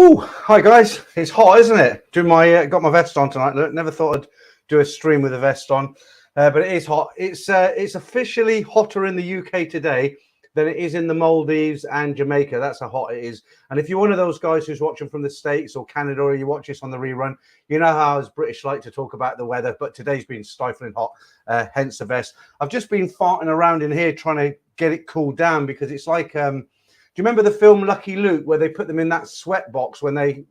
Oh, hi guys. It's hot, isn't it? Got my vest on tonight. Look, never thought I'd do a stream with a vest on, but it is hot. It's officially hotter in the UK today than it is in the Maldives and Jamaica. That's how hot it is. And if you're one of those guys who's watching from the States or Canada, or you watch this on the rerun, you know how us British like to talk about the weather. But today's been stifling hot, hence the vest. I've just been farting around in here trying to get it cooled down because it's like. Do you remember the film Lucky Luke where they put them in that sweat box when they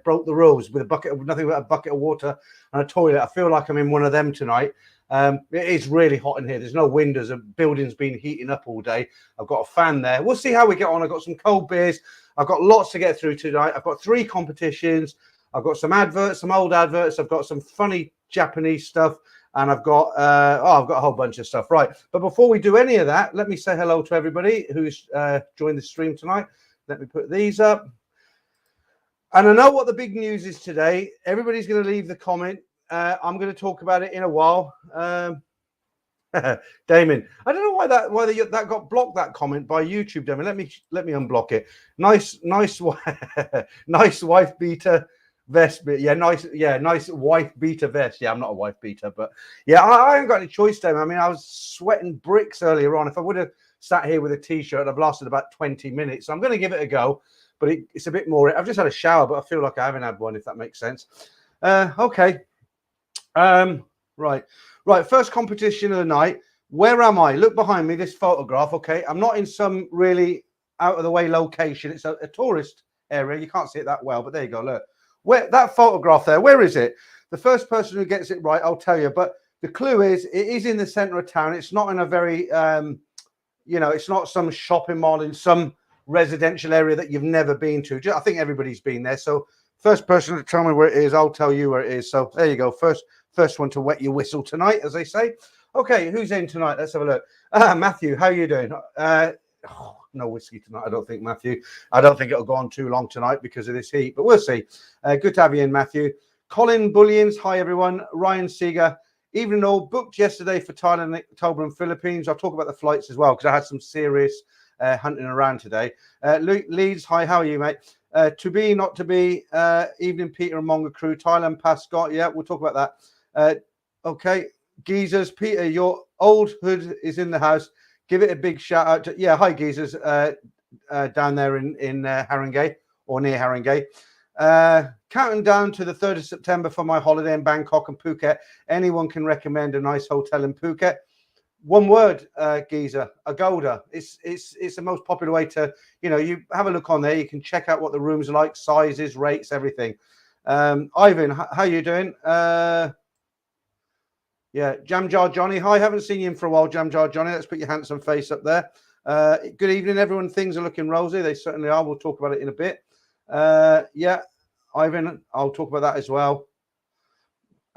broke the rules with nothing but a bucket of water and a toilet? I feel like I'm in one of them tonight. It is really hot in here. There's no windows. The building's been heating up all day. I've got a fan there. We'll see how we get on. I've got some cold beers. I've got lots to get through tonight. I've got 3 competitions. I've got some adverts, some old adverts. I've got some funny Japanese stuff. And I've got a whole bunch of stuff. Right. But before we do any of that, let me say hello to everybody who's joined the stream tonight. Let me put these up. And I know what the big news is today. Everybody's going to leave the comment. I'm going to talk about it in a while. Damon, I don't know why that got blocked, that comment by YouTube, Damon. Let me unblock it. Nice nice wife beater vest, but nice wife beater vest. I'm not a wife beater, but I haven't got any choice, Damon. I mean, I was sweating bricks earlier on. If I would have sat here with a t-shirt, I've lasted about 20 minutes. So I'm going to give it a go, but it's a bit more. I've just had a shower, but I feel like I haven't had one, if that makes sense. Okay. Right. First competition of the night. Where am I? Look behind me, this photograph. Okay. I'm not in some really out of the way location. It's a tourist area. You can't see it that well, but there you go. Look. Where that photograph there, where is it? The first person who gets it right, I'll tell you. But the clue is it is in the center of town. It's not in a very, it's not some shopping mall in some residential area that you've never been to. I think everybody's been there. So first person to tell me where it is, I'll tell you where it is. So there you go. First one to wet your whistle tonight, as they say. Okay, who's in tonight? Let's have a look. Matthew, how are you doing? No whiskey tonight, I don't think, Matthew. I don't think it'll go on too long tonight because of this heat, but we'll see. Good to have you in, Matthew. Colin Bullions, hi everyone. Ryan Seeger, evening all. Booked yesterday for Thailand, October, and Philippines. I'll talk about the flights as well because I had some serious hunting around today. Luke Leeds, hi, how are you, mate? To be, not to be. Evening, Peter and Monga crew. Thailand Pass, Scott. Yeah, we'll talk about that. Okay, Geezers, Peter, your old hood is in the house. Give it a big shout out to hi Geezers down there in Haringey or near Haringey. Counting down to the 3rd of September for my holiday in Bangkok and Phuket. Anyone can recommend a nice hotel in Phuket. One word, Geezer, Agoda. It's the most popular way to, you have a look on there. You can check out what the rooms are like, sizes, rates, everything. Ivan, how you doing? Jam Jar Johnny. Hi, haven't seen you for a while, Jam Jar Johnny. Let's put your handsome face up there. Good evening, everyone. Things are looking rosy. They certainly are. We'll talk about it in a bit. Ivan, I'll talk about that as well.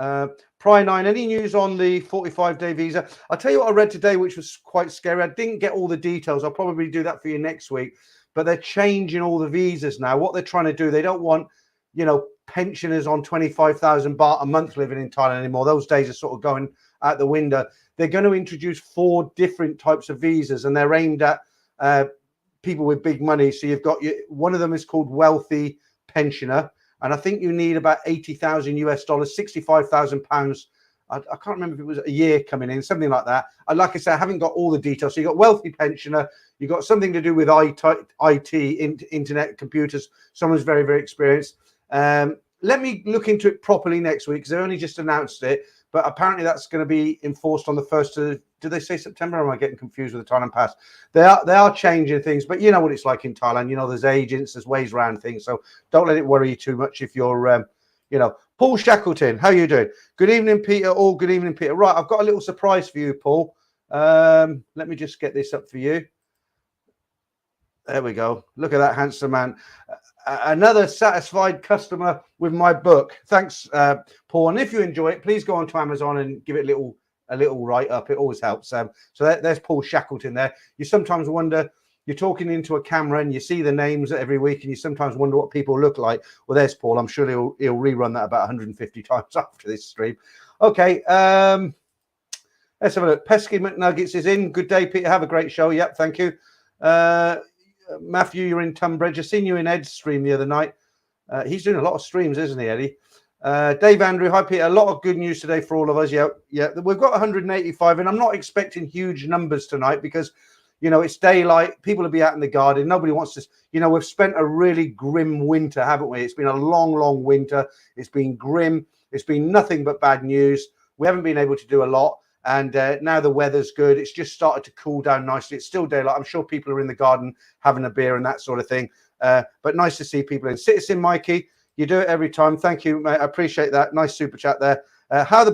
Pry9, any news on the 45-day visa? I'll tell you what I read today, which was quite scary. I didn't get all the details. I'll probably do that for you next week. But they're changing all the visas now. What they're trying to do, they don't want, pensioners on 25,000 baht a month living in Thailand anymore. Those days are sort of going out the window. They're going to introduce 4 different types of visas, and they're aimed at people with big money. So you've got one of them is called wealthy pensioner, and I think you need about 80,000 US dollars, 65,000 pounds. I can't remember if it was a year coming in, something like that. And like I said, I haven't got all the details. So you got wealthy pensioner, you got something to do with IT, internet, computers. Someone's very, very experienced. Let me look into it properly next week because they only just announced it. But apparently that's going to be enforced on the 1st of, did they say September? Or am I getting confused with the Thailand Pass? They are changing things, but you know what it's like in Thailand. There's agents, there's ways around things. So don't let it worry you too much if you're, Paul Shackleton, how you doing? Good evening, Peter. Oh, good evening, Peter. Right, I've got a little surprise for you, Paul. Let me just get this up for you. There we go. Look at that handsome man. Another satisfied customer with my book. Thanks, Paul. And if you enjoy it, please go on to Amazon and give it a little write up. It always helps. So there's Paul Shackleton there. You sometimes wonder, you're talking into a camera and you see the names every week and you sometimes wonder what people look like. Well, there's Paul. I'm sure he'll rerun that about 150 times after this stream. Okay. Let's have a look. Pesky McNuggets is in. Good day, Peter. Have a great show. Yep. Thank you. Matthew, you're in Tunbridge. I seen you in Ed's stream the other night. He's doing a lot of streams, isn't he, Eddie? Dave Andrew, hi Peter. A lot of good news today for all of us. Yeah, we've got 185, and I'm not expecting huge numbers tonight because, you know, it's daylight. People will be out in the garden. Nobody wants to, you know, we've spent a really grim winter, haven't we? It's been a long, long winter. It's been grim. It's been nothing but bad news. We haven't been able to do a lot. And now the weather's good. It's just started to cool down nicely. It's still daylight. I'm sure people are in the garden having a beer and that sort of thing. But nice to see people in. Citizen Mikey, you do it every time. Thank you, mate. I appreciate that. Nice super chat there. How are the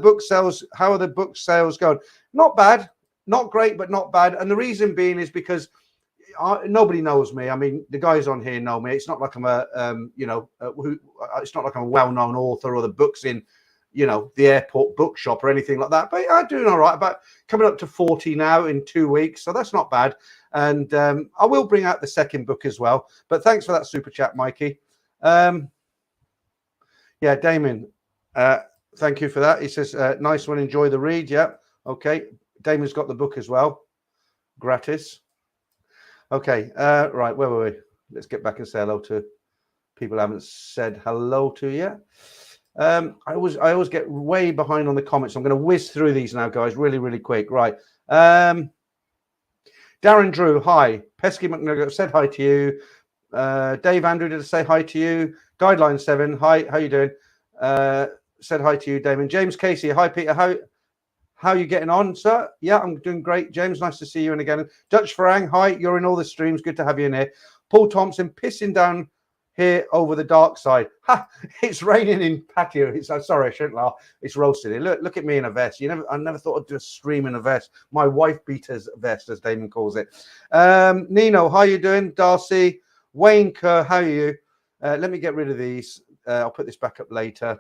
book sales going? Not bad. Not great, but not bad. And the reason being is because nobody knows me. I mean, the guys on here know me. It's not like I'm it's not like I'm a well-known author or the book's in, you know, the airport bookshop or anything like that. But I'm doing all right. About coming up to 40 now in 2 weeks. So that's not bad. And I will bring out the second book as well. But thanks for that super chat, Mikey. Yeah, Damien, thank you for that. He says, nice one. Enjoy the read. Yeah. Okay. Damien's got the book as well. Gratis. Okay. Right. Where were we? Let's get back and say hello to people I haven't said hello to yet. I always get way behind on the comments. I'm going to whiz through these now, guys, really, really quick. Right. Darren Drew, hi. Pesky McNugget said hi to you. Dave Andrew did say hi to you. Guideline 7, hi. How you doing? Said hi to you, Damon. James Casey, hi, Peter. How are you getting on, sir? Yeah, I'm doing great. James, nice to see you. And again, Dutch Farang, hi. You're in all the streams. Good to have you in here. Paul Thompson, pissing down here over the dark side. Ha! It's raining in patio. Sorry, I shouldn't laugh. It's roasted here. Look at me in a vest. I never thought I'd do a stream in a vest. My wife beater's vest, as Damon calls it. Nino, how you doing? Darcy, Wayne Kerr, how are you? Let me get rid of these. I'll put this back up later.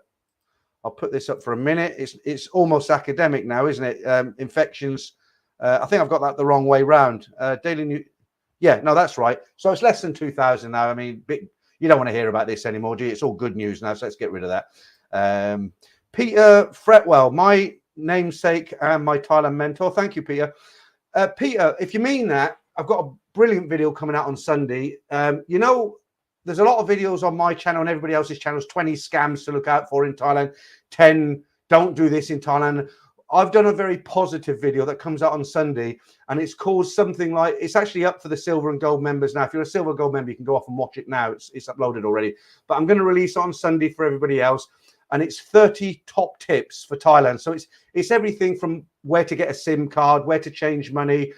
I'll put this up for a minute. It's almost academic now, isn't it? Infections. I think I've got that the wrong way round. Daily News. Yeah, no, that's right. So it's less than 2,000 now. I mean, you don't want to hear about this anymore, do you? It's all good news now, so let's get rid of that. Peter Fretwell, my namesake and my Thailand mentor. Thank you, Peter. Peter, if you mean that, I've got a brilliant video coming out on Sunday. You know, there's a lot of videos on my channel and everybody else's channels, 20 scams to look out for in Thailand, 10 don't do this in Thailand. I've done a very positive video that comes out on Sunday, and it's called something like, it's actually up for the silver and gold members now. If you're a silver gold member, you can go off and watch it now. It's uploaded already. But I'm going to release it on Sunday for everybody else. And it's 30 top tips for Thailand. So it's everything from where to get a SIM card, where to change money,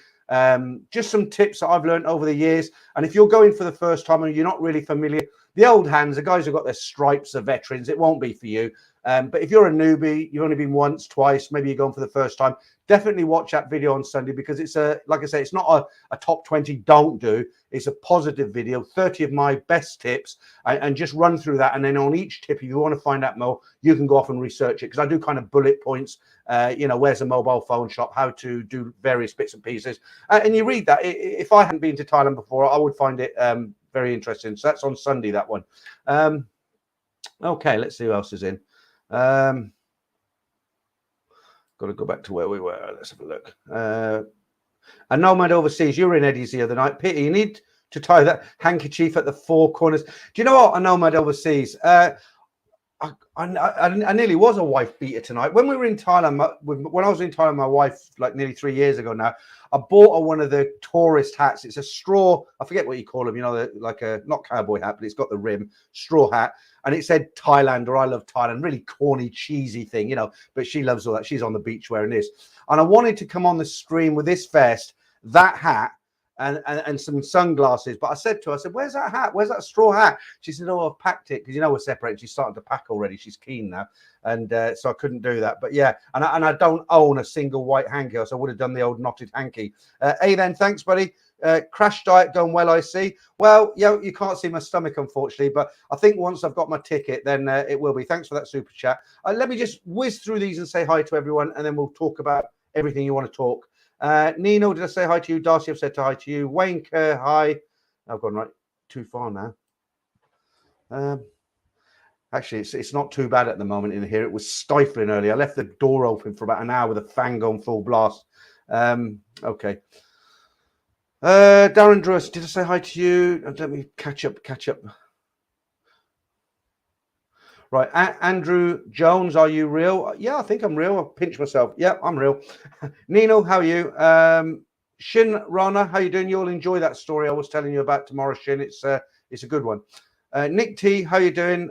just some tips that I've learned over the years. And if you're going for the first time and you're not really familiar, the old hands, the guys who've got their stripes, the veterans, it won't be for you. But if you're a newbie, you've only been once, twice, maybe you're going for the first time, definitely watch that video on Sunday, because it's like I say, it's not a top 20 don't do. It's a positive video, 30 of my best tips, and just run through that. And then on each tip, if you want to find out more, you can go off and research it, because I do kind of bullet points, where's a mobile phone shop, how to do various bits and pieces. And you read that. If I hadn't been to Thailand before, I would find it very interesting. So that's on Sunday, that one. Okay, let's see who else is in. Got to go back to where we were. Let's have a look. A nomad overseas. You were in Eddie's the other night. Peter, you need to tie that handkerchief at the four corners. Do you know what? A nomad overseas. I nearly was a wife beater tonight. When we were in Thailand, when I was in Thailand, my wife, like nearly 3 years ago now, I bought her one of the tourist hats. It's a straw, I forget what you call them, like a, not cowboy hat, but it's got the rim, straw hat. And it said Thailand, or I love Thailand, really corny, cheesy thing, but she loves all that. She's on the beach wearing this. And I wanted to come on the stream with this vest, that hat, and some sunglasses. But I said to her, where's that hat? Where's that straw hat? She said, oh, I've packed it, because we're separated. She's starting to pack already. She's keen now. And so I couldn't do that. But yeah, and I don't own a single white hanky, so I would have done the old knotted hanky. Hey then, thanks, buddy. Crash diet going well, I see. Well, you can't see my stomach, unfortunately, but I think once I've got my ticket, then it will be. Thanks for that super chat. Let me just whiz through these and say hi to everyone, and then we'll talk about everything you want to talk. Nino, did I say hi to you? Darcy, I've said hi to you. Wayne Kerr, hi. I've gone right too far now. Actually, it's not too bad at the moment in here. It was stifling earlier. I left the door open for about an hour with a fan going full blast. Okay. Darren Druss, did I say hi to you? Let me catch up. Right, Andrew Jones, are you real? Yeah, I think I'm real. I'll pinch myself. Yeah, I'm real. Nino, how are you? Shin Rana, how you doing? You'll enjoy that story I was telling you about tomorrow, Shin. It's a good one. Nick T, how you doing?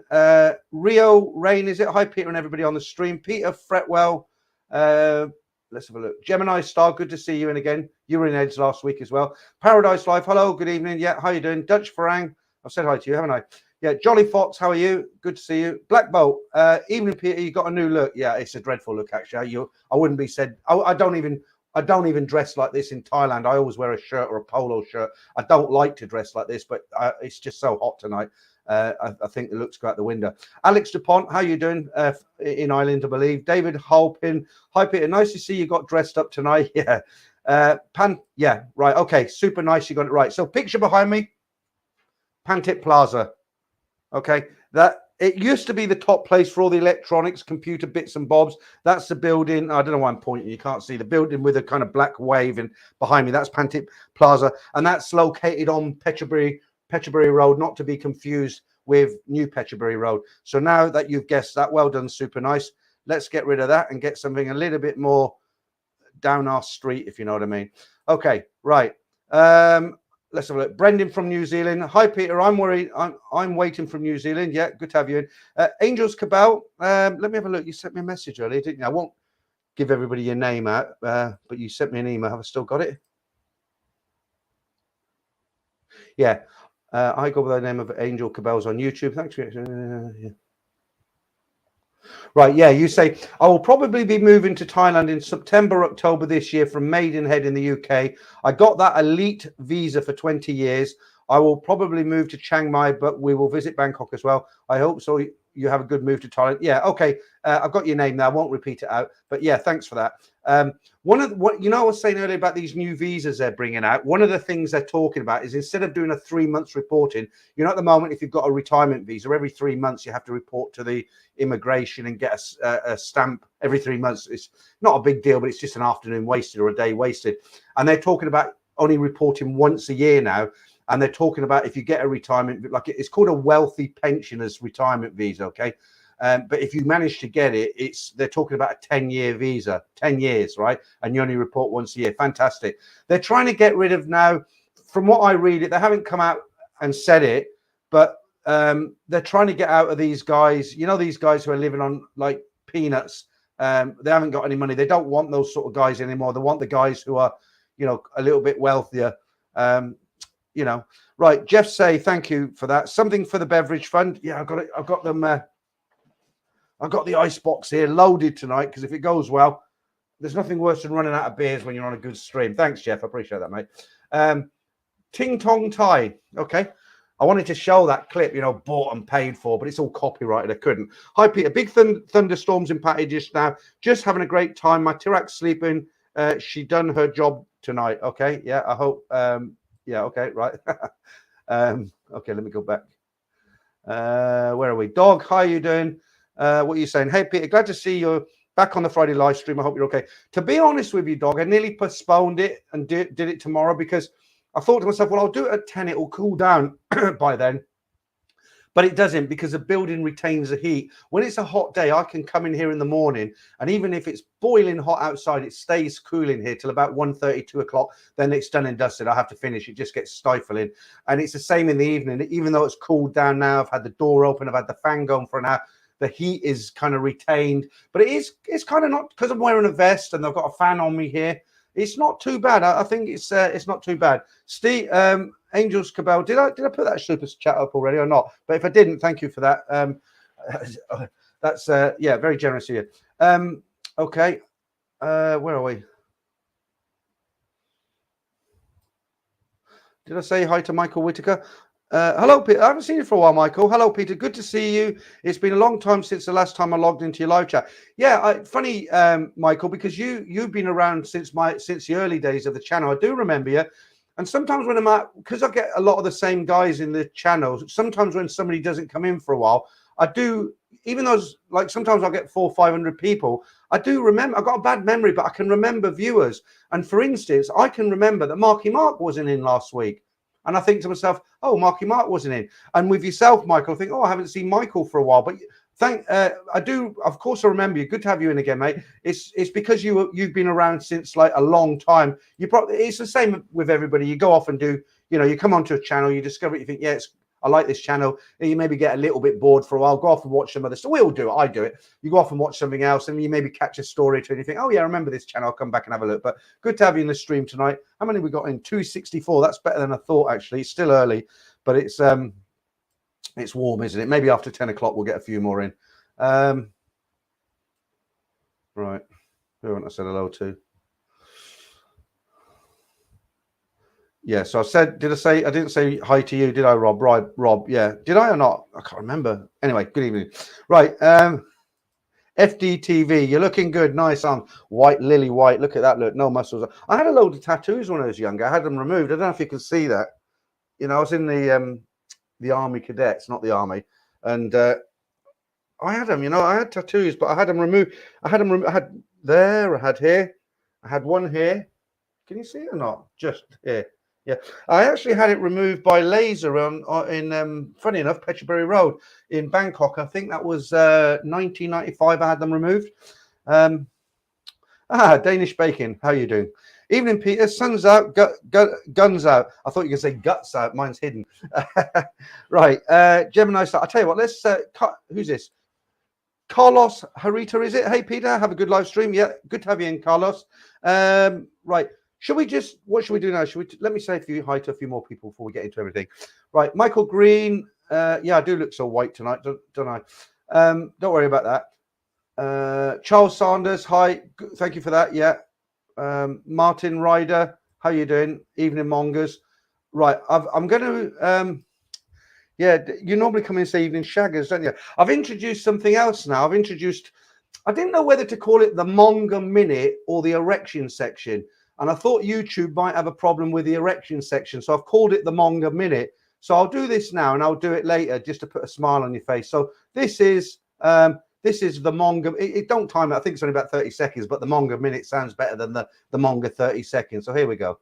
Rio Rain, is it? Hi, Peter and everybody on the stream. Peter Fretwell, let's have a look. Gemini Star, good to see you. And again, you were in Ed's last week as well. Paradise Life, hello, good evening. Yeah, how you doing? Dutch Farang, I've said hi to you, haven't I? Yeah, Jolly Fox, how are you? Good to see you. Black Bolt, evening, Peter. You got a new look. Yeah, it's a dreadful look actually. I wouldn't be said. I don't even dress like this in Thailand. I always wear a shirt or a polo shirt. I don't like to dress like this, but it's just so hot tonight. I think the looks go out the window. Alex DuPont, how you doing in Ireland, I believe. David Holpin, hi Peter, nice to see you got dressed up tonight. Yeah, yeah, right, okay, super nice, you got it right. So picture behind me, Pantip Plaza. Okay, that it used to be the top place for all the electronics, computer bits and bobs. That's the building. I don't know why I'm pointing. You can't see the building with a kind of black wave and behind me. That's Pantip Plaza, and that's located on Pecherbury Road, not to be confused with New Pecherbury Road. So now that you've guessed that, well done, super nice. Let's get rid of that and get something a little bit more down our street, if you know what I mean. Okay, right. Let's have a look. Brendan from New Zealand. Hi, Peter. I'm worried. I'm waiting from New Zealand. Yeah, good to have you in. Angels Cabal. Let me have a look. You sent me a message earlier, didn't you? I won't give everybody your name out, but you sent me an email. Have I still got it? Yeah. I go by the name of Angel Cabals on YouTube. Thanks for yeah. Right, yeah, you say, I will probably be moving to Thailand in September, October this year from Maidenhead in the UK. I got that elite visa for 20 years. I will probably move to Chiang Mai, but we will visit Bangkok as well. I hope so. You have a good move to Thailand. Yeah, okay. I've got your name now. I won't repeat it out. But yeah, thanks for that. What I was saying earlier about these new visas they're bringing out. One of the things they're talking about is instead of doing a 3 months reporting, at the moment, if you've got a retirement visa, every 3 months you have to report to the immigration and get a stamp every 3 months. It's not a big deal, but it's just an afternoon wasted or a day wasted. And they're talking about only reporting once a year now. And they're talking about if you get a retirement, like it's called a wealthy pensioners retirement visa, okay? But if you manage to get it, they're talking about a 10-year visa, 10 years, right? And you only report once a year. Fantastic. They're trying to get rid of now, from what I read they haven't come out and said it, but they're trying to get out of these guys, these guys who are living on like peanuts. They haven't got any money. They don't want those sort of guys anymore. They want the guys who are, a little bit wealthier. Right. Jeff say, thank you for that. Something for the beverage fund. Yeah, I've got it. I've got them. I've got the ice box here loaded tonight because if it goes well, there's nothing worse than running out of beers when you're on a good stream. Thanks, Jeff. I appreciate that, mate. Ting Tong Thai. Okay. I wanted to show that clip, bought and paid for, but it's all copyrighted. I couldn't. Hi, Peter. Big thunderstorms in Patty just now. Just having a great time. My Tirak's sleeping. She done her job tonight. Okay. Yeah, I hope. Yeah, okay, right. Okay, let me go back. Where are we? Dog, how are you doing? What are you saying? Hey, Peter, glad to see you back on the Friday live stream. I hope you're okay. To be honest with you, Dog, I nearly postponed it and did it tomorrow because I thought to myself, well, I'll do it at 10. It will cool down by then. But it doesn't because the building retains the heat. When it's a hot day, I can come in here in the morning, and even if it's boiling hot outside, it stays cool in here till about 1:30, 2 o'clock. Then it's done and dusted. I have to finish. It just gets stifling. And it's the same in the evening. Even though it's cooled down now, I've had the door open, I've had the fan going for an hour. The heat is kind of retained, but it's kind of not, because I'm wearing a vest and I've got a fan on me here. It's not too bad. I think it's not too bad. Steve, Angels Cabal, did I put that super chat up already or not? But if I didn't, thank you for that. That's yeah, very generous of you. Okay, where are we? Did I say hi to Michael Whitaker? Hello, Peter. I haven't seen you for a while, Michael. Hello, Peter. Good to see you. It's been a long time since the last time I logged into your live chat. Yeah, funny, Michael, because you've been around since the early days of the channel. I do remember you. And sometimes when I'm out, because I get a lot of the same guys in the channel, sometimes when somebody doesn't come in for a while, I do, even though like sometimes I'll get 400 or 500 people, I do remember, I've got a bad memory, but I can remember viewers. And for instance, I can remember that Marky Mark wasn't in last week. And I think to myself, oh, Marky Mark wasn't in. And with yourself, Michael, I think, oh, I haven't seen Michael for a while. But I do, of course. I remember you. Good to have you in again, mate. It's because you've been around since like a long time. You probably it's the same with everybody. You go off and do, you come onto a channel, you discover it, you think, yeah, I like this channel. And you maybe get a little bit bored for a while. Go off and watch some other stuff. We all do it. I do it. You go off and watch something else, and you maybe catch a story to it. And you think, oh yeah, I remember this channel. I'll come back and have a look. But good to have you in the stream tonight. How many we got in? 264. That's better than I thought. Actually, it's still early, but it's warm, isn't it? Maybe after 10 o'clock we'll get a few more in. Right, who haven't I said hello to? Yeah, so I didn't say hi to you, did I, Rob? Right, Rob, yeah. Did I or not? I can't remember. Anyway, good evening. Right, FDTV, you're looking good. Nice on white, lily white. Look at that, look, no muscles. I had a load of tattoos when I was younger. I had them removed. I don't know if you can see that. I was in the Army Cadets, not the Army. And I had them, I had tattoos, but I had them removed. I had there, I had here, I had one here. Can you see it or not? Just here. Yeah, I actually had it removed by laser in funny enough, Peterbury Road in Bangkok. I think that was 1995. I had them removed. Danish bacon. How you doing? Evening, Peter. Sun's out, guns out. I thought you could say guts out. Mine's hidden. Right, Gemini. I'll tell you what. Let's. Who's this? Carlos Harita, is it? Hey, Peter. Have a good live stream. Yeah, good to have you in, Carlos. Right. What should we do now? Let me say hi to a few more people before we get into everything. Right, Michael Green. Yeah, I do look so white tonight, don't I? Don't worry about that. Charles Sanders, hi. Thank you for that. Yeah. Martin Ryder, how you doing? Evening Mongers. Right, I'm going to. Yeah, you normally come in and say evening shaggers, don't you? I've introduced something else now. I didn't know whether to call it the Monger Minute or the erection section. And I thought YouTube might have a problem with the erection section. So I've called it the Monger Minute. So I'll do this now and I'll do it later just to put a smile on your face. So this is the Monger. It don't time it. I think it's only about 30 seconds, but the Monger Minute sounds better than the Monger 30 seconds. So here we go.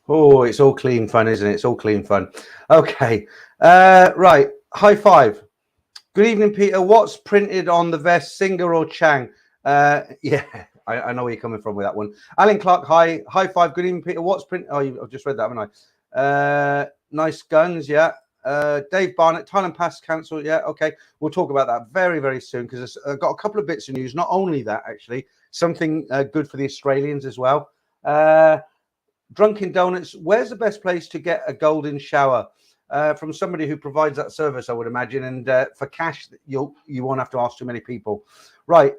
Oh, it's all clean fun, isn't it? It's all clean fun. Okay. Right. High five. Good evening, Peter. What's printed on the vest, Singer or Chang? Yeah, I know where you're coming from with that one. Alan Clark, hi. High five. Good evening, Peter. What's printed? Oh, I've just read that, haven't I? Nice guns, yeah. Dave Barnett, Thailand pass cancelled. Yeah, okay. We'll talk about that very, very soon because I've got a couple of bits of news. Not only that, actually, something good for the Australians as well. Drunken Donuts, where's the best place to get a golden shower? From somebody who provides that service, I would imagine. And for cash, you won't have to ask too many people. Right.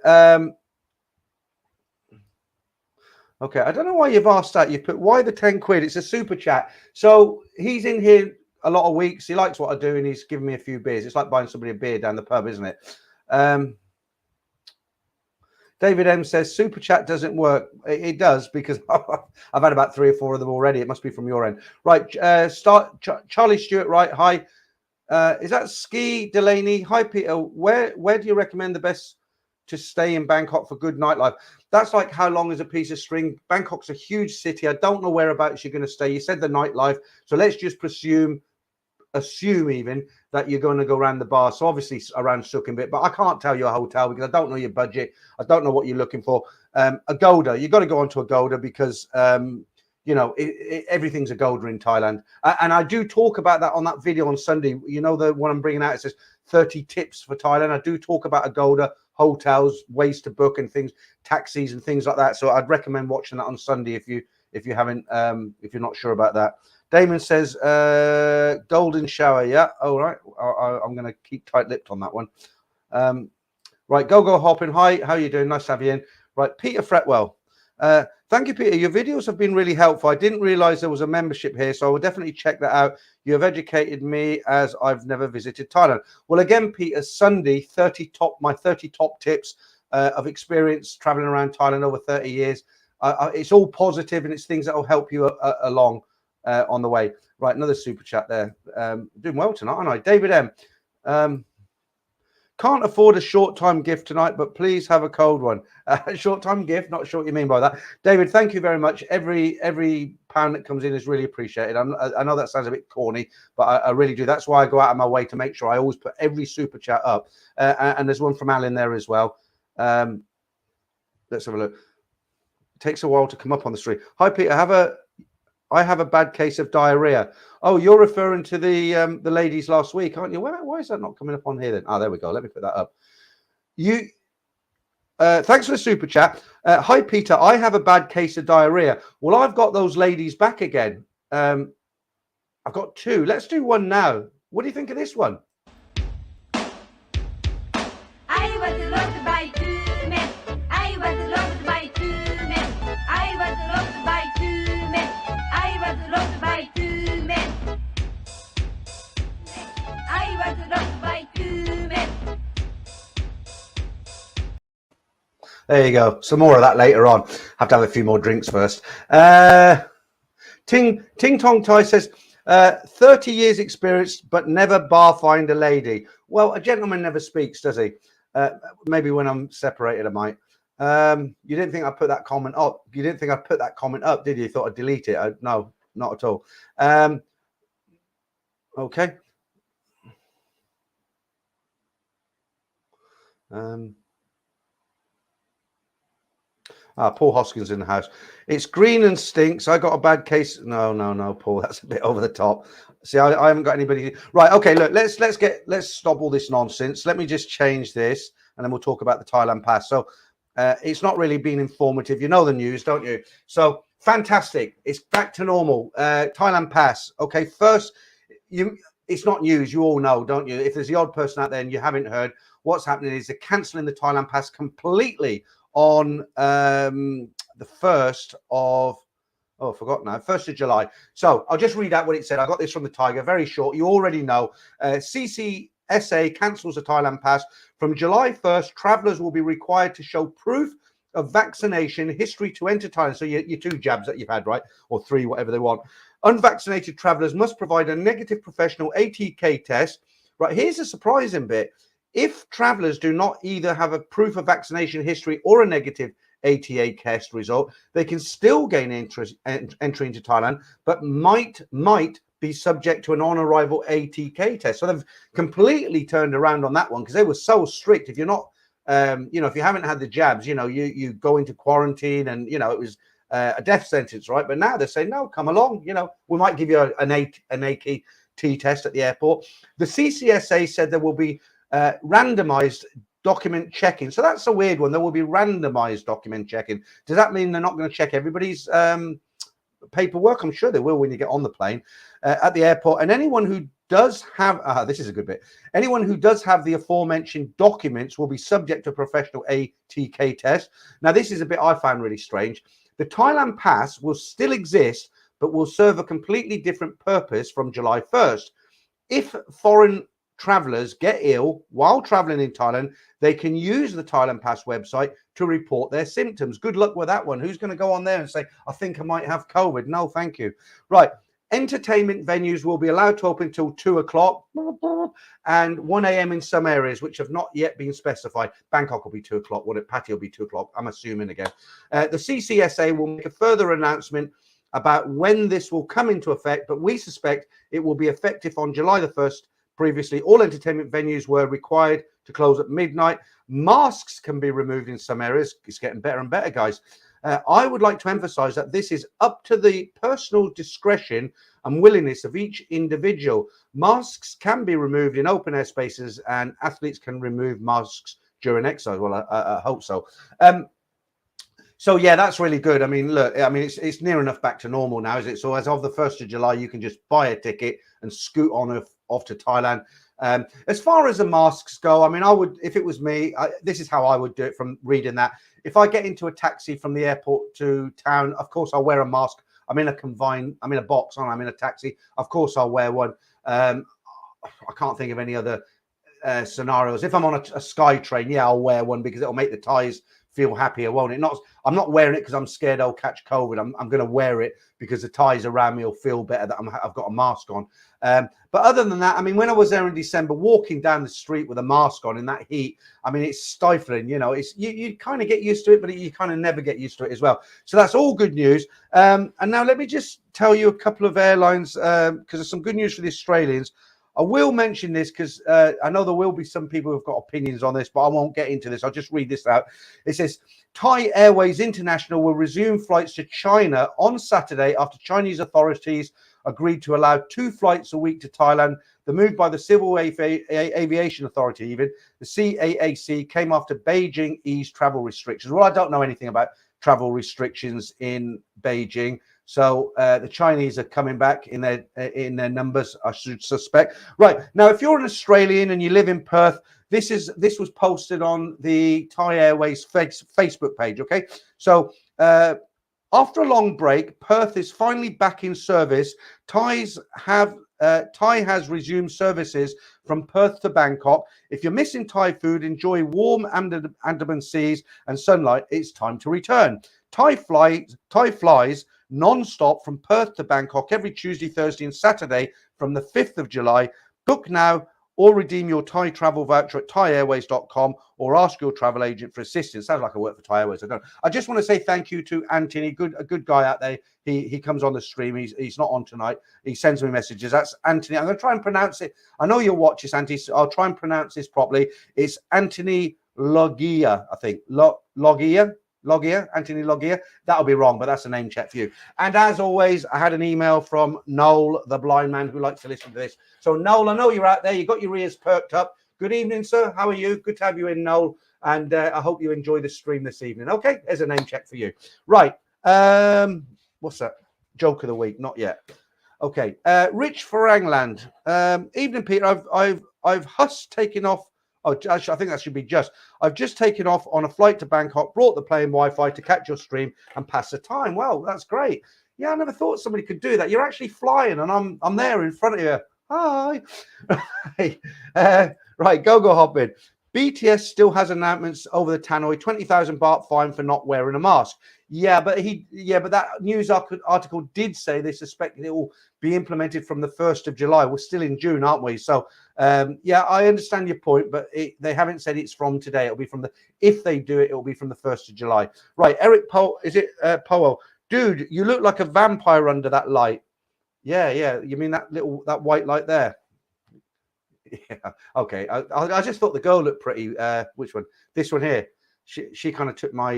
Okay, I don't know why you've asked that. You put, why the 10 quid? It's a super chat. So he's in here a lot of weeks. He likes what I do, and he's given me a few beers. It's like buying somebody a beer down the pub, isn't it? David M says super chat doesn't work. It does because I've had about 3 or 4 of them already. It must be from your end. Right. Charlie Stewart. Right. Hi. Is that Ski Delaney? Hi, Peter. Where do you recommend the best to stay in Bangkok for good nightlife? That's like how long is a piece of string? Bangkok's a huge city. I don't know whereabouts you're going to stay. You said the nightlife. So let's just assume even that you're going to go around the bar. So obviously around Sukhumvit, but I can't tell you a hotel because I don't know your budget. I don't know what you're looking for. Agoda, you got to go onto Agoda because everything's Agoda in Thailand. And I do talk about that on that video on Sunday. You know, the one I'm bringing out, it says 30 tips for Thailand. I do talk about Agoda, hotels, ways to book and things, taxis and things like that. So I'd recommend watching that on Sunday if you haven't, if you're not sure about that. Damon says golden shower. Yeah. All right. I'm going to keep tight-lipped on that one. Right, go hopping. Hi, how you doing? Nice to have you in. Right, Peter Fretwell. Thank you, Peter. Your videos have been really helpful. I didn't realize there was a membership here, so I will definitely check that out. You have educated me as I've never visited Thailand. Well, again, Peter, Sunday, my 30 top tips of experience traveling around Thailand over 30 years. It's all positive and it's things that will help you along on the way. Right, another super chat there. Doing well tonight, aren't I? David M. Can't afford a short-time gift tonight, but please have a cold one. Short-time gift, not sure what you mean by that. David, thank you very much. Every pound that comes in is really appreciated. I know that sounds a bit corny, but I really do. That's why I go out of my way to make sure I always put every super chat up. And there's one from Alan there as well. Let's have a look. It takes a while to come up on the stream. Hi, Peter. I have a bad case of diarrhea. Oh, you're referring to the ladies last week, aren't you? Why is that not coming up on here then? Oh, there we go. Let me put that up. Thanks for the super chat. Hi, Peter. I have a bad case of diarrhea. Well, I've got those ladies back again. I've got two. Let's do one now. What do you think of this one? I was loved by two men. I was loved by two men. I was loved by two men. I was loved by two men. I was loved by two men. There you go. Some more of that later on. Have to have a few more drinks first. Ting Tong Tai says, 30 years experience, but never bar find a lady. Well, a gentleman never speaks, does he? Maybe when I'm separated, I might. You didn't think I put that comment up? You didn't think I put that comment up, did you? You thought I'd delete it? No, not at all. Okay. Paul Hoskins in the house. It's green and stinks. I got a bad case. No, Paul. That's a bit over the top. See, I haven't got anybody. Right. Okay. Look. Let's stop all this nonsense. Let me just change this, and then we'll talk about the Thailand pass. So, it's not really been informative. You know the news, don't you? So fantastic. It's back to normal. Thailand pass. Okay. First, it's not news. You all know, don't you? If there's the odd person out there and you haven't heard, what's happening is they're cancelling the Thailand pass completely on the 1st of, I forgot now, 1st of July. So I'll just read out what it said. I got this from the Tiger, very short. You already know. CCSA cancels the Thailand pass. From July 1st, travellers will be required to show proof of vaccination history to enter Thailand. So your 2 jabs that you've had, right? Or 3, whatever they want. Unvaccinated travellers must provide a negative professional ATK test. Right, here's the surprising bit. If travellers do not either have a proof of vaccination history or a negative ATA test result, they can still gain entry into Thailand, but might be subject to an on-arrival ATK test. So they've completely turned around on that one because they were so strict. If you're not, if you haven't had the jabs, you go into quarantine and, it was a death sentence, right? But now they're saying, no, come along. We might give you an AT test at the airport. The CCSA said there will be randomized document checking. So that's a weird one. There will be randomized document checking. Does that mean they're not going to check everybody's paperwork? I'm sure they will when you get on the plane at the airport. And anyone who does have, this is a good bit, anyone who does have the aforementioned documents will be subject to a professional ATK test. Now, this is a bit I found really strange. The Thailand pass will still exist, but will serve a completely different purpose from July 1st. If foreign travellers get ill while travelling in Thailand, they can use the Thailand Pass website to report their symptoms. Good luck with that one. Who's going to go on there and say, I think I might have COVID? No, thank you. Right. Entertainment venues will be allowed to open till 2 o'clock and 1 a.m. in some areas, which have not yet been specified. Bangkok will be 2 o'clock. Patti will be 2 o'clock. I'm assuming again. The CCSA will make a further announcement about when this will come into effect, but we suspect it will be effective on July the 1st. Previously, all entertainment venues were required to close at midnight. Masks can be removed in some areas. It's getting better and better, guys. I would like to emphasize that this is up to the personal discretion and willingness of each individual. Masks can be removed in open air spaces and athletes can remove masks during exercise. Well, I hope so. So, yeah, that's really good. I mean, look, it's near enough back to normal now, is it? So as of the 1st of July, you can just buy a ticket and scoot on off to Thailand. As far as the masks go, I mean, I would, if it was me, this is how I would do it from reading that. If I get into a taxi from the airport to town, of course I'll wear a mask. I'm in a box, I'm in a taxi. Of course I'll wear one. I can't think of any other scenarios. If I'm on a sky train, yeah, I'll wear one because it'll make the ties feel happier, won't it? I'm not wearing it because I'm scared I'll catch COVID. I'm going to wear it because the ties around me will feel better that I've got a mask on. But other than that, I mean, when I was there in December, walking down the street with a mask on in that heat, I mean, it's stifling. You know, it's you kind of get used to it, but you kind of never get used to it as well. So that's all good news. And now let me just tell you a couple of airlines because there's some good news for the Australians. I will mention this because I know there will be some people who've got opinions on this, but I won't get into this. I'll just read this out. It says, Thai Airways International will resume flights to China on Saturday after Chinese authorities agreed to allow 2 flights a week to Thailand. The move by the Civil Aviation Authority, even the CAAC, came after Beijing eased travel restrictions. Well, I don't know anything about travel restrictions in Beijing. So the Chinese are coming back in their numbers, I should suspect. Right now, if you're an Australian and you live in Perth, this was posted on the Thai Airways Facebook page. Okay, so after a long break, Perth is finally back in service. Thai has resumed services from Perth to Bangkok. If you're missing Thai food, enjoy warm Andaman seas and sunlight. It's time to return. Thai flies non-stop from Perth to Bangkok every Tuesday, Thursday and Saturday from the 5th of July. Book now or redeem your Thai travel voucher at thaiairways.com or ask your travel agent for assistance. Sounds like I work for Thai Airways. I don't. I just want to say thank you to Anthony, a good guy out there. He comes on the stream. He's not on tonight. He sends me messages. That's Anthony. I'm going to try and pronounce it. I know you'll watch this, Anthony. So I'll try and pronounce this properly. It's Anthony Logia, I think. Logia, Anthony Logia. That'll be wrong, but that's a name check for you. And as always, I had an email from Noel, the blind man who likes to listen to this. So Noel, I know you're out there. You got your ears perked up. Good evening, sir. How are you? Good to have you in, Noel. And I hope you enjoy the stream this evening. Okay, there's a name check for you. Right. What's that? Joke of the week? Not yet. Okay. Rich Farangland. Evening, Peter. I've taken off. Oh, I think that should be just. I've just taken off on a flight to Bangkok, brought the plane Wi-Fi to catch your stream and pass the time. Well, that's great. Yeah, I never thought somebody could do that. You're actually flying, and I'm there in front of you. Hi. Right, go hopping. BTS still has announcements over the tannoy, 20,000 baht fine for not wearing a mask. Yeah, but that news article did say they suspect it will be implemented from the 1st of July. We're still in June, aren't we? So, yeah, I understand your point, but they haven't said it's from today. It'll be if they do it, it'll be from the 1st of July. Right, Eric Poe, is it Poe? Dude, you look like a vampire under that light. Yeah. You mean that white light there? Yeah. Okay. I just thought the girl looked pretty. Which one? This one here. She kind of took my.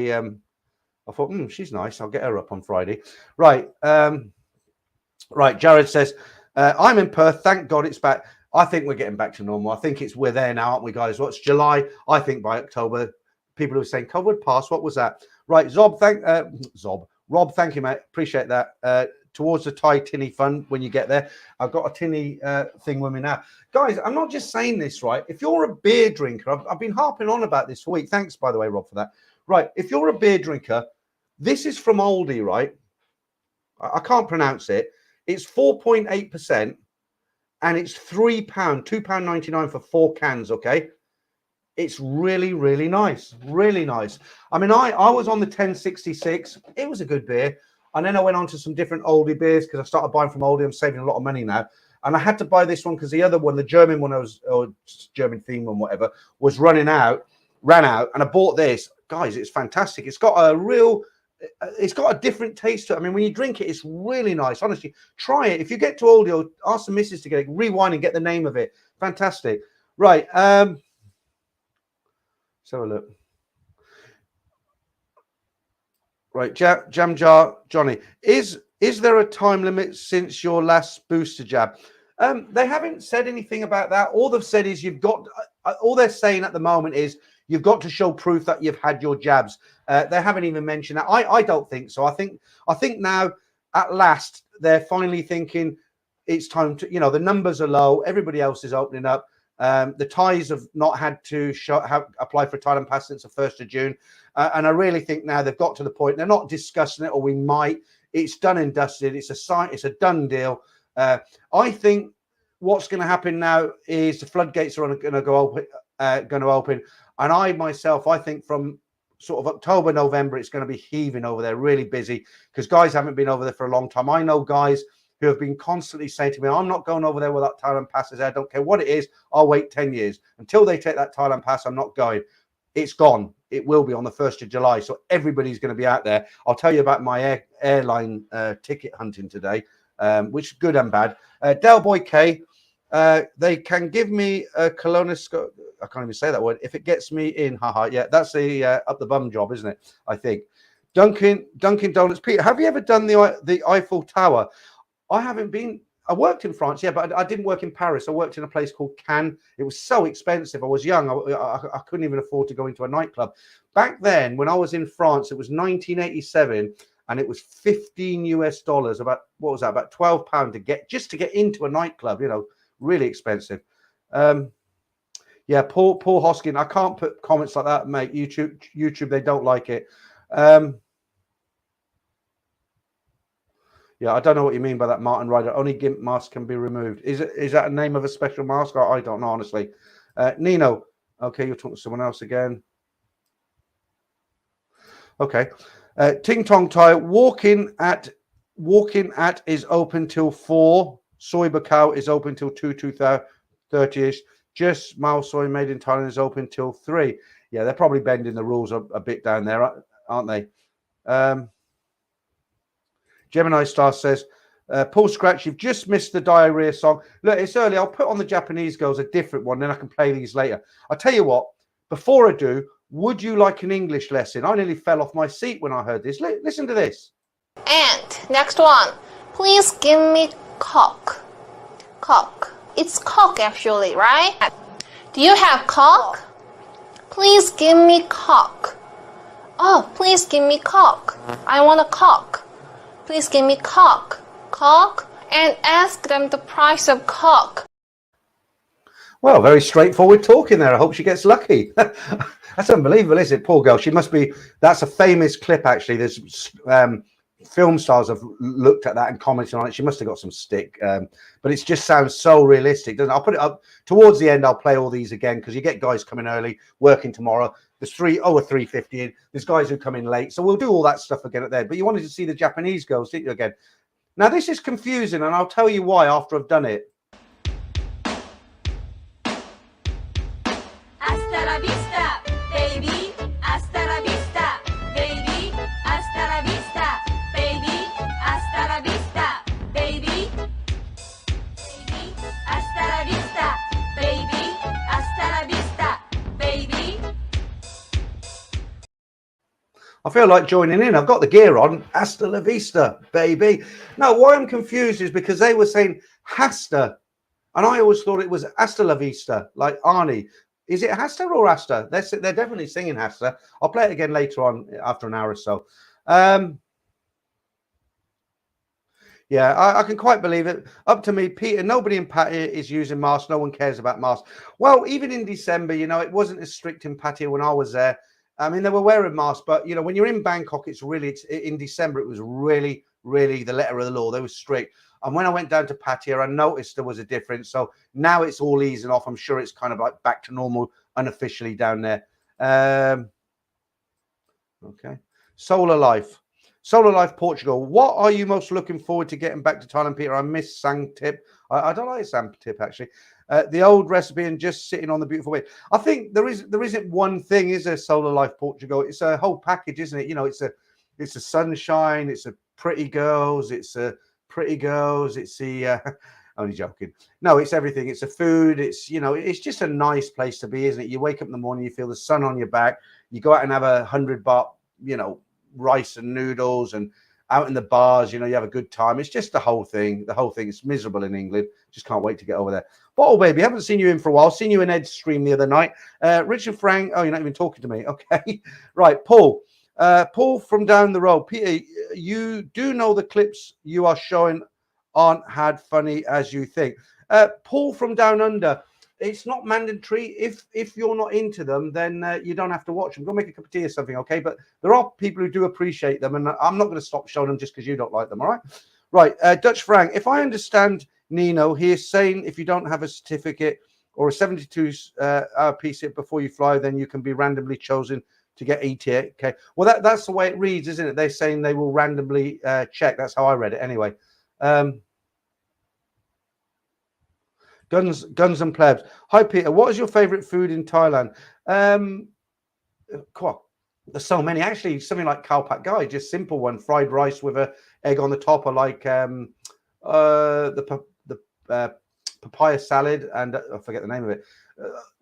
I thought, she's nice. I'll get her up on Friday. Right. Right. Jared says, I'm in Perth. Thank God it's back. I think we're getting back to normal. I think we're there now, aren't we, guys? What's July? I think by October, people who are saying COVID pass. What was that? Right. Rob, thank you, mate. Appreciate that. Towards the Thai tinny fund when you get there. I've got a tinny thing with me now. Guys, I'm not just saying this, right? If you're a beer drinker, I've been harping on about this for a week. Thanks, by the way, Rob, for that. Right. If you're a beer drinker, this is from Aldi, right? I can't pronounce it. It's 4.8% and it's £3.99 for 4 cans, okay? It's really, really nice. Really nice. I mean, I was on the 1066. It was a good beer. And then I went on to some different Aldi beers because I started buying from Aldi. I'm saving a lot of money now. And I had to buy this one because the other one, the German one, or German theme one, whatever, was ran out. And I bought this. Guys, it's fantastic. It's got a different taste to it. I mean, when you drink it, it's really nice. Honestly, try it. If you get to Aldi, or ask the missus to get it, rewind and get the name of it. Fantastic. Right. Let's have a look. Right, Jam Jar Johnny, is there a time limit since your last booster jab? They haven't said anything about that. All they've said is all they're saying at the moment is you've got to show proof that you've had your jabs. They haven't even mentioned that. I don't think so. I think now at last they're finally thinking it's time to, the numbers are low. Everybody else is opening up. The Thais have not had to apply for a Thailand pass since the 1st of June. And I really think now they've got to the point, they're not discussing it, or we might. It's done and dusted. It's a done deal. I think what's going to happen now is the floodgates are going to go open. And I think from sort of October, November, it's going to be heaving over there, really busy, because guys haven't been over there for a long time. I know guys who have been constantly saying to me, I'm not going over there without Thailand passes. I don't care what it is. I'll wait 10 years. Until they take that Thailand pass, I'm not going. It's gone. It will be on the 1st of July. So everybody's going to be out there. I'll tell you about my airline ticket hunting today, which is good and bad. Del Boy K, they can give me a colonoscope. I can't even say that word. If it gets me in, haha. Yeah, that's the up the bum job, isn't it? I think. Dunkin' Donuts. Peter, have you ever done the Eiffel Tower? I haven't been. I worked in France, yeah, but I didn't work in Paris. I worked in a place called Cannes. It was so expensive. I was young. I couldn't even afford to go into a nightclub. Back then, when I was in France, it was 1987, and it was $15 about, what was that? About £12 to get into a nightclub. You know, really expensive. Yeah, Paul Hoskin. I can't put comments like that, mate. YouTube, they don't like it. Yeah, I don't know what you mean by that, Martin Ryder. Only GIMP mask can be removed. Is that a name of a special mask? I don't know, honestly. Nino. Okay, you're talking to someone else again. Okay. Ting Tong Tai. Walking at is open till 4. Soy Bacau is open till 2:30ish. Just Mao Soy made in Thailand is open till 3. Yeah, they're probably bending the rules a bit down there, aren't they? Gemini Star says, Paul Scratch, you've just missed the diarrhea song. Look, it's early. I'll put on the Japanese Girls, a different one, then I can play these later. I'll tell you what, before I do, would you like an English lesson? I nearly fell off my seat when I heard this. Listen to this. And next one, please give me cock. Cock. It's cock actually, right? Do you have cock? Please give me cock. Oh, please give me cock. I want a cock. Please give me cock, and ask them the price of cock. Well, very straightforward talking there. I hope she gets lucky. That's unbelievable, isn't it? Poor girl. She must be. That's a famous clip, actually. There's film stars have looked at that and commented on it. She must have got some stick. But it just sounds so realistic, doesn't it? I'll put it up towards the end. I'll play all these again because you get guys coming early, working tomorrow. There's 3:50 in. There's guys who come in late. So we'll do all that stuff again at there. But you wanted to see the Japanese girls, didn't you, again? Now, this is confusing, and I'll tell you why after I've done it. Hasta la vista, baby. Hasta la vista, baby. Hasta la vista, baby. Hasta la vista, baby. Baby. Hasta la vista, baby. Hasta la vista, baby. I feel like joining in. I've got the gear on. Hasta la vista, baby. Now, why I'm confused is because they were saying hasta, and I always thought it was hasta la vista, like Arnie. Is it hasta or hasta? They're definitely singing hasta. I'll play it again later on after an hour or so. Yeah, I can quite believe it. Up to me, Peter. Nobody in Pattaya is using masks. No one cares about masks. Well, even in December, you know, it wasn't as strict in Pattaya when I was there. I mean, they were wearing masks, but, you know, when you're in Bangkok, it's in December, it was really, really the letter of the law. They were strict. And when I went down to Pattaya, I noticed there was a difference. So now it's all easing off. I'm sure it's kind of like back to normal unofficially down there. Okay. Solar Life Portugal. What are you most looking forward to getting back to Thailand, Peter? I miss Sang Tip. I don't like Sang Tip, actually. The old recipe and just sitting on the beautiful way. I think there isn't one thing, is there, Solar Life Portugal? It's a whole package, isn't it? You know, it's a sunshine, it's a pretty girls, it's the only joking. No, it's everything. It's the food. It's, you know, it's just a nice place to be, isn't it? You wake up in the morning, you feel the sun on your back. You go out and have 100 baht, you know, rice and noodles, and out in the bars, you know, you have a good time. It's just the whole thing. It's miserable in England. Just can't wait to get over there. Bottle Baby, haven't seen you in for a while. Seen you in Ed's stream the other night. Richard Frank. Oh, you're not even talking to me. Okay. Right. Paul from down the road. Peter, you do know the clips you are showing aren't had funny as you think. Paul from down under. it's not mandatory. If you're not into them, then you don't have to watch them. Go make a cup of tea or something, okay? But there are people who do appreciate them, and I'm not going to stop showing them just because you don't like them, all right? Right, Dutch Frank, if I understand Nino, he is saying if you don't have a certificate or a 72-hour PC before you fly, then you can be randomly chosen to get ETA. Okay, well, that's the way it reads, isn't it? They're saying they will randomly check. That's how I read it anyway. Guns and plebs. Hi, Peter. What is your favorite food in Thailand? There's so many. Actually, something like khao pat gai, just simple one, fried rice with a egg on the top, or like the papaya salad, and I forget the name of it.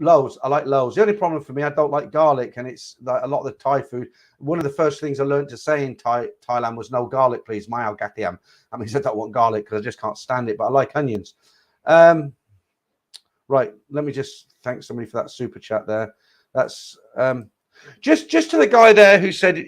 Loaves. I like loaves. The only problem for me, I don't like garlic, and it's like a lot of the Thai food. One of the first things I learned to say in Thailand was no garlic, please. Mai ao gatiam. That means I don't want garlic because I just can't stand it, but I like onions. Right, let me just thank somebody for that super chat there. That's just to the guy there who said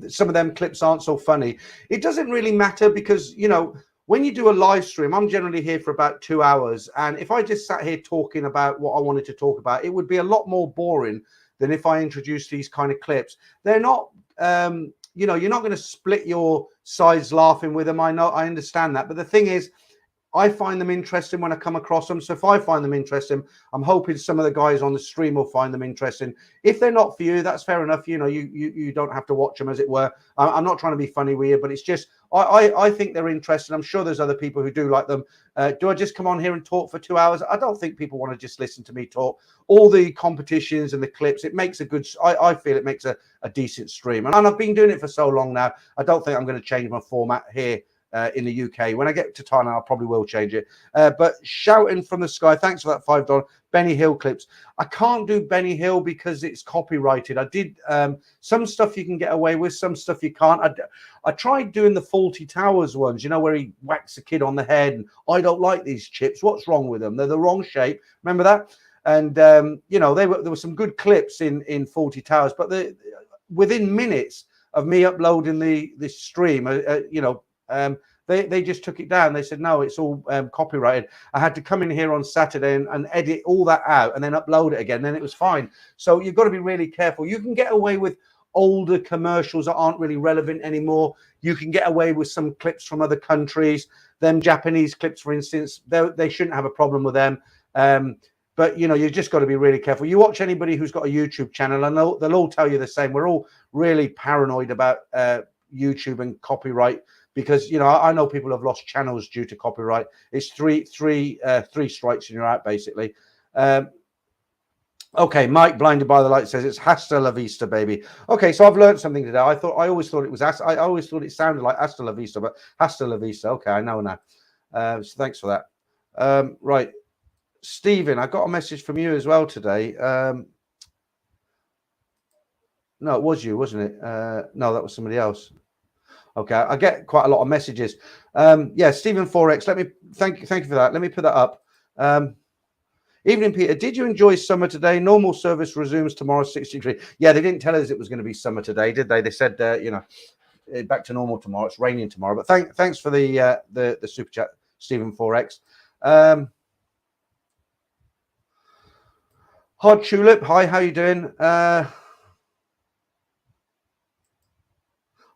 some of them clips aren't so funny. It doesn't really matter because, you know, when you do a live stream, I'm generally here for about 2 hours. And if I just sat here talking about what I wanted to talk about, it would be a lot more boring than if I introduced these kind of clips. They're not, you know, you're not going to split your sides laughing with them. I know, I understand that. But the thing is, I find them interesting when I come across them. So if I find them interesting, I'm hoping some of the guys on the stream will find them interesting. If they're not for you, that's fair enough. You know, you don't have to watch them, as it were. I'm not trying to be funny with you, but it's just I think they're interesting. I'm sure there's other people who do like them. Do I just come on here and talk for 2 hours? I don't think people want to just listen to me talk. All the competitions and the clips, it makes a good. I feel it makes a decent stream, and I've been doing it for so long now. I don't think I'm going to change my format here. In the UK. When I get to Thailand, I probably will change it. But shouting from the sky, thanks for that $5 Benny Hill clips. I can't do Benny Hill because it's copyrighted. I did some stuff you can get away with, some stuff you can't. I tried doing the Faulty Towers ones, you know, where he whacks a kid on the head. And I don't like these chips. What's wrong with them? They're the wrong shape. Remember that? And you know, there were some good clips in Faulty Towers, but within minutes of me uploading the stream, you know. They just took it down. They said, no, it's all copyrighted. I had to come in here on Saturday and edit all that out and then upload it again. Then it was fine. So you've got to be really careful. You can get away with older commercials that aren't really relevant anymore. You can get away with some clips from other countries. Them Japanese clips, for instance, they shouldn't have a problem with them. But, you know, you've just got to be really careful. You watch anybody who's got a YouTube channel and they'll all tell you the same. We're all really paranoid about YouTube and copyright. Because, you know, I know people have lost channels due to copyright. It's three strikes and you're out, basically. Okay, Mike, blinded by the light, says it's hasta la vista, baby. Okay, so I've learned something today. I always thought it was I always thought it sounded like hasta la vista, but hasta la vista. Okay, I know now. So thanks for that. Right, Stephen, I got a message from you as well today. No, it was you, wasn't it? No, that was somebody else. Okay, I get quite a lot of messages. Yeah, Stephen Forex, let me thank you for that. Let me put that up. Evening, Peter. Did you enjoy summer today? Normal service resumes tomorrow, 60 degrees. Yeah, they didn't tell us it was going to be summer today, did they? They said, you know, back to normal tomorrow. It's raining tomorrow. But thanks for the super chat, Stephen Forex. Hard Tulip, hi, how you doing?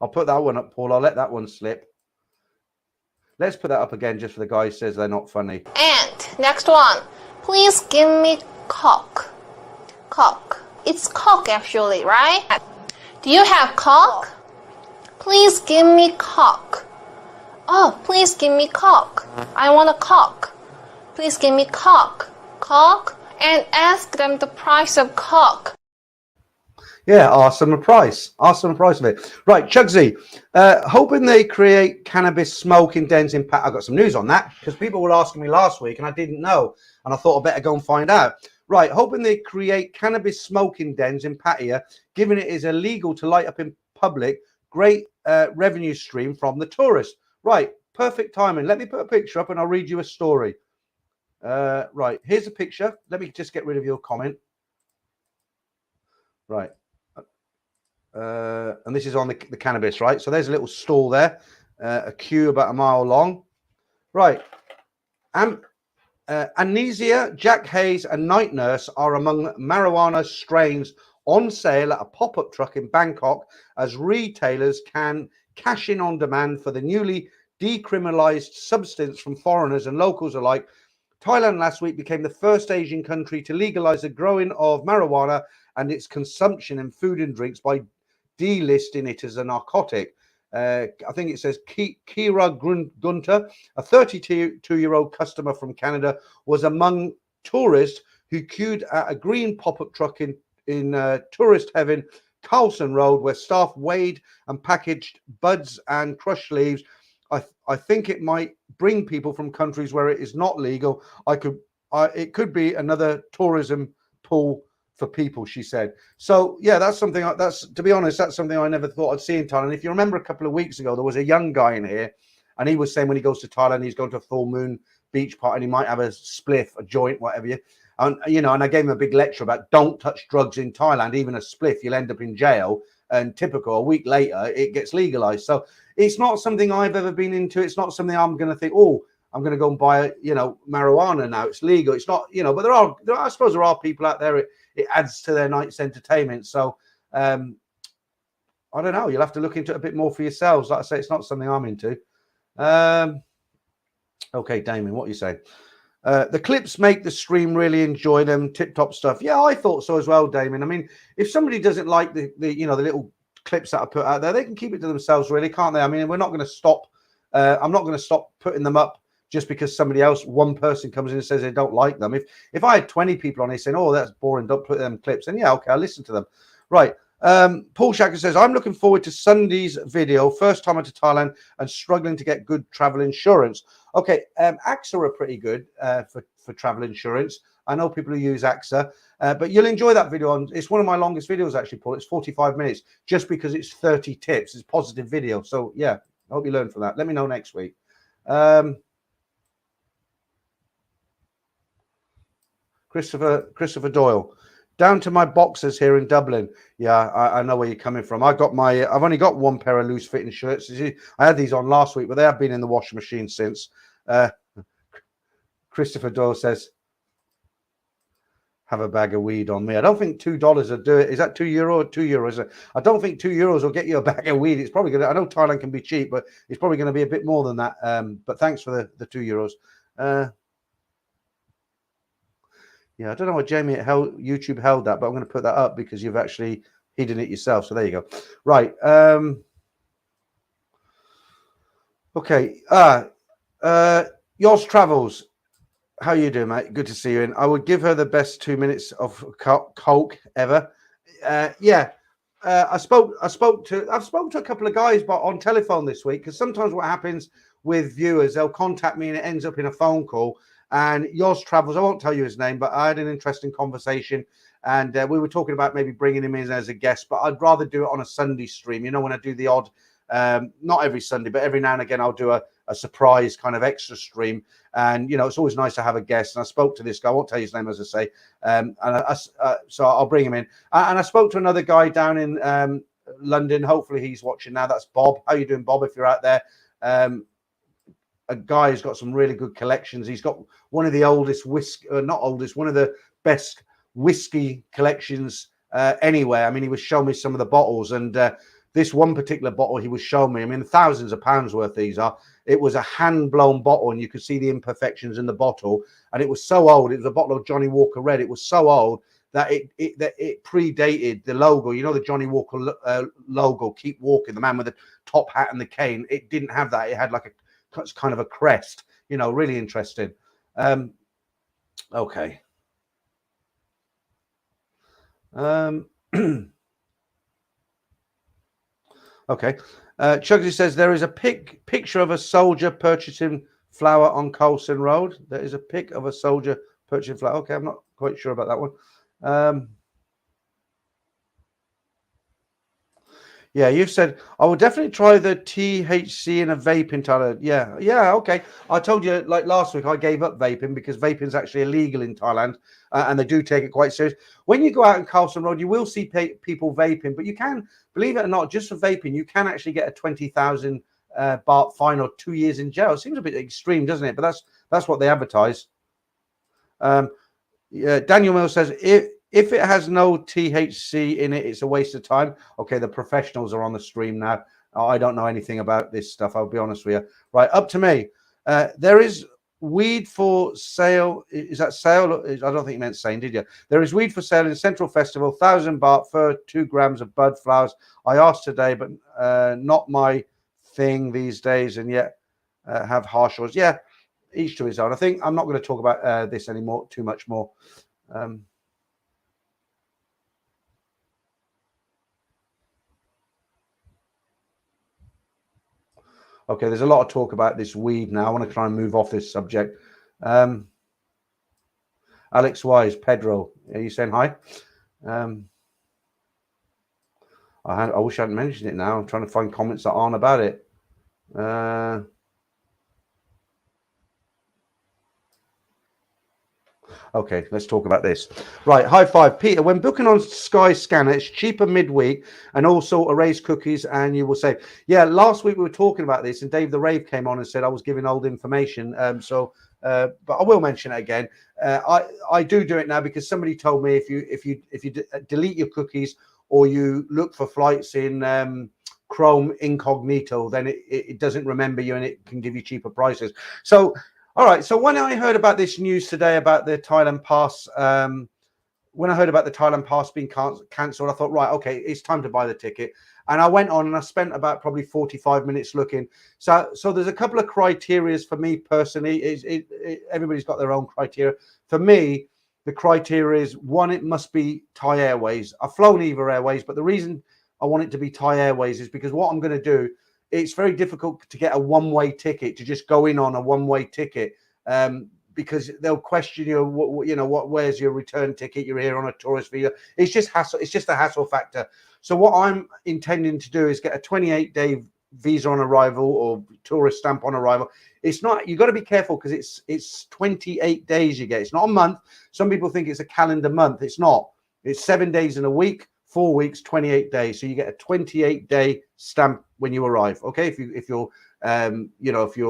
I'll put that one up, Paul. I'll let that one slip. Let's put that up again just for the guy who says they're not funny. And next one. Please give me cock. Cock. It's cock actually, right? Do you have cock? Please give me cock. Oh, please give me cock. I want a cock. Please give me cock. Cock. And ask them the price of cock. Yeah, ask them a price. Ask them a price of it. Right, Chugsy, hoping they create cannabis smoking dens in Pattaya. I got some news on that because people were asking me last week and I didn't know. And I thought I'd better go and find out. Right, hoping they create cannabis smoking dens in Pattaya, given it is illegal to light up in public. Great revenue stream from the tourists. Right, perfect timing. Let me put a picture up and I'll read you a story. Right, here's a picture. Let me just get rid of your comment. Right. And this is on the cannabis, right? So there's a little stall there, a queue about a mile long. Right. Amnesia, Jack Hayes, and Night Nurse are among marijuana strains on sale at a pop-up truck in Bangkok as retailers can cash in on demand for the newly decriminalized substance from foreigners and locals alike. Thailand last week became the first Asian country to legalize the growing of marijuana and its consumption in food and drinks by delisting it as a narcotic. I think it says Kira Gunter, a 32-year-old customer from Canada, was among tourists who queued at a green pop-up truck in tourist heaven, Carlson Road, where staff weighed and packaged buds and crushed leaves. I think it might bring people from countries where it is not legal. It could be another tourism pool for people, she said. So yeah, that's something to be honest, that's something I never thought I'd see in Thailand. If you remember a couple of weeks ago, there was a young guy in here and he was saying when he goes to Thailand, he's going to a full moon beach party and he might have a spliff, a joint, whatever and I gave him a big lecture about don't touch drugs in Thailand, even a spliff, you'll end up in jail. And typical, a week later, it gets legalized. So it's not something I've ever been into. It's not something I'm going to think, oh, I'm going to go and buy, marijuana now. It's legal. It's not, but I suppose there are people out there. It adds to their night's entertainment. So I don't know. You'll have to look into it a bit more for yourselves. Like I say, it's not something I'm into. Okay, Damien, what are you saying? The clips make the stream really enjoy them. Tip-top stuff. Yeah, I thought so as well, Damien. I mean, if somebody doesn't like the little clips that I put out there, they can keep it to themselves, really, can't they? I mean, we're not going to stop. I'm not going to stop putting them up just because one person comes in and says they don't like them. If I had 20 people on here saying, "Oh, that's boring, don't put them clips," then yeah, okay, I'll listen to them. Right. Paul Shacker says, I'm looking forward to Sunday's video. First time into Thailand and struggling to get good travel insurance. Okay, AXA are pretty good for travel insurance. I know people who use AXA, but you'll enjoy that video. It's one of my longest videos, actually, Paul. It's 45 minutes just because it's 30 tips. It's positive video. So, yeah, I hope you learn from that. Let me know next week. Christopher Doyle. Down to my boxers here in Dublin. Yeah, I know where you're coming from. I've only got one pair of loose fitting shirts. I had these on last week, but they have been in the washing machine since. Christopher Doyle says, have a bag of weed on me. I don't think $2 will do it. Is that €2 or €2? I don't think €2 will get you a bag of weed. It's probably going to, I know Thailand can be cheap, but it's probably going to be a bit more than that. But thanks for the €2. Yeah, I don't know what Jamie YouTube held that, but I'm going to put that up because you've actually hidden it yourself. So there you go. Right. Okay. Yours Travels. How you doing, mate? Good to see you. And I would give her the best 2 minutes of coke ever. Yeah. I've spoken to a couple of guys on telephone this week because sometimes what happens with viewers, they'll contact me and it ends up in a phone call. And Yours Travels, I won't tell you his name, but I had an interesting conversation and we were talking about maybe bringing him in as a guest, but I'd rather do it on a Sunday stream. When I do the odd, not every Sunday, but every now and again, I'll do a surprise kind of extra stream. And, it's always nice to have a guest. And I spoke to this guy, I won't tell you his name, as I say. So I'll bring him in. And I spoke to another guy down in London. Hopefully he's watching now. That's Bob. How you doing, Bob, if you're out there? A guy who's got some really good collections. He's got one of the oldest one of the best whiskey collections anywhere. I mean, he was showing me some of the bottles, and this one particular bottle he was showing me, I mean, thousands of pounds worth these are. It was a hand-blown bottle, and you could see the imperfections in the bottle, and it was so old. It was a bottle of Johnny Walker Red. It was so old that it predated the logo. The Johnny Walker logo, Keep Walking, the man with the top hat and the cane. It didn't have that. It had like it's kind of a crest, really interesting. Okay. Okay. Chugsy says there is a picture of a soldier purchasing flour on Colson Road. There is a pic of a soldier purchasing flour. Okay, I'm not quite sure about that one. Yeah, you've said, I will definitely try the THC in a vape in Thailand. Yeah, okay. I told you, like last week, I gave up vaping because vaping is actually illegal in Thailand, and they do take it quite serious. When you go out in Carlson Road, you will see people vaping, but you can, believe it or not, just for vaping, you can actually get a 20,000 baht fine or 2 years in jail. It seems a bit extreme, doesn't it? But that's what they advertise. Yeah, Daniel Mill says if it has no THC in it, it's a waste of time. Okay, the professionals are on the stream now. I don't know anything about this stuff. I'll be honest with you. Right, up to me. There is weed for sale. Is that sale? I don't think you meant saying, did you? There is weed for sale in Central Festival. 1,000 baht for 2 grams of bud flowers. I asked today, but not my thing these days, and yet have harsh orders. Yeah. Each to his own. I think I'm not going to talk about this anymore, too much more. Okay, there's a lot of talk about this weed now. I want to try and move off this subject. Alex Wise, Pedro, are you saying hi? I wish I hadn't mentioned it now. I'm trying to find comments that aren't about it. Okay, let's talk about this. Right, high five. Peter, when booking on Sky Scanner, it's cheaper midweek and also erase cookies and you will save. Yeah, last week we were talking about this and Dave the Rave came on and said I was giving old information. But I will mention it again. I do it now because somebody told me if you delete your cookies or you look for flights in Chrome incognito, then it doesn't remember you and it can give you cheaper prices. So all right, so when I heard about this news today about the Thailand pass, when I heard about the Thailand pass being cancelled, I thought, right, okay, it's time to buy the ticket. And I went on and I spent about probably 45 minutes looking. So there's a couple of criterias for me personally. Everybody's got their own criteria. For me, the criteria is, one, it must be Thai Airways. I've flown Eva Airways, but the reason I want it to be Thai Airways is because what I'm going to do, it's very difficult to get a one-way ticket, to just go in on a one-way ticket, because they'll question you. Where's your return ticket? You're here on a tourist visa. It's just hassle. It's just a hassle factor. So what I'm intending to do is get a 28-day visa on arrival or tourist stamp on arrival. It's not. You've got to be careful because it's 28 days you get. It's not a month. Some people think it's a calendar month. It's not. It's 7 days in a week. 4 weeks, 28 days. So you get a 28-day stamp when you arrive. Okay, if you're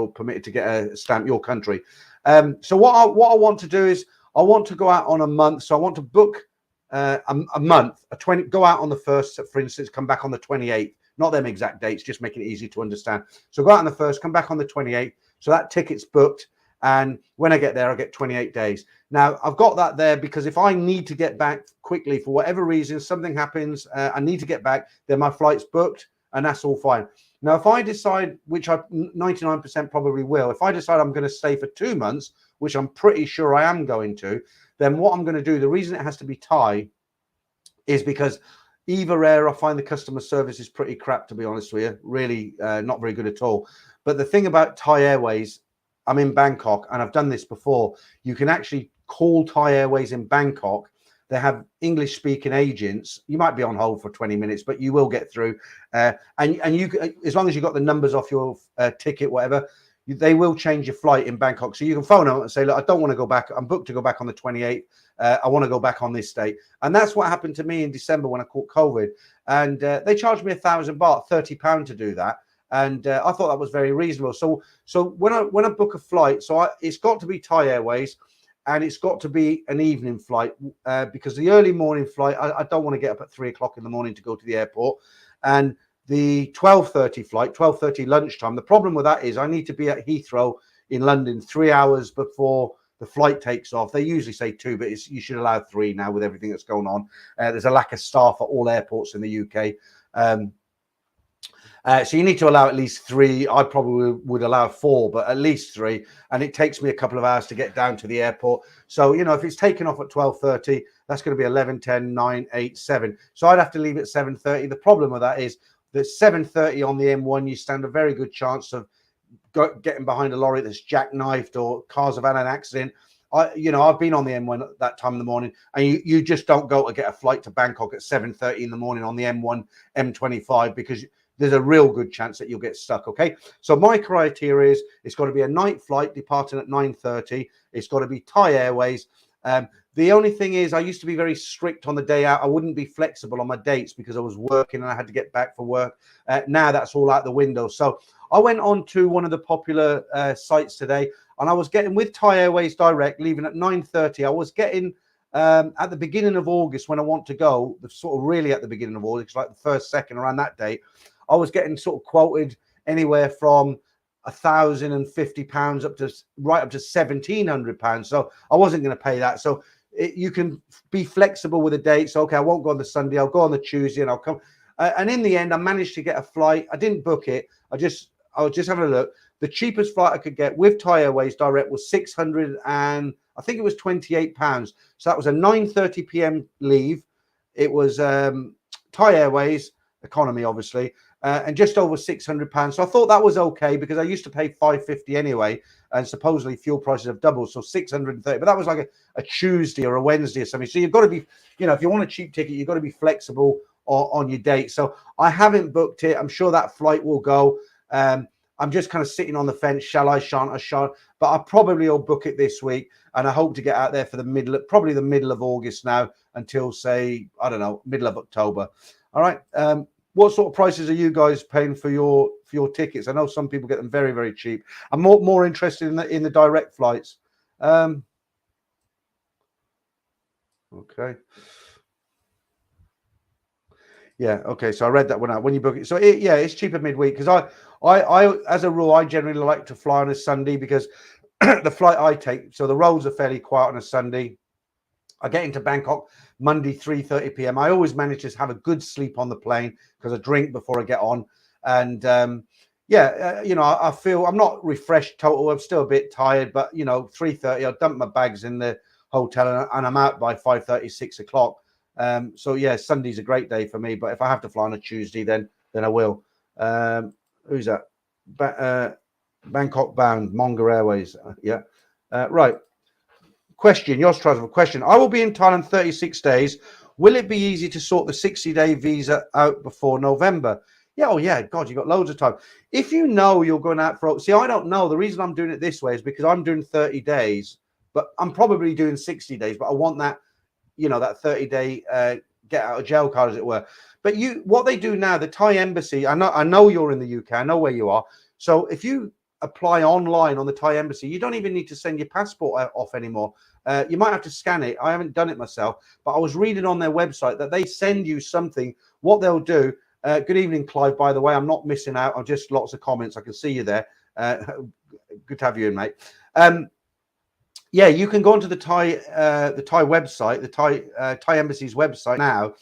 permitted to get a stamp, your country. So what I want to do is I want to go out on a month. So I want to book a month, go out on the 1st, for instance, come back on the 28th. Not them exact dates, just making it easy to understand. So go out on the 1st, come back on the 28th. So that ticket's booked. And when I get there, I get 28 days. Now, I've got that there because if I need to get back quickly for whatever reason, something happens, I need to get back, then my flight's booked and that's all fine. Now, if I decide, which I 99% probably will, if I decide I'm going to stay for 2 months, which I'm pretty sure I am going to, then what I'm going to do, the reason it has to be Thai is because Eva Air, I find the customer service is pretty crap, to be honest with you. Really not very good at all. But the thing about Thai Airways, I'm in Bangkok and I've done this before. You can actually call Thai Airways in Bangkok. They have English speaking agents. You might be on hold for 20 minutes, but you will get through. And you, as long as you got the numbers off your ticket, whatever, they will change your flight in Bangkok. So you can phone them and say, look, I don't want to go back. I'm booked to go back on the 28th. I want to go back on this date. And that's what happened to me in December when I caught COVID. And they charged me 1,000 baht, £30 to do that. And I thought that was very reasonable. So when I book a flight, it's got to be Thai Airways, and it's got to be an evening flight because the early morning flight, I don't want to get up at 3 o'clock in the morning to go to the airport. And the 12:30 flight, 12:30 lunchtime. The problem with that is I need to be at Heathrow in London 3 hours before the flight takes off. They usually say 2, but you should allow 3 now with everything that's going on. There's a lack of staff at all airports in the UK. So you need to allow at least 3. I probably would allow 4, but at least 3. And it takes me a couple of hours to get down to the airport. So, if it's taken off at 12:30, that's going to be 11, 10, 9, 8, 7. So I'd have to leave at 7:30. The problem with that is that 7:30 on the M1, you stand a very good chance of getting behind a lorry that's jackknifed or cars have had an accident. I've been on the M1 at that time in the morning, and you just don't go to get a flight to Bangkok at 7:30 in the morning on the M1, M25, because there's a real good chance that you'll get stuck. Okay, so my criteria is it's got to be a night flight departing at 9:30. It's got to be Thai Airways. The only thing is, I used to be very strict on the day out. I wouldn't be flexible on my dates because I was working and I had to get back for work. Now that's all out the window. So I went on to one of the popular sites today. and I was getting with Thai Airways Direct, leaving at 9:30. I was getting at the beginning of August when I want to go, the sort of really at the beginning of August, like the first, second, around that date, I was getting sort of quoted anywhere from £1,050 up to right up to £1,700. So I wasn't going to pay that. So you can be flexible with the dates. Okay, I won't go on the Sunday. I'll go on the Tuesday, and I'll come. And in the end, I managed to get a flight. I didn't book it. I was just having a look. The cheapest flight I could get with Thai Airways Direct was 600 and I think it was £28. So that was a 9:30 p.m. leave. It was Thai Airways economy, obviously, and just over £600. So I thought that was okay because I used to pay £550 anyway, and supposedly fuel prices have doubled, so 630. But that was like a Tuesday or a Wednesday or something. So you've got to be, if you want a cheap ticket, you've got to be flexible on your date. So I haven't booked it. I'm sure that flight will go. I'm just kind of sitting on the fence. Shall I, shan't I, shan't? But I probably will book it this week, and I hope to get out there for probably the middle of August now until, say, I don't know, middle of October. All right. What sort of prices are you guys paying for your tickets? I know some people get them very, very cheap. I'm more interested in the direct flights. Okay. Yeah. Okay. So I read that one out when you book it. So it's cheaper midweek because I as a rule I generally like to fly on a Sunday because the flight I take, so the roads are fairly quiet on a Sunday. I get into Bangkok Monday 3:30 p.m. I always manage to have a good sleep on the plane because I drink before I get on, and I feel I'm not refreshed total. I'm still a bit tired, but 3:30 I'll dump my bags in the hotel and I'm out by 5:30, 6 o'clock. So yeah, Sunday's a great day for me. But if I have to fly on a Tuesday, then I will. Who's that? Bangkok bound, Monga Airways. Yeah, right. Question. Yours tries a question. I will be in Thailand 36 days. Will it be easy to sort the 60-day visa out before November? Yeah. Oh yeah. God, you got loads of time. If you know you're going out for, see, I don't know. The reason I'm doing it this way is because I'm doing 30 days, but I'm probably doing 60 days. But I want that, that 30-day get out of jail card, as it were. But what they do now, the Thai embassy, I know you're in the UK, I know where you are. So if you apply online on the Thai embassy, you don't even need to send your passport off anymore. You might have to scan it. I haven't done it myself, but I was reading on their website that they send you something. What they'll do. Good evening, Clive. By the way, I'm not missing out. I'm just lots of comments. I can see you there. Good to have you in, mate. Yeah, you can go onto the Thai website, the Thai embassy's website now,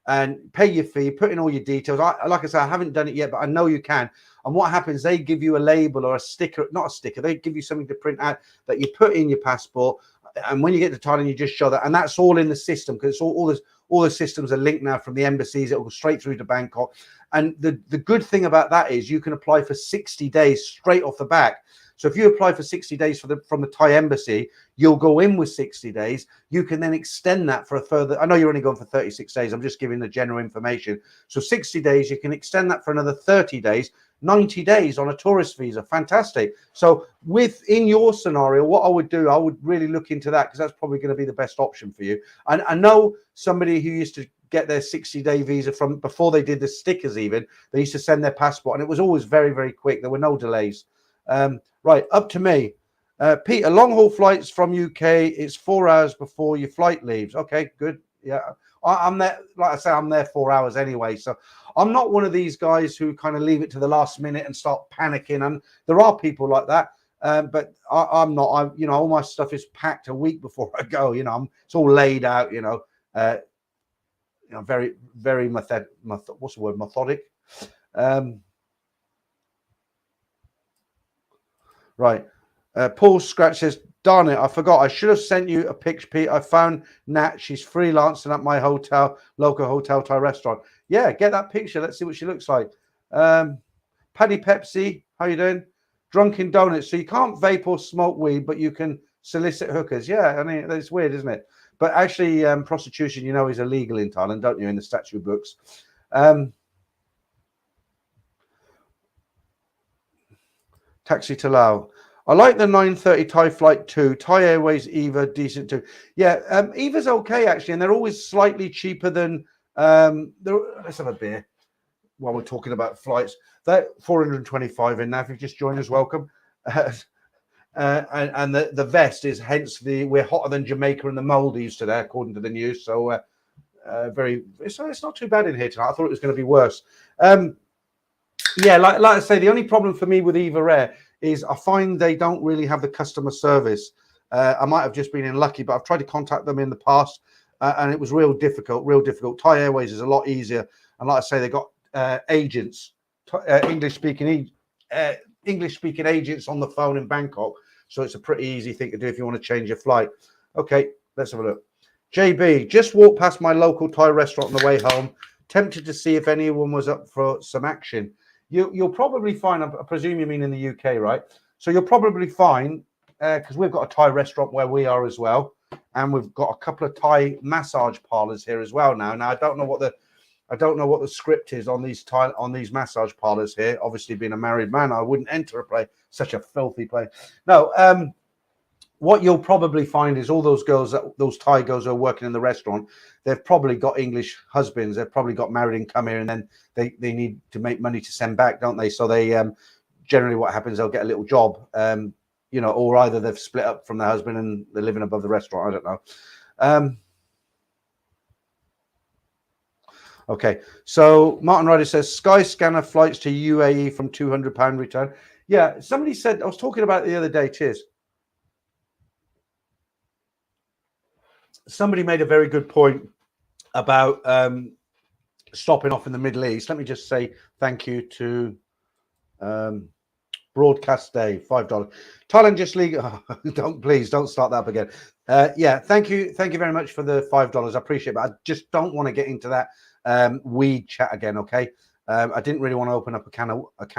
and pay your fee, put in all your details. Like I said, I haven't done it yet, but I know you can. And what happens, they give you a label or a sticker, not a sticker, they give you something to print out that you put in your passport. And when you get to Thailand, you just show that. And that's all in the system because all the systems are linked now from the embassies. It'll go straight through to Bangkok. And the good thing about that is you can apply for 60 days straight off the back. So if you apply for 60 days from the Thai embassy, you'll go in with 60 days. You can then extend that for a further, I know you're only going for 36 days. I'm just giving the general information. So 60 days, you can extend that for another 30 days, 90 days on a tourist visa. Fantastic. So in your scenario, what I would do, I would really look into that because that's probably going to be the best option for you. And I know somebody who used to get their 60-day visa from before they did the stickers even. They used to send their passport and it was always very, very quick. There were no delays. Right, up to me. Peter, long-haul flights from UK, it's 4 hours before your flight leaves. Okay, good. Yeah, I'm there. Like I say, I'm there 4 hours anyway. So I'm not one of these guys who kind of leave it to the last minute and start panicking. And there are people like that. But I'm not. All my stuff is packed a week before I go. It's all laid out. Very, very methodic. What's the word? Methodic. Right. Paul Scratch says, darn it, I forgot. I should have sent you a picture, Pete. I found Nat. She's freelancing at my local hotel Thai restaurant. Yeah, get that picture. Let's see what she looks like. Paddy Pepsi, how you doing? Drunken Donuts. So you can't vape or smoke weed, but you can solicit hookers. Yeah, I mean, that's weird, isn't it? But actually, prostitution, is illegal in Thailand, don't you, in the statute books? Taxi to Lao. I like the 9:30 Thai flight too. Thai Airways Eva, decent too. Yeah, Eva's okay actually, and they're always slightly cheaper than. Let's have a beer while we're talking about flights. They're 425 in now. If you've just joined us, welcome. and the vest is hence we're hotter than Jamaica and the Maldives today, according to the news. So it's not too bad in here tonight. I thought it was going to be worse. Yeah, like I say, the only problem for me with Eva Air is I find they don't really have the customer service. I might have just been unlucky, but I've tried to contact them in the past, and it was real difficult. Thai Airways is a lot easier, and like I say, they got agents, English speaking agents on the phone in Bangkok, so it's a pretty easy thing to do if you want to change your flight. Okay, let's have a look. JB, just walked past my local Thai restaurant on the way home, tempted to see if anyone was up for some action. You'll probably find, I presume you mean in the UK, right? So you'll probably find, because we've got a Thai restaurant where we are as well, and we've got a couple of Thai massage parlors here as well now. Now I don't know what the script is on these massage parlors here. Obviously, being a married man, I wouldn't enter such a filthy place. No, what you'll probably find is all those Thai girls who are working in the restaurant, they've probably got English husbands. They've probably got married and come here, and then they need to make money to send back, don't they? So they generally what happens, they'll get a little job, or either they've split up from their husband and they're living above the restaurant. I don't know. Okay, so Martin Ryder says Skyscanner flights to UAE from £200 return. Yeah, somebody said, I was talking about it the other day. Cheers. Somebody made a very good point about stopping off in the Middle East. Let me just say thank you to Broadcast Day, $5. Thailand just league. Oh, please don't start that up again. Yeah, thank you very much for the $5. I appreciate it, but I just don't want to get into that weed chat again. Okay, I didn't really want to open up a can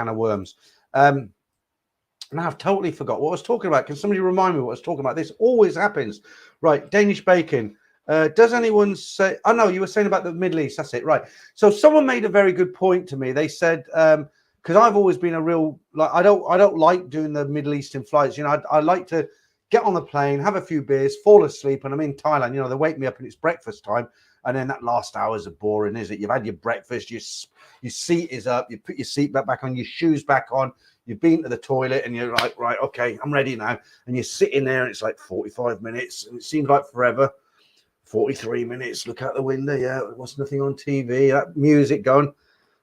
of worms. Now I've totally forgot what I was talking about. Can somebody remind me what I was talking about? This always happens. Right, Danish bacon. Does anyone say? Oh no, you were saying about the Middle East. That's it. Right. So someone made a very good point to me. They said because I've always been a real I don't like doing the Middle Eastern flights. I like to get on the plane, have a few beers, fall asleep, and I'm in Thailand. They wake me up and it's breakfast time, and then that last hours are boring, is it? You've had your breakfast, your seat is up, you put your seat back on, your shoes back on. You've been to the toilet and you're like, right, okay, I'm ready now. And you're sitting there and it's like 45 minutes and it seems like forever. 43 minutes, look out the window. Yeah, there's nothing on TV. That music going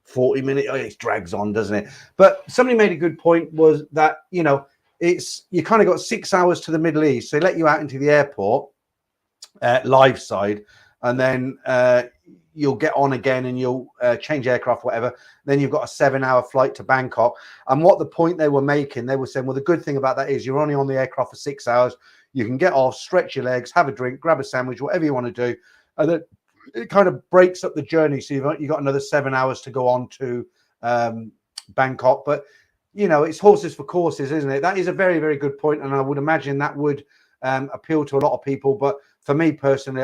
40 minutes. Oh, it drags on, doesn't it? But somebody made a good point was that, you kind of got 6 hours to the Middle East. They let you out into the airport, live side, and then you'll get on again and you'll change aircraft, whatever. Then you've got a 7-hour flight to Bangkok. And what the point they were making, they were saying, well, the good thing about that is you're only on the aircraft for 6 hours. You can get off, stretch your legs, have a drink, grab a sandwich, whatever you want to do. And then it kind of breaks up the journey. So you've got another 7 hours to go on to Bangkok. But, it's horses for courses, isn't it? That is a very, very good point. And I would imagine that would appeal to a lot of people. But for me personally,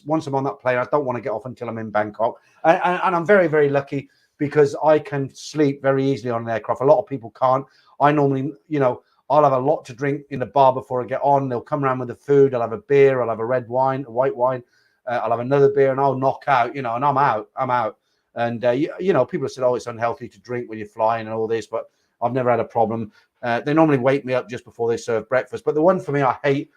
once I'm on that plane, I don't want to get off until I'm in Bangkok. And I'm very, very lucky because I can sleep very easily on an aircraft. A lot of people can't. I normally, I'll have a lot to drink in the bar before I get on. They'll come around with the food. I'll have a beer. I'll have a red wine, a white wine. I'll have another beer and I'll knock out, and I'm out. And, people have said, oh, it's unhealthy to drink when you're flying and all this, but I've never had a problem. They normally wake me up just before they serve breakfast. But the one for me I hate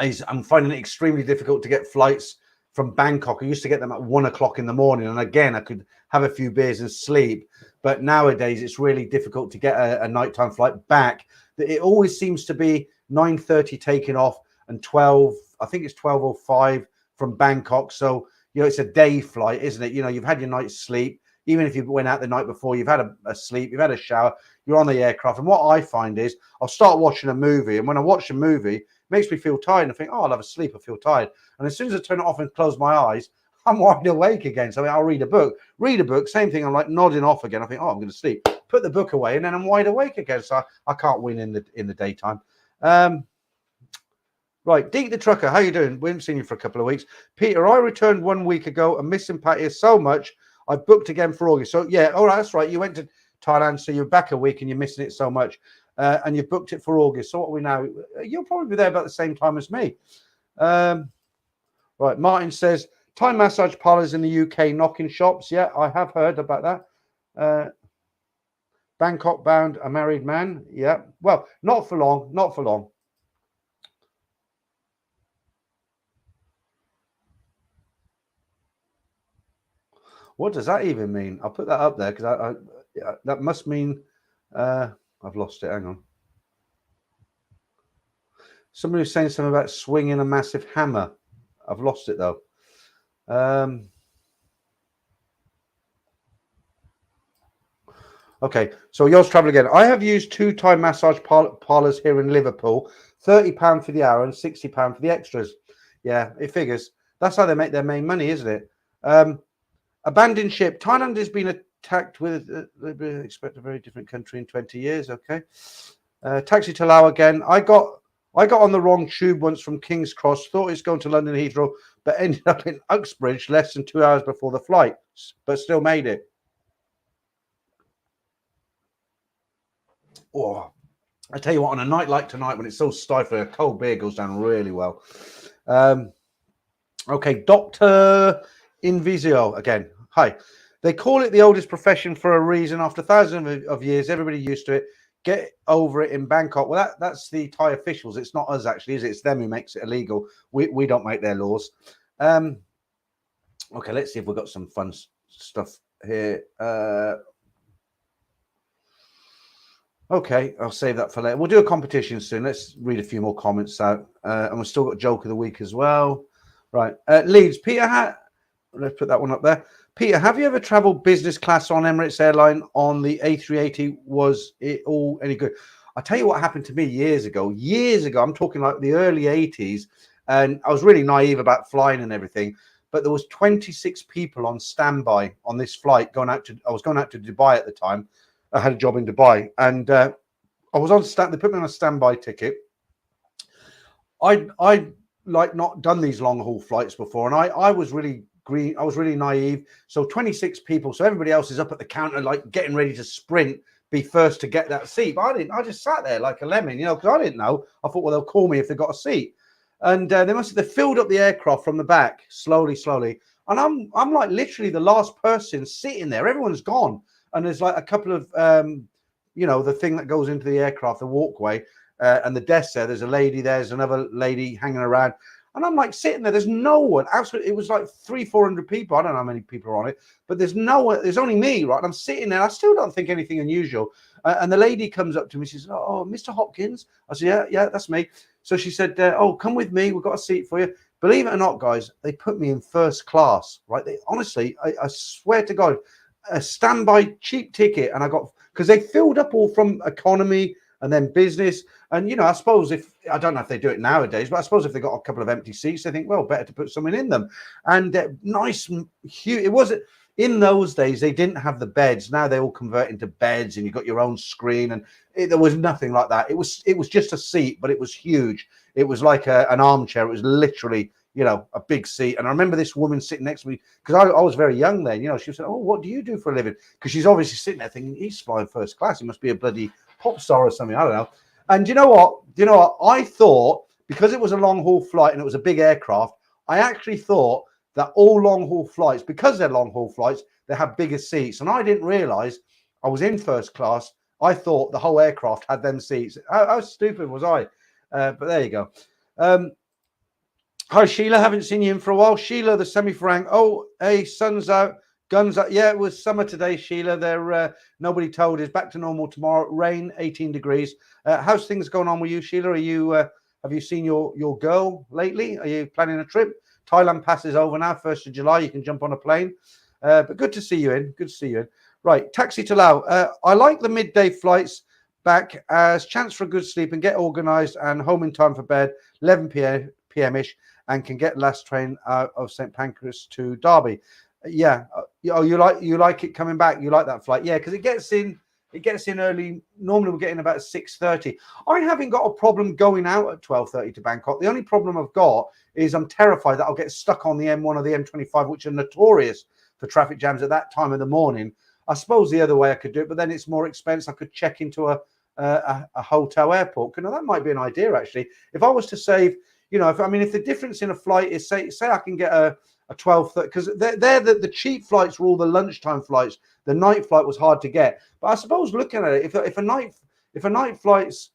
is I'm finding it extremely difficult to get flights from Bangkok. I used to get them at 1 o'clock in the morning. And again, I could have a few beers and sleep. But nowadays, it's really difficult to get a nighttime flight back. It always seems to be 9:30 taking off and 12, I think it's 12:05 from Bangkok. So, it's a day flight, isn't it? You've had your night's sleep. Even if you went out the night before, you've had a sleep, you've had a shower, you're on the aircraft. And what I find is I'll start watching a movie. And when I watch a movie, it makes me feel tired. And I think, oh, I'll have a sleep. I feel tired. And as soon as I turn it off and close my eyes, I'm wide awake again. So I'll read a book, same thing. I'm like nodding off again. I think, oh, I'm going to sleep. Put the book away and then I'm wide awake again. So I can't win in the daytime. Right, Deke the Trucker, how you doing? We haven't seen you for a couple of weeks. Peter, I returned 1 week ago and missing Pattaya so much, I booked again for August. So, yeah, all right, that's right. You went to Thailand, so you're back a week and you're missing it so much. And you've booked it for August. So what are we now? You'll probably be there about the same time as me. Right, Martin says, Thai massage parlors in the UK knocking shops. Yeah, I have heard about that. Bangkok bound, a married man. Yeah. Well, not for long. Not for long. What does that even mean? I'll put that up there because that must mean I've lost it. Hang on. Somebody was saying something about swinging a massive hammer. I've lost it though. Okay, so yours travel again. I have used 2 Thai massage parlors here in Liverpool. £30 for the hour and £60 for the extras. Yeah, it figures. That's how they make their main money, isn't it? Abandoned ship. Thailand has been attacked with. They expect a very different country in 20 years. Okay. Taxi to Laos again. I got on the wrong tube once from King's Cross. Thought it was going to London Heathrow, but ended up in Uxbridge less than 2 hours before the flight. But still made it. Oh, I tell you what, on a night like tonight, when it's so stifling, a cold beer goes down really well. Okay, Dr. Invisio again. Hi. They call it the oldest profession for a reason. After thousands of years, everybody used to it. Get over it in Bangkok. Well, that's the Thai officials. It's not us, actually, is it? It's them who makes it illegal. We don't make their laws. Okay, let's see if we've got some fun stuff here. Okay, I'll save that for later. We'll do a competition soon. Let's read a few more comments out. And we've still got joke of the week as well. Right. Leeds. Peter, let's put that one up there. Peter, have you ever traveled business class on Emirates Airline on the A380? Was it all any good? I'll tell you what happened to me years ago. Years ago, I'm talking like the early 80s. And I was really naive about flying and everything. But there was 26 people on standby on this flight I was going out to Dubai at the time. I had a job in Dubai, and I was on they put me on a standby ticket. I like not done these long haul flights before, and I was really green. I was really naive. So 26 people, so everybody else is up at the counter, like getting ready to sprint, be first to get that seat. But I didn't. I just sat there like a lemon, because I didn't know. I thought, well, they'll call me if they got a seat, and they filled up the aircraft from the back slowly, and I'm like literally the last person sitting there. Everyone's gone. And there's like a couple of, the thing that goes into the aircraft, the walkway, and the desk there. There's a lady there. There's another lady hanging around. And I'm like sitting there. There's no one. Absolutely. It was like 300-400 people. I don't know how many people are on it. But there's no one. There's only me, right? And I'm sitting there. I still don't think anything unusual. And the lady comes up to me. She says, "Oh, Mr. Hopkins." I said, yeah, that's me. So she said, "Oh, come with me. We've got a seat for you." Believe it or not, guys, they put me in first class, right? They honestly, I swear to God, a standby cheap ticket, and I got, because they filled up all from economy and then business, and I suppose I don't know if they do it nowadays, but I suppose if they got a couple of empty seats, they think, well, better to put something in them. And nice, huge. It wasn't in those days. They didn't have the beds. Now they all convert into beds, and you got your own screen, and there was nothing like that. It was just a seat, but it was huge. It was like an armchair. It was literally, a big seat. And I remember this woman sitting next to me, because I was very young then, she said, "Oh, what do you do for a living?" Because she's obviously sitting there thinking, he's flying first class. He must be a bloody pop star or something. I don't know. And you know what? I thought, because it was a long haul flight and it was a big aircraft, I actually thought that all long haul flights, because they're long haul flights, they have bigger seats. And I didn't realize I was in first class. I thought the whole aircraft had them seats. How stupid was I? But there you go. Hi, Sheila. Haven't seen you in for a while. Sheila, the semi-frank. Oh, hey, sun's out, guns out. Yeah, it was summer today, Sheila. There, nobody told us. Back to normal tomorrow. Rain, 18 degrees. How's things going on with you, Sheila? Are you? Have you seen your girl lately? Are you planning a trip? Thailand passes over now, 1st of July. You can jump on a plane. But good to see you in. Good to see you in. Right, taxi to Laos. I like the midday flights back as chance for a good sleep and get organised and home in time for bed, 11 p.m.ish, and can get last train out of St Pancras to Derby. Yeah. Oh, you like it coming back? You like that flight? Yeah, because it gets in early. Normally we're getting about 6:30. I haven't got a problem going out at 12:30 to Bangkok. The only problem I've got is I'm terrified that I'll get stuck on the M1 or the M25, which are notorious for traffic jams at that time of the morning. I suppose the other way I could do it, but then it's more expensive. I could check into a hotel airport. That might be an idea, actually. If I was to save, if the difference in a flight is, say I can get a 12, because they're the cheap flights were all the lunchtime flights. The night flight was hard to get. But I suppose looking at it, if a night flight's,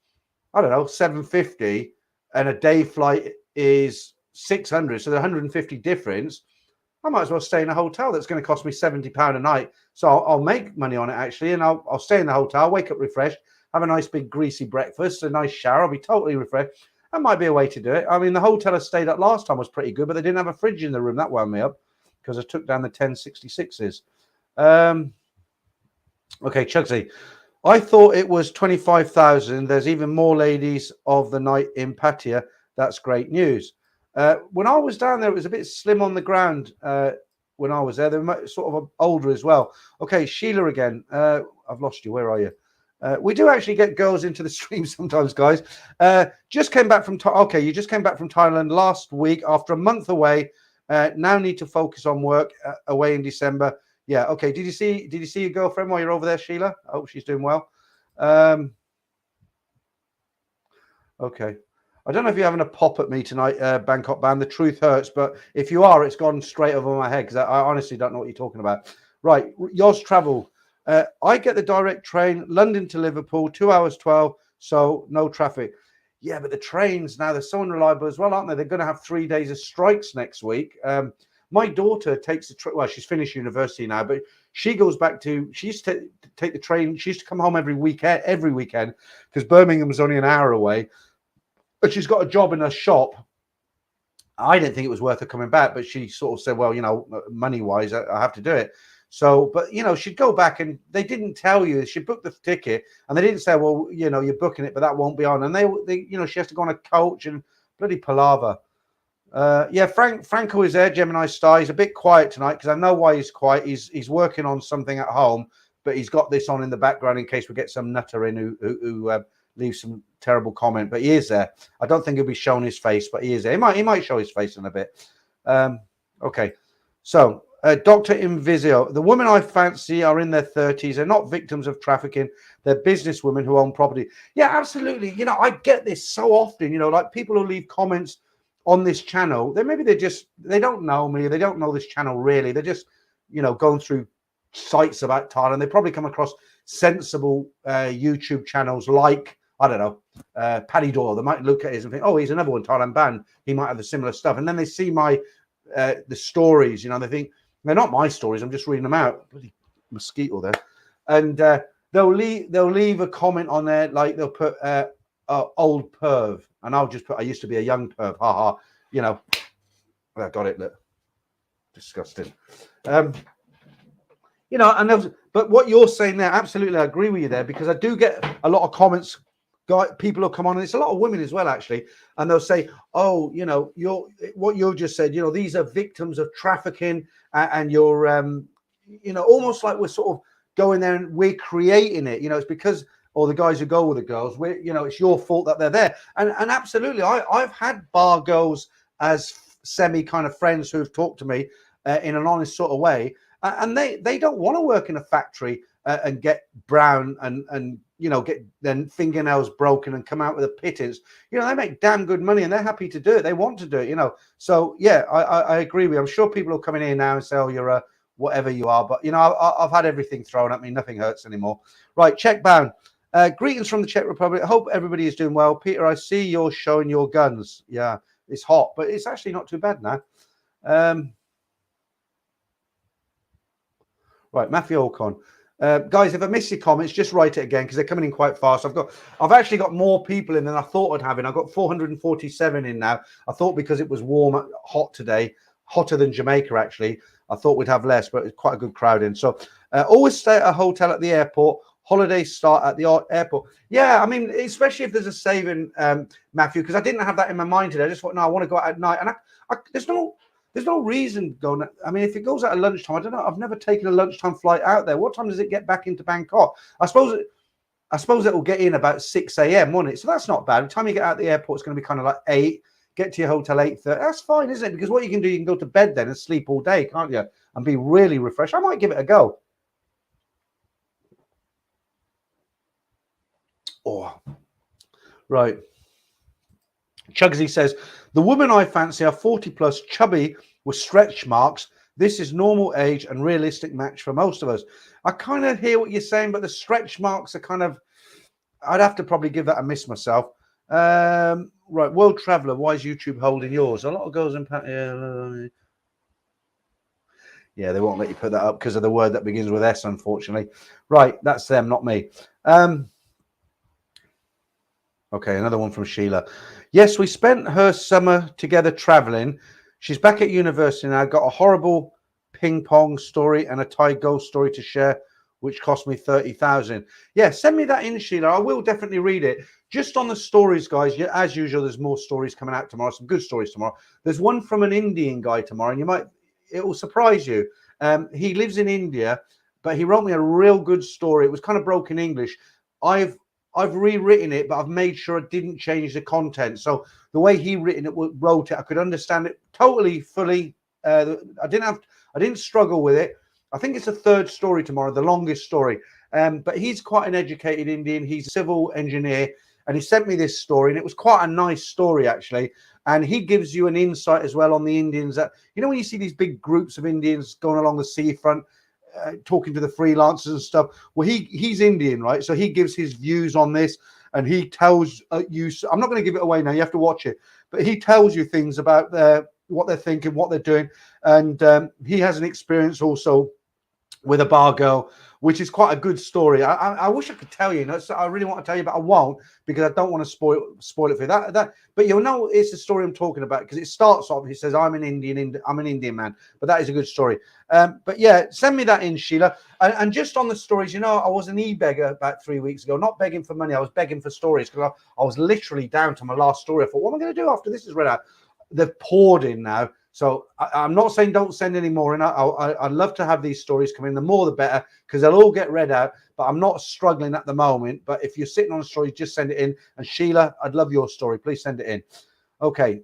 I don't know, 750 and a day flight is 600, so the 150 difference, I might as well stay in a hotel that's going to cost me £70 a night. So I'll make money on it actually, and I'll stay in the hotel, wake up refreshed, have a nice big greasy breakfast, a nice shower. I'll be totally refreshed. That might be a way to do it. I mean, the hotel I stayed at last time was pretty good, but they didn't have a fridge in the room. That wound me up because I took down the 1066s. Okay, Chugsy. I thought it was 25,000. There's even more ladies of the night in Pattaya. That's great news. When I was down there, it was a bit slim on the ground. When I was there, they were sort of older as well. Okay, Sheila again. I've lost you. Where are you? We do actually get girls into the stream sometimes, guys. Just came back from okay. You just came back from Thailand last week after a month away. Now need to focus on work. Away in December. Yeah. Okay. Did you see your girlfriend while you're over there, Sheila? I hope she's doing well. Okay. I don't know if you're having a pop at me tonight, Bangkok Band. The truth hurts, but if you are, it's gone straight over my head because I honestly don't know what you're talking about. Right. Yours Travel. I get the direct train, London to Liverpool, 2 hours 12, so no traffic. Yeah, but the trains now, they're so unreliable as well, aren't they? They're going to have 3 days of strikes next week. My daughter takes well, she's finished university now, but she goes back she used to take the train. She used to come home every weekend because Birmingham's only an hour away. But she's got a job in a shop. I didn't think it was worth her coming back, but she sort of said, well, money-wise, I have to do it. So, but, she'd go back and they didn't tell you. She booked the ticket and they didn't say, well, you're booking it, but that won't be on. And they she has to go on a coach and bloody palaver. Yeah, Franco is there, Gemini Star. He's a bit quiet tonight because I know why he's quiet. He's working on something at home, but he's got this on in the background in case we get some nutter in who leaves some terrible comment. But he is there. I don't think he'll be showing his face, but he is there. He might show his face in a bit. Okay, so Dr. Invisio, the women I fancy are in their 30s. They're not victims of trafficking. They're businesswomen who own property. Yeah, absolutely. I get this so often. Like people who leave comments on this channel. They don't know me. They don't know this channel really. They're just going through sites about Thailand. They probably come across sensible YouTube channels like, I don't know, Paddy Doyle. They might look at his and think, oh, he's another one, Thailand band. He might have the similar stuff. And then they see the stories, they think they're not my stories. I'm just reading them out. Bloody mosquito there. And they'll leave a comment on there, like they'll put old perv, and I'll just put I used to be a young perv. Ha ha. I got it. Look, disgusting. And but what you're saying there, absolutely, I agree with you there because I do get a lot of comments. People will come on, and it's a lot of women as well, actually, and they'll say, "Oh, what you just said. These are victims of trafficking, and you're, almost like we're sort of going there and we're creating it. It's because, or the guys who go with the girls, it's your fault that they're there. And absolutely, I've had bar girls as semi kind of friends who've talked to me in an honest sort of way, and they don't want to work in a factory and get brown and get their fingernails broken and come out with a pittance. They make damn good money and they're happy to do it. They want to do it. So yeah, I agree with you. I'm sure people are coming in now and say, oh, you're a whatever you are, but I've had everything thrown at me. Nothing hurts anymore. Right, check bound. Greetings from the Czech Republic. I hope everybody is doing well. Peter, I see you're showing your guns. Yeah, it's hot, but it's actually not too bad now. Right, Matthew Olcon. Guys, if I miss your comments, just write it again because they're coming in quite fast. I've actually got more people in than I thought I'd have in. I've got 447 in now. I thought because it was warm, hot today, hotter than Jamaica actually, I thought we'd have less, but it's quite a good crowd in. So always stay at a hotel at the airport. Holidays start at the airport. Yeah, I mean, especially if there's a saving, Matthew, because I didn't have that in my mind today. I just thought, no, I want to go out at night. And there's no reason going. I mean, if it goes out at lunchtime, I don't know. I've never taken a lunchtime flight out there. What time does it get back into Bangkok? I suppose it will get in about 6 a.m., won't it? So that's not bad. By the time you get out the airport, it's going to be kind of like 8. Get to your hotel 8:30. That's fine, isn't it? Because what you can do, you can go to bed then and sleep all day, can't you? And be really refreshed. I might give it a go. Oh, right. Chugsy says, the woman I fancy are 40 plus, chubby, with stretch marks. This is normal age and realistic match for most of us. I kind of hear what you're saying, but the stretch marks are kind of, I'd have to probably give that a miss myself. Right, World Traveller, why is YouTube holding yours? A lot of girls in yeah, they won't let you put that up because of the word that begins with S, unfortunately. Right, that's them, not me. Okay, another one from Sheila. Yes, we spent her summer together traveling. She's back at university now. Got a horrible ping pong story and a Thai ghost story to share, which cost me 30,000. Yeah, send me that in, Sheila. I will definitely read it. Just on the stories, guys. Yeah, as usual, there's more stories coming out tomorrow. Some good stories tomorrow. There's one from an Indian guy tomorrow, and it will surprise you. He lives in India, but he wrote me a real good story. It was kind of broken English. I've rewritten it, but I've made sure I didn't change the content. So the way he wrote it, I could understand it totally, fully. I didn't struggle with it. I think it's a third story tomorrow, the longest story. But he's quite an educated Indian. He's a civil engineer, and he sent me this story, and it was quite a nice story, actually. And he gives you an insight as well on the Indians that, you know, when you see these big groups of Indians going along the seafront, talking to the freelancers and stuff. Well, he's Indian, right? So he gives his views on this, and he tells you. I'm not going to give it away now. You have to watch it, but he tells you things about what they're thinking, what they're doing, and he has an experience also with a bar girl, which is quite a good story. I wish I could tell you, so I really want to tell you, but I won't because I don't want to spoil it for you. But you'll know it's the story I'm talking about because it starts off. He says, "I'm an Indian man," but that is a good story. But yeah, send me that in, Sheila. And just on the stories, you know, I was an e-beggar about 3 weeks ago, not begging for money. I was begging for stories because I was literally down to my last story. I thought, what am I going to do after this is read out? They've poured in now. So I'm not saying don't send any more in. I'd love to have these stories come in. The more, the better, because they'll all get read out. But I'm not struggling at the moment. But if you're sitting on a story, just send it in. And Sheila, I'd love your story. Please send it in. Okay.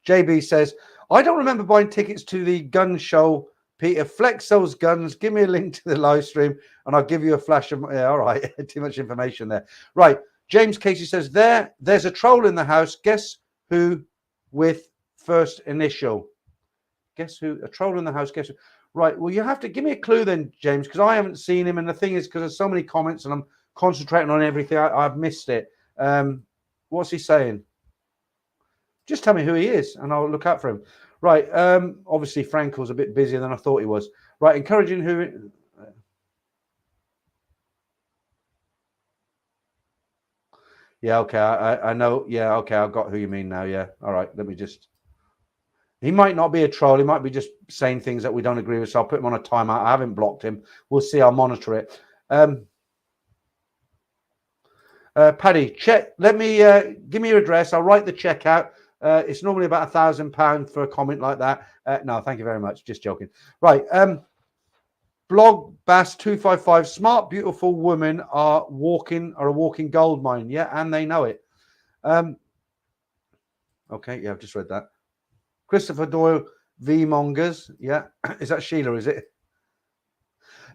JB says, I don't remember buying tickets to the gun show. Peter, flex those guns. Give me a link to the live stream, and I'll give you a flash of. Yeah, all right. Too much information there. Right. James Casey says, there's a troll in the house. Guess who? With first initial. Guess who? A troll in the house. Guess who? Right. Well, you have to give me a clue then, James, because I haven't seen him. And the thing is, because there's so many comments and I'm concentrating on everything, I've missed it. What's he saying? Just tell me who he is and I'll look out for him. Right. Obviously, Frankel's a bit busier than I thought he was. Right. Encouraging who... Yeah, okay, I know. Yeah, okay, I've got who you mean now. Yeah, all right, let me just... He might not be a troll. He might be just saying things that we don't agree with, so I'll put him on a timeout. I haven't blocked him. We'll see. I'll monitor it. Paddy, check. Let me give me your address. I'll write the check out. It's normally about £1,000 for a comment like that. No, thank you very much. Just joking. Right. Blog Bass 255. Smart, beautiful women are a walking gold mine. Yeah, and they know it. Okay, yeah, I've just read that. Christopher Doyle V Mongers. Yeah, is that Sheila? Is it?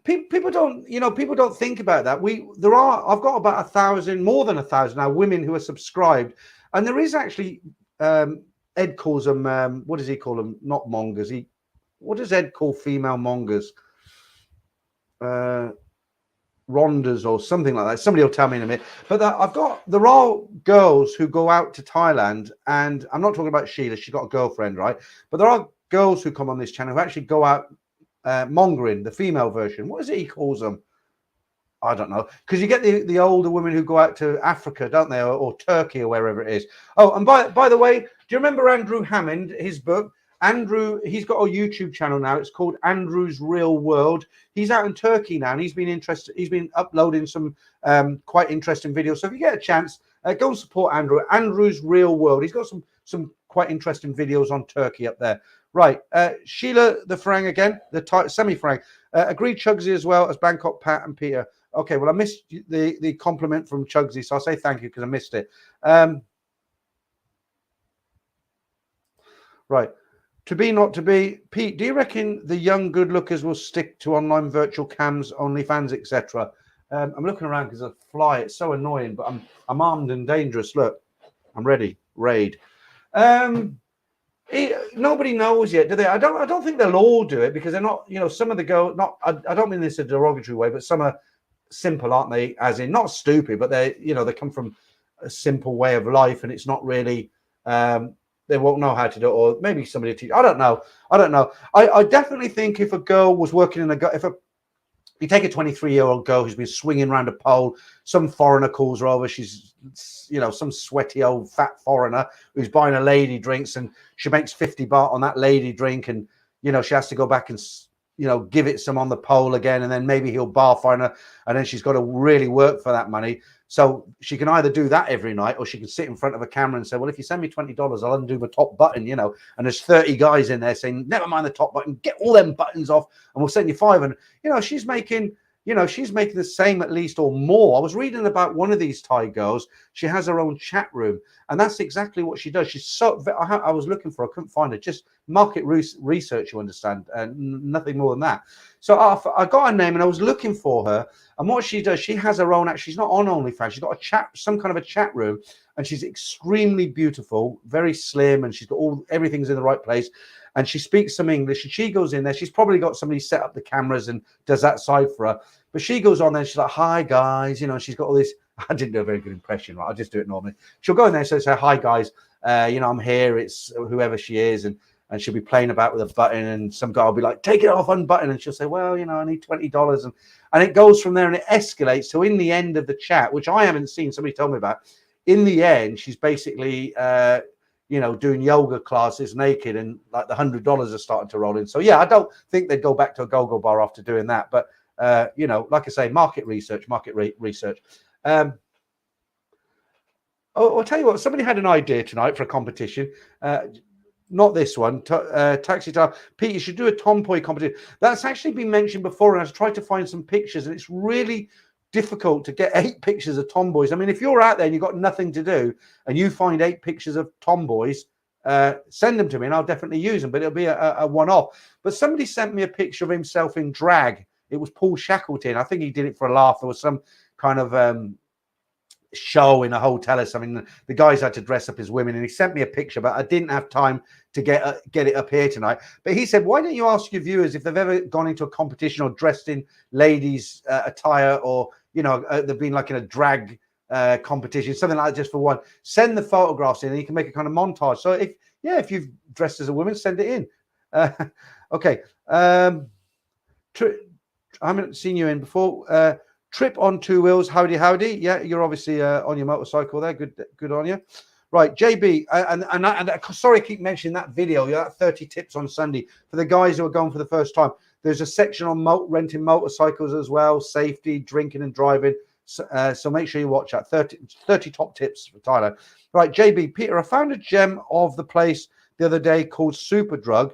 People don't, people don't think about that. I've got about 1,000, more than 1,000 now, women who are subscribed, and there is actually Ed calls them. What does he call them? Not mongers. What does Ed call female mongers? Rondas or something like that. Somebody will tell me in a minute. But there are girls who go out to Thailand, and I'm not talking about Sheila. She's got a girlfriend, right? But there are girls who come on this channel who actually go out mongering, the female version. What is it he calls them? I don't know. Because you get the older women who go out to Africa, don't they, or Turkey or wherever it is. Oh, and by the way, do you remember Andrew Hammond? His book. Andrew, he's got a YouTube channel now. It's called Andrew's Real World. He's out in Turkey now, and he's been uploading some quite interesting videos. So if you get a chance, go and support Andrew. Andrew's Real World. He's got some quite interesting videos on Turkey up there. Right, Sheila the Farang again, the semi-Farang. Agreed Chugsy as well as Bangkok Pat and Peter. Okay, well I missed the compliment from Chugsy, so I'll say thank you because I missed it. Right. To be, not to be. Pete, do you reckon the young good lookers will stick to online virtual cams, OnlyFans, etc.? I'm looking around because I fly. It's so annoying, but I'm armed and dangerous. Look, I'm ready. Raid. Nobody knows yet, do they? I don't think they'll all do it because they're not. You know, some of the girls. Not. I don't mean this in a derogatory way, but some are simple, aren't they? As in, not stupid, but they. You know, they come from a simple way of life, and it's not really. They won't know how to do it, or maybe somebody teach. I don't know. I definitely think if a girl was working in if you take a 23-year-old girl who's been swinging around a pole, some foreigner calls her over. She's, you know, some sweaty old fat foreigner who's buying a lady drinks, and she makes 50 baht on that lady drink, and you know she has to go back and you know give it some on the pole again, and then maybe he'll bar fine her, and then she's got to really work for that money. So she can either do that every night, or she can sit in front of a camera and say, well, if you send me $20, I'll undo my top button, you know, and there's 30 guys in there saying, never mind the top button, get all them buttons off, and we'll send you 5. And, you know, she's making the same at least or more. I was reading about one of these Thai girls. She has her own chat room, and that's exactly what she does. She's so, I was looking for her, I couldn't find her, just market research, you understand, and nothing more than that. So I got her name and I was looking for her. And what she does, she has her own, actually, she's not on OnlyFans. She's got a chat, some kind of a chat room, and she's extremely beautiful, very slim, and she's got everything's in the right place. And she speaks some English, and she goes in there. She's probably got somebody set up the cameras and does that side for her. But she goes on there, and she's like, hi, guys. You know, she's got all this. I didn't do a very good impression, right? I'll just do it normally. She'll go in there and say, hi, guys. You know, I'm here. It's whoever she is. And she'll be playing about with a button, and some guy will be like, take it off, unbutton. And she'll say, well, you know, I need $20. And it goes from there, and it escalates. So in the end of the chat, which I haven't seen, somebody told me about, in the end, she's basically, you know, doing yoga classes naked, and like the $100 are starting to roll in. So yeah, I don't think they'd go back to a go-go bar after doing that. But, you know, like I say, market research. I'll tell you what, somebody had an idea tonight for a competition. Not this one, Taxi Time. Pete, you should do a tomboy competition. That's actually been mentioned before, and I've tried to find some pictures, and it's really difficult to get 8 pictures of tomboys. I mean, if you're out there and you've got nothing to do, and you find 8 pictures of tomboys, send them to me, and I'll definitely use them, but it'll be a one-off. But somebody sent me a picture of himself in drag. It was Paul Shackleton. I think he did it for a laugh. There was some kind of show in a hotel or something. The guys had to dress up as women, and he sent me a picture, but I didn't have time to get it up here tonight. But he said, why don't you ask your viewers if they've ever gone into a competition or dressed in ladies attire, or you know, they've been like in a drag competition, something like that, just for one. Send the photographs in, and you can make a kind of montage. So if you've dressed as a woman, send it in. Okay. I haven't seen you in before. Trip on 2 wheels, howdy. Yeah, you're obviously on your motorcycle there. Good on you. Right, JB, and sorry I keep mentioning that video. Yeah, that 30 tips on Sunday for the guys who are going for the first time. There's a section on renting motorcycles as well, safety, drinking and driving. So make sure you watch that. 30 top tips for Thailand. Right, JB, Peter, I found a gem of the place the other day called Superdrug.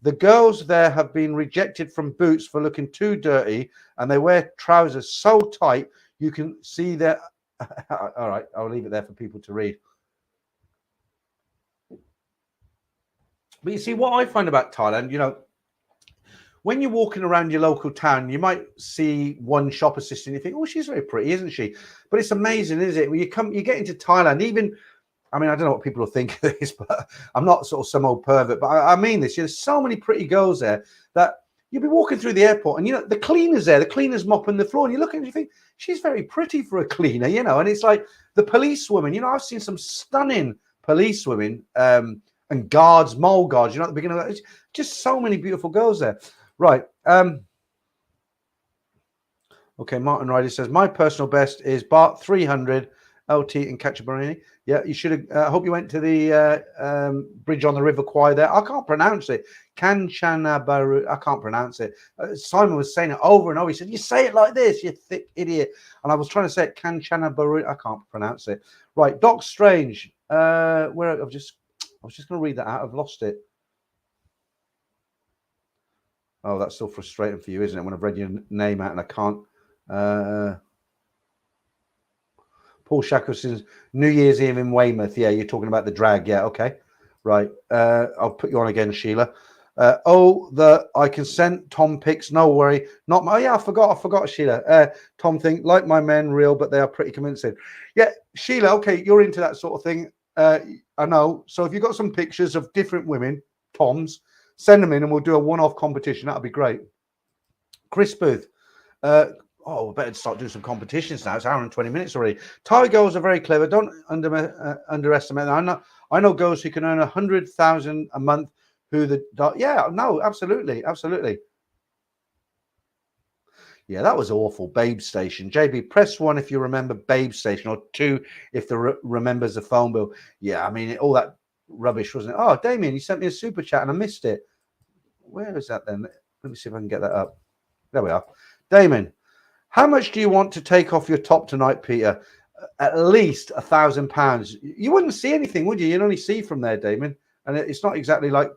The girls there have been rejected from Boots for looking too dirty, and they wear trousers so tight you can see their... All right, I'll leave it there for people to read. But you see, what I find about Thailand, you know, when you're walking around your local town, you might see one shop assistant, you think, oh, she's very pretty, isn't she? But it's amazing, isn't it? When you get into Thailand, even... I mean, I don't know what people will think of this, but I'm not sort of some old pervert, but I mean this. There's so many pretty girls there that you'll be walking through the airport, and, you know, the cleaner's there, the cleaner's mopping the floor, and you look at her and you think, she's very pretty for a cleaner, you know, and it's like the policewomen. You know, I've seen some stunning policewomen and guards, mole guards, you know, at the beginning of that. Just so many beautiful girls there. Right. Okay, Martin Riley says, my personal best is Bart 300 LT in Kachabarani. Yeah, you should have. I hope you went to the Bridge on the River Kwai there. I can't pronounce it. Kanchanaburi. I can't pronounce it. Simon was saying it over and over. He said, you say it like this, you thick idiot. And I was trying to say it, Kanchanaburi. I can't pronounce it. Right, Doc Strange. I was just going to read that out. I've lost it. Oh, that's still frustrating for you, isn't it? When I've read your name out and I can't. Paul Shackleton's New Year's Eve in Weymouth. Yeah, you're talking about the drag. Yeah, okay. Right. I'll put you on again, Sheila. I can send Tom pics. No worry. Not my... Oh, yeah, I forgot, Sheila. Tom think, like my men, real, but they are pretty convincing. Yeah, Sheila, okay, you're into that sort of thing. I know. So if you've got some pictures of different women, Toms, send them in and we'll do a one-off competition. That'll be great. Chris Booth. We better start doing some competitions now. It's an hour and 20 minutes already. Thai girls are very clever. Don't underestimate them. I know girls who can earn 100,000 a month. Absolutely. Yeah, that was awful. Babe Station. JB, press 1 if you remember Babe Station, or 2 if the remembers the phone bill. Yeah, I mean, all that rubbish, wasn't it? Oh, Damien, you sent me a super chat and I missed it. Where is that then? Let me see if I can get that up. There we are. Damien, how much do you want to take off your top tonight, Peter? At least £1,000. You wouldn't see anything, would you? You'd only see from there, Damien. And it's not exactly like,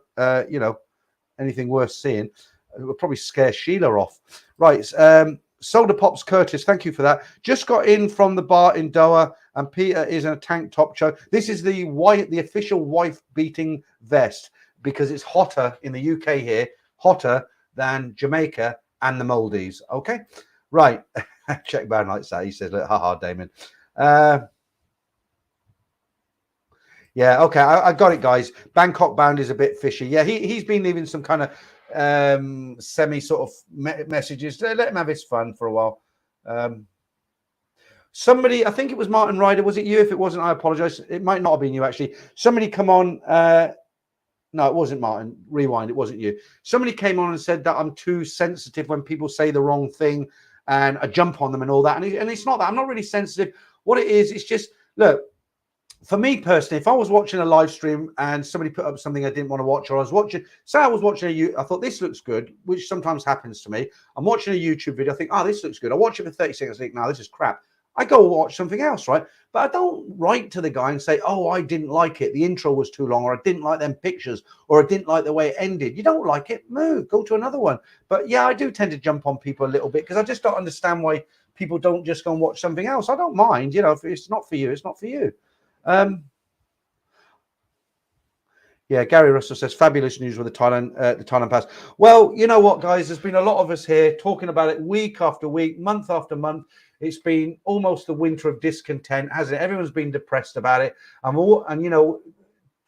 anything worth seeing. It would probably scare Sheila off. Right. Soda Pops Curtis, thank you for that. Just got in from the bar in Doha, and Peter is in a tank top show. This is the official wife-beating vest, because it's hotter in the UK here, hotter than Jamaica and the Maldives. Okay. Right. Check Brown likes that. He says, look, haha, Damon. Yeah, okay, I got it, guys. Bangkok bound is a bit fishy. Yeah, he's been leaving some kind of semi sort of messages. Let him have his fun for a while. Somebody, I think it was Martin Ryder. Was it you? If it wasn't, I apologize. It might not have been you, actually. Somebody come on. No, it wasn't Martin. Rewind. It wasn't you. Somebody came on and said that I'm too sensitive when people say the wrong thing, and I jump on them and all that. And it's not that. I'm not really sensitive. What it is, it's just, look, for me personally, if I was watching a live stream and somebody put up something I didn't want to watch, or I was watching, say I was watching I thought this looks good, which sometimes happens to me. I'm watching a YouTube video. I think, oh, this looks good. I watch it for 30 seconds. I think, no, this is crap. I go watch something else, right? But I don't write to the guy and say, oh, I didn't like it. The intro was too long, or I didn't like them pictures, or I didn't like the way it ended. You don't like it, move, go to another one. But yeah, I do tend to jump on people a little bit, because I just don't understand why people don't just go and watch something else. I don't mind, if it's not for you, it's not for you. Yeah, Gary Russell says, fabulous news with the Thailand pass. Well, you know what, guys? There's been a lot of us here talking about it week after week, month after month. It's been almost the winter of discontent, hasn't it? Everyone's been depressed about it. And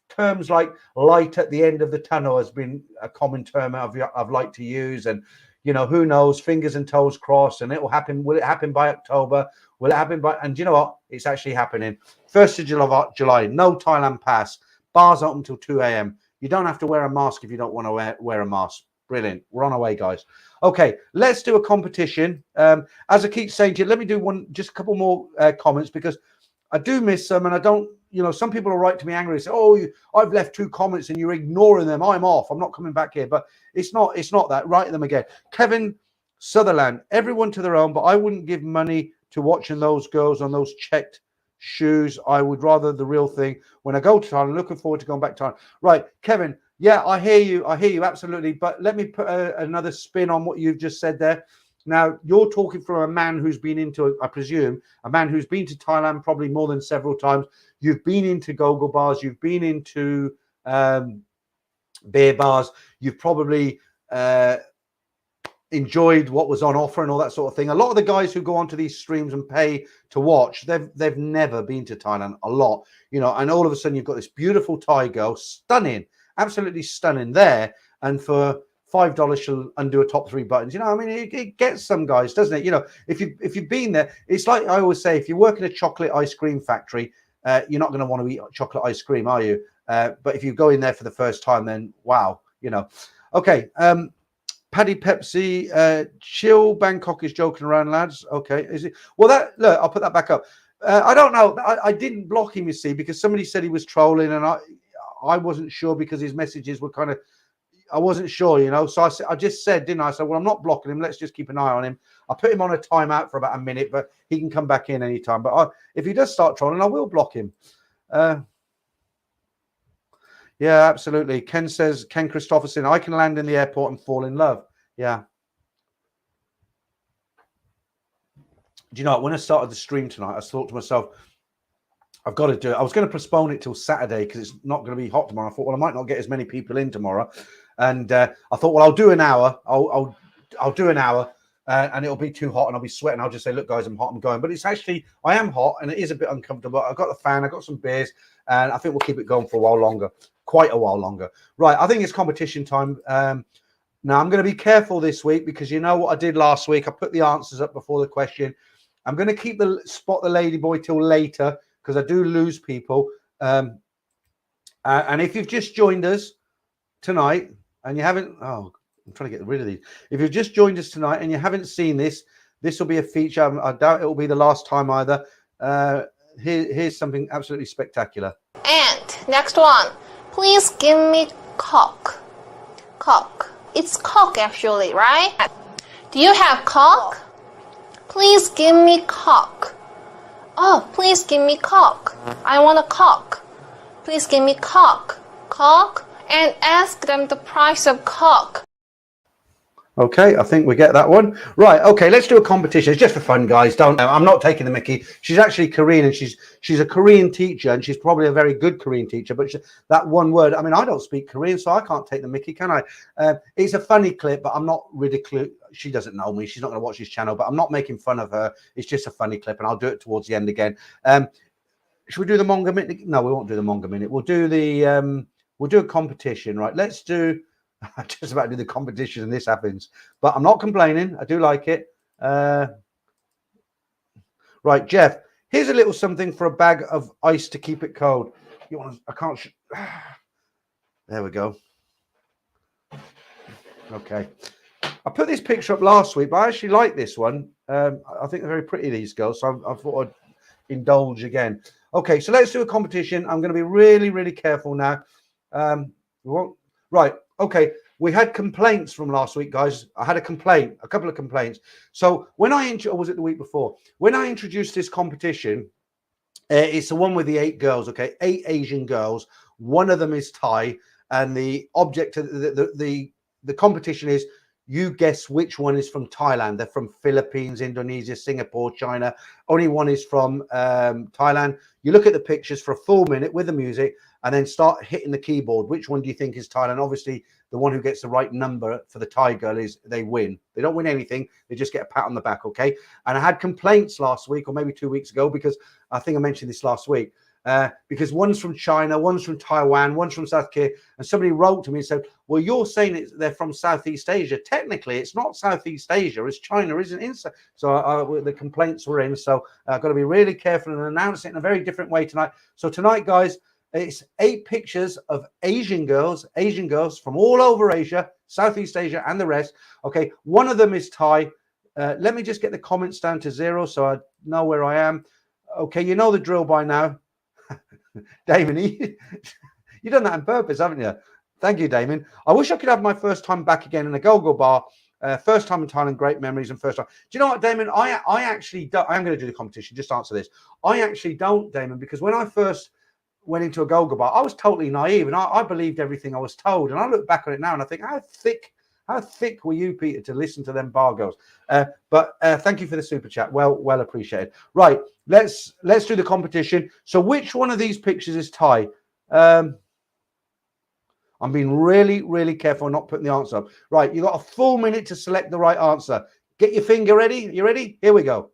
terms like light at the end of the tunnel has been a common term I've liked to use. And, who knows, fingers and toes crossed, and it will happen. Will it happen by October? Will it happen by, and you know what? It's actually happening. 1st of July, no Thailand pass. Bars open until 2 a.m. You don't have to wear a mask if you don't want to wear a mask. Brilliant. We're on our way, guys. Okay, let's do a competition. As I keep saying to you, let me do just a couple more comments, because I do miss some, and I don't, some people will write to me angry and say, oh, I've left 2 comments and you're ignoring them. I'm off. I'm not coming back here. But it's not that. Write them again. Kevin Sutherland, everyone to their own, but I wouldn't give money to watching those girls on those checked shoes. I would rather the real thing. When I go to Thailand, looking forward to going back to Thailand. Right, Kevin. Yeah, I hear you, absolutely. But let me put another spin on what you've just said there. Now, you're talking from a man who's been into, I presume, a man who's been to Thailand probably more than several times. You've been into go-go bars. You've been into beer bars. You've probably enjoyed what was on offer and all that sort of thing. A lot of the guys who go onto these streams and pay to watch, they've never been to Thailand. A lot, and all of a sudden you've got this beautiful Thai girl, stunning, absolutely stunning there, and for $5 she'll undo a top 3 buttons. It gets some guys, doesn't it? If you've been there, it's like I always say, if you work in a chocolate ice cream factory, you're not going to want to eat chocolate ice cream, are you? But if you go in there for the first time, then wow, Okay. Paddy Pepsi, chill. Bangkok is joking around, lads. Okay, is it? Well, look, I'll put that back up. I don't know. I didn't block him, you see, because somebody said he was trolling, and I wasn't sure, because his messages were kind of, I wasn't sure, So I just said, didn't I? I said, well, I'm not blocking him. Let's just keep an eye on him. I put him on a timeout for about a minute, but he can come back in anytime. But if he does start trolling, I will block him. Yeah, absolutely. Ken says, Ken Christopherson, I can land in the airport and fall in love. Yeah. Do you know what? When I started the stream tonight, I thought to myself, I've got to do it. I was going to postpone it till Saturday because it's not going to be hot tomorrow. I thought, well, I might not get as many people in tomorrow. And I thought, well, I'll do an hour. I'll do an hour and it'll be too hot and I'll be sweating. I'll just say, look, guys, I'm hot. I'm going. But it's actually, I am hot and it is a bit uncomfortable. I've got the fan. I've got some beers. and I think we'll keep it going for a while longer, quite a while longer. Right, I think it's competition time. Now I'm going to be careful this week because you know what I did last week. I put the answers up before the question. I'm going to keep the spot the ladyboy till later because I do lose people. And if you've just joined us tonight and you haven't, I'm trying to get rid of these. If you've just joined us tonight and you haven't seen this, this will be a feature. I doubt it will be the last time either. Here's something absolutely spectacular. And next one, please give me cock. Cock. It's cock actually, right? Do you have cock? Please give me cock. Oh, please give me cock. I want a cock. Please give me cock. Cock. And ask them the price of cock. Okay, I think we get that one. Right, okay, let's do a competition. It's just for fun, guys. I'm not taking the mickey. She's actually Korean, and she's a Korean teacher, and she's probably a very good Korean teacher, but that one word, I mean, I don't speak Korean, so I can't take the mickey, can I? It's a funny clip, but I'm not ridiculous. She doesn't know me. She's not going to watch this channel, but I'm not making fun of her. It's just a funny clip, and I'll do it towards the end again. Should we do the manga minute? No, we won't do the manga minute. We'll do a competition, right? Let's do... I'm just about to do the competition and this happens, but I'm not complaining. I do like it. Right, Jeff, here's a little something for a bag of ice to keep it cold. You want? I can't. There we go. Okay, I put this picture up last week, but I actually like this one. I think they're very pretty, these girls, so I thought I'd indulge again. Okay, so let's do a competition. I'm going to be really, really careful now. We won't. Right. Okay, we had complaints from last week, guys. I had a couple of complaints. So when or was it the week before? When I introduced this competition, it's the one with the 8 girls, okay? 8 Asian girls. One of them is Thai, and the object of the competition is you guess which one is from Thailand. They're from Philippines, Indonesia, Singapore, China. Only one is from Thailand. You look at the pictures for a full minute with the music and then start hitting the keyboard. Which one do you think is Thailand? Obviously, the one who gets the right number for the Thai girl they win. They don't win anything. They just get a pat on the back, okay? And I had complaints last week or maybe 2 weeks ago because I think I mentioned this last week. Because one's from China, one's from Taiwan, one's from South Korea, and somebody wrote to me and said, well, you're saying they're from Southeast Asia. Technically, it's not Southeast Asia, it's China, isn't it? So the complaints were in, so I've got to be really careful and announce it in a very different way tonight. So tonight, guys, it's 8 pictures of Asian girls from all over Asia, Southeast Asia, and the rest. Okay, one of them is Thai. Let me just get the comments down to 0 so I know where I am. Okay, you know the drill by now. Damon, you've done that on purpose, haven't you? Thank you, Damon. I wish I could have my first time back again in a go-go bar. First time in Thailand, great memories, and first time. Do you know what, Damon? I actually don't. I'm going to do the competition. Just answer this. I actually don't, Damon, because when I first went into a go-go bar, I was totally naive, and I believed everything I was told. And I look back on it now, and I think, how thick were you, Peter, to listen to them bar girls? But thank you for the super chat. Well appreciated. Right, let's do the competition. So which one of these pictures is Thai? I'm being really, really careful not putting the answer up. Right, you got a full minute to select the right answer. Get your finger ready. You ready? Here we go.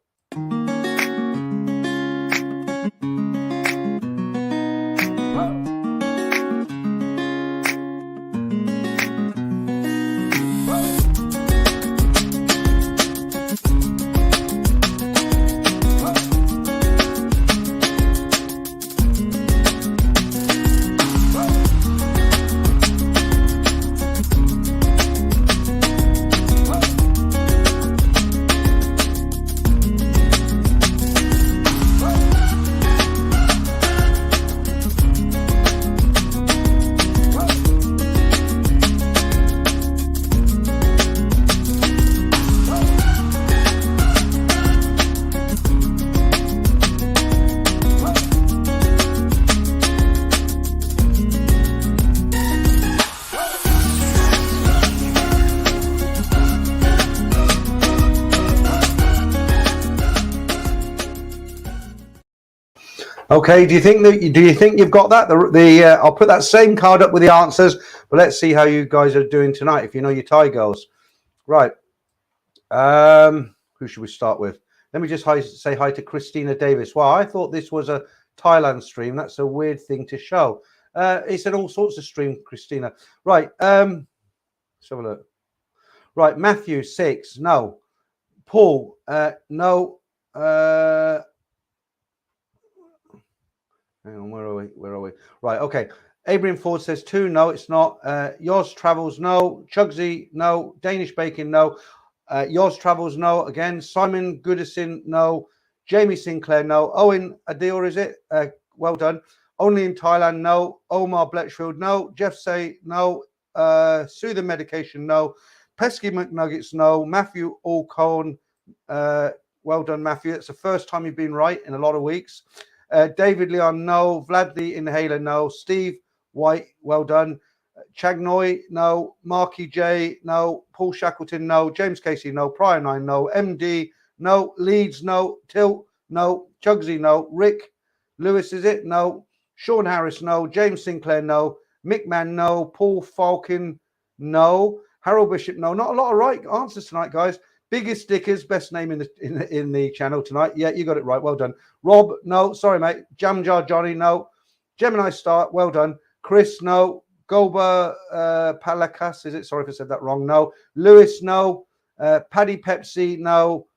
Okay, do you think you've got that? I'll put that same card up with the answers, but let's see how you guys are doing tonight. If you know your Thai girls, right? Who should we start with? Let me just say hi to Christina Davis. Wow, I thought this was a Thailand stream. That's a weird thing to show. It's an all sorts of stream, Christina. Right. Let's have a look. Right. Matthew 6. No. Paul. No. Hang on. Where are we? Where are we? Right. Okay. Abraham Ford says 2. No, it's not. Yours Travels. No. Chugsy. No. Danish Bacon. No. Yours Travels. No. Again. Simon Goodison. No. Jamie Sinclair. No. Owen Adil. Is it? Well done. Only in Thailand. No. Omar Bletchfield. No. Jeff Say. No. Soothing Medication. No. Pesky McNuggets. No. Matthew Alcone. Well done, Matthew. It's the first time you've been right in a lot of weeks. David Leon. No. Vlad the Inhaler. No. Steve White. Well done. Chagnoi. No. Marky J. No. Paul Shackleton. No. James Casey. No. Prior 9. No. MD. No. Leeds. No. Tilt. No. Chugsy. No. Rick Lewis. Is it? No. Sean Harris. No. James Sinclair. No. Mick Mann. No. Paul Falcon. No. Harold Bishop. No. Not a lot of right answers tonight, guys. Biggest Stickers, best name in the channel tonight. Yeah, you got it right. Well done. Rob, no. Sorry, mate. Jam Jar Johnny, no. Gemini Star, well done. Chris, no. Goba Palakas, is it? Sorry if I said that wrong. No. Lewis, no. Paddy Pepsi, no.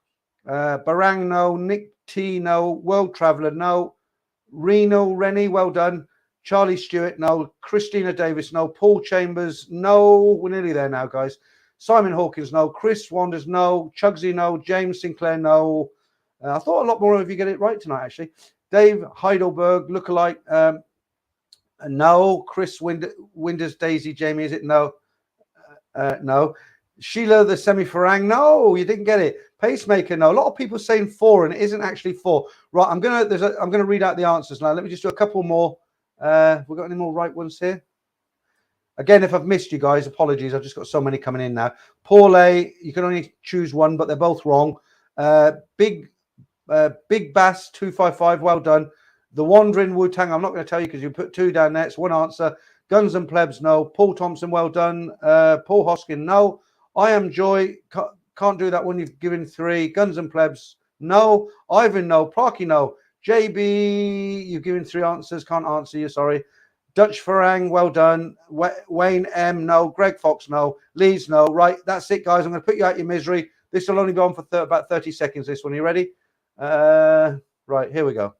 Barang, no. Nick T, no. World Traveller, no. Reno Rennie, well done. Charlie Stewart, no. Christina Davis, no. Paul Chambers, no. We're nearly there now, guys. Simon Hawkins, no. Chris Wanders, no. Chugsy, no. James Sinclair, no. I thought a lot more of you get it right tonight, actually. Dave Heidelberg, lookalike, no. Chris Winders, Daisy, Jamie, is it? No. No. Sheila, the semi-farang, no. You didn't get it. Pacemaker, no. A lot of people saying 4, and it isn't actually 4. Right, I'm gonna read out the answers now. Let me just do a couple more. We've got any more right ones here? Again, if I've missed you guys, apologies. I've just got so many coming in now. Paul A, you can only choose one, but they're both wrong. Big Bass 255, well done. The Wandering Wu-Tang, I'm not going to tell you because you put 2 down there. It's one answer. Guns and Plebs, no. Paul Thompson, well done. Paul Hoskin, no. I Am Joy, can't do that one. You've given 3. Guns and Plebs, no. Ivan, no. Parky, no. JB, you've given 3 answers. Can't answer you, sorry. Dutch Farang, well done. Wayne M, no. Greg Fox, no. Leeds, no. Right, that's it, guys. I'm going to put you out of your misery. This will only go on for about 30 seconds, this one. Are you ready? Right, here we go.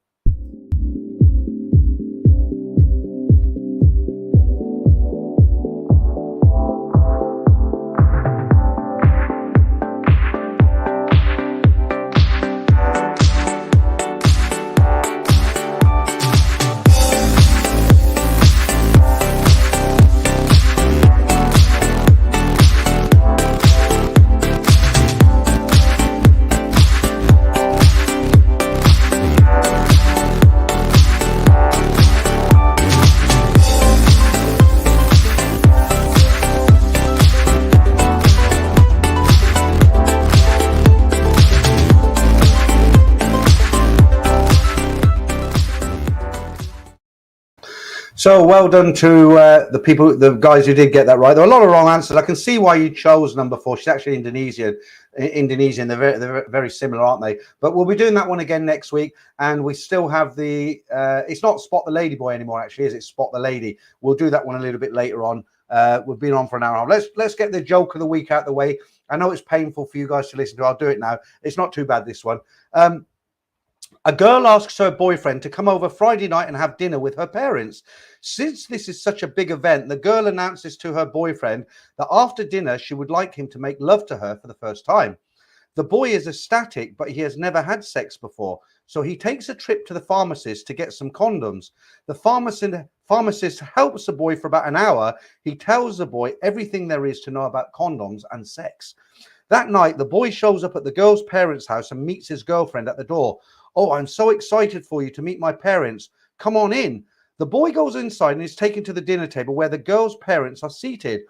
So well done to the guys who did get that right. There were a lot of wrong answers. I can see why you chose number 4. She's actually Indonesian. They're very similar, aren't they? But we'll be doing that one again next week. And we still have the, it's not Spot the Lady Boy anymore, actually, is it? Spot the Lady. We'll do that one a little bit later on. We've been on for an hour and a half. Let's get the joke of the week out of the way. I know it's painful for you guys to listen to. I'll do it now. It's not too bad, this one. A girl asks her boyfriend to come over Friday night and have dinner with her parents. Since this is such a big event, the girl announces to her boyfriend that after dinner, she would like him to make love to her for the first time. The boy is ecstatic, but he has never had sex before. So he takes a trip to the pharmacist to get some condoms. The pharmacist helps the boy for about an hour. He tells the boy everything there is to know about condoms and sex. That night, the boy shows up at the girl's parents' house and meets his girlfriend at the door. Oh, I'm so excited for you to meet my parents. Come on in. The boy goes inside and is taken to the dinner table where the girl's parents are seated.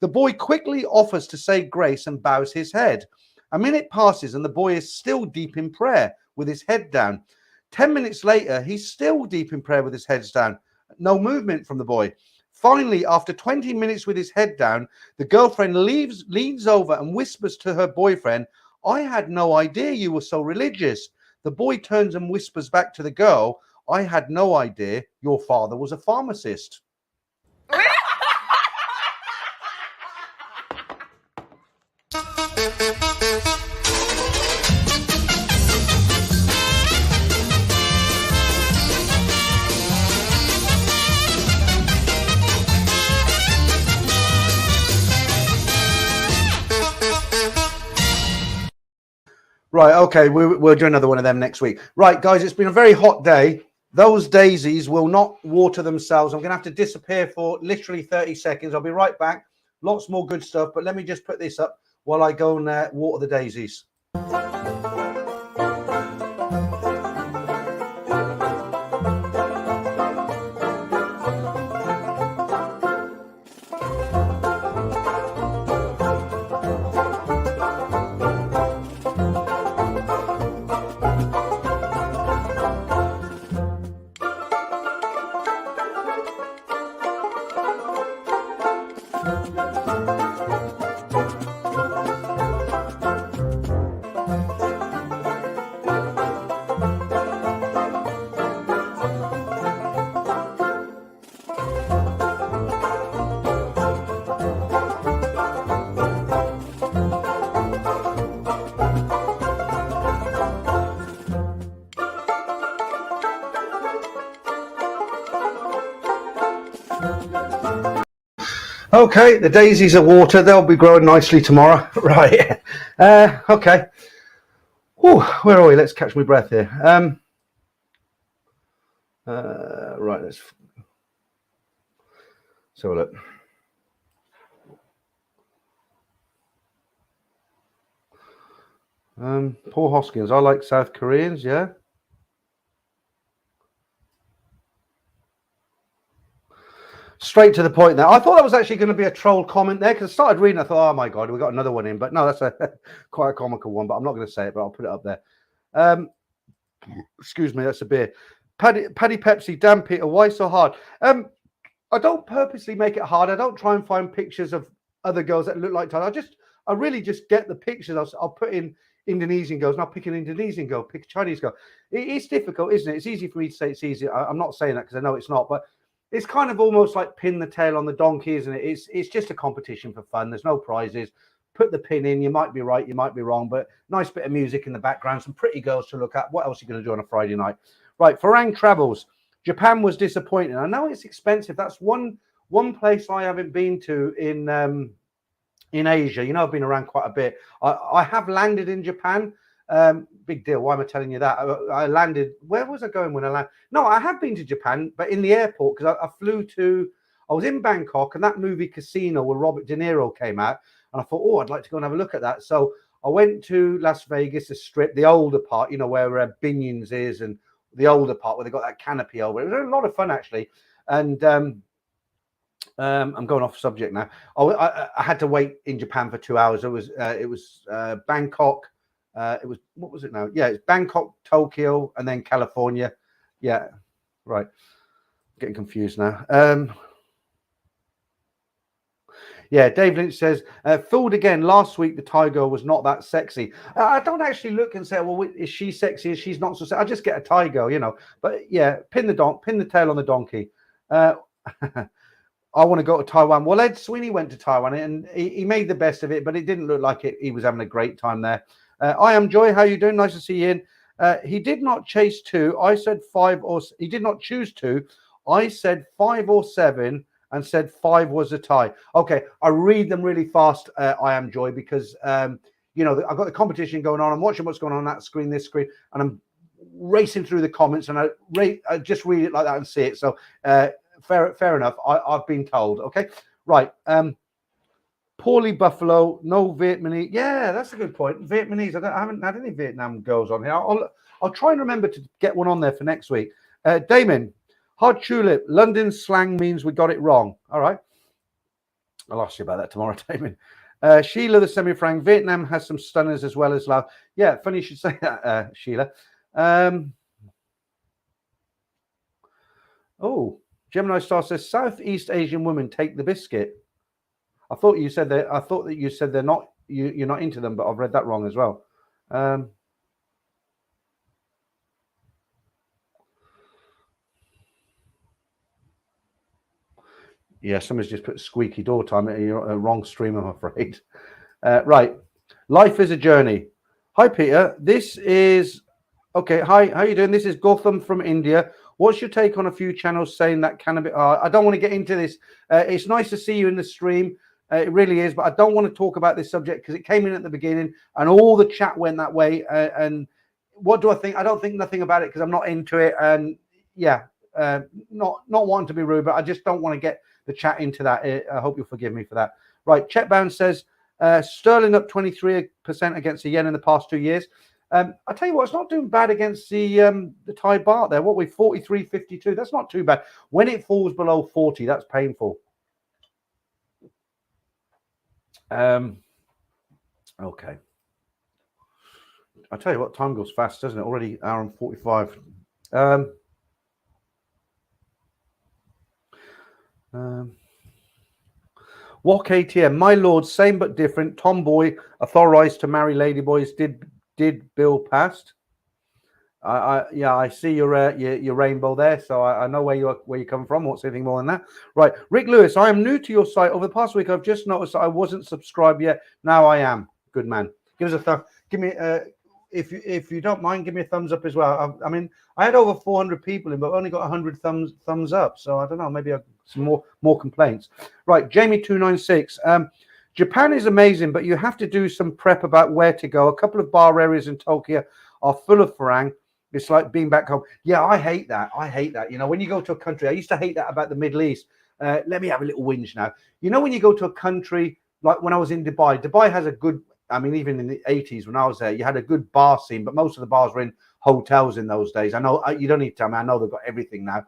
The boy quickly offers to say grace and bows his head. A minute passes and the boy is still deep in prayer with his head down. 10 minutes later, he's still deep in prayer with his head down. No movement from the boy. Finally, after 20 minutes with his head down, the girlfriend leans over and whispers to her boyfriend, I had no idea you were so religious. The boy turns and whispers back to the girl, I had no idea your father was a pharmacist. Right, okay, we'll do another one of them next week. Right, guys, it's been a very hot day. Those daisies will not water themselves. I'm going to have to disappear for literally 30 seconds. I'll be right back. Lots more good stuff, but let me just put this up while I go and water the daisies. Okay, the daisies are watered. They'll be growing nicely tomorrow. Right. Okay. Whew, where are we? Let's catch my breath here. Right, let's have a look. Paul Hoskins, I like South Koreans, yeah. Straight to the point there. I thought that was actually going to be a troll comment there because I started reading. I thought, oh my God, we got another one in. But no, that's quite a comical one. But I'm not going to say it, but I'll put it up there. Excuse me, that's a beer. Paddy Pepsi, damn Peter, why so hard? I don't purposely make it hard. I don't try and find pictures of other girls that look like Thailand. I really just get the pictures. I'll put in Indonesian girls and I'll pick an Indonesian girl, pick a Chinese girl. It's difficult, isn't it? It's easy for me to say it's easy. I'm not saying that because I know it's not, but it's kind of almost like pin the tail on the donkey, isn't it? It's just a competition for fun. There's no prizes. Put the pin in. You might be right, you might be wrong, but nice bit of music in the background, some pretty girls to look at. What else are you going to do on a Friday night? Right, Farang Travels. Japan was disappointing. I know it's expensive. That's one place I haven't been to in Asia. You know, I've been around quite a bit. I have landed in Japan. Big deal. Why am I telling you that? I landed. Where was I going when I landed? No, I have been to Japan, but in the airport because I flew to. I was in Bangkok, and that movie Casino where Robert De Niro came out, and I thought, oh, I'd like to go and have a look at that. So I went to Las Vegas, the Strip, the older part, you know, where Binion's is, and the older part where they got that canopy over. It was a lot of fun actually, and I'm going off subject now. I had to wait in Japan for 2 hours. It was Bangkok. It was, what was it now? Yeah, it's Bangkok, Tokyo, and then California. Yeah, right. Getting confused now. Yeah, Dave Lynch says, fooled again. Last week, the Thai girl was not that sexy. I don't actually look and say, well, is she sexy? Is she's not so sexy? I just get a Thai girl, you know. But yeah, pin the tail on the donkey. I want to go to Taiwan. Well, Ed Sweeney went to Taiwan, and he made the best of it, but it didn't look like it. He was having a great time there. I am Joy. How you doing? Nice to see you in. He did not chase 2. I said 5 or he did not choose 2. I said 5 or 7 and said 5 was a tie. Okay, I read them really fast. I am Joy because you know, I've got the competition going on. I'm watching what's going on that screen, this screen, and I'm racing through the comments, and I just read it like that and see it. So fair enough. I've been told. Okay, right. Paulie Buffalo, no Vietnamese. Yeah, that's a good point. Vietnamese. I haven't had any Vietnam girls on here. I'll try and remember to get one on there for next week. Damon, hard tulip. London slang means we got it wrong. All right. I'll ask you about that tomorrow, Damon. Sheila, the semi-frank. Vietnam has some stunners as well as love. Yeah, funny you should say that, Sheila. Oh, Gemini Star says Southeast Asian women take the biscuit. I thought you said that. I thought that you said they're not. You're not into them, but I've read that wrong as well. Yeah, somebody's just put squeaky door time. You're a wrong stream, I'm afraid. Right. Life is a journey. Hi, Peter. This is... Okay, hi. How you doing? This is Gotham from India. What's your take on a few channels saying that cannabis... I don't want to get into this. It's nice to see you in the stream. It really is. But I don't want to talk about this subject because it came in at the beginning and all the chat went that way. And what do I think? I don't think nothing about it because I'm not into it. And yeah, not wanting to be rude, but I just don't want to get the chat into that. I hope you'll forgive me for that. Right. Chetbound says sterling up 23% against the yen in the past 2 years. I tell you what, it's not doing bad against the Thai baht there. What we 43.52. That's not too bad. When it falls below 40, that's painful. Okay. I tell you what, time goes fast, doesn't it? Already hour and 45. What KTM? My lord, same but different. Tomboy authorized to marry ladyboys. Did bill passed? Yeah, I see your rainbow there, so I know where you come from. What's anything more than that? Right, Rick Lewis. I am new to your site. Over the past week, I've just noticed that I wasn't subscribed yet. Now I am. Good man. Give us a thumb. Give me if you don't mind, give me a thumbs up as well. I mean, I had over 400 people in, but only got 100 thumbs up. So I don't know. Maybe I've some more complaints. Right, Jamie 296. Japan is amazing, but you have to do some prep about where to go. A couple of bar areas in Tokyo are full of farang. It's like being back home. Yeah, I hate that. I hate that. You know, when you go to a country, I used to hate that about the Middle East. Let me have a little whinge now. You know, when you go to a country, like when I was in Dubai, Dubai has a good, I mean, even in the 80s when I was there, you had a good bar scene, but most of the bars were in hotels in those days. I know, you don't need to tell me, I know they've got everything now.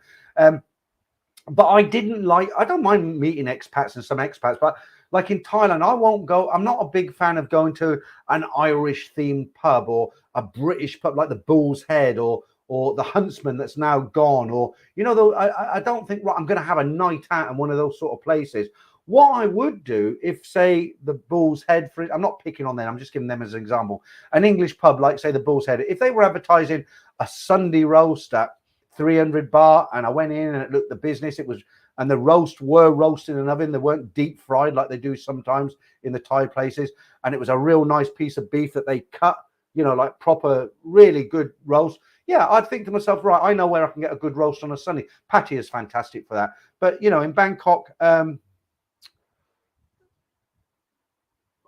But I don't mind meeting expats and some expats, but like in Thailand, I won't go. I'm not a big fan of going to an Irish themed pub or a British pub like the Bull's Head or the Huntsman that's now gone. Or, you know, though, I don't think, right, I'm going to have a night out in one of those sort of places. What I would do if, say, the Bull's Head, I'm not picking on them, I'm just giving them as an example, an English pub like, say, the Bull's Head, if they were advertising a Sunday roast at 300 baht and I went in and it looked the business, it was, and the roast were roasted in an oven. They weren't deep fried like they do sometimes in the Thai places. And it was a real nice piece of beef that they cut, you know, like proper, really good roast. Yeah, I'd think to myself, right, I know where I can get a good roast on a Sunday. Patty is fantastic for that. But, you know, in Bangkok,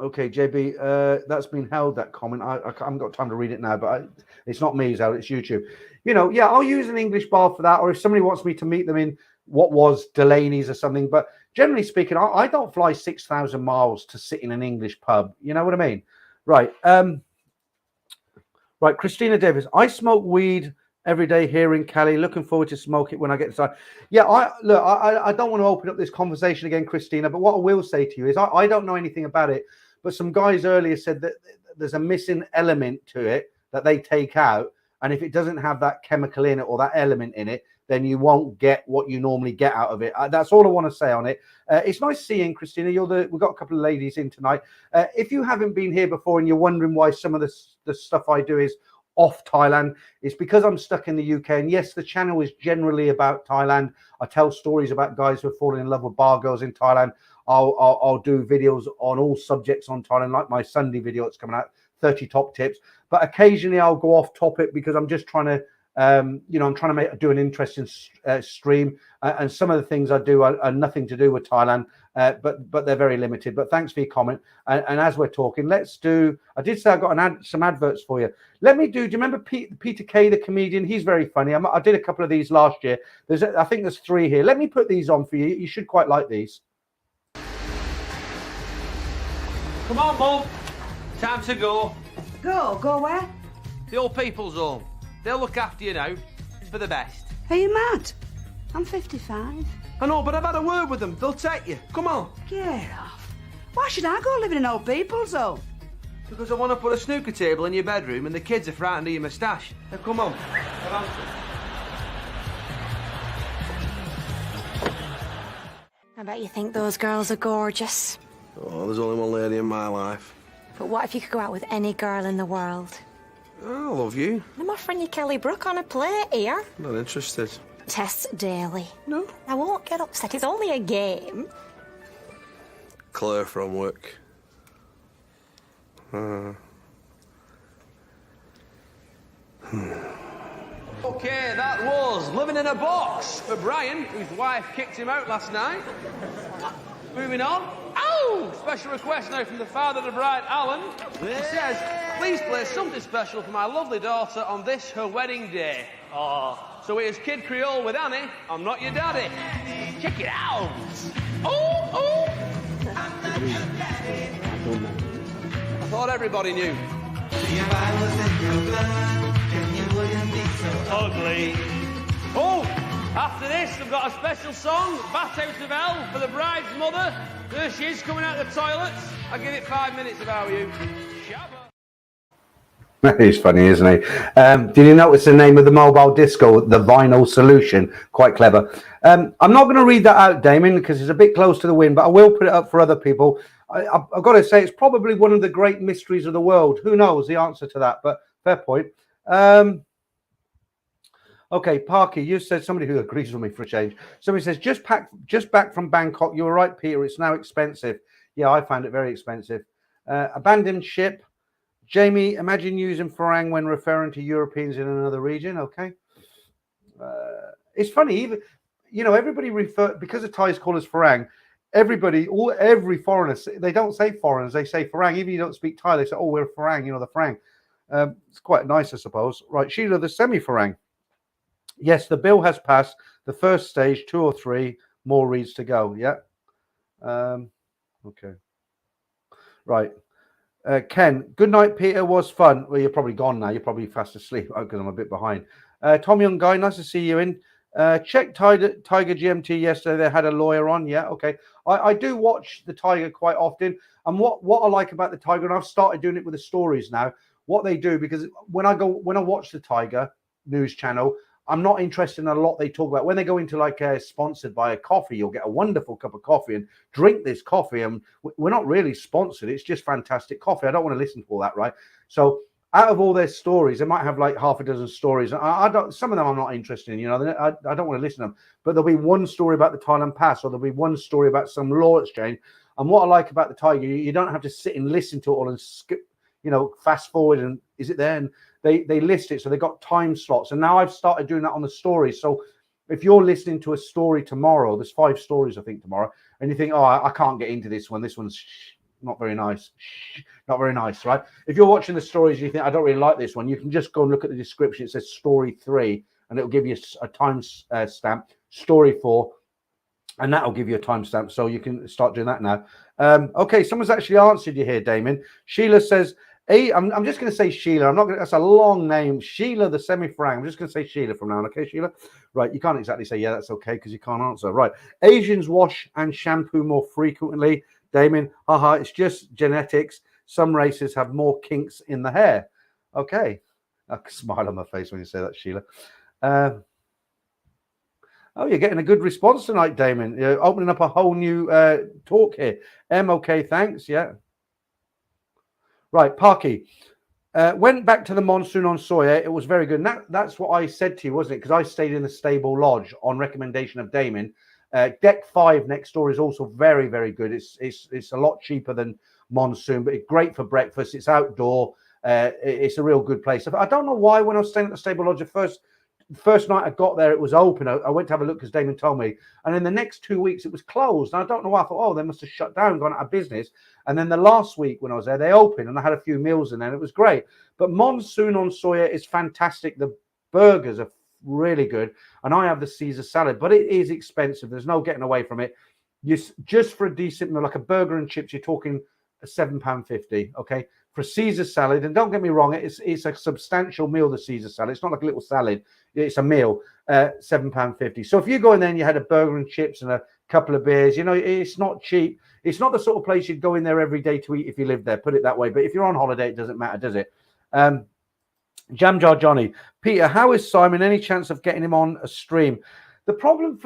okay, JB, that's been held, that comment. I haven't got time to read it now, but it's not me, Zel, it's YouTube. You know, yeah, I'll use an English bar for that. Or if somebody wants me to meet them in what was Delaney's or something. But generally speaking, I don't fly 6,000 miles to sit in an English pub. You know what I mean? Right. Right, Christina Davis. I smoke weed every day here in Cali. Looking forward to smoke it when I get inside. Yeah, I don't want to open up this conversation again, Christina, but what I will say to you is I don't know anything about it. But some guys earlier said that there's a missing element to it that they take out. And if it doesn't have that chemical in it or that element in it, then you won't get what you normally get out of it. That's all I want to say on it. It's nice seeing Christina. We've got a couple of ladies in tonight. If you haven't been here before and you're wondering why some of the stuff I do is off Thailand, it's because I'm stuck in the UK. And yes, the channel is generally about Thailand. I tell stories about guys who are falling in love with bar girls in Thailand. I'll do videos on all subjects on Thailand, like my Sunday video that's coming out, 30 top tips. But occasionally I'll go off topic because I'm just trying to, you know, I'm trying to do an interesting stream. And some of the things I do are nothing to do with Thailand, but they're very limited. But thanks for your comment. And as we're talking, let's do, I did say I got some adverts for you. Do you remember Peter Kay, the comedian? He's very funny. I did a couple of these last year. I think there's 3 here. Let me put these on for you. You should quite like these. Come on, Mum. Time to go. Go where? The old people's home. They'll look after you now. It's for the best. Are you mad? I'm 55. I know, but I've had a word with them. They'll take you. Come on. Get off. Why should I go live in an old people's home? Because I want to put a snooker table in your bedroom and the kids are frightened of your moustache. Now, come on. I bet you think those girls are gorgeous. Oh, there's only one lady in my life. But what if you could go out with any girl in the world? Oh, I love you. I'm offering you Kelly Brook on a plate here. Not interested. tests daily. No. I won't get upset. It's only a game. Claire from work. Okay, that was Living in a Box for Brian, whose wife kicked him out last night. Moving on. Oh! Special request now from the father of the bride, Alan. He says, please play something special for my lovely daughter on this, her wedding day. Oh. So it is Kid Creole with Annie, I'm Not Your Daddy. Check it out. Oh, oh. I thought everybody knew. Ugly. Oh, after this, I've got a special song, Bathhouse of Hell, for the bride's mother. There she is, coming out of the toilets. I'll give it 5 minutes about you. He's funny, isn't he? Did you notice the name of the mobile disco, the Vinyl Solution? Quite clever. I'm not going to read that out, Damien, because it's a bit close to the wind, but I will put it up for other people. I've got to say, it's probably one of the great mysteries of the world. Who knows the answer to that? But fair point. Okay, Parky, you said, somebody who agrees with me for a change. Somebody says, just back from Bangkok. You were right, Peter. It's now expensive. Yeah, I found it very expensive. Abandoned ship. Jamie, imagine using farang when referring to Europeans in another region. Okay. It's funny, even, you know, everybody because the Thais call us farang, every foreigner, they don't say foreigners, they say farang. Even if you don't speak Thai, they say, oh, we're farang, you know, the farang. It's quite nice, I suppose. Right, Sheila, the semi-farang. Yes, the bill has passed the first stage, 2 or 3 more reads to go. Yeah. Okay. Right. Ken, good night, Peter. Was fun. Well, you're probably gone now. You're probably fast asleep because I'm a bit behind. Tom Young Guy, nice to see you in. Check Tiger GMT yesterday. They had a lawyer on. Yeah, okay. I do watch the Tiger quite often. And what I like about the Tiger, and I've started doing it with the stories now, what they do, because when I watch the Tiger news channel, I'm not interested in a lot they talk about. When they go into like sponsored by a coffee, you'll get a wonderful cup of coffee and drink this coffee. And we're not really sponsored. It's just fantastic coffee. I don't want to listen to all that, right? So out of all their stories, they might have like half a dozen stories. I don't. Some of them I'm not interested in. You know, I don't want to listen to them. But there'll be one story about the Thailand Pass, or there'll be one story about some law exchange. And what I like about the Tiger, you don't have to sit and listen to it all and skip, you know, fast forward and is it there? And they list it, so they've got time slots. And now I've started doing that on the stories. So if you're listening to a story tomorrow, there's 5 stories I think tomorrow, and you think, oh, I can't get into this one. This one's not very nice. Not very nice, right? If you're watching the stories, you think I don't really like this one. You can just go and look at the description. It says story 3, and it'll give you a time stamp. Story 4. And that'll give you a timestamp, so you can start doing that now. Okay, someone's actually answered you here, Damien. Sheila says, I'm just going to say Sheila. I'm not going to, that's a long name. Sheila, the semi-farang. I'm just going to say Sheila from now on. Okay, Sheila? Right, you can't exactly say, yeah, that's okay, because you can't answer. Right, Asians wash and shampoo more frequently. Damien, haha, it's just genetics. Some races have more kinks in the hair. Okay. I can smile on my face when you say that, Sheila. Oh, you're getting a good response tonight, Damien. You're opening up a whole new talk here. Okay, thanks. Yeah. Right, Parky. Went back to the monsoon on Soya. It was very good. And that's what I said to you, wasn't it? Because I stayed in the stable lodge on recommendation of Damien. Deck 5 next door is also very, very good. It's a lot cheaper than monsoon, but it's great for breakfast. It's outdoor. It's a real good place. I don't know why when I was staying at the stable lodge, the first night I got there, it was open. I went to have a look because Damien told me. And in the next 2 weeks, it was closed. And I don't know why. I thought, oh, they must have shut down, gone out of business. And then the last week when I was there, they opened and I had a few meals in there. And it was great. But monsoon on Soya is fantastic. The burgers are really good. And I have the Caesar salad, but it is expensive. There's no getting away from it. Just for a decent meal, like a burger and chips, you're talking £7.50. Okay. For Caesar salad, and don't get me wrong, it's a substantial meal, the Caesar salad. It's not like a little salad. It's a meal, £7.50. So if you go in there and you had a burger and chips and a couple of beers, you know, it's not cheap. It's not the sort of place you'd go in there every day to eat if you live there, put it that way. But if you're on holiday, it doesn't matter, does it? Jam Jar Johnny. Peter, how is Simon? Any chance of getting him on a stream? The problem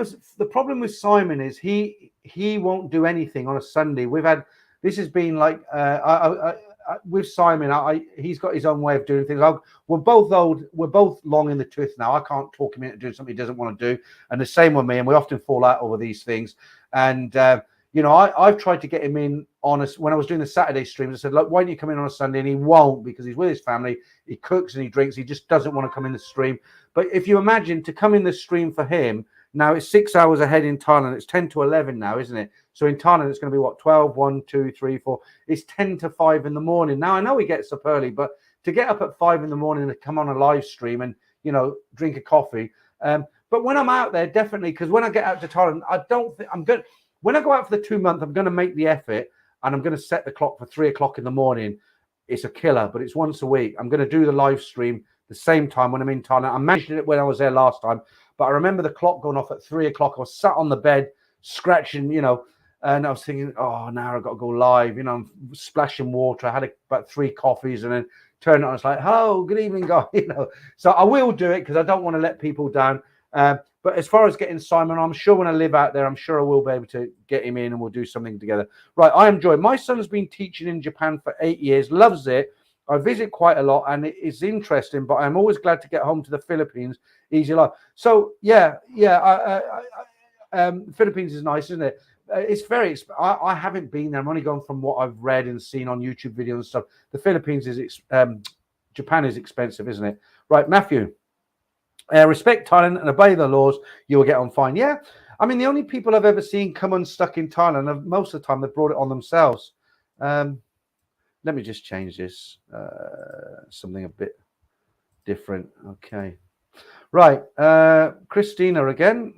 with Simon is he won't do anything on a Sunday. This has been like with Simon, he's got his own way of doing things. We're both old. We're both long in the tooth now. I can't talk him into doing something he doesn't want to do. And the same with me. And we often fall out over these things. And, you know, I've tried to get him in on us when I was doing the Saturday streams. I said, look, why don't you come in on a Sunday? And he won't, because he's with his family. He cooks and he drinks. He just doesn't want to come in the stream. But if you imagine to come in the stream for him, now it's 6 hours ahead in Thailand. It's 10 to 11 now, isn't it? So in Thailand, it's going to be what, 12, 1, 2, 3, 4. It's 10 to 5 in the morning. Now, I know he gets up early, but to get up at 5 in the morning and come on a live stream and, you know, drink a coffee. But when I'm out there, definitely, because when I get out to Thailand, I don't think I'm good. When I go out for the 2 month, I'm going to make the effort and I'm going to set the clock for 3 o'clock in the morning. It's a killer, but it's once a week. I'm going to do the live stream the same time when I'm in Thailand. I mentioned it when I was there last time, but I remember the clock going off at 3 o'clock. I was sat on the bed scratching, you know, and I was thinking, oh, now I've got to go live. You know, I'm splashing water. I had about 3 coffees and then turned it on. It's like, oh, good evening, guys. You know, so I will do it because I don't want to let people down. But as far as getting Simon, I'm sure when I live out there, I'm sure I will be able to get him in and we'll do something together. Right, I enjoy. My son has been teaching in Japan for 8 years, loves it. I visit quite a lot and it is interesting, but I'm always glad to get home to the Philippines. Easy life. So, yeah. Philippines is nice, isn't it? It's very. I haven't been there. I'm only gone from what I've read and seen on YouTube videos and stuff. The Philippines is, Japan is expensive, isn't it? Right, Matthew. Respect Thailand and obey the laws. You will get on fine. Yeah, I mean the only people I've ever seen come unstuck in Thailand, most of the time they've brought it on themselves. Let me just change this. Something a bit different. Okay. Right, Christina again.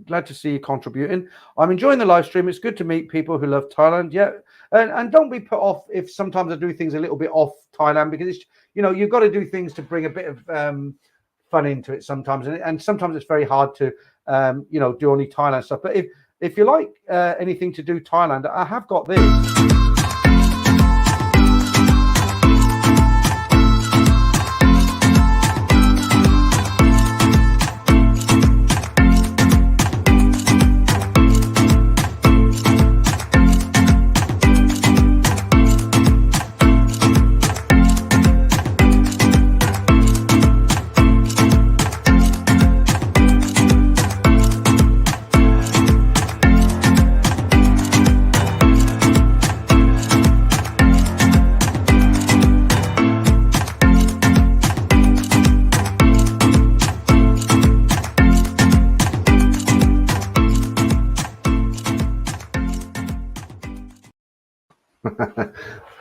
Glad to see you contributing. I'm enjoying the live stream. It's good to meet people who love Thailand. Yeah, and don't be put off if sometimes I do things a little bit off Thailand because it's, you know, you've got to do things to bring a bit of fun into it sometimes, and sometimes it's very hard to you know, do only Thailand stuff. But if you like anything to do Thailand, I have got this.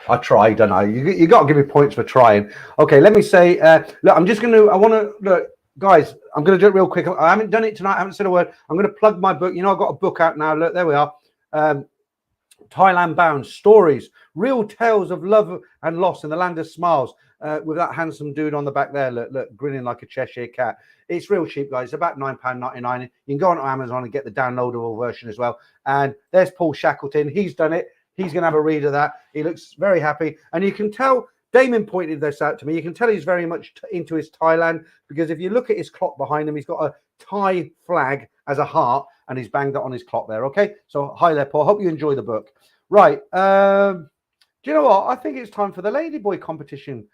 I tried, don't I? You got to give me points for trying. Okay, let me say, look, I'm just going to, I want to, look, guys, I'm going to do it real quick. I haven't done it tonight. I haven't said a word. I'm going to plug my book. You know, I've got a book out now. Look, there we are. Thailand Bound, Stories, Real Tales of Love and Loss in the Land of Smiles, with that handsome dude on the back there, look, grinning like a Cheshire cat. It's real cheap, guys. It's about £9.99. You can go on Amazon and get the downloadable version as well. And there's Paul Shackleton. He's done it. He's going to have a read of that. He looks very happy. And you can tell, Damon pointed this out to me, you can tell he's very much into his Thailand, because if you look at his clock behind him, he's got a Thai flag as a heart, and he's banged it on his clock there, okay? So, hi there, Paul. Hope you enjoy the book. Right. Do you know what? I think it's time for the Ladyboy competition.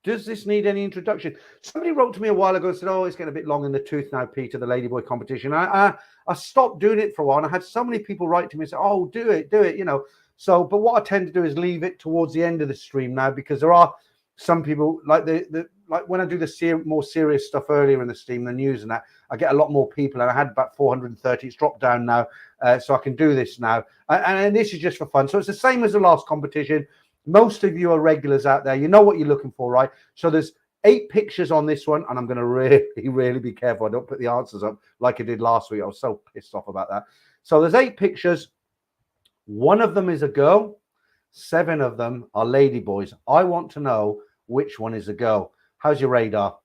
Does this need any introduction? Somebody wrote to me a while ago and said, oh, it's getting a bit long in the tooth now, Peter, the Ladyboy competition. I stopped doing it for a while, and I had so many people write to me and say, oh, do it, you know. So, but what I tend to do is leave it towards the end of the stream now, because there are some people, like like when I do the more serious stuff earlier in the stream, the news and that, I get a lot more people, and I had about 430. It's dropped down now, so I can do this now. And this is just for fun. So it's the same as the last competition. Most of you are regulars out there. You know what you're looking for, right? So there's 8 pictures on this one, and I'm going to really be careful I don't put the answers up like I did last week. I was so pissed off about that. So there's 8 pictures. 1 of them is a girl. 7 of them are ladyboys. I want to know which one is a girl. How's your radar?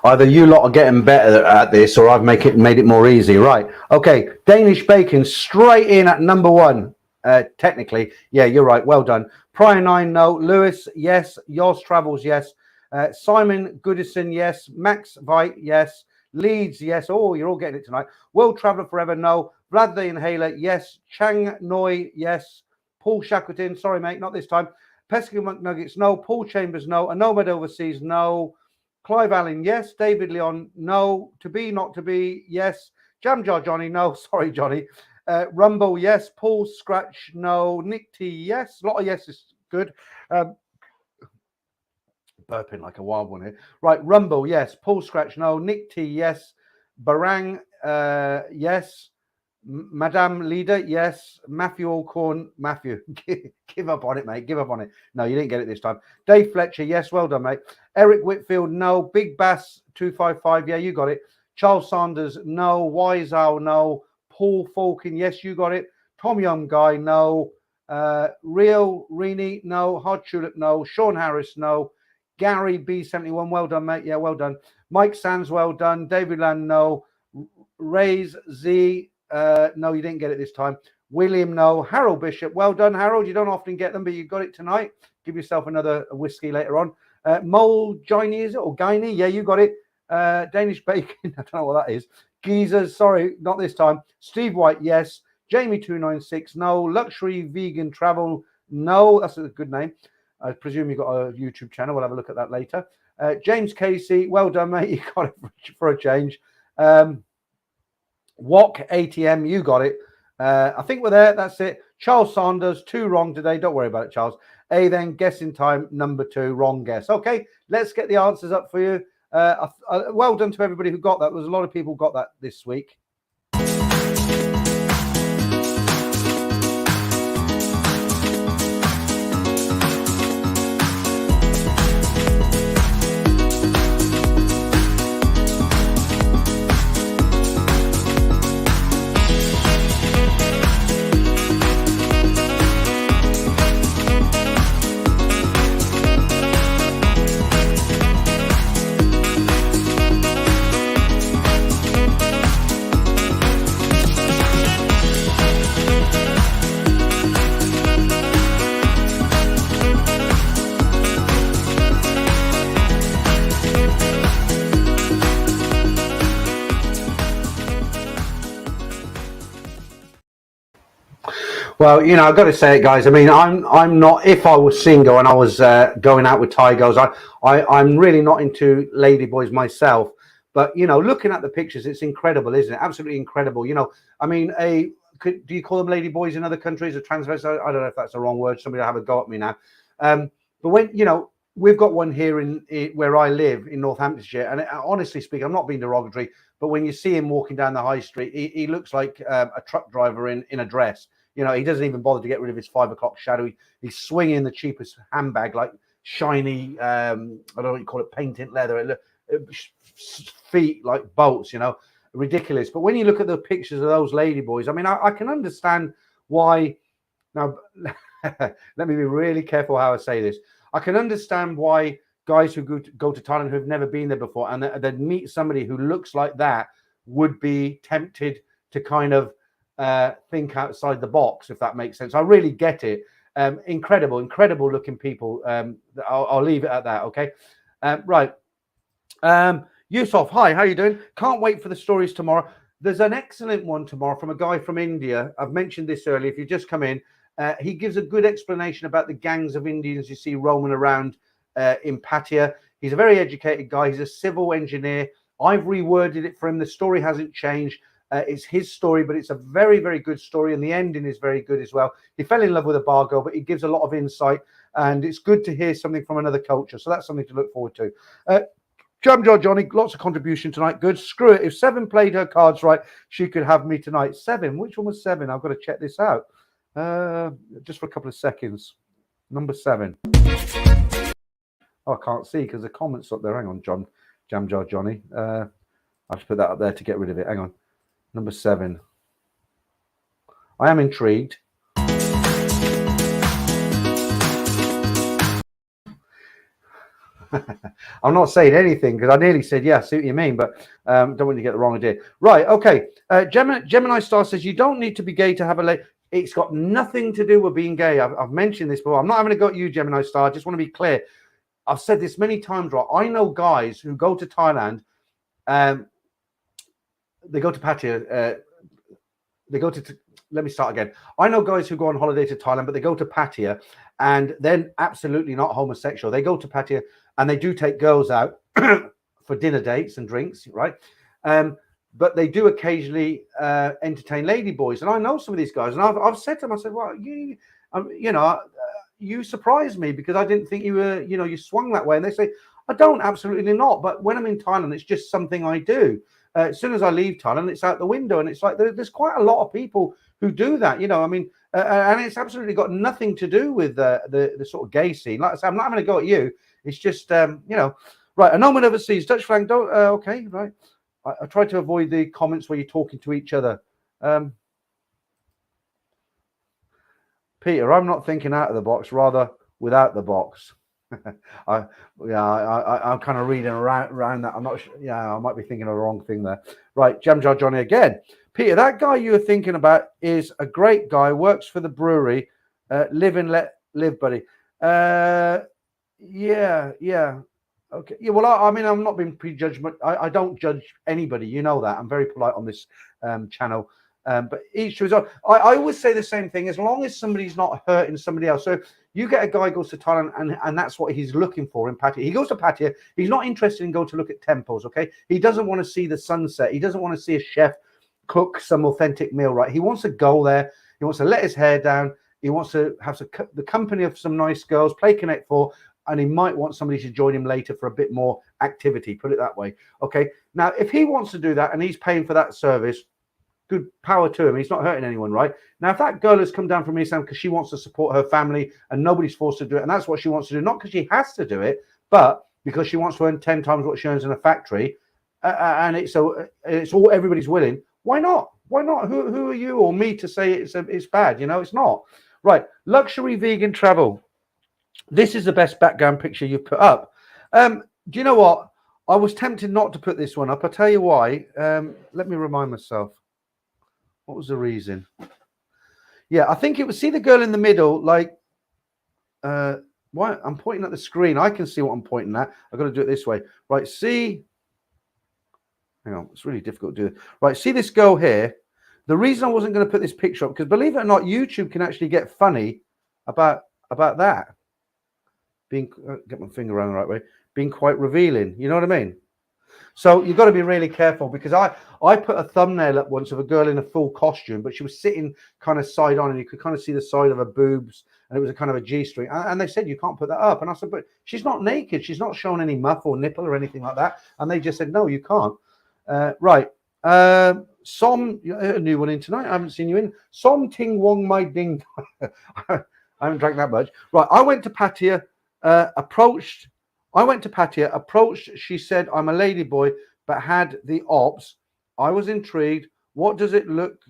Either you lot are getting better at this, or I've made it more easy. Right? Okay. Danish bacon straight in at number 1. Technically, yeah, you're right. Well done. Prior 9, no. Lewis, yes. Yours Travels, yes. Simon Goodison, yes. Max Veit, yes. Leeds, yes. Oh, you're all getting it tonight. World Traveller Forever, no. Vlad the Inhaler, yes. Chang Noi, yes. Paul Shackleton, sorry, mate, not this time. Pesca McNuggets, no. Paul Chambers, no. A Nomad Overseas, no. Clive Allen, yes. David Leon, no. To be, not to be, yes. Jam Jar Johnny, no. Sorry, Johnny. Rumble, yes. Paul Scratch, no. Nick T, yes. A lot of yeses, good. Burping like a wild one here. Right, Rumble, yes. Paul Scratch, no. Nick T, yes. Barang, yes. Madame Leader, yes. Matthew Alcorn, Matthew, give up on it, mate. Give up on it. No, you didn't get it this time. Dave Fletcher, yes. Well done, mate. Eric Whitfield, no. Big Bass 255, yeah, you got it. Charles Sanders, no. Wise Owl, no. Paul Falcon, yes, you got it. Tom Young Guy, no. Real Rini, no. Hard Tulip, no. Sean Harris, no. Gary B71, well done, mate. Yeah, well done. Mike Sands, well done. David Land, no. Rays Z, no, you didn't get it this time. William, no. Harold Bishop, well done, Harold. You don't often get them, but you got it tonight. Give yourself another whiskey later on. Mole Giny, is it? Or Giny? Yeah, you got it. Danish Bacon, I don't know what that is. Geezers, sorry, not this time. Steve White, yes. Jamie296, no. Luxury Vegan Travel, no. That's a good name. I presume you've got a YouTube channel. We'll have a look at that later. James Casey, well done, mate. You got it for a change. Wok ATM, you got it. I think we're there. That's it. Charles Sanders, 2 wrong today. Don't worry about it, Charles. Then guessing time, number 2, wrong guess. Okay, let's get the answers up for you. Well done to everybody who got that. There's a lot of people got that this week. Well, you know, I've got to say it, guys. I mean, I'm not. If I was single and I was going out with Thai girls, I'm really not into ladyboys myself. But you know, looking at the pictures, it's incredible, isn't it? Absolutely incredible. You know, I mean, do you call them ladyboys in other countries or transvestites? I don't know if that's the wrong word. Somebody will have a go at me now. But when you know, we've got one here in where I live in Northamptonshire, and honestly speaking, I'm not being derogatory, but when you see him walking down the high street, he looks like a truck driver in a dress. You know, he doesn't even bother to get rid of his 5 o'clock shadow. He's swinging the cheapest handbag, like shiny, I don't know what you call it, painted leather. Feet like bolts, you know, ridiculous. But when you look at the pictures of those ladyboys, I mean, I can understand why. Now, let me be really careful how I say this. I can understand why guys who go to Thailand who have never been there before and they'd meet somebody who looks like that would be tempted to kind of think outside the box, if that makes sense. I really get it. Incredible looking people. I'll leave it at that. Okay. Right. Yusuf, hi, how you doing? Can't wait for the stories tomorrow. There's an excellent one tomorrow from a guy from India. I've mentioned this earlier. If you just come in, he gives a good explanation about the gangs of Indians you see roaming around in Pattaya. He's a very educated guy. He's a civil engineer. I've reworded it for him. The story hasn't changed. It's his story, but it's a very, very good story. And the ending is very good as well. He fell in love with a bar girl, but he gives a lot of insight. And it's good to hear something from another culture. So that's something to look forward to. Jam Jar Johnny, lots of contribution tonight. Good. Screw it. If 7 played her cards right, she could have me tonight. 7. Which one was 7? I've got to check this out. Just for a couple of seconds. Number 7. Oh, I can't see because the comments up there. Hang on, Jam Jar Johnny. I'll just put that up there to get rid of it. Hang on. Number 7. I am intrigued. I'm not saying anything because I nearly said, yeah, I see what you mean, but don't want you to get the wrong idea. Right, okay. Gemini Star says, you don't need to be gay to have a lady. It's got nothing to do with being gay. I've mentioned this before. I'm not having a go at you, Gemini Star. I just want to be clear. I've said this many times, right? I know guys who go to Thailand. They go to Pattaya. Let me start again. I know guys who go on holiday to Thailand, but they go to Pattaya and then absolutely not homosexual. They go to Pattaya and they do take girls out for dinner dates and drinks, right? But they do occasionally entertain lady boys. And I know some of these guys, and I've said to them, I said, well, you surprised me because I didn't think you were, you swung that way. And they say, I don't, absolutely not. But when I'm in Thailand, it's just something I do. As soon as I leave Thailand, it's out the window. And it's like there's quite a lot of people who do that, and it's absolutely got nothing to do with the sort of gay scene. Like I said, I'm not having to go at you. It's just, right. A no one overseas. Dutch flag, don't, okay, right. I try to avoid the comments where you're talking to each other. Peter, I'm not thinking out of the box, rather without the box. I'm kind of reading around that. I'm not sure. Yeah, I might be thinking of the wrong thing there. Right, Jam Jar Johnny again. Peter, that guy you were thinking about is a great guy, works for the brewery. Live and let live, buddy. Yeah. Okay. Yeah, well, I mean, I'm not being prejudgment. I don't judge anybody. You know that. I'm very polite on this channel. But each to his own. I always say the same thing. As long as somebody's not hurting somebody else. So you get a guy who goes to Thailand and that's what he's looking for in Pattaya. He goes to Pattaya. He's not interested in going to look at temples, okay? He doesn't want to see the sunset. He doesn't want to see a chef cook some authentic meal, right? He wants to go there. He wants to let his hair down. He wants to have the company of some nice girls, play Connect 4, and he might want somebody to join him later for a bit more activity, put it that way, okay? Now, if he wants to do that and he's paying for that service, good power to him. He's not hurting anyone, right? Now, if that girl has come down from Islam because she wants to support her family and nobody's forced to do it, and that's what she wants to do, not because she has to do it, but because she wants to earn 10 times what she earns in a factory, and it's all everybody's willing. Why not? Why not? Who are you or me to say it's bad? It's not. Right. Luxury vegan travel. This is the best background picture you've put up. Do you know what? I was tempted not to put this one up. I'll tell you why. Let me remind myself. What was the reason? Yeah, I think it was, see the girl in the middle, like, why? I'm pointing at the screen. I can see what I'm pointing at. I've got to do it this way. Right, see. Hang on, it's really difficult to do. Right, see this girl here. The reason I wasn't going to put this picture up, because believe it or not, YouTube can actually get funny about that. Being, get my finger around the right way, being quite revealing. You know what I mean? So you've got to be really careful, because I put a thumbnail up once of a girl in a full costume, but she was sitting kind of side on and you could kind of see the side of her boobs and it was a kind of a G-string. And they said, you can't put that up. And I said, but she's not naked. She's not showing any muff or nipple or anything like that. And they just said, no, you can't. Right. Som, a new one in tonight. I haven't seen you in. Som Ting Wong My Ding. I haven't drank that much. Right. I went to Pattaya, approached. She said, I'm a ladyboy, but had the ops. I was intrigued. What does it look?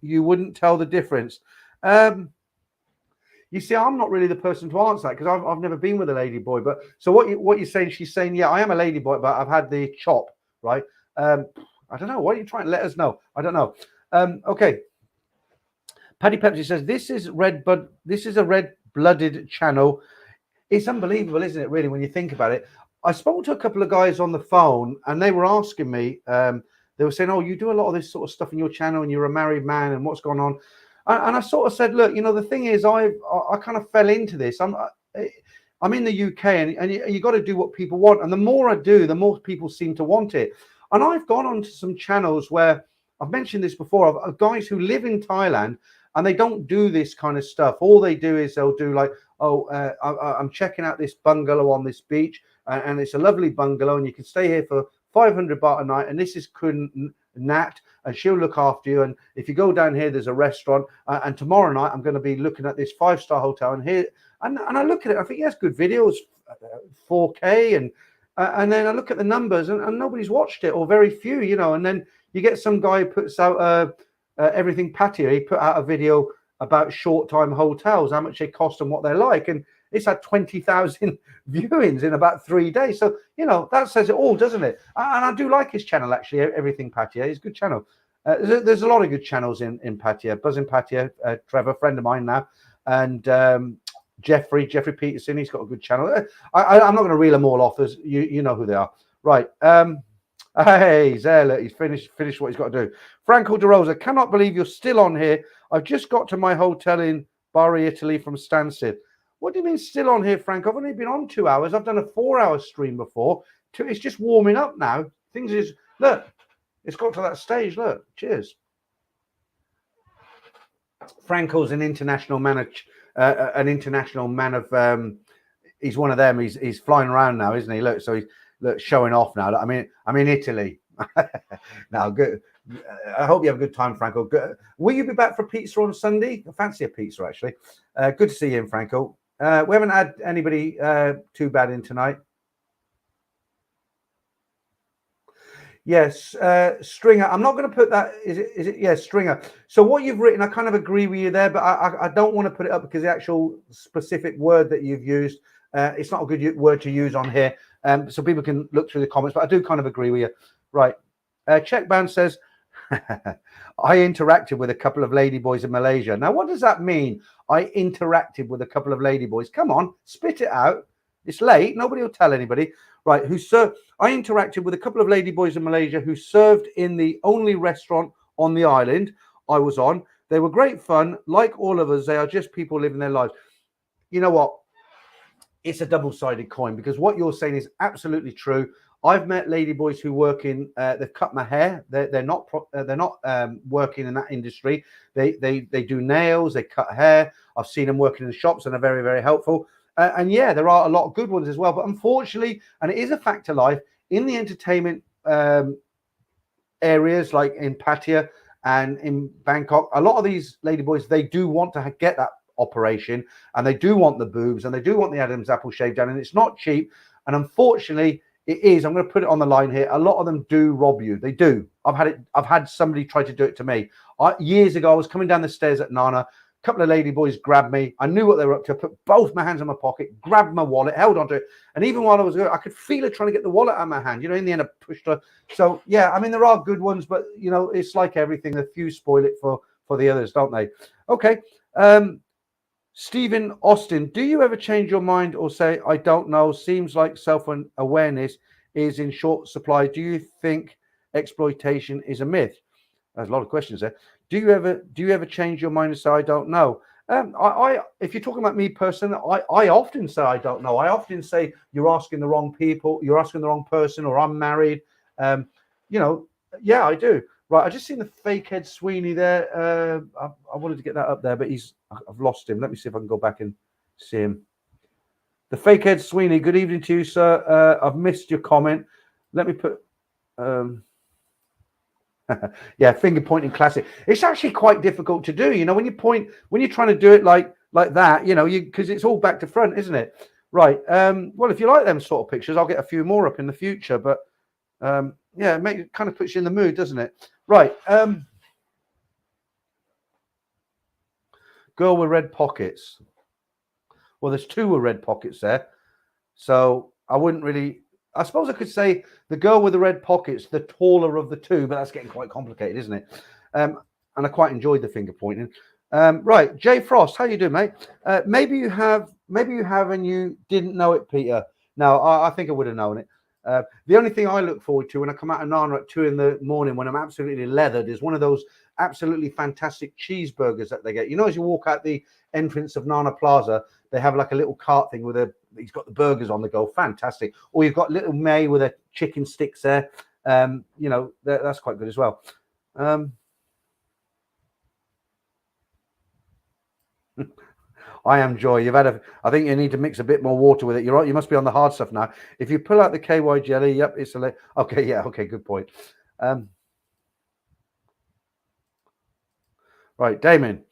You wouldn't tell the difference. You see, I'm not really the person to answer that, because I've never been with a ladyboy. But so what you're saying? She's saying, yeah, I am a ladyboy, but I've had the chop, right? I don't know. Why are you trying to let us know? I don't know. Okay. Paddy Pepsi says, this is a red-blooded channel. It's unbelievable, isn't it, really, when you think about it? I spoke to a couple of guys on the phone, and they were asking me, they were saying, oh, you do a lot of this sort of stuff in your channel, and you're a married man, and what's going on? And I sort of said, look, the thing is, I kind of fell into this. I'm in the UK, and you got to do what people want. And the more I do, the more people seem to want it. And I've gone onto some channels where, I've mentioned this before, of guys who live in Thailand, and they don't do this kind of stuff. All they do is they'll do like, oh, I'm checking out this bungalow on this beach, and it's a lovely bungalow, and you can stay here for 500 baht a night, and this is Kun Nat, and she'll look after you. And if you go down here, there's a restaurant, and tomorrow night I'm going to be looking at this 5-star hotel, and here, and I look at it, I think, yes, good videos, 4K, and then I look at the numbers, and nobody's watched it, or very few, and then you get some guy who puts out everything Pattaya. He put out a video about short-time hotels, how much they cost and what they're like, and it's had 20,000 viewings in about 3 days. So, you know, that says it all, doesn't it? And I do like his channel, actually, Everything Pattaya. It's a good channel. There's a lot of good channels in Pattaya. Buzzing Pattaya, Trevor, friend of mine now, and Jeffrey Peterson. He's got a good channel. I'm not going to reel them all off. As you know who they are, right? Hey, Zella, he's finished what he's got to do. Franco De Rosa, cannot believe you're still on here. I've just got to my hotel in Bari, Italy from Stansted. What do you mean still on here, Franco? I've only been on 2 hours. I've done a 4-hour stream before. It's just warming up now. Things is, look, it's got to that stage. Look, cheers. Franco's an international man of, he's one of them. He's flying around now, isn't he? Look, so he's showing off now. I mean, I'm in Italy. Now, good. I hope you have a good time, Franco. Good. Will you be back for pizza on Sunday? I fancy a pizza, actually. Good to see you in, Franco. We haven't had anybody too bad in tonight. Yes, Stringer. I'm not going to put that. Is it? Yeah, Stringer. So what you've written, I kind of agree with you there, but I don't want to put it up because the actual specific word that you've used, it's not a good word to use on here. So people can look through the comments, but I do kind of agree with you. Right. Checkbound says, I interacted with a couple of ladyboys in Malaysia. Now, what does that mean? I interacted with a couple of ladyboys. Come on, spit it out. It's late. Nobody will tell anybody. Right. I interacted with a couple of ladyboys in Malaysia who served in the only restaurant on the island I was on. They were great fun. Like all of us, they are just people living their lives. You know what? It's a double-sided coin because what you're saying is absolutely true. I've met ladyboys who work in. They've cut my hair. They're not working in that industry. They do nails. They cut hair. I've seen them working in the shops and they're very, very helpful. And yeah, there are a lot of good ones as well. But unfortunately, and it is a fact of life, in the entertainment areas like in Pattaya and in Bangkok, a lot of these ladyboys, they do want to get that operation and they do want the boobs and they do want the Adam's apple shaved down, and it's not cheap. And unfortunately, it is. I'm going to put it on the line here. A lot of them do rob you. They do. I've had somebody try to do it to me. Years ago, I was coming down the stairs at Nana. A couple of ladyboys grabbed me. I knew what they were up to. I put both my hands in my pocket, grabbed my wallet, held onto it. And even while I was going, I could feel her trying to get the wallet out of my hand. You know, in the end, I pushed her. So, yeah, I mean, there are good ones, but, you know, it's like everything. The few spoil it for the others, don't they? Okay. Stephen Austin, do you ever change your mind or say, I don't know, seems like self-awareness is in short supply? Do you think exploitation is a myth? There's a lot of questions there. Do you ever change your mind and say, I don't know? If you're talking about me personally, I often say I don't know. I often say you're asking the wrong people, you're asking the wrong person, or I'm married. You know, yeah, I do. Right, I just seen the fake head Sweeney there. I wanted to get that up there, but I've lost him. Let me see if I can go back and see him. The fake head Sweeney. Good evening to you, sir. I've missed your comment. Let me put. Yeah, finger pointing classic. It's actually quite difficult to do. You know, when you're trying to do it like that, you know, because it's all back to front, isn't it? Right. Well, if you like them sort of pictures, I'll get a few more up in the future. But yeah, it kind of puts you in the mood, doesn't it? Right. Girl with red pockets. Well, there's two with red pockets there. So I wouldn't really. I suppose I could say the girl with the red pockets, the taller of the two, but that's getting quite complicated, isn't it? And I quite enjoyed the finger pointing. Right, Jay Frost, how you doing, mate? Maybe you have, and you didn't know it, Peter. No, I think I would have known it. The only thing I look forward to when I come out of Nana at 2 in the morning when I'm absolutely leathered is one of those absolutely fantastic cheeseburgers that they get. You know, as you walk out the entrance of Nana Plaza, they have like a little cart thing with he's got the burgers on the go. Fantastic. Or you've got little May with a chicken sticks there. You know, that's quite good as well. I am Joy. I think you need to mix a bit more water with it. You're right. You must be on the hard stuff now. If you pull out the KY jelly, yep, it's okay. Yeah. Okay. Good point. Right, Damon.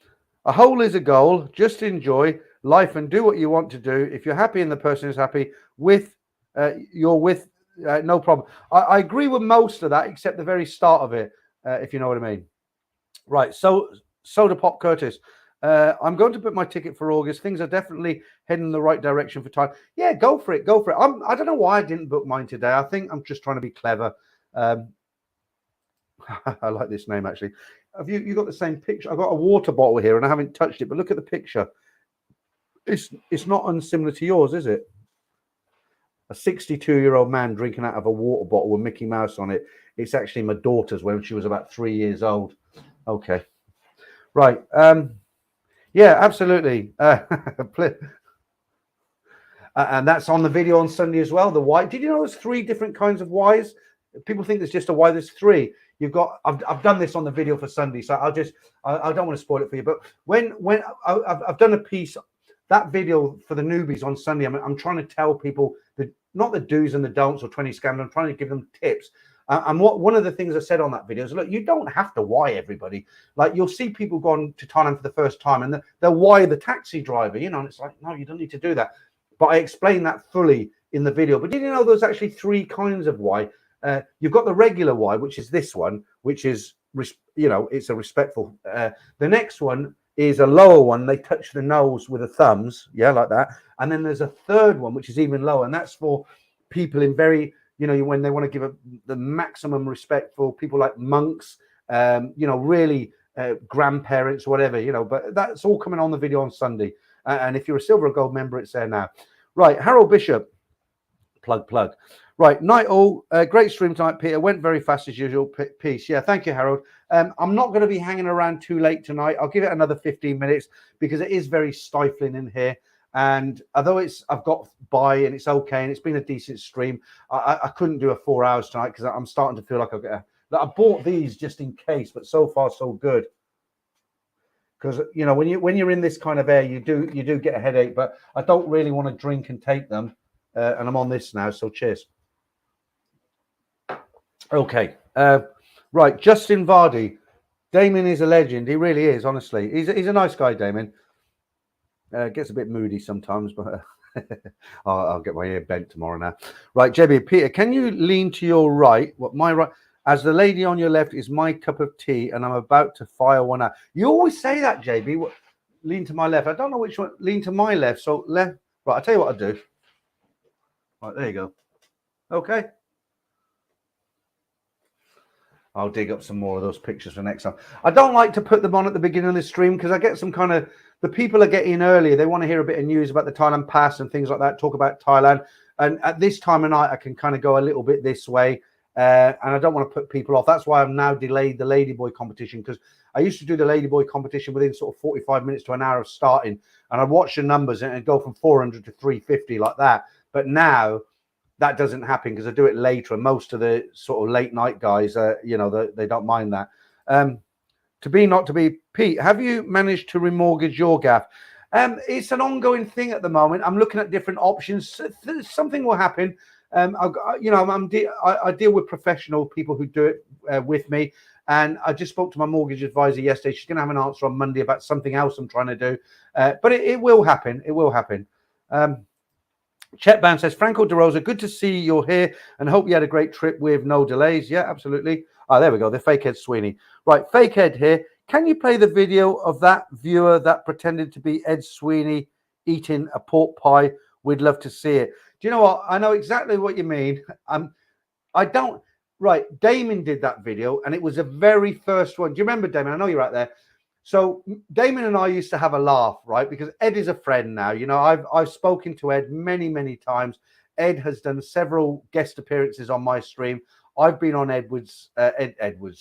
A hole is a goal. Just enjoy life and do what you want to do. If you're happy and the person is happy you're with, no problem. I agree with most of that, except the very start of it, if you know what I mean. Right. So Soda Pop Curtis. I'm going to book my ticket for August. Things are definitely heading in the right direction for time. Yeah, go for it. Go for it. I don't know why I didn't book mine today. I think I'm just trying to be clever. I like this name, actually. Have you got the same picture? I've got a water bottle here and I haven't touched it, but look at the picture. It's not unsimilar to yours, is it? A 62-year-old man drinking out of a water bottle with Mickey Mouse on it. It's actually my daughter's when she was about 3 years old. Okay. Right. Yeah, absolutely. And that's on the video on Sunday as well. The Y. Did you know there's 3 different kinds of Ys? People think there's just a Y. There's 3. You've got. I've done this on the video for Sunday, so I don't want to spoil it for you. But when I've done a piece, that video for the newbies on Sunday, I'm trying to tell people not the do's and the don'ts or 20 scams. I'm trying to give them tips. And one of the things I said on that video is, look, you don't have to Y everybody. Like, you'll see people going to Thailand for the first time and they'll Y the taxi driver, and it's like, no, you don't need to do that. But I explained that fully in the video. But did you know there's actually 3 kinds of Y? You've got the regular Y, which is this one, which is, it's a respectful. The next one is a lower one. They touch the nose with the thumbs, like that. And then there's a third one, which is even lower, and that's for people in very, when they want to give the maximum respect for people like monks, really grandparents, whatever, but that's all coming on the video on Sunday. And if you're a silver or gold member, it's there now. Right, Harold Bishop, plug. Right, night all, great stream tonight, Peter. Went very fast as usual. Peace. Yeah, thank you, Harold. I'm not going to be hanging around too late tonight. I'll give it another 15 minutes because it is very stifling in here. And although I've got by and it's okay and it's been a decent stream, I couldn't do a 4 hours tonight because I'm starting to feel like I bought these just in case, but so far so good. Because when you're in this kind of air, you do get a headache. But I don't really want to drink and take them, and I'm on this now. So cheers. Okay, right. Justin Vardy, Damien is a legend. He really is. Honestly, he's a nice guy, Damien. Gets a bit moody sometimes, but I'll get my ear bent tomorrow now. Right, JB, Peter, can you lean to your right? What my right? As the lady on your left is my cup of tea, and I'm about to fire one out. You always say that, JB. Lean to my left. I don't know which one. Lean to my left. So left. Right. I'll tell you what I'll do. Right, there you go. Okay. I'll dig up some more of those pictures for next time. I don't like to put them on at the beginning of the stream because I get some kind of, the people are getting earlier. They want to hear a bit of news about the Thailand pass and things like that, talk about Thailand. And at this time of night, I can kind of go a little bit this way. And I don't want to put people off. That's why I've now delayed the Ladyboy competition, because I used to do the Ladyboy competition within sort of 45 minutes to an hour of starting. And I'd watch the numbers and it'd go from 400 to 350 like that. But now that doesn't happen because I do it later. And most of the sort of late night guys, they don't mind that. To be, not to be. Pete, have you managed to remortgage your gaff? It's an ongoing thing at the moment. I'm looking at different options. Something will happen. I deal with professional people who do it with me. And I just spoke to my mortgage advisor yesterday. She's going to have an answer on Monday about something else I'm trying to do. But it will happen. It will happen. Chetbound says, Franco De Rosa, good to see you're here and hope you had a great trip with no delays. Yeah, absolutely. Oh, there we go. The Fakehead Sweeney. Right, Fakehead here. Can you play the video of that viewer that pretended to be Ed Sweeney eating a pork pie? We'd love to see it. Do you know what? I know exactly what you mean. I don't. Right, Damon did that video, and it was the very first one. Do you remember, Damon? I know you're out there. So Damon and I used to have a laugh, right? Because Ed is a friend now. I've spoken to Ed many, many times. Ed has done several guest appearances on my stream. I've been on Edward's,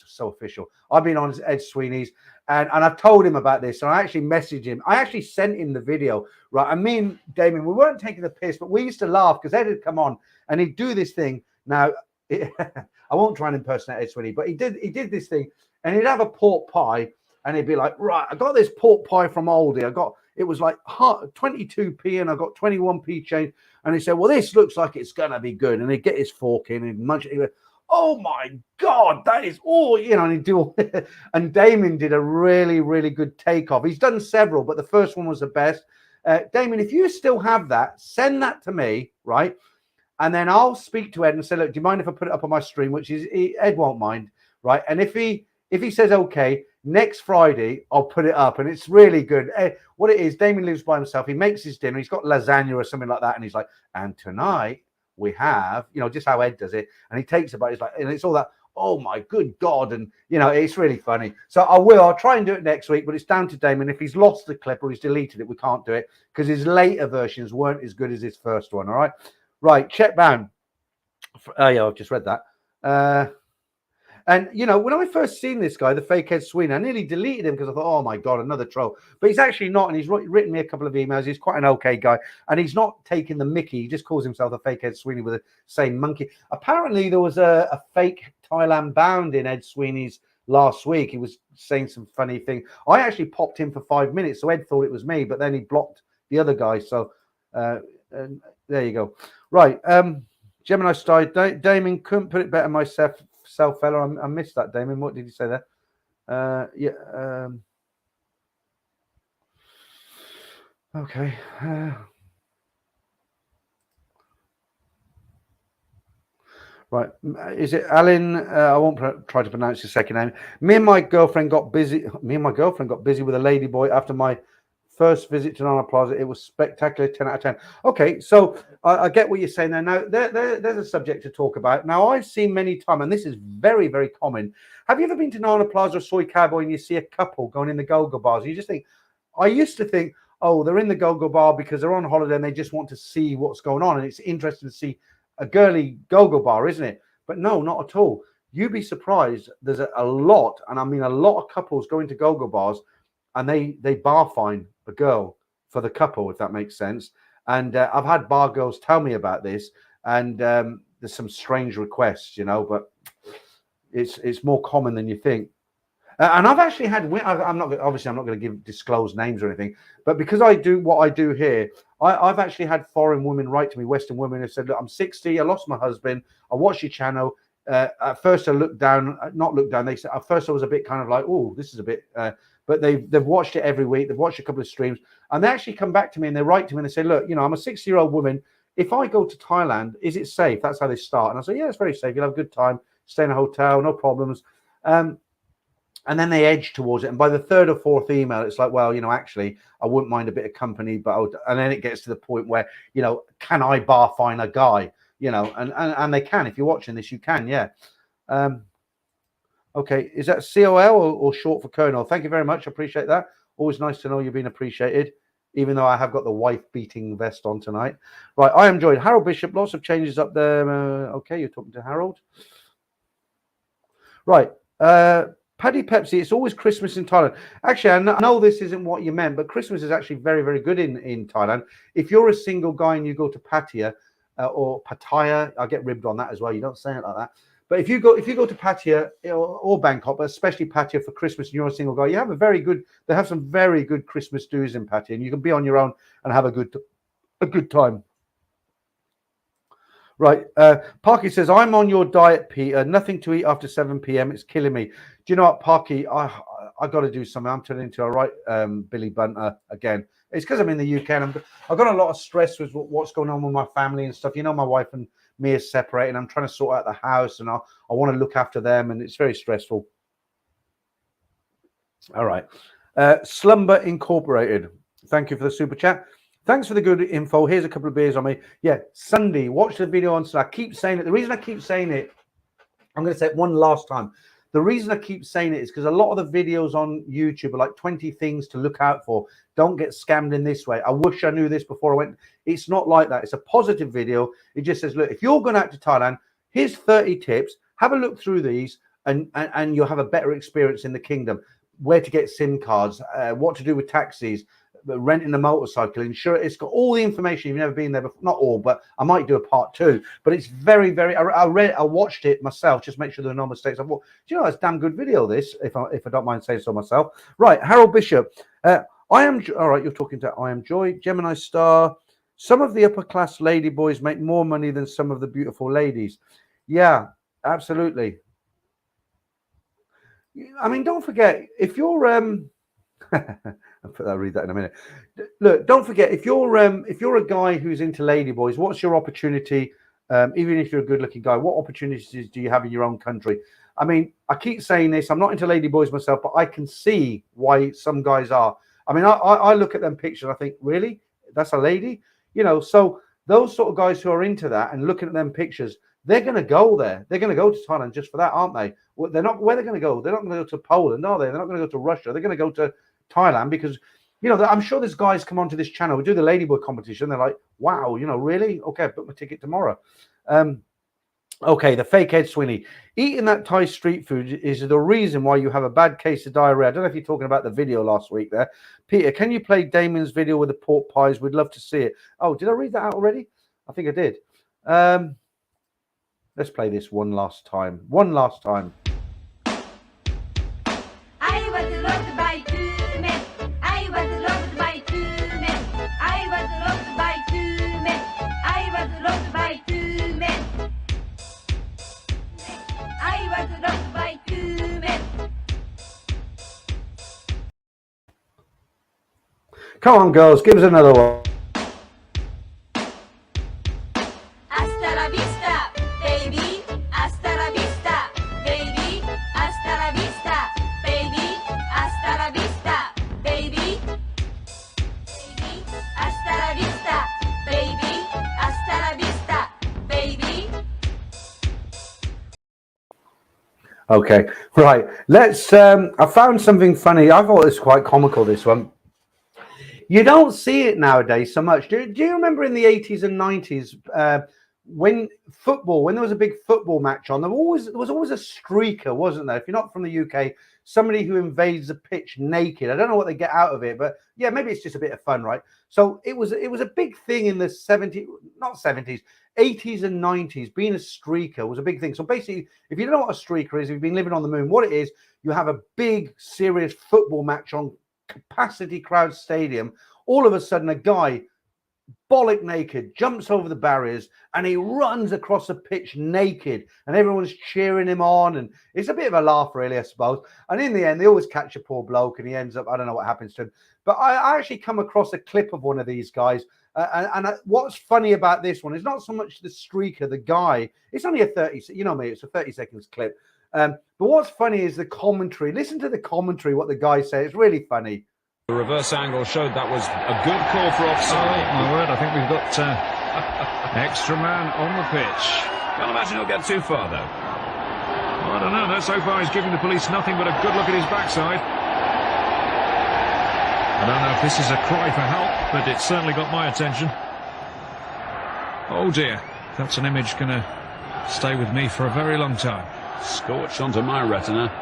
so official. I've been on Ed Sweeney's, and I've told him about this. And I actually messaged him. I actually sent him the video, right? And me and Damon, we weren't taking the piss, but we used to laugh because Ed had come on and he'd do this thing. Now, I won't try and impersonate Ed Sweeney, but he did this thing, and he'd have a pork pie. And he'd be like, right, I got this pork pie from Aldi. It was like 22p and I got 21p change. And he said, well, this looks like it's going to be good. And he'd get his fork in and munch it. He'd go, oh my God, that is all, and he'd do all. And Damon did a really, really good takeoff. He's done several, but the first one was the best. Damon, if you still have that, send that to me, right? And then I'll speak to Ed and say, look, do you mind if I put it up on my stream? Which is, Ed won't mind, right? And if he if he says okay, next Friday I'll put it up, and it's really good. What it is, Damien lives by himself. He makes his dinner. He's got lasagna or something like that, and he's like, and tonight we have, just how Ed does it, and he takes about, he's like, and it's all that. Oh my good God, and it's really funny. So I'll try and do it next week, but it's down to Damien. If he's lost the clip or he's deleted it, we can't do it because his later versions weren't as good as his first one. All right, check down. Oh yeah, I've just read that. And when I first seen this guy, the fakehead Sweeney, I nearly deleted him because I thought, oh my God, another troll. But he's actually not, and he's written me a couple of emails. He's quite an okay guy, and he's not taking the mickey. He just calls himself the fakehead Sweeney with the same monkey. Apparently, there was a fake Thailand bound in Ed Sweeney's last week. He was saying some funny thing. I actually popped in for 5 minutes, so Ed thought it was me, but then he blocked the other guy. So there you go. Right, Gemini Star, Damien couldn't put it better myself. Fella, I missed that, Damien. What did you say there? Okay. Right. Is it Alan? I won't try to pronounce your second name. Me and my girlfriend got busy with a lady boy after my first visit to Nana Plaza. It was spectacular, 10 out of 10. Okay, so I get what you're saying there. Now, there's a subject to talk about. Now, I've seen many times, and this is very, very common. Have you ever been to Nana Plaza or Soy Cowboy and you see a couple going in the go-go bars? You just think, I used to think, oh, they're in the go-go bar because they're on holiday and they just want to see what's going on. And it's interesting to see a girly go-go bar, isn't it? But no, not at all. You'd be surprised. There's a lot, and I mean a lot of couples going to go-go bars, and they bar fine a girl for the couple, if that makes sense. And I've had bar girls tell me about this, and there's some strange requests, but it's more common than you think. And I've actually had, I'm not going to disclose names or anything, but because I do what I do here, I've actually had foreign women write to me, Western women, who said, look, I'm 60, I lost my husband, I watched your channel. At first I not looked down. They said, at first I was a bit kind of like, oh, this is a bit, but they've watched it every week. They've watched a couple of streams, and they actually come back to me and they write to me and they say, look, I'm a 60-year-old woman. If I go to Thailand, is it safe? That's how they start. And I say, yeah, it's very safe. You'll have a good time. Stay in a hotel, no problems. And then they edge towards it. And by the third or fourth email, it's like, well, actually, I wouldn't mind a bit of company, but and then it gets to the point where, can I bar fine a guy? And they can. If you're watching this, you can, yeah. Okay, is that COL or short for Colonel? Thank you very much. I appreciate that. Always nice to know you've been appreciated, even though I have got the wife-beating vest on tonight. Right, I enjoyed Harold Bishop. Lots of changes up there. Okay, you're talking to Harold. Right. Paddy Pepsi, it's always Christmas in Thailand. Actually, I know this isn't what you meant, but Christmas is actually very, very good in Thailand. If you're a single guy and you go to Pattaya or Pattaya, I get ribbed on that as well. You don't say it like that. But if you go to Pattaya or Bangkok, but especially Pattaya for Christmas, and you're a single guy, you have they have some very good Christmas do's in Pattaya, and you can be on your own and have a good time. Right. Parky says, I'm on your diet, Peter. Nothing to eat after 7 p.m. It's killing me. Do you know what, Parky? I got to do something. I'm turning into a right Billy Bunter again. It's because I'm in the UK and I've got a lot of stress with what's going on with my family and stuff. My wife and me are separated. I'm trying to sort out the house and I want to look after them, and it's very stressful. All right. Slumber Incorporated. Thank you for the super chat. Thanks for the good info. Here's a couple of beers on me. Yeah, Sunday. Watch the video on Sunday. I keep saying it. The reason I keep saying it, I'm going to say it one last time. The reason I keep saying it is because a lot of the videos on YouTube are like 20 things to look out for. Don't get scammed in this way. I wish I knew this before I went. It's not like that. It's a positive video. It just says, look, if you're going out to Thailand, here's 30 tips. Have a look through these and you'll have a better experience in the kingdom. Where to get SIM cards, what to do with taxis, renting a motorcycle, insurance. It's got all the information. You've never been there before. Not all, but I might do a part 2. But it's very, very. I watched it myself, just make sure there are no mistakes. I thought, do you know, it's a damn good video. This, if I don't mind saying so myself. Right, Harold Bishop. I am all right. You're talking to I am Joy, Gemini Star. Some of the upper class lady boys make more money than some of the beautiful ladies. Yeah, absolutely. I mean, don't forget, if you're I'll read that in a minute. Look, don't forget, if you're a guy who's into ladyboys, what's your opportunity? Even if you're a good-looking guy, what opportunities do you have in your own country? I mean, I keep saying this. I'm not into ladyboys myself, but I can see why some guys are. I mean, I look at them pictures. I think, really, that's a lady, you know. So those sort of guys who are into that and looking at them pictures, they're going to go there. They're going to go to Thailand just for that, aren't they? Well, they're not. Where they're going to go? They're not going to go to Poland, are they? They're not going to go to Russia. They're going to go to Thailand because, you know, I'm sure there's guys come onto this channel. We do the ladyboy competition. They're like, wow, you know, really? Okay, I booked my ticket tomorrow. Okay, the fake head Sweeney. Eating that Thai street food is the reason why you have a bad case of diarrhea. I don't know if you're talking about the video last week there. Peter, can you play Damon's video with the pork pies? We'd love to see it. Oh, did I read that out already? I think I did. Let's play this one last time. One last time. I was loved by two men. I was loved by two men. I was loved by two men. I was loved by two men. I was loved by two men. Come on, girls, give us another one. Hasta la vista, baby. Hasta la vista, baby. Hasta la vista, baby. Hasta la vista, baby. Baby. Hasta la vista, baby. Hasta la vista, baby. Okay, right. Let's. I found something funny. I thought it was quite comical, this one. You don't see it nowadays so much. Do you remember in the 80s and 90s when there was a big football match on, there was always a streaker, wasn't there? If you're not from the UK, somebody who invades the pitch naked. I don't know what they get out of it, but yeah, maybe it's just a bit of fun, right? So it was a big thing in the 80s and 90s. Being a streaker was a big thing. So basically, if you don't know what a streaker is, if you've been living on the moon, what it is, you have a big, serious football match on capacity crowd stadium. All of a sudden, a guy bollock naked jumps over the barriers and he runs across the pitch naked, and everyone's cheering him on, and it's a bit of a laugh, really, I suppose. And in the end, they always catch a poor bloke and he ends up, I don't know what happens to him, but I actually come across a clip of one of these guys, and what's funny about this one is not so much the streaker, the guy. It's only a 30, you know me, it's a 30 seconds clip. But what's funny is the commentary. Listen to the commentary, what the guy said. It's really funny. The reverse angle showed that was a good call for offside. Oh, my word, I think we've got extra man on the pitch. Can't imagine he'll get too far, though. Well, I don't know, though. So far, he's giving the police nothing but a good look at his backside. I don't know if this is a cry for help, but it's certainly got my attention. Oh, dear. That's an image going to stay with me for a very long time. Scorch onto my retina.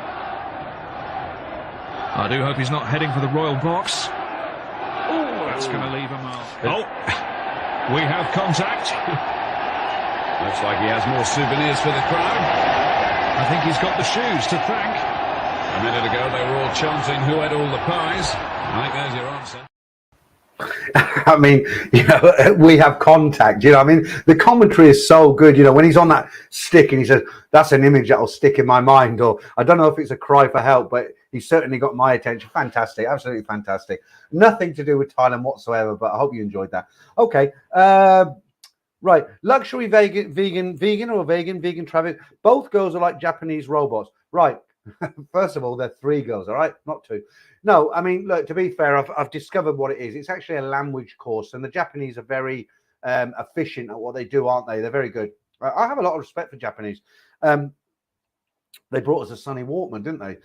I do hope he's not heading for the royal box. Oh, that's going to leave a mark. Oh, we have contact. Looks like he has more souvenirs for the crowd. I think he's got the shoes to thank. A minute ago, they were all chanting who had all the pies. I think there's your answer. I mean, you know, we have contact. You know, I mean, the commentary is so good. You know, when he's on that stick and he says, "That's an image that'll stick in my mind," or I don't know if it's a cry for help, but he certainly got my attention. Fantastic, absolutely fantastic. Nothing to do with Thailand whatsoever, but I hope you enjoyed that. Okay, right. Luxury vegan traffic. Both girls are like Japanese robots, right? First of all, they're three girls, all right, not two. No, I mean, look, to be fair, I've discovered what it is. It's actually a language course, and the Japanese are very efficient at what they do, aren't they? They're very good. I have a lot of respect for Japanese. They brought us a Sonny Walkman, didn't they?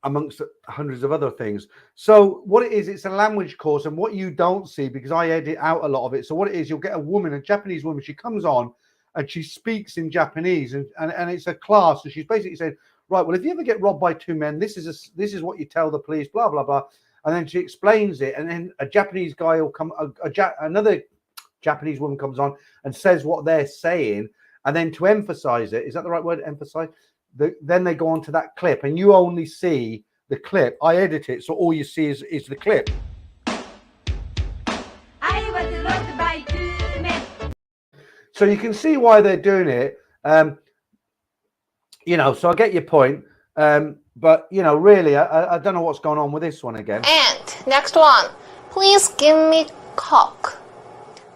Amongst hundreds of other things. So what it is, it's a language course, and what you don't see, because I edit out a lot of it. So what it is, you'll get a woman, a Japanese woman, she comes on and she speaks in Japanese, and it's a class, and she's basically saying, right, well, if you ever get robbed by two men, this is what you tell the police, blah, blah, blah. And then she explains it, and then a Japanese guy will come, another Japanese woman comes on and says what they're saying, and then to emphasize it, is that the right word, emphasize? Then they go on to that clip, and you only see the clip. I edit it, so all you see is the clip. I was loved by two men. So you can see why they're doing it. You know, so I get your point. But, you know, really, I don't know what's going on with this one again. And next one. Please give me cock.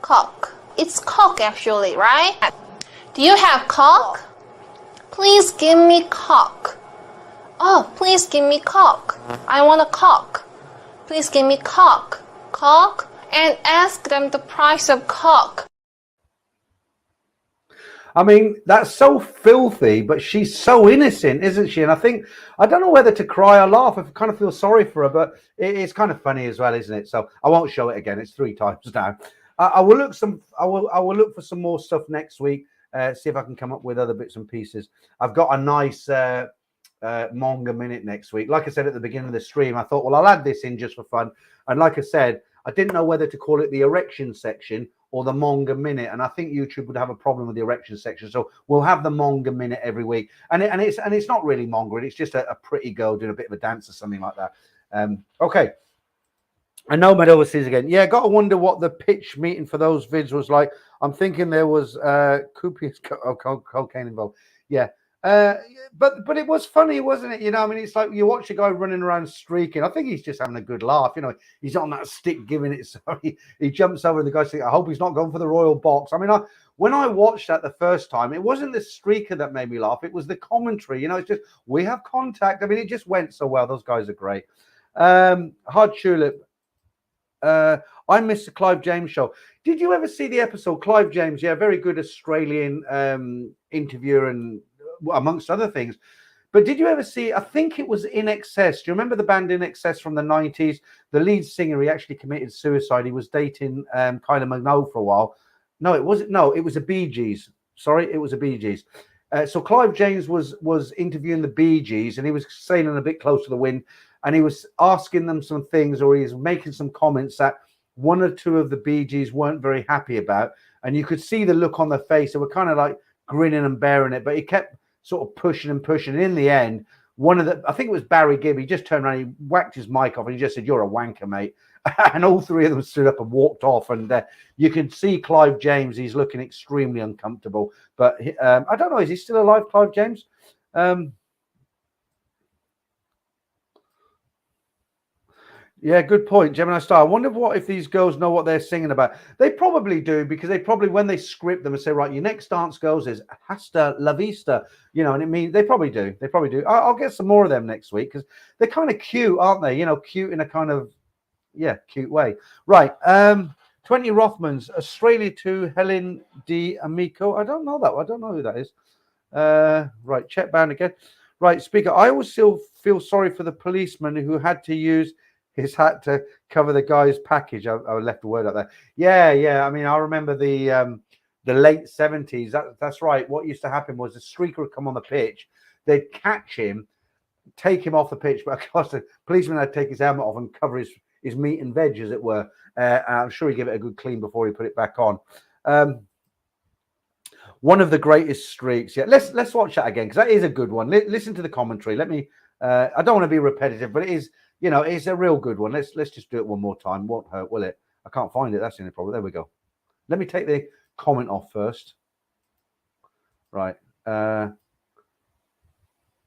Cock. It's cock, actually, right? Do you have cock? Please give me cock. Oh, please give me cock. I want a cock. Please give me cock. Cock, and ask them the price of cock. I mean, that's so filthy, but she's so innocent, isn't she? And I don't know whether to cry or laugh. I kind of feel sorry for her, but it's kind of funny as well, isn't it? So I won't show it again. It's 3 times now. I will look for some more stuff next week. See if I can come up with other bits and pieces. I've got a nice manga minute next week. Like I said at the beginning of the stream, I thought, well, I'll add this in just for fun. And like I said, I didn't know whether to call it the erection section or the manga minute, and I think YouTube would have a problem with the erection section. So we'll have the manga minute every week, and it's not really manga. It's just a pretty girl doing a bit of a dance or something like that. Okay. I know Med overseas again. Yeah, got to wonder what the pitch meeting for those vids was like. I'm thinking there was cocaine involved. Yeah. But it was funny, wasn't it? You know, I mean, it's like you watch a guy running around streaking. I think he's just having a good laugh. You know, he's on that stick giving it. So he jumps over and the guy's thinking, I hope he's not going for the royal box. I mean, when I watched that the first time, it wasn't the streaker that made me laugh. It was the commentary. You know, it's just, we have contact. I mean, it just went so well. Those guys are great. Hard Tulip. I missed the Clive James show. Did you ever see the episode? Clive James, yeah, very good Australian interviewer and amongst other things. But did you ever see, I think it was In Excess. Do you remember the band In Excess from the 90s? The lead singer, he actually committed suicide. He was dating Kylie Minogue for a while. No, it wasn't. No, it was a Bee Gees. Sorry, it was a Bee Gees. So Clive James was interviewing the Bee Gees, and he was sailing a bit close to the wind, and he was asking them some things, or he was making some comments that one or two of the Bee Gees weren't very happy about, and you could see the look on their face. They were kind of like grinning and bearing it, but he kept sort of pushing and pushing. And in the end, I think it was Barry Gibb, he just turned around, he whacked his mic off, and he just said, "You're a wanker, mate." And all three of them stood up and walked off. And you can see Clive James, he's looking extremely uncomfortable. But I don't know, is he still alive, Clive James? Yeah, good point, Gemini Star. I wonder what if these girls know what they're singing about. They probably do, because they probably, when they script them and say, right, your next dance, girls, is hasta la vista, you know, and it means they probably do. They probably do. I'll get some more of them next week, because they're kind of cute, aren't they? You know, cute in a kind of, yeah, cute way. Right. 20 Rothmans, Australia to Helen D. Amico. I don't know that. I don't know who that is. Right, check bound again. Right, speaker. I always still feel sorry for the policeman who had to use his hat to cover the guy's package. I left a word out there. Yeah. I mean, I remember the late 70s. That's right. What used to happen was the streaker would come on the pitch. They'd catch him, take him off the pitch, but of course the policeman had to take his helmet off and cover his meat and veg, as it were. I'm sure he'd give it a good clean before he put it back on. One of the greatest streaks. Yeah, let's watch that again, because that is a good one. Listen to the commentary. Let me. I don't want to be repetitive, but it is. You know, it's a real good one. Let's just do it one more time. Won't hurt, will it? I can't find it. That's the only problem. There we go. Let me take the comment off first. Right. Hang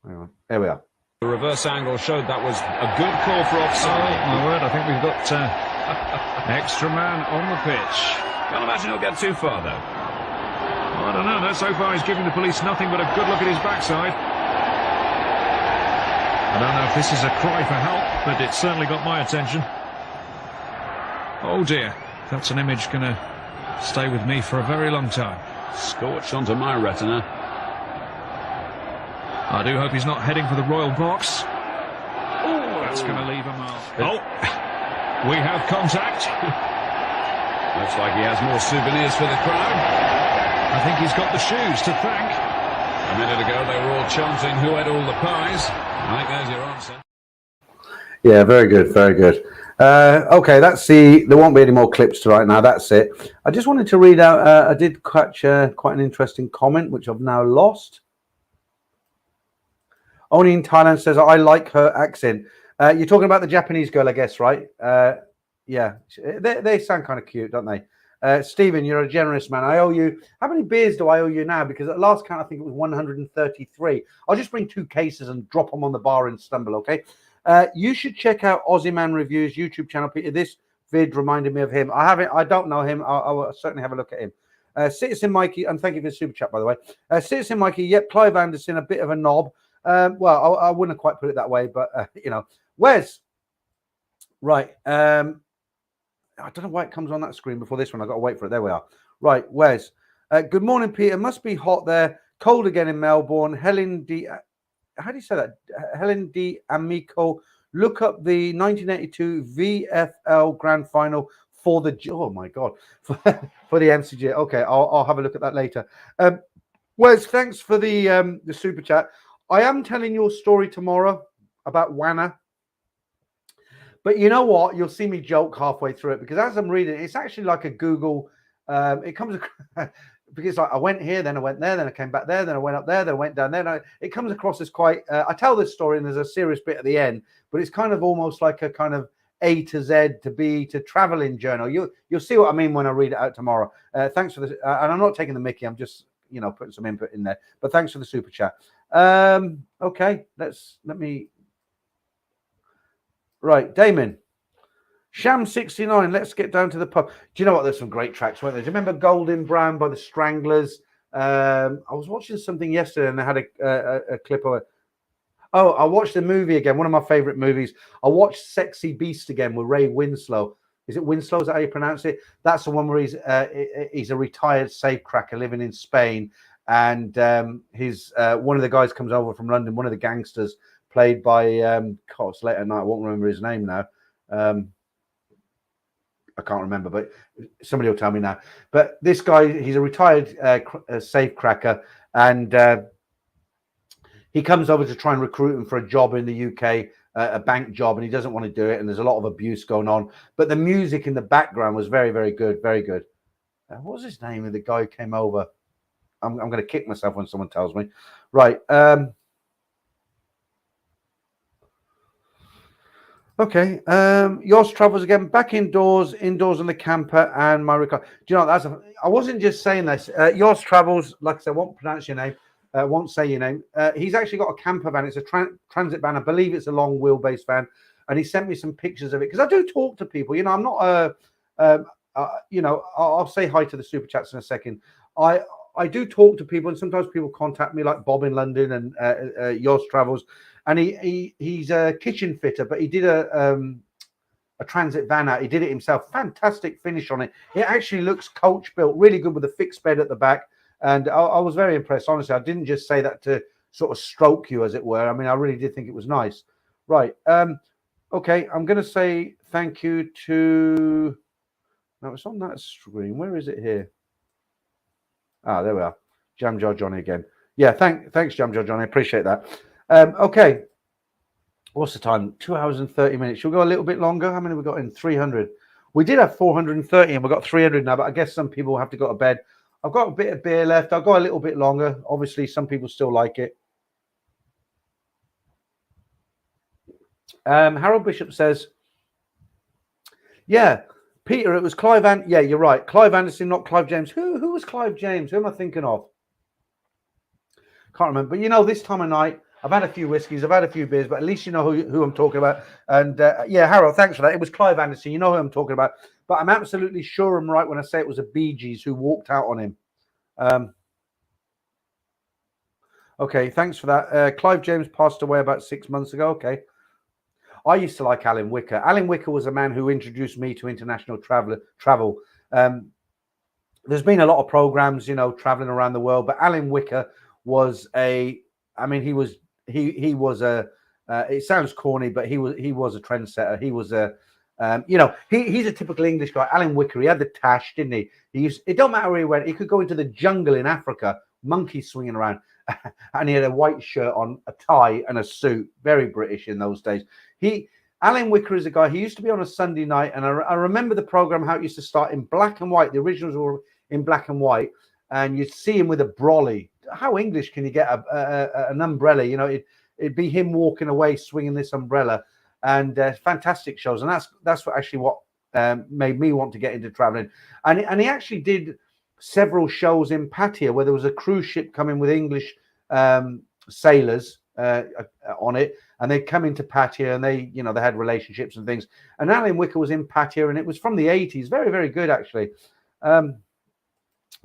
on. There we are. The reverse angle showed that was a good call for offside. Oh, my word, I think we've got extra man on the pitch. Can't imagine he'll get too far, though. I don't know. So far, he's giving the police nothing but a good look at his backside. I don't know if this is a cry for help, but it certainly got my attention. Oh dear, that's an image going to stay with me for a very long time. Scorched onto my retina. I do hope he's not heading for the royal box. Oh, that's going to leave a mark. Oh, we have contact. Looks like he has more souvenirs for the crowd. I think he's got the shoes to thank. A minute ago, they were all chanting who had all the pies. I think there's your answer. Yeah, very good, very good. Okay, that's there won't be any more clips right now. That's it. I just wanted to read out, I did catch quite an interesting comment, which I've now lost. Only in Thailand says, I like her accent. You're talking about the Japanese girl, I guess, right? Yeah, they sound kind of cute, don't they? Stephen, you're a generous man. I owe you. How many beers do I owe you now? Because at last count, I think it was 133. I'll just bring 2 cases and drop them on the bar and stumble, okay? You should check out Aussie Man Reviews YouTube channel, Peter. This vid reminded me of him. I don't know him. I'll certainly have a look at him. Citizen Mikey, and thank you for the super chat, by the way. Citizen Mikey, yep, Clive Anderson, a bit of a knob. Well, I wouldn't quite put it that way, but, Wes. Right. I don't know why it comes on that screen before this one. I've got to wait for it. There we are. Right, Wes. Good morning, Peter. Must be hot there. Cold again in Melbourne. Helen D. How do you say that? Helen D. Amico. Look up the 1982 VFL Grand Final for the. Oh my God, for the MCG. Okay, I'll have a look at that later. Wes, thanks for the super chat. I am telling your story tomorrow about Wana. But you know what? You'll see me joke halfway through it because as I'm reading it, it's actually like a Google. It comes because like I went here, then I went there, then I came back there, then I went up there, then I went down there. It comes across as quite. I tell this story and there's a serious bit at the end, but it's kind of almost like a kind of A to Z to B to traveling journal. You'll see what I mean when I read it out tomorrow. Thanks for this, and I'm not taking the mickey. I'm just putting some input in there. But thanks for the super chat. Okay, let me. Right, Damon. Sham 69, let's get down to the pub. Do you know what? There's some great tracks, weren't there? Do you remember Golden Brown by the Stranglers? I was watching something yesterday and they had a clip of it. Oh, I watched the movie again, one of my favorite movies. I watched Sexy Beast again with Ray Winslow. Is it Winslow? Is that how you pronounce it? That's the one where he's a retired safecracker living in Spain. And his one of the guys comes over from London, one of the gangsters, played by, it's late at night, I won't remember his name now. I can't remember, but somebody will tell me now. But this guy, he's a retired safecracker, and he comes over to try and recruit him for a job in the UK, a bank job, and he doesn't want to do it, and there's a lot of abuse going on. But the music in the background was very, very good, very good. What was his name of the guy who came over? I'm going to kick myself when someone tells me. Right. Okay. Yours travels again. Back indoors on the camper, and my record. Do you know I wasn't just saying this. Yours travels. Like I said, I won't pronounce your name. Won't say your name. He's actually got a camper van. It's a transit van. I believe it's a long wheelbase van, and he sent me some pictures of it because I do talk to people. I'm not I'll say hi to the super chats in a second. I do talk to people, and sometimes people contact me, like Bob in London and Yours Travels, and he's a kitchen fitter, but he did a transit van out. He did it himself. Fantastic finish on it. It actually looks coach built, really good with a fixed bed at the back, and I was very impressed. Honestly, I didn't just say that to sort of stroke you, as it were. I mean, I really did think it was nice. Right. Okay, I'm going to say thank you to. No, it's on that screen. Where is it here? Ah, there we are. Jam Jar Johnny again. Yeah, thanks, Jam Jar Johnny. I appreciate that. Okay. What's the time? 2 hours and 30 minutes. Shall we go a little bit longer? How many we got in? 300. We did have 430 and we've got 300 now, but I guess some people have to go to bed. I've got a bit of beer left. I'll go a little bit longer. Obviously, some people still like it. Harold Bishop says, yeah, Peter, it was Clive yeah, you're right. Clive Anderson, not Clive James. Who was Clive James? Who am I thinking of? Can't remember. But this time of night, I've had a few whiskeys, I've had a few beers, but at least you know who I'm talking about. And yeah, Harold, thanks for that. It was Clive Anderson. You know who I'm talking about. But I'm absolutely sure I'm right when I say it was a Bee Gees who walked out on him. Okay, thanks for that. Clive James passed away about 6 months ago. Okay. I used to like Alan Wicker. Alan Wicker was a man who introduced me to international travel. There's been a lot of programs, traveling around the world, but Alan Wicker was he was a, it sounds corny, but he was a trendsetter. He was a, he's a typical English guy. Alan Wicker, he had the tash, didn't he? It don't matter where he went. He could go into the jungle in Africa, monkeys swinging around, and he had a white shirt on, a tie and a suit. Very British in those days. Alan Wicker is a guy, he used to be on a Sunday night, and I remember the program, how it used to start in black and white. The originals were in black and white, and you'd see him with a brolly. How English can you get an umbrella? It'd be him walking away swinging this umbrella, and fantastic shows. And that's what made me want to get into traveling. And he actually did several shows in Pattaya where there was a cruise ship coming with English sailors on it, and they'd come into Pattaya, and they had relationships and things. And Alan Wicker was in Pattaya, and it was from the 80s. Very, very good, actually.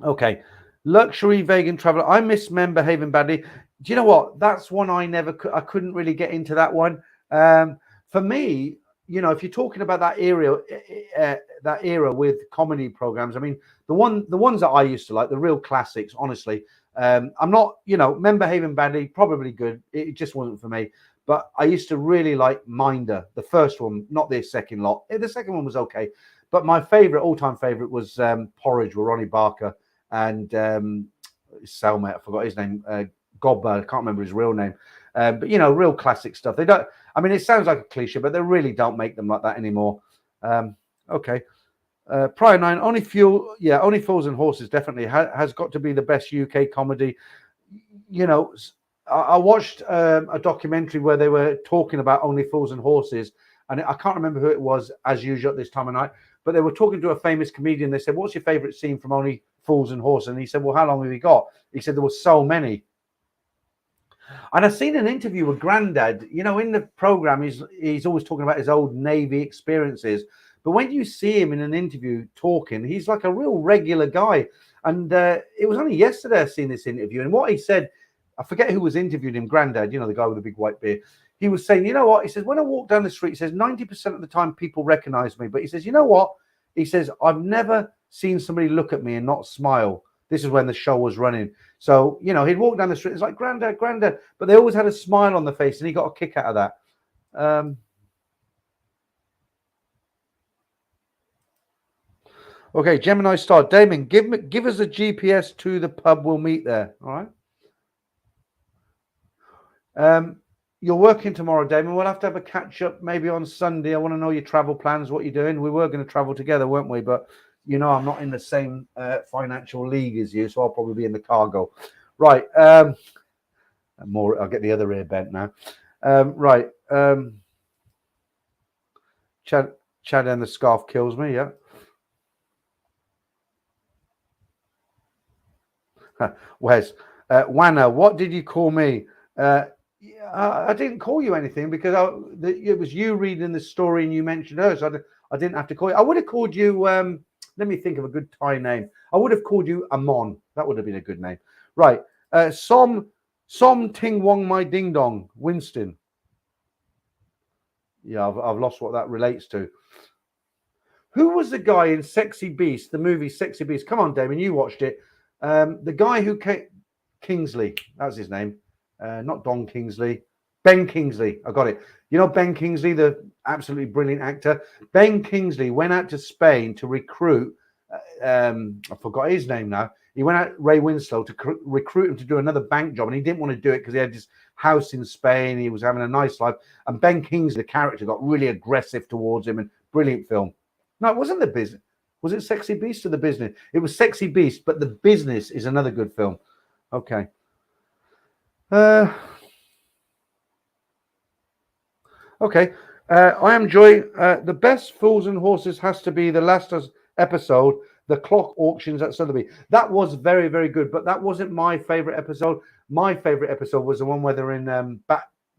Okay. Luxury vegan traveler. I miss men behaving badly. Do you know what? That's one I couldn't really get into that one. For me, if you're talking about that era with comedy programs, I mean, the ones that I used to like, the real classics, honestly. I'm not, men behaving badly, probably good. It just wasn't for me. But I used to really like Minder, the first one, not the second lot. The second one was okay. But my all-time favorite was Porridge with Ronnie Barker and cellmate, I forgot his name, Gobber, I can't remember his real name. But real classic stuff. They don't. I mean, it sounds like a cliche, but they really don't make them like that anymore. Okay. Prior 9, Only Fools and Horses definitely has got to be the best UK comedy. I watched a documentary where they were talking about Only Fools and Horses, and I can't remember who it was, as usual at this time of night, but they were talking to a famous comedian. They said, "What's your favorite scene from Only Fools and Horses?" And he said, "Well, how long have you got?" He said, "There were so many." And I've seen an interview with Grandad. In the program, he's always talking about his old Navy experiences. But when you see him in an interview talking, he's like a real regular guy. And it was only yesterday I seen this interview. And what he said, I forget who was interviewing him, Grandad, the guy with the big white beard. He was saying, you know what? He says, when I walk down the street, he says, 90% of the time people recognize me. But he says, you know what? He says, I've never seen somebody look at me and not smile. This is when the show was running. So, he'd walk down the street. It's like, Grandad, Grandad. But they always had a smile on the face, and he got a kick out of that. Okay, Gemini Star. Damon, give us a GPS to the pub. We'll meet there. All right. You're working tomorrow, Damon. We'll have to have a catch up maybe on Sunday. I want to know your travel plans, what you're doing. We were going to travel together, weren't we? But I'm not in the same financial league as you, so I'll probably be in the cargo. Right. I'll get the other ear bent now. Right. Chad and the scarf kills me. Yeah. Wes, Wanna, what did you call me? I didn't call you anything because it was you reading the story and you mentioned her, so I didn't have to call you. I would have called you. Let me think of a good Thai name. I would have called you Amon. That would have been a good name. Right. Som Ting Wong My Ding Dong, Winston. Yeah, I've lost what that relates to. Who was the guy in Sexy Beast, the movie Sexy Beast? Come on, Damon, you watched it. The guy who came, Kingsley, that's his name. Not Don Kingsley. Ben Kingsley. I got it. Ben Kingsley, the absolutely brilliant actor. Ben Kingsley went out to Spain to recruit. I forgot his name now. He went out, Ray Winslow, to recruit him to do another bank job, and he didn't want to do it because he had this house in Spain. He was having a nice life, and Ben Kingsley, the character, got really aggressive towards him. And brilliant film. No, it wasn't The Business. Was it Sexy Beast or The Business? It was Sexy Beast, but The Business is another good film. Okay. Okay. I am Joy. The best Fools and Horses has to be the last episode, the clock auctions at Sotheby. That was very, very good, but that wasn't my favorite episode. My favorite episode was the one where they're in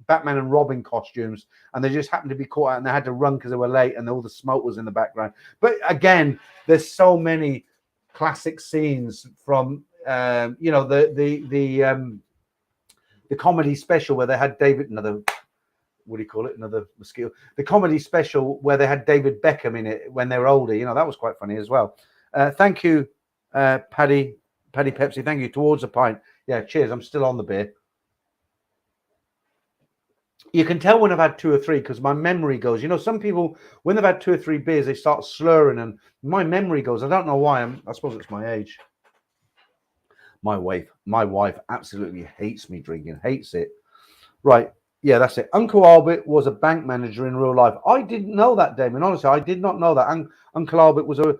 Batman and Robin costumes, and they just happened to be caught out and they had to run because they were late, and all the smoke was in the background. But again, there's so many classic scenes from the comedy special where they had another mosquito. The comedy special where they had David Beckham in it when they were older. That was quite funny as well. Thank you, Paddy Pepsi. Thank you. Towards a pint. Yeah, cheers. I'm still on the beer. You can tell when I've had 2 or 3 because my memory goes. Some people, when they've had 2 or 3 beers, they start slurring, and my memory goes. I don't know why. I suppose it's my age. My wife absolutely hates me drinking. Hates it. Right. Yeah, that's it. Uncle Albert was a bank manager in real life. I didn't know that, Damon. Honestly, I did not know that. Uncle Albert was a... Do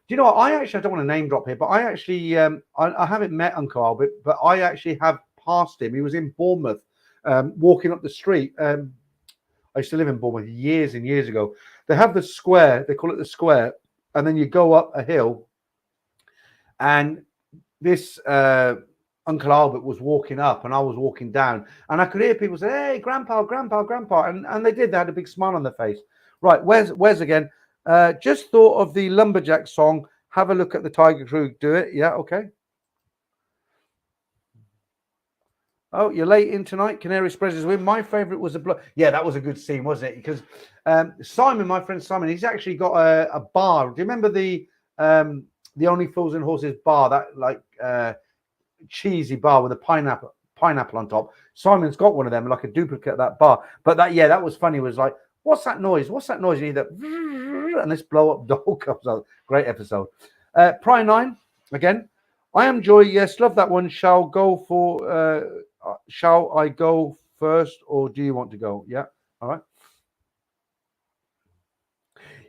you know what? I don't want to name drop here, but I actually... I haven't met Uncle Albert, but I actually have passed him. He was in Bournemouth, walking up the street. I used to live in Bournemouth years and years ago. They have the square. They call it the square. And then you go up a hill. And this... Uncle Albert was walking up and I was walking down, and I could hear people say, "Hey, Grandpa, Grandpa, Grandpa," and they did. They had a big smile on their face. Right, where's again? Just thought of the Lumberjack song, Have a look at the Tiger Crew do it. Yeah, okay. Oh, you're late in tonight. Canary Express win. My favourite was yeah, that was a good scene, wasn't it? Because Simon, my friend Simon, he's actually got a bar. Do you remember the Only Fools and Horses bar? That like cheesy bar with a pineapple on top. Simon's got one of them, like a duplicate of that bar. But that was funny. It was like, what's that noise? What's that noise? You hear that, and this blow up doll comes out. Great episode. Pry 9 again. I am Joy. Yes, love that one. Shall I go first, or do you want to go? Yeah, all right.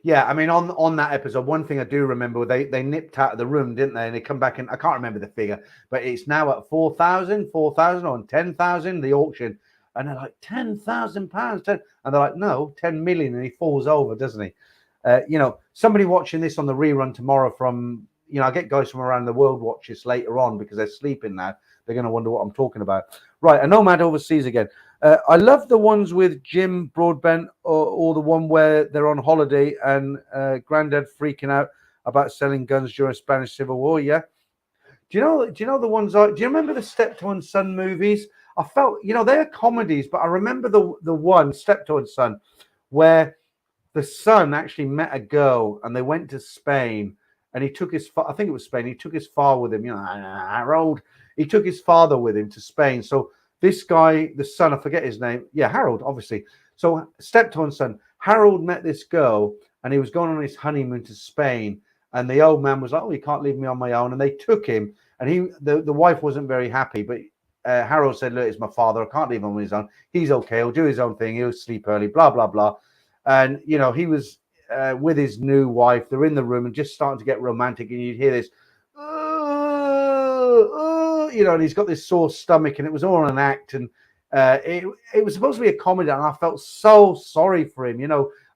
Yeah, I mean, on that episode, one thing I do remember, they nipped out of the room, didn't they? And they come back, and I can't remember the figure, but it's now at 4,000 on 10,000, the auction, and they're like £10,000, and they're like, no, 10 million, and he falls over, doesn't he? Somebody watching this on the rerun tomorrow from, I get guys from around the world watch this later on because they're sleeping now. They're going to wonder what I'm talking about. Right, a Nomad Overseas again. I love the ones with Jim Broadbent or the one where they're on holiday and Granddad freaking out about selling guns during Spanish Civil War. Yeah. Do you know the ones? Do you remember the Steptoe and Son movies? I felt, they're comedies, but I remember the one Steptoe and Son where the son actually met a girl and they went to Spain and he took I think it was Spain. He took his father with him. Harold. He took his father with him to Spain. So this guy, the son, I forget his name. Yeah, Harold, obviously. So Steptoe and Son, Harold met this girl and he was going on his honeymoon to Spain. And the old man was like, oh, you can't leave me on my own. And they took him. And the wife wasn't very happy. But Harold said, look, it's my father. I can't leave him on his own. He's okay. He'll do his own thing. He'll sleep early, blah, blah, blah. And, he was with his new wife. They're in the room and just starting to get romantic. And you'd hear this, and he's got this sore stomach, and it was all an act, and it was supposed to be a comedy, and I felt so sorry for him.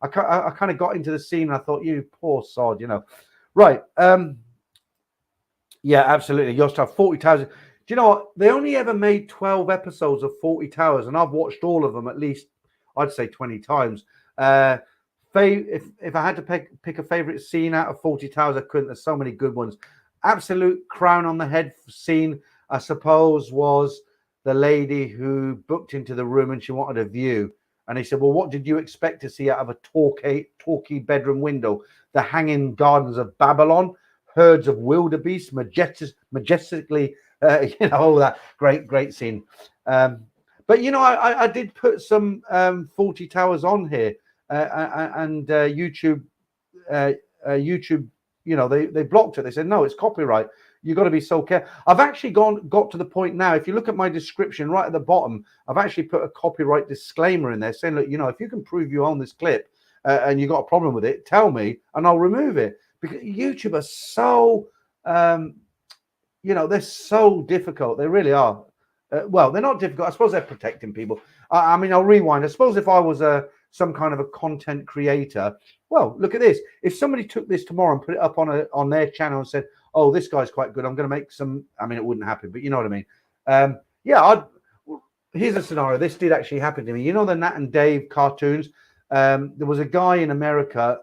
I kind of got into the scene, and I thought, you poor sod, right? Yeah, absolutely. Yost have 40 Towers. Do you know what? They only ever made 12 episodes of 40 Towers, and I've watched all of them at least, I'd say 20 times. If I had to pick a favorite scene out of 40 Towers, I couldn't. There's so many good ones. Absolute crown on the head scene, I suppose, was the lady who booked into the room and she wanted a view. And he said, well, what did you expect to see out of a talky bedroom window? The hanging gardens of Babylon, herds of wildebeest, majestically, all that great scene. But, I did put some 40 Towers on here and YouTube, they blocked it. They said, no, it's copyright. You've got to be so careful. I've actually got to the point now. If you look at my description right at the bottom, I've actually put a copyright disclaimer in there saying, look, if you can prove you own this clip and you got a problem with it, tell me and I'll remove it. Because YouTube are so, they're so difficult. They really are. Well, they're not difficult. I suppose they're protecting people. I mean, I'll rewind. I suppose if I was some kind of a content creator, well, look at this. If somebody took this tomorrow and put it up on their channel and said, oh, this guy's quite good, I'm going to make some, I mean, it wouldn't happen, but you know what I mean? Here's a scenario. This did actually happen to me. You know the Nat and Dave cartoons? There was a guy in America.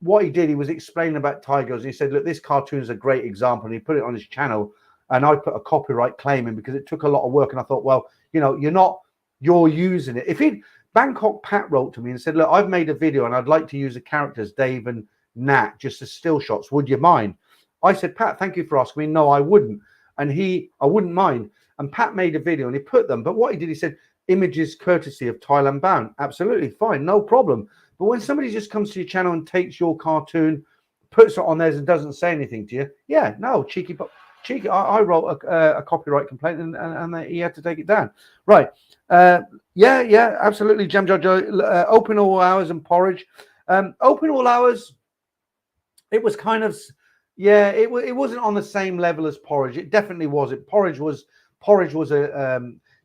What he did, he was explaining about tigers. And he said, look, this cartoon is a great example. And he put it on his channel. And I put a copyright claim in because it took a lot of work. And I thought, well, you're using it. If Bangkok Pat wrote to me and said, look, I've made a video and I'd like to use the characters Dave and Nat just as still shots. Would you mind? I said, Pat, thank you for asking me. No, I wouldn't. And I wouldn't mind. And Pat made a video and he put them. But what he did, he said, images courtesy of Thailand Bound. Absolutely fine. No problem. But when somebody just comes to your channel and takes your cartoon, puts it on theirs and doesn't say anything to you, yeah, no, cheeky. I wrote a copyright complaint and he had to take it down. Right. Yeah, absolutely. Jam Jojo, open all hours and porridge. Open all hours. It was kind of, it wasn't on the same level as porridge. It definitely wasn't. Porridge was a.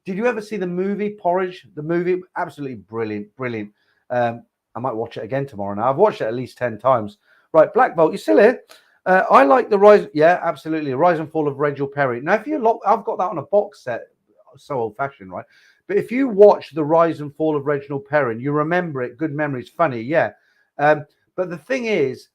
Did you ever see the movie Porridge? The movie, absolutely brilliant. I might watch it again tomorrow. Now I've watched it at least 10 times. Right, Black Bolt, you still here? I like the rise. Yeah, absolutely. Rise and Fall of Rachel Perry. Now, if you look, I've got that on a box set. So old fashioned, right? But if you watch the Rise and Fall of Reginald Perrin, you remember it. Good memories, funny, yeah. But the thing is,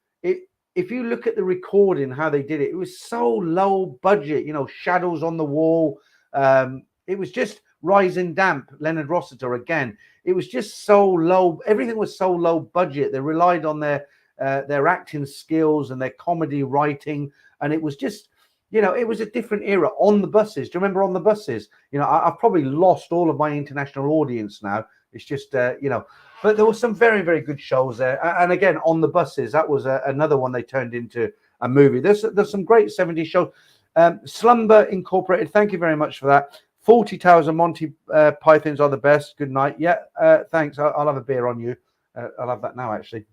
if you look at the recording, how they did it, it was so low budget, you know, shadows on the wall. It was just Rise and Damp, Leonard Rossiter again. It was just so low. Everything was so low budget. They relied on their acting skills and their comedy writing. And it was just, you know, it was a different era. On the buses. Do you remember On the Buses? You know, I've probably lost all of my international audience now. It's just, you know, but there were some very, very good shows there. And again, On the Buses, that was another one they turned into a movie. There's some great 70s shows. Slumber Incorporated, thank you very much for that. 40 Towers and Monty Pythons are the best. Good night. Yeah, thanks. I'll have a beer on you. I'll have that now, actually.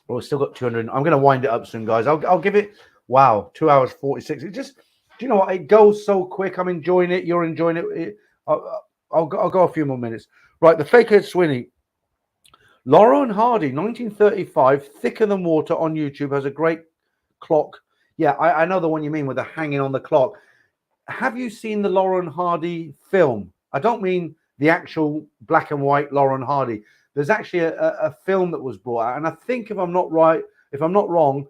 Well, we've still got 200. I'm going to wind it up soon, guys. I'll give it, wow, 2 hours 46. It just, do you know what? It goes so quick. I'm enjoying it. You're enjoying it. I'll go a few more minutes. Right, The Fakehead Sweeney. Laurel and Hardy, 1935, Thicker Than Water on YouTube, has a great clock. Yeah, I know the one you mean with the hanging on the clock. Have you seen the Laurel and Hardy film? I don't mean the actual black and white Laurel and Hardy. There's actually a film that was brought out, and I think if I'm not wrong,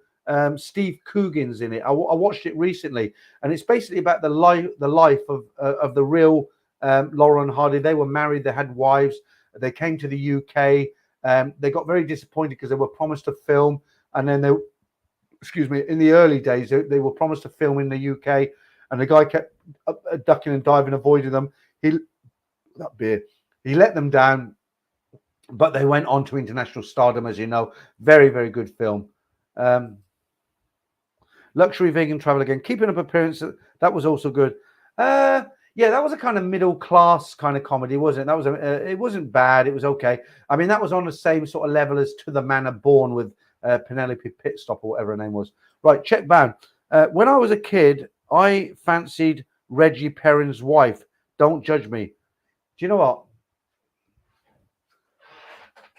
Steve Coogan's in it. I watched it recently, and it's basically about the life of the real Laurel and Hardy. They were married, they had wives, they came to the UK. They got very disappointed because they were promised a film, and then in the early days they were promised a film in the UK, and the guy kept ducking and diving, avoiding them. He let them down, but they went on to international stardom, as you know. Very, very good film. Luxury Vegan Travel again, Keeping Up Appearance, that was also good. Yeah, that was a kind of middle class kind of comedy, wasn't it? That was it wasn't bad. It was okay. I mean, that was on the same sort of level as To the Manor Born with Penelope Pitstop or whatever her name was. Right, check bound. When I was a kid, I fancied Reggie Perrin's wife. Don't judge me. Do you know what?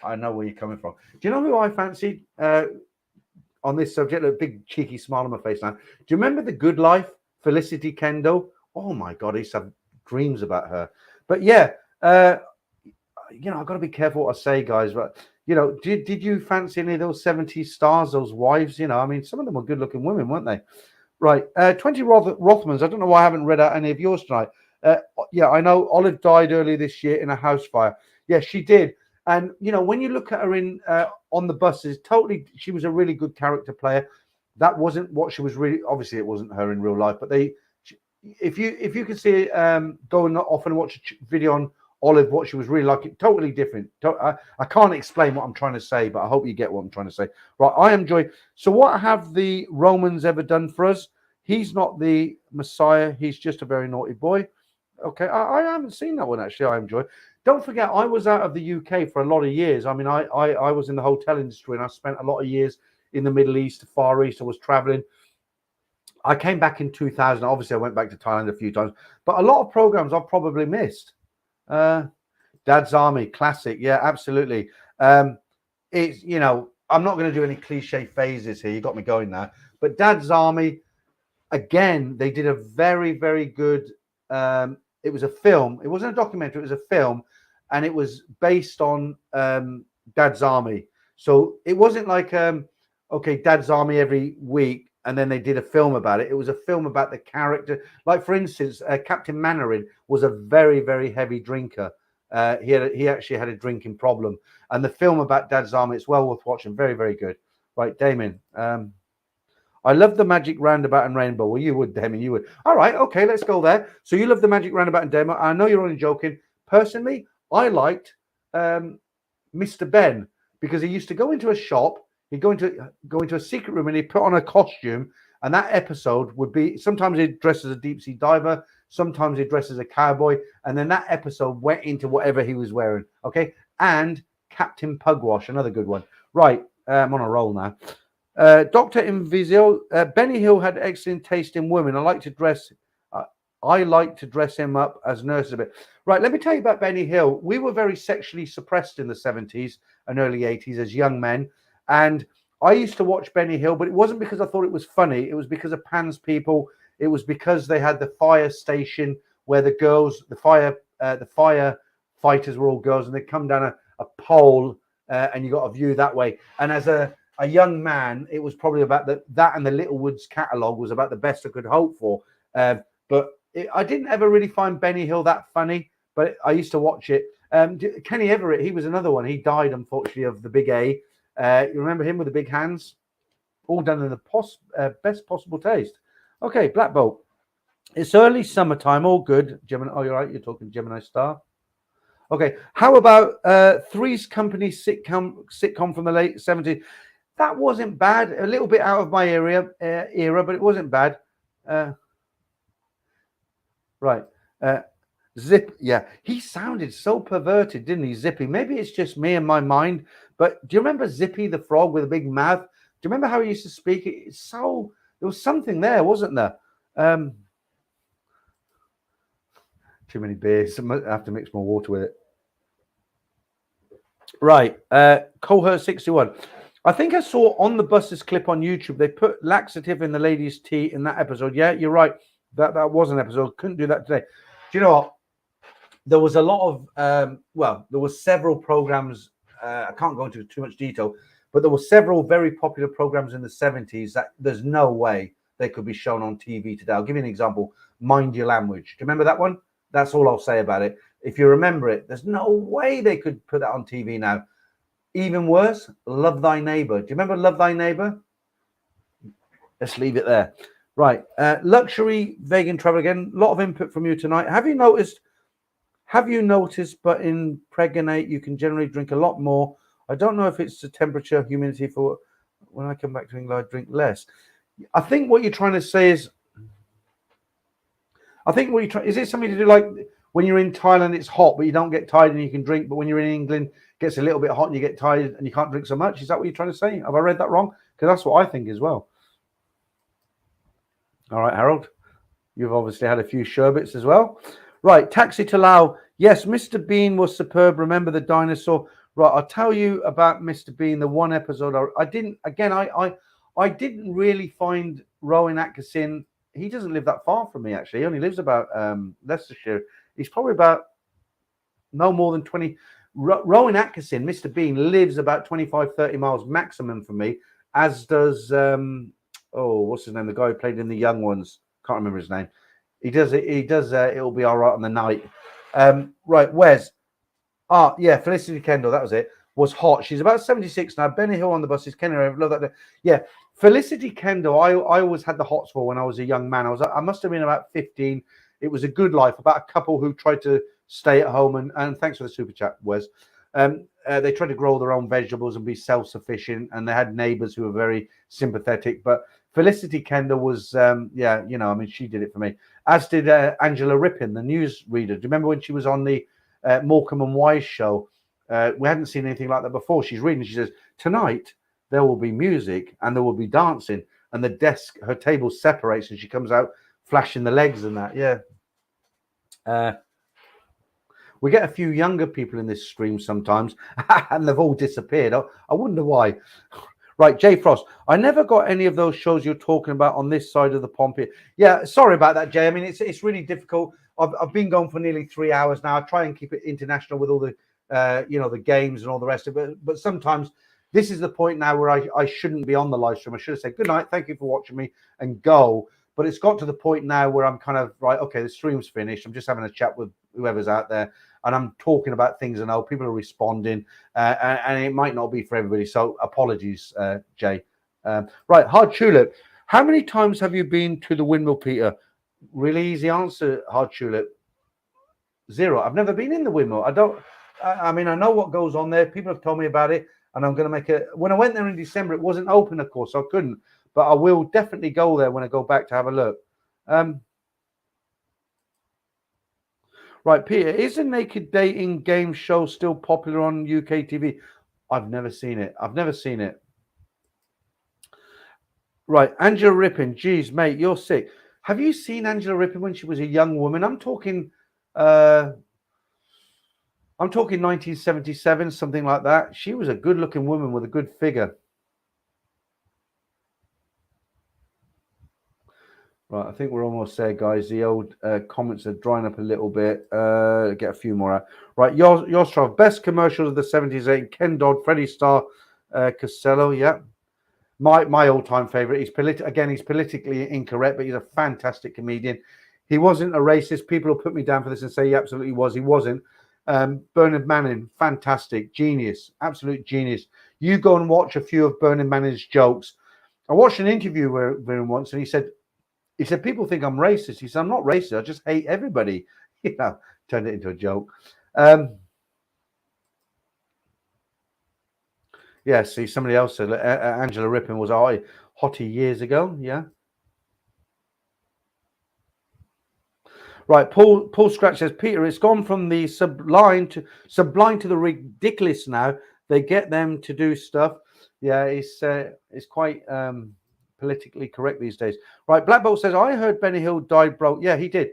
I know where you're coming from. Do you know who I fancied on this subject? A big cheeky smile on my face now. Do you remember The Good Life? Felicity Kendall. Oh my God, I used to have dreams about her. But yeah, you know, I've got to be careful what I say, guys. But you know, did you fancy any of those 70s stars, those wives? You know, I mean, some of them were good-looking women, weren't they? Right, 20 Rothmans. I don't know why I haven't read out any of yours tonight. Yeah, I know Olive died earlier this year in a house fire. Yeah, she did. And you know, when you look at her in On the Buses, totally, she was a really good character player. That wasn't what she was really. Obviously, it wasn't her in real life. But if you could see go and off and watch a video on Olive, what she was really like, totally different. I can't explain what I'm trying to say, but I hope you get what I'm trying to say. Right, I am Joy. So what have the Romans ever done for us? He's not the Messiah. He's just a very naughty boy. Okay, I haven't seen that one actually. I enjoy. Don't forget, I was out of the UK for a lot of years. I mean, I was in the hotel industry, and I spent a lot of years in the Middle East, Far East. I was traveling. I came back in 2000. Obviously, I went back to Thailand a few times, but a lot of programs I've probably missed. Dad's Army, classic. Yeah, absolutely. It's, you know, I'm not going to do any cliche phases here. You got me going now. But Dad's Army, again, they did a very, very good. It was a film. It wasn't a documentary. It was a film, and it was based on Dad's Army. So it wasn't like okay, Dad's Army every week, and then they did a film about it. It was a film about the character. Like, for instance, Captain Mainwaring was a very, very heavy drinker. He actually had a drinking problem. And the film about Dad's Army, it's well worth watching. Very, very good. Right, Damien. I love the Magic Roundabout and Rainbow. Well, you would, Damien, you would. All right, okay, let's go there. So you love the Magic Roundabout and Demo. I know you're only joking. Personally, I liked Mr. Ben, because he used to go into a shop. He'd go into a secret room and he'd put on a costume, and that episode would be, sometimes he'd dress as a deep sea diver, sometimes he'd dress as a cowboy, and then that episode went into whatever he was wearing. Okay, and Captain Pugwash, another good one. Right, I'm on a roll now. Dr. Invisio, Benny Hill had excellent taste in women. I like to dress him up as nurses a bit. Right, let me tell you about Benny Hill. We were very sexually suppressed in the 70s and early 80s as young men. And I used to watch Benny Hill, but it wasn't because I thought it was funny. It was because of Pan's People. It was because they had the fire station where the girls, the fire fighters were all girls, and they'd come down a pole and you got a view that way. And as a young man, it was probably about that and the Little Woods catalogue was about the best I could hope for. I didn't ever really find Benny Hill that funny, but I used to watch it. Kenny Everett, he was another one. He died, unfortunately, of the big A. You remember him with the big hands? All done in the best possible taste. Okay, Black Bolt. It's early summertime, all good. Gemini, oh, you're right, you're talking Gemini Star. Okay, how about Three's Company sitcom from the late 70s? That wasn't bad. A little bit out of my era, but it wasn't bad. Right. Zip, yeah. He sounded so perverted, didn't he, Zippy? Maybe it's just me in my mind, but do you remember Zippy the frog with a big mouth? Do you remember how he used to speak? It's so, there was something there, wasn't there? Too many beers. I have to mix more water with it. Right. Cohort 61. I think I saw on the buses clip on YouTube, they put laxative in the lady's tea in that episode. Yeah, you're right. That was an episode. Couldn't do that today. Do you know what? There was a lot of, there were several programs. I can't go into too much detail, but there were several very popular programs in the 70s that there's no way they could be shown on TV today. I'll give you an example. Mind Your Language. Do you remember that one? That's all I'll say about it. If you remember it, there's no way they could put that on TV now. Even worse, Love Thy Neighbor. Do you remember Love Thy Neighbor? Let's leave it there. Right. Luxury vegan travel again. A lot of input from you tonight. Have you noticed, but in pregnate, you can generally drink a lot more. I don't know if it's the temperature, humidity for when I come back to England, I drink less. I think what you're trying to say is, is it something to do like when you're in Thailand, it's hot, but you don't get tired and you can drink. But when you're in England, it gets a little bit hot and you get tired and you can't drink so much. Is that what you're trying to say? Have I read that wrong? Because that's what I think as well. All right, Harold, you've obviously had a few sherbets as well. Right, Taxi to Lao. Yes, Mr. Bean was superb. Remember the dinosaur? Right, I'll tell you about Mr. Bean. The one episode I didn't. Again, I didn't really find Rowan Atkinson. He doesn't live that far from me, actually. He only lives about Leicestershire. He's probably about no more than 20. Rowan Atkinson, Mr. Bean, lives about 25, 30 miles maximum from me, as does, what's his name? The guy who played in The Young Ones. Can't remember his name. He does It'll Be All Right on the Night. Right, Wes. Felicity Kendall, that was it. Was hot. She's about 76 now. Benny Hill on the buses. Kenny, I love that. Yeah, Felicity Kendall. I always had the hots for when I was a young man. I must have been about 15. It was a good life. About a couple who tried to stay at home and thanks for the super chat, Wes. They tried to grow their own vegetables and be self-sufficient, and they had neighbors who were very sympathetic. But Felicity Kendall was, she did it for me. As did Angela Rippin, the news reader. Do you remember when she was on the Morecambe and Wise show? We hadn't seen anything like that before. She's reading. She says, tonight there will be music and there will be dancing. And the desk, her table separates and she comes out flashing the legs and that. Yeah. We get a few younger people in this stream sometimes and they've all disappeared. I wonder why. Right, Jay Frost. I never got any of those shows you're talking about on this side of the pond. Yeah, sorry about that, Jay. I mean, it's really difficult. I've been going for nearly 3 hours now. I try and keep it international with all the the games and all the rest of it. But sometimes this is the point now where I shouldn't be on the live stream. I should have said, good night, thank you for watching me, and go. But it's got to the point now where I'm kind of, right, okay, the stream's finished. I'm just having a chat with whoever's out there. And I'm talking about things I know. People are responding. And it might not be for everybody. So apologies, Jay. Right, Hard Tulip. How many times have you been to the windmill, Peter? Really easy answer, Hard Tulip. 0. I've never been in the windmill. I know what goes on there. People have told me about it. And I'm going to make it. When I went there in December, it wasn't open, of course. So I couldn't. But I will definitely go there when I go back to have a look. Right, Peter, is the naked dating game show still popular on UK TV? I've never seen it. Right, Angela Rippin. Geez, mate, you're sick. Have you seen Angela Rippin when she was a young woman? I'm talking 1977, something like that. She was a good-looking woman with a good figure. Right, I think we're almost there, guys. The old comments are drying up a little bit. Get a few more out. Right, Yostrov, best commercials of the 70s, Ken Dodd, Freddie Starr, Costello, yeah. My all-time favorite. He's politically incorrect, but he's a fantastic comedian. He wasn't a racist. People will put me down for this and say he absolutely was. He wasn't. Bernard Manning, fantastic, genius, absolute genius. You go and watch a few of Bernard Manning's jokes. I watched an interview with him once, and he said, people think I'm racist. He said, I'm not racist. I just hate everybody. You know, turned it into a joke. Yeah, see, somebody else said Angela Rippon was hottie years ago. Yeah. Right, Paul Scratch says, Peter, it's gone from the sublime to the ridiculous now. They get them to do stuff. Yeah, it's quite politically correct these days. Right, Black Bolt says, I heard Benny Hill died broke. Yeah, he did.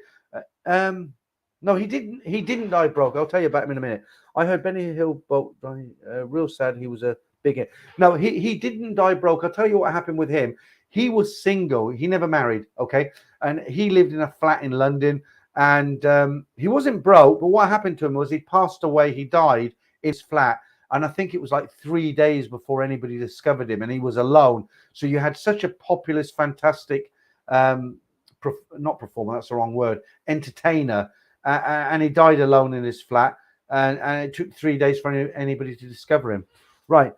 No, he didn't. He didn't die broke. I'll tell you about him in a minute. I heard Benny Hill died. Real sad. He was a big hit. No, he didn't die broke. I'll tell you what happened with him. He was single. He never married. Okay, and he lived in a flat in London. And he wasn't broke, but what happened to him was he passed away. He died in his flat. And I think it was like 3 days before anybody discovered him. And he was alone. So you had such a populous, fantastic, not performer, that's the wrong word, entertainer. And he died alone in his flat. And it took 3 days for anybody to discover him. Right.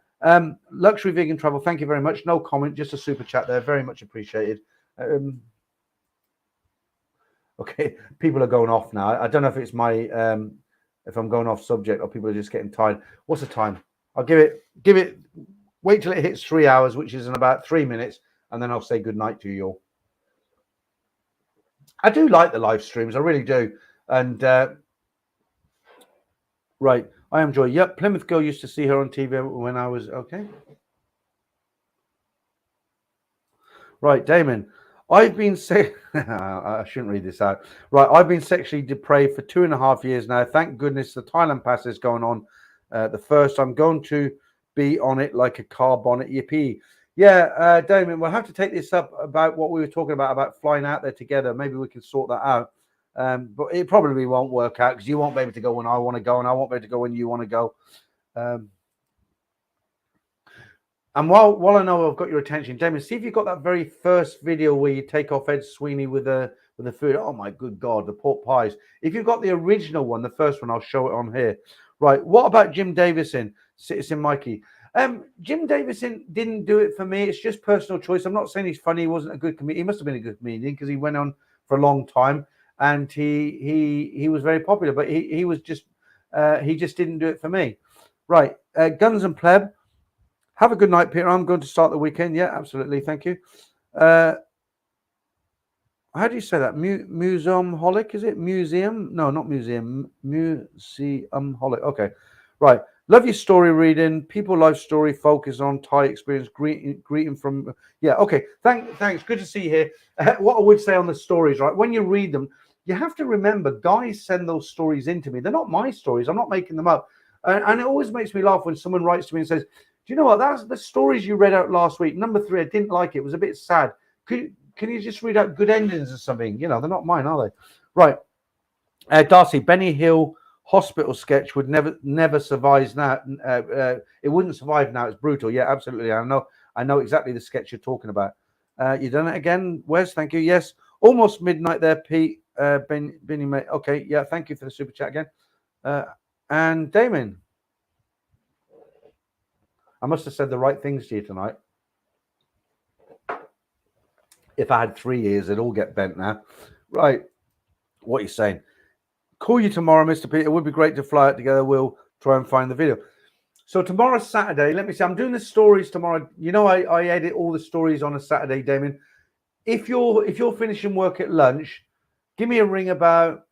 Luxury Vegan Travel, thank you very much. No comment, just a super chat there. Very much appreciated. Okay, people are going off now. I don't know if it's my if I'm going off subject or people are just getting tired. What's the time? I'll give it. Wait till it hits 3 hours, which is in about 3 minutes, and then I'll say good night to you all. I do like the live streams, I really do. And right, I enjoy. Yep, Plymouth Girl used to see her on TV when I was okay. Right, Damon. I've been I shouldn't read this out. Right, I've been sexually depraved for 2.5 years now. Thank goodness the Thailand pass is going on. The first, I'm going to be on it like a car bonnet. Yippee. Yeah, Damon, we'll have to take this up about what we were talking about flying out there together. Maybe we can sort that out. But it probably won't work out because you won't be able to go when I want to go, and I won't be able to go when you want to go. And while I know I've got your attention, Damon, see if you've got that very first video where you take off Ed Sweeney with the food. Oh my good God, the pork pies. If you've got the original one, the first one, I'll show it on here. Right. What about Jim Davison, Citizen Mikey? Jim Davison didn't do it for me. It's just personal choice. I'm not saying he's funny. He wasn't a good comedian. He must have been a good comedian because he went on for a long time and he was very popular. But he was just he just didn't do it for me. Right. Guns and Pleb. Have a good night, Peter. I'm going to start the weekend. Yeah, absolutely. Thank you. How do you say that? Museum-holic, is it? Museum? No, not museum. Museum-holic. Okay. Right. Love your story reading. People life story. Focus on Thai experience. Greeting from... Yeah, okay. Thanks. Good to see you here. What I would say on the stories, right? When you read them, you have to remember, guys send those stories into me. They're not my stories. I'm not making them up. And it always makes me laugh when someone writes to me and says, do you know what? That's the stories you read out last week. Number 3, I didn't like it. It was a bit sad. Can you just read out good endings or something? You know, they're not mine, are they? Right. Darcy, Benny Hill hospital sketch would never survive now. It wouldn't survive now. It's brutal. Yeah, absolutely. I know exactly the sketch you're talking about. You done it again, Wes? Thank you. Yes. Almost midnight there, Pete. Benny, mate. Okay. Yeah. Thank you for the super chat again. And Damon. I must have said the right things to you tonight. If I had 3 years, it'd all get bent now. Right. What are you saying? Call you tomorrow, Mr. Peter. It would be great to fly out together. We'll try and find the video. So tomorrow's Saturday. Let me see. I'm doing the stories tomorrow. You know, I edit all the stories on a Saturday, Damon. If you're finishing work at lunch, give me a ring about...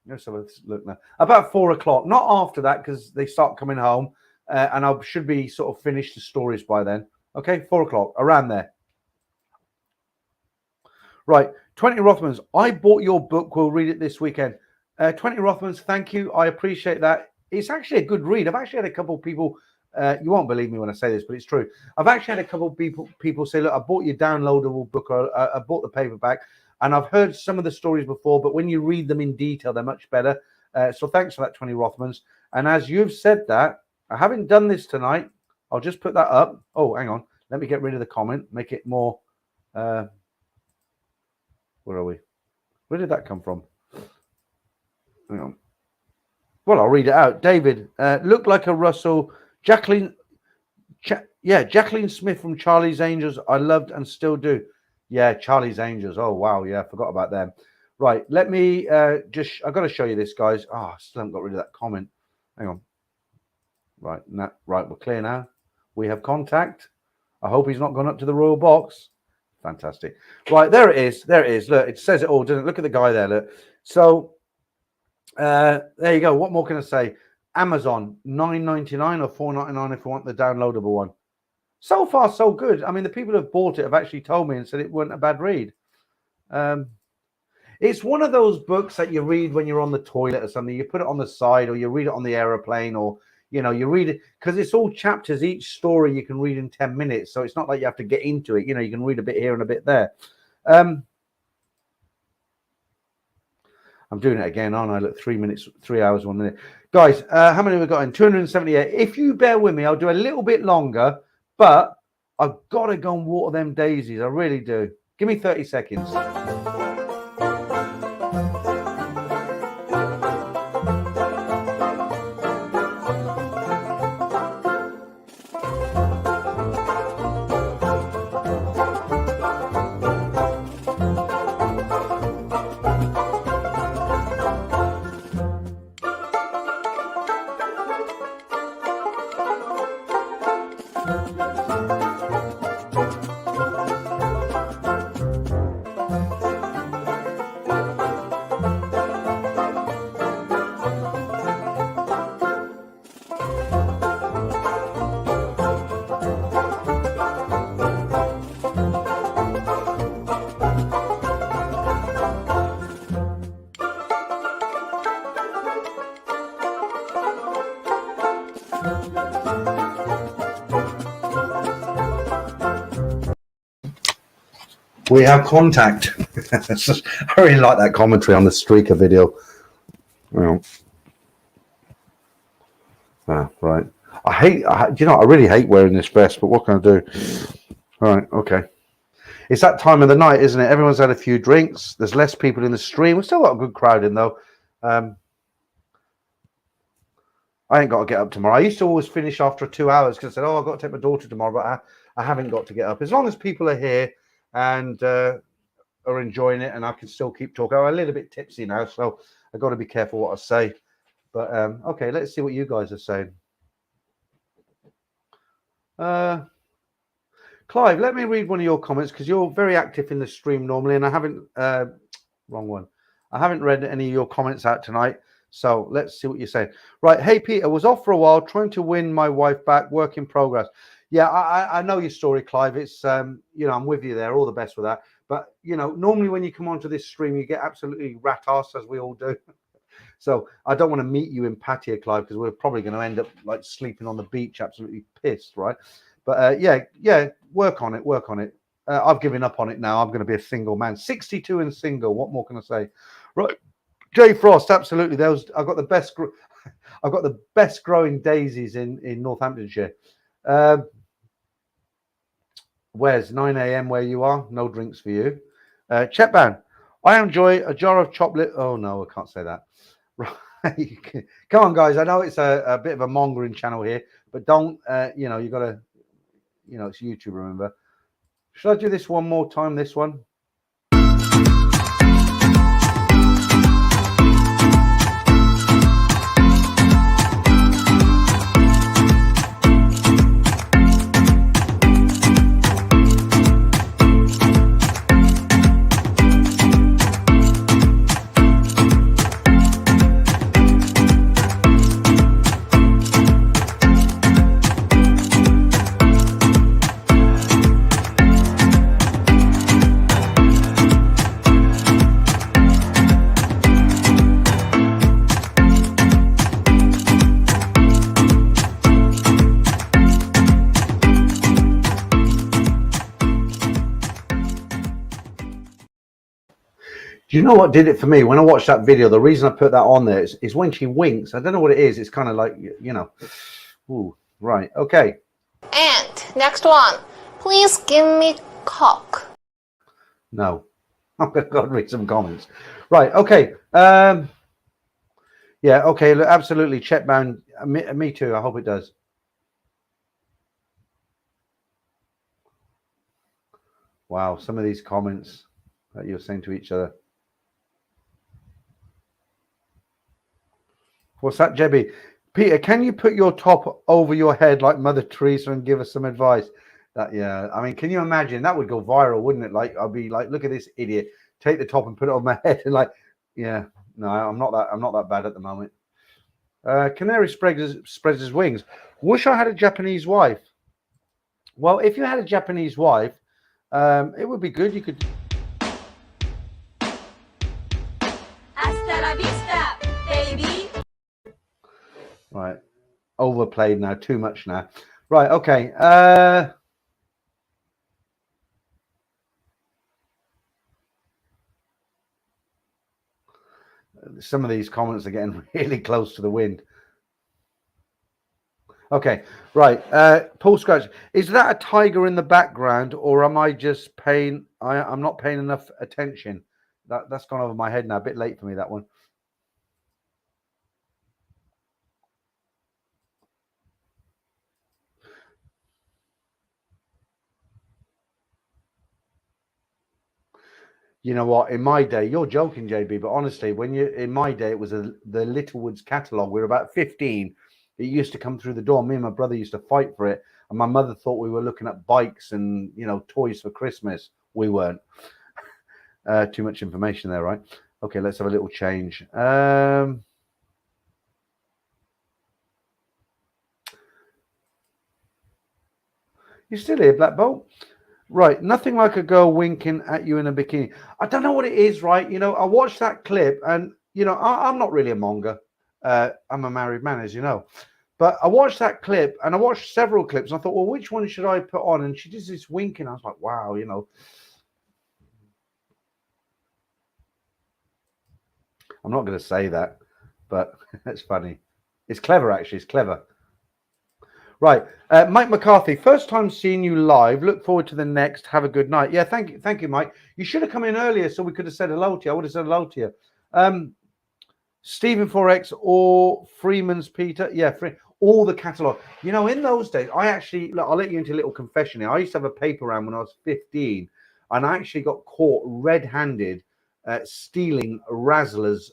Let's have a look now. About 4 o'clock. Not after that, because they start coming home. And I should be sort of finished the stories by then. Okay, 4 o'clock, around there. Right, 20 Rothmans. I bought your book. We'll read it this weekend. 20 Rothmans, thank you. I appreciate that. It's actually a good read. I've actually had a couple of people, you won't believe me when I say this, but it's true. I've actually had a couple of people say, look, I bought your downloadable book, or I bought the paperback. And I've heard some of the stories before, but when you read them in detail, they're much better. So thanks for that, 20 Rothmans. And as you've said that, I haven't done this tonight. I'll just put that up. Oh, hang on. Let me get rid of the comment. Make it more... where are we? Where did that come from? Hang on. Well, I'll read it out. David, looked like a Russell. Jacqueline Smith from Charlie's Angels. I loved and still do. Yeah, Charlie's Angels. Oh, wow. Yeah, I forgot about them. Right, let me I've got to show you this, guys. Oh, I still haven't got rid of that comment. Hang on. Right, right, we're clear now. We have contact. I hope he's not gone up to the royal box. Fantastic. Right, there it is. There it is. Look, it says it all, doesn't it? Look at the guy there. Look. So, there you go. What more can I say? Amazon, $9.99 or $4.99 if you want the downloadable one. So far, so good. I mean, the people who have bought it have actually told me and said it wasn't a bad read. It's one of those books that you read when you're on the toilet or something. You put it on the side, or you read it on the aeroplane, or you know, you read it because it's all chapters. Each story you can read in 10 minutes, so it's not like you have to get into it. You know, you can read a bit here and a bit there. I'm doing it again, aren't I? Look, 3 minutes, 3 hours, 1 minute. Guys, how many have we got in? 278. If you bear with me, I'll do a little bit longer, but I've got to go and water them daisies. I really do. Give me 30 seconds. We have contact. I really like that commentary on the streaker video. Well, right. I really hate wearing this vest, but what can I do? All right, okay. It's that time of the night, isn't it? Everyone's had a few drinks. There's less people in the stream. We've still got a good crowd in, though. I ain't got to get up tomorrow. I used to always finish after 2 hours because I said, oh, I've got to take my daughter tomorrow, but I haven't got to get up. As long as people are here and are enjoying it, and I can still keep talking. I'm a little bit tipsy now, so I've got to be careful what I say. But okay, let's see what you guys are saying. Clive, let me read one of your comments because you're very active in the stream normally, and I haven't wrong one. I haven't read any of your comments out tonight, so let's see what you're saying. Right, hey Peter, was off for a while trying to win my wife back. Work in progress. Yeah, I know your story, Clive. It's you know, I'm with you there. All the best with that. But you know, normally when you come onto this stream, you get absolutely rat-ass, as we all do. So I don't want to meet you in Pattaya, Clive, because we're probably going to end up like sleeping on the beach, absolutely pissed, right? But yeah, work on it. I've given up on it now. I'm going to be a single man, 62 and single. What more can I say? Right, Jay Frost, absolutely. I've got the best growing daisies in Northamptonshire. Where's 9 a.m. where you are? No drinks for you. Chetban, I enjoy a jar of chocolate. Oh no, I can't say that. Right. Come on, guys. I know it's a bit of a mongering channel here, but don't, you know, you got to, you know, it's YouTube, remember. Should I do this one more time, this one? Do you know what did it for me when I watched that video? The reason I put that on there is when she winks. I don't know what it is. It's kind of like, you know. Ooh, right. Okay. And next one. Please give me cock. No. I'm going to read some comments. Right. Okay. Yeah. Okay. Look, absolutely. Check bound. Me too. I hope it does. Wow. Some of these comments that you're saying to each other. What's that, Jebby? Peter, can you put your top over your head like Mother Teresa and give us some advice? That, yeah, I mean, can you imagine? That would go viral, wouldn't it? Like, I'll be like, look at this idiot. Take the top and put it on my head, and like, yeah, no, I'm not that bad at the moment. Canary spreads his wings. Wish I had a Japanese wife. Well, if you had a Japanese wife, it would be good. You could. Hasta la vista, baby. Right, overplayed now. Too much now. Right, okay. Some of these comments are getting really close to the wind. Okay, right. Paul Scratch, is that a tiger in the background, or am I just paying? I'm not paying enough attention. That's gone over my head now. A bit late for me, that one. You know what? In my day, you're joking, JB, but honestly, in my day, it was the Littlewoods catalogue. We were about 15. It used to come through the door. Me and my brother used to fight for it, and my mother thought we were looking at bikes and toys for Christmas. We weren't. Too much information there, right? Okay, let's have a little change. You still here, Black Bolt? Right, nothing like a girl winking at you in a bikini. I don't know what it is, right? I watched that clip, and I'm not really a monger. I'm a married man, as you know. But I watched that clip, and I watched several clips, and I thought, well, which one should I put on? And she does this winking. I was like, wow, I'm not going to say that, but it's funny. It's clever, actually. It's clever. Right, Mike McCarthy, first time seeing you live. Look forward to the next. Have a good night. Yeah, thank you, Mike. You should have come in earlier so we could have said hello to you. I would have said hello to you. Stephen 4X or Freeman's Peter. Yeah, all the catalogue. In those days, I actually, look, I'll let you into a little confession here. I used to have a paper round when I was 15, and I actually got caught red-handed stealing Razzler's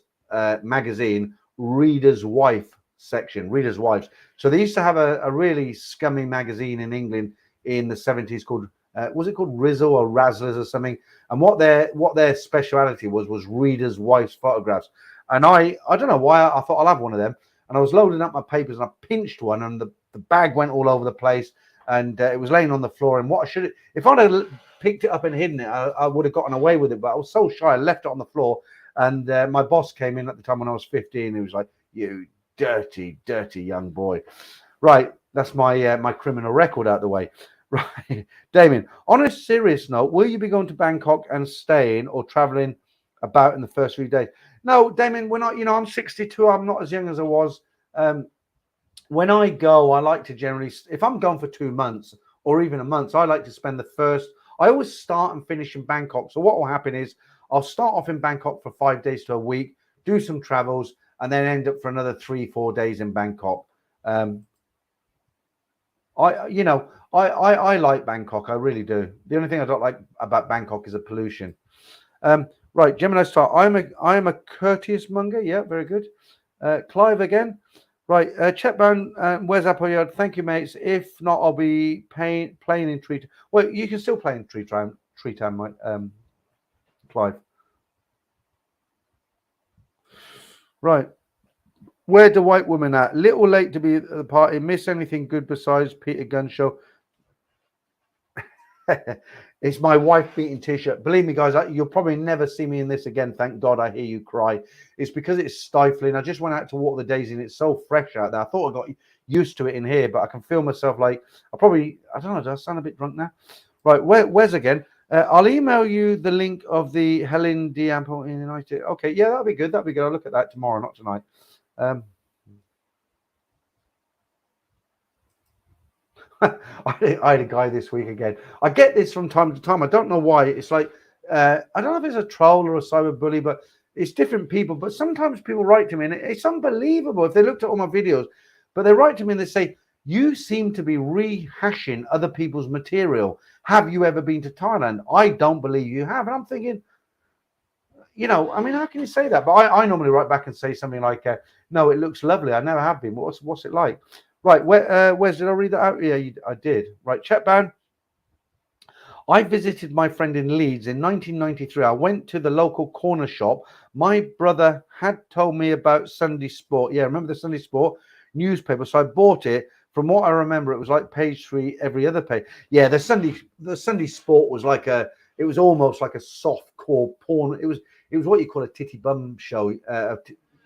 magazine, Reader's Wife section, Reader's Wives. So they used to have a really scummy magazine in England in the 70s called, was it called Rizzle or Razzlers or something? And what their speciality was Reader's Wives photographs. And I don't know why, I thought I'll have one of them. And I was loading up my papers and I pinched one, and the bag went all over the place, and it was laying on the floor. And if I'd have picked it up and hidden it, I would have gotten away with it. But I was so shy, I left it on the floor. And my boss came in at the time when I was 15. He was like, "You dirty young boy." Right, that's my criminal record out the way. Right, Damien, on a serious note, will you be going to Bangkok and staying or traveling about in the first few days? No, Damien, we're not. I'm 62. I'm not as young as I was. When I go, I like to generally, if I'm gone for 2 months or even a month, I like to spend I always start and finish in Bangkok. So what will happen is I'll start off in Bangkok for 5 days to a week, do some travels, and then end up for another 3-4 days in Bangkok. I like Bangkok. I really do. The only thing I don't like about Bangkok is the pollution. Right, Gemini Star. I am a courteous monger. Yeah, very good. Clive again. Right, Chetbound, where's Apple Yard? Thank you, mates. If not, I'll be playing in Tree. Well, you can still play in Tree Town, Mike. Clive. Right. Where the white woman at? Little late to be at the party. Miss anything good besides Peter Gunn show? It's my wife beating t-shirt. Believe me, guys, you'll probably never see me in this again. Thank God I hear you cry. It's because it's stifling. I just went out to walk the daisy and it's so fresh out there. I thought I got used to it in here, but I can feel myself like I don't know, do I sound a bit drunk now? Right, where's again? I'll email you the link of the Helen D. Ample in United. Okay, yeah, that'll be good. That'll be good. I'll look at that tomorrow, not tonight. I had a guy this week again. I get this from time to time. I don't know why. It's like, I don't know if it's a troll or a cyber bully, but it's different people. But sometimes people write to me and it's unbelievable if they looked at all my videos, but they write to me and they say, you seem to be rehashing other people's material. Have you ever been to Thailand? I don't believe you have. And I'm thinking, you know, I mean, how can you say that? But I normally write back and say something like, no, it looks lovely. I never have been. What's it like? Right, where's did I read that out? Yeah, I did. Right, Chetban. I visited my friend in Leeds in 1993. I went to the local corner shop. My brother had told me about Sunday Sport. Yeah, remember the Sunday Sport newspaper? So I bought it. From what I remember, it was like page 3 every other page. Yeah, the Sunday Sport was like it was almost like a soft core porn. It was what you call a titty bum show, you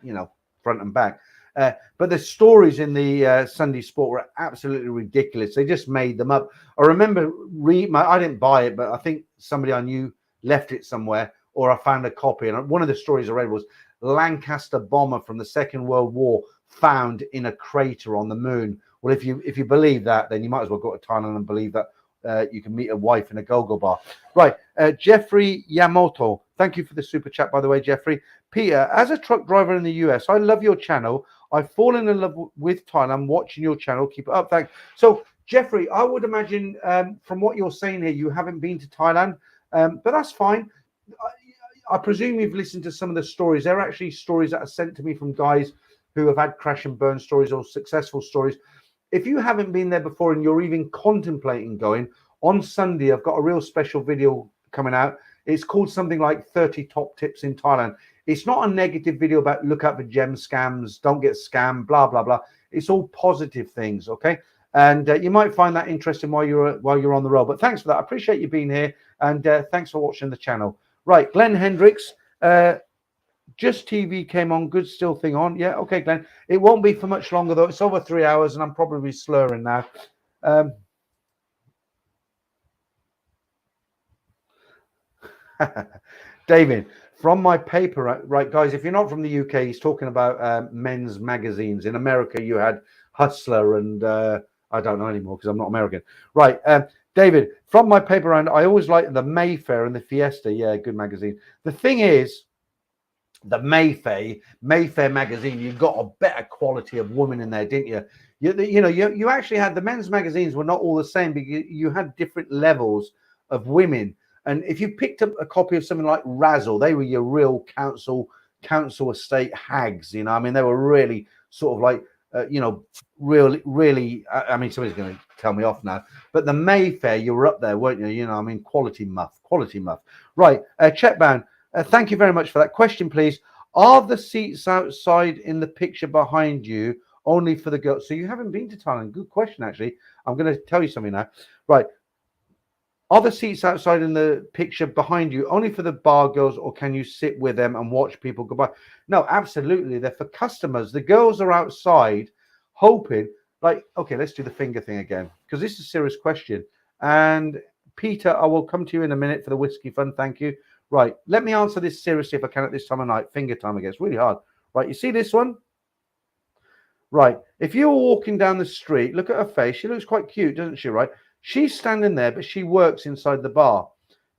know, front and back. But the stories in the Sunday Sport were absolutely ridiculous. They just made them up. I remember I didn't buy it, but I think somebody I knew left it somewhere, or I found a copy. And one of the stories I read was Lancaster bomber from the Second World War found in a crater on the moon. Well, if you believe that, then you might as well go to Thailand and believe that you can meet a wife in a go-go bar. Right, Jeffrey Yamoto. Thank you for the super chat, by the way, Jeffrey. Peter, as a truck driver in the US, I love your channel. I've fallen in love with Thailand watching your channel. Keep it up. Thanks. So, Jeffrey, I would imagine from what you're saying here, you haven't been to Thailand, but that's fine. I presume you've listened to some of the stories. They're actually stories that are sent to me from guys who have had crash and burn stories or successful stories. If you haven't been there before and you're even contemplating going, on Sunday, I've got a real special video coming out. It's called something like 30 Top Tips in Thailand. It's not a negative video about look out for gem scams, don't get scammed, blah, blah, blah. It's all positive things, okay? And you might find that interesting while you're on the road. But thanks for that. I appreciate you being here. And thanks for watching the channel. Right, Glenn Hendricks. Just TV came on. Good still thing on. Yeah, okay, Glenn. It won't be for much longer, though. It's over 3 hours, and I'm probably slurring now. David, from my paper, right, guys, if you're not from the UK, he's talking about men's magazines. In America, you had Hustler and I don't know anymore because I'm not American. Right, David, from my paper round, I always liked the Mayfair and the Fiesta. Yeah, good magazine. The thing is, the Mayfair magazine, you got a better quality of women in there, didn't you? You actually had the men's magazines were not all the same, because you had different levels of women. And if you picked up a copy of something like Razzle, they were your real council estate hags. You know, I mean, they were really sort of like, really. I mean, somebody's going to tell me off now. But the Mayfair, you were up there, weren't you? You know, I mean, quality muff. Right, Chetban. Thank you very much for that question, please. Are the seats outside in the picture behind you only for the girls? So you haven't been to Thailand. Good question, actually. I'm going to tell you something now. Right. Are the seats outside in the picture behind you only for the bar girls, or can you sit with them and watch people go by? No, absolutely. They're for customers. The girls are outside hoping, like, okay, let's do the finger thing again, because this is a serious question. And Peter, I will come to you in a minute for the whiskey fund. Thank you. Right, let me answer this seriously if I can at this time of night. Finger time again. It's really hard. Right, you see this one? Right, if you're walking down the street, look at her face. She looks quite cute, doesn't she, right? She's standing there, but she works inside the bar.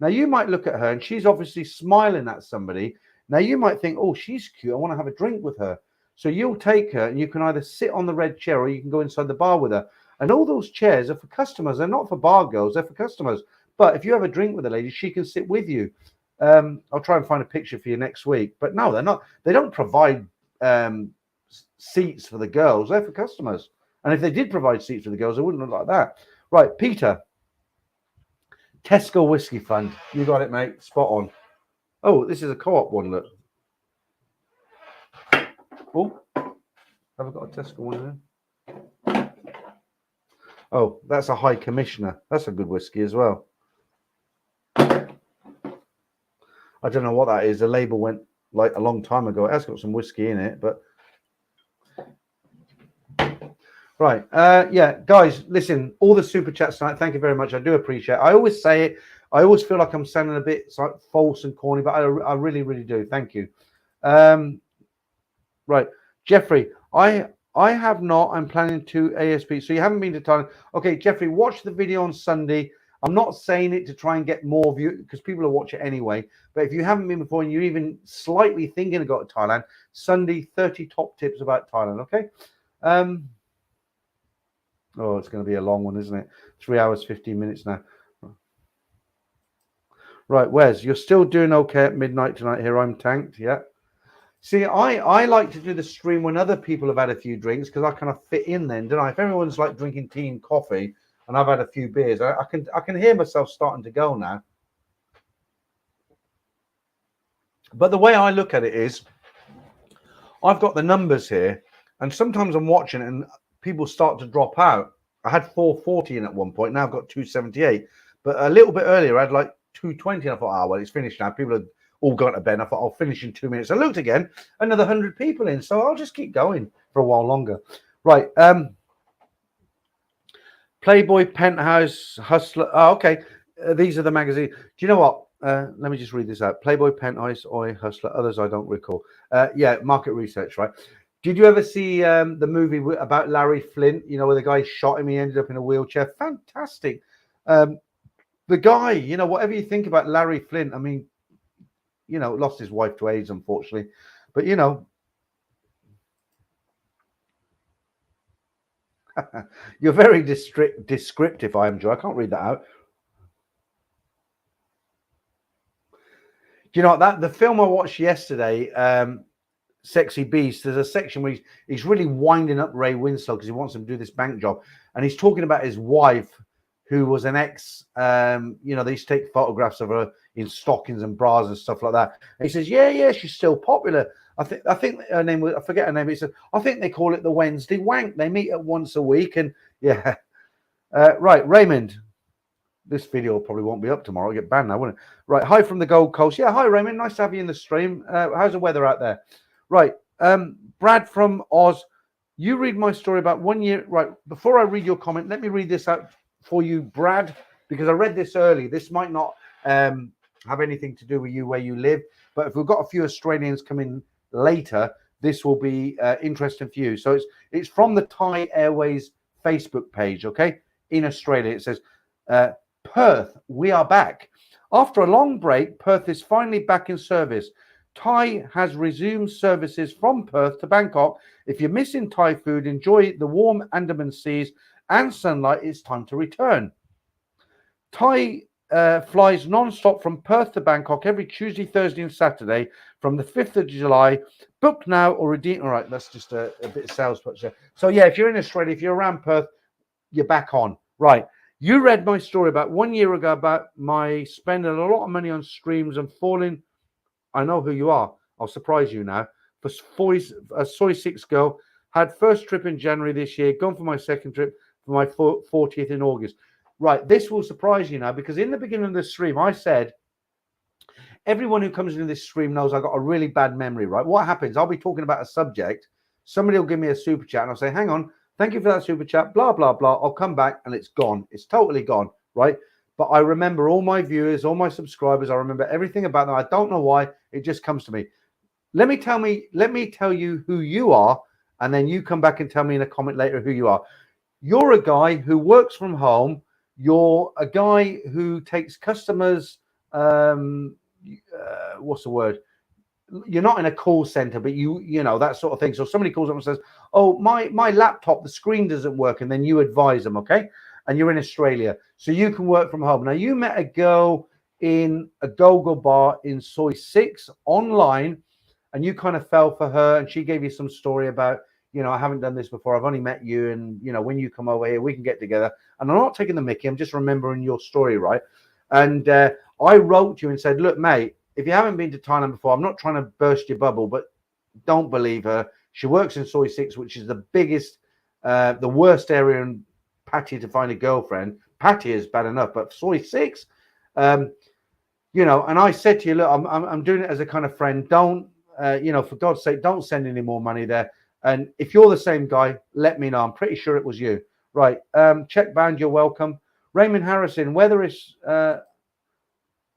Now, you might look at her, and she's obviously smiling at somebody. Now, you might think, oh, she's cute. I want to have a drink with her. So you'll take her, and you can either sit on the red chair, or you can go inside the bar with her. And all those chairs are for customers. They're not for bar girls. They're for customers. But if you have a drink with a lady, she can sit with you. I'll try and find a picture for you next week. But no, they're not. They don't provide seats for the girls. They're for customers. And if they did provide seats for the girls, they wouldn't look like that. Right, Peter. Tesco Whiskey Fund. You got it, mate. Spot on. Oh, this is a co-op one, look. Oh, have I got a Tesco one there? Oh, that's a High Commissioner. That's a good whiskey as well. I don't know what that is. The label went like a long time ago. It has got some whiskey in it, but Right. Yeah, guys, listen, all the super chats tonight, thank you very much. I do appreciate it. I always say it. I always feel like I'm sounding a bit false and corny, but I really, really do. Thank you. Right. Jeffrey, I have not. I'm planning to ASP. So you haven't been to Thailand. Okay, Jeffrey, watch the video on Sunday. I'm not saying it to try and get more views because people will watch it anyway. But if you haven't been before and you're even slightly thinking of going to Thailand, Sunday, 30 top tips about Thailand. Okay. Oh, it's going to be a long one, isn't it? 3 hours, 15 minutes now. Right, Wes, you're still doing okay at midnight tonight here. I'm tanked. Yeah. See, I like to do the stream when other people have had a few drinks because I kind of fit in then, don't I? If everyone's like drinking tea and coffee and I've had a few beers, I can hear myself starting to go now. But the way I look at it is I've got the numbers here and sometimes I'm watching it and people start to drop out. I had 440 in at one point. Now I've got 278. But a little bit earlier, I had like 220. And I thought, well, it's finished now. People have all gone to bed. I thought, I'll finish in 2 minutes. I looked again, another 100 people in. So I'll just keep going for a while longer. Right. Playboy, Penthouse, Hustler. Oh, okay. These are the magazines. Do you know what? Let me just read this out. Playboy, Penthouse, Oi, Hustler. Others I don't recall. Yeah, market research, right? Did you ever see the movie about Larry Flint? You know, where the guy shot him, he ended up in a wheelchair. Fantastic. The guy, you know, whatever you think about Larry Flint, I mean, you know, lost his wife to AIDS, unfortunately. But, you know, you're very descriptive, I am, Joe. I can't read that out. Do you know that the film I watched yesterday, Sexy Beast, there's a section where he's really winding up Ray Winslow because he wants him to do this bank job. And he's talking about his wife, who was an ex, you know, they used to take photographs of her in stockings and bras and stuff like that. And he says, yeah, she's still popular. I think her name was, I forget her name. He said, I think they call it the Wednesday wank. They meet at once a week. And yeah. Right, Raymond. This video probably won't be up tomorrow. I'll get banned now, won't it? Right, hi from the Gold Coast. Yeah, hi, Raymond. Nice to have you in the stream. How's the weather out there? Right, Brad from Oz. You read my story about 1 year. Right, before I read your comment, let me read this out for you, Brad, because I read this early. This might not have anything to do with you where you live, but if we've got a few Australians coming later, this will be interesting for you. So it's from the Thai Airways Facebook page, okay? In Australia, it says, Perth, we are back. After a long break, Perth is finally back in service. Thai has resumed services from Perth to Bangkok. If you're missing Thai food, enjoy the warm Andaman seas and sunlight. It's time to return. Thai flies non-stop from Perth to Bangkok every Tuesday, Thursday and Saturday from the 5th of July. Book now or redeem. All right, that's just a bit of sales pitch there. So yeah, if you're in Australia, if you're around Perth, you're back on. Right. You read my story about 1 year ago about my spending a lot of money on streams and falling. I know who you are. I'll surprise you now. For a Soy 6 girl, had first trip in January this year, gone for my second trip for my 40th in August. Right, this will surprise you now because in the beginning of the stream, I said, everyone who comes into this stream knows I've got a really bad memory, right? What happens? I'll be talking about a subject. Somebody will give me a super chat and I'll say, hang on, thank you for that super chat, blah, blah, blah. I'll come back and it's gone. It's totally gone, right? But I remember all my viewers, all my subscribers. I remember everything about them. I don't know why. It just comes to me. Let me tell you who you are, and then you come back and tell me in a comment later who you are. You're a guy who works from home. You're a guy who takes customers. What's the word? You're not in a call center, but you know that sort of thing. So somebody calls up and says, "Oh, my laptop, the screen doesn't work," and then you advise them, okay? And you're in Australia, so you can work from home. Now you met a girl in a go-go bar in Soy 6 online, and you kind of fell for her, and she gave you some story about, you know, I haven't done this before. I've only met you, and you know, when you come over here, we can get together. And I'm not taking the mickey. I'm just remembering your story, right? And I wrote you and said, look, mate, if you haven't been to Thailand before, I'm not trying to burst your bubble, but don't believe her. She works in Soy 6, which is the biggest, the worst area in Pattaya to find a girlfriend. Pattaya is bad enough, but Soy 6, you know. And I said to you, look, I'm doing it as a kind of friend. Don't, you know, for God's sake, don't send any more money there. And if you're the same guy, let me know. I'm pretty sure it was you. Right. Check band, you're welcome. Raymond Harrison, weather is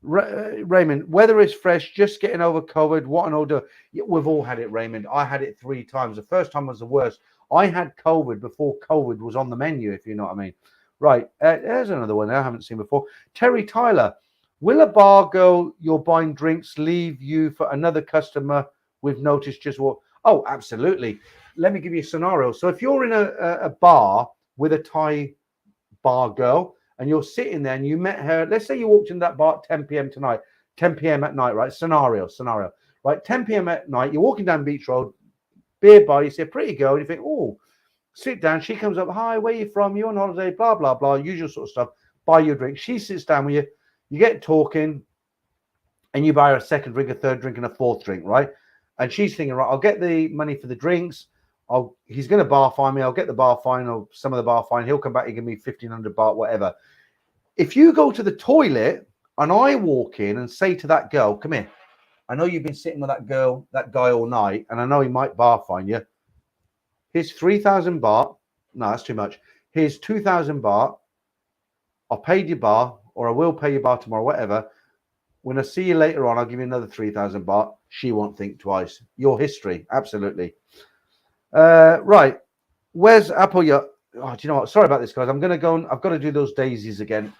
Raymond, weather is fresh, just getting over COVID. What an order. We've all had it, Raymond. I had it 3 times. The first time was the worst. I had COVID before COVID was on the menu, if you know what I mean. Right. There's another one I haven't seen before. Terry Tyler, will a bar girl you're buying drinks leave you for another customer with notice just what? Oh, absolutely. Let me give you a scenario. So if you're in a bar with a Thai bar girl and you're sitting there and you met her, let's say you walked in that bar at 10 p.m. tonight, 10 p.m. at night, right? Scenario, right? 10 p.m. at night, you're walking down Beach Road, beer bar, you see a pretty girl, and you think, oh, sit down. She comes up, hi, where are you from? You on holiday? Blah, blah, blah, usual sort of stuff. Buy you a drink. She sits down with you, you get talking, and you buy her a second drink, a third drink, and a fourth drink, right? And she's thinking, right, I'll get the money for the drinks. He's going to bar fine me. I'll get the bar fine or some of the bar fine. He'll come back and give me 1,500 baht, whatever. If you go to the toilet and I walk in and say to that girl, come here, I know you've been sitting with that guy all night, and I know he might bar fine you. Here's 3,000 baht. No, that's too much. Here's 2,000 baht. I'll pay you bar, or I will pay you bar tomorrow, whatever. When I see you later on, I'll give you another 3,000 baht. She won't think twice. Your history, absolutely. Right. Where's Apple? Oh, do you know what? Sorry about this, guys. I'm going to go and I've got to do those daisies again.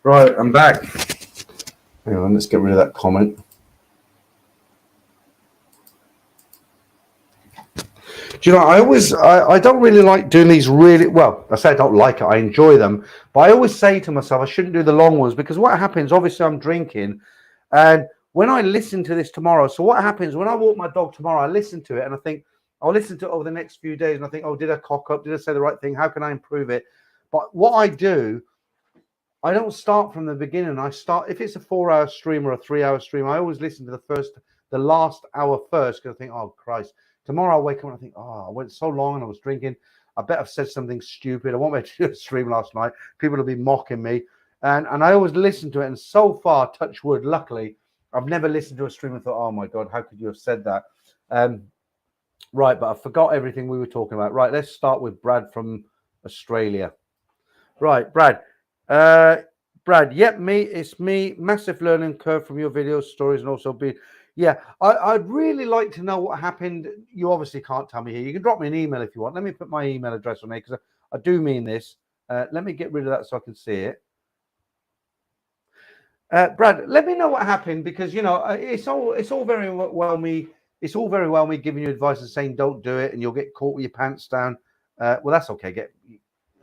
Right, I'm back. Hang on, let's get rid of that comment. Do you know, I don't really like doing these really, well, I say I don't like it, I enjoy them, but I always say to myself, I shouldn't do the long ones, because what happens, obviously I'm drinking, and when I listen to this tomorrow, so what happens, when I walk my dog tomorrow, I listen to it, and I think, I'll listen to it over the next few days, and I think, oh, did I cock up? Did I say the right thing? How can I improve it? But what I do, I don't start from the beginning. I start, if it's a 4-hour stream or a 3-hour stream, I always listen to the last hour first, because I think, oh, Christ. Tomorrow I'll wake up and I think, oh, I went so long and I was drinking. I bet I've said something stupid. I won't be able to do a stream last night. People will be mocking me. And I always listen to it. And so far, touch wood, luckily, I've never listened to a stream and thought, oh, my God, how could you have said that? Right, but I forgot everything we were talking about. Right, let's start with Brad from Australia. Right, Brad. Brad, yep, it's me. Massive learning curve from your videos, stories, and also being... Yeah, I'd really like to know what happened. You obviously can't tell me here. You can drop me an email if you want. Let me put my email address on there, because I do mean this. Let me get rid of that so I can see it. Brad, let me know what happened, because you know it's all very well me giving you advice and saying don't do it and you'll get caught with your pants down. Well, that's okay.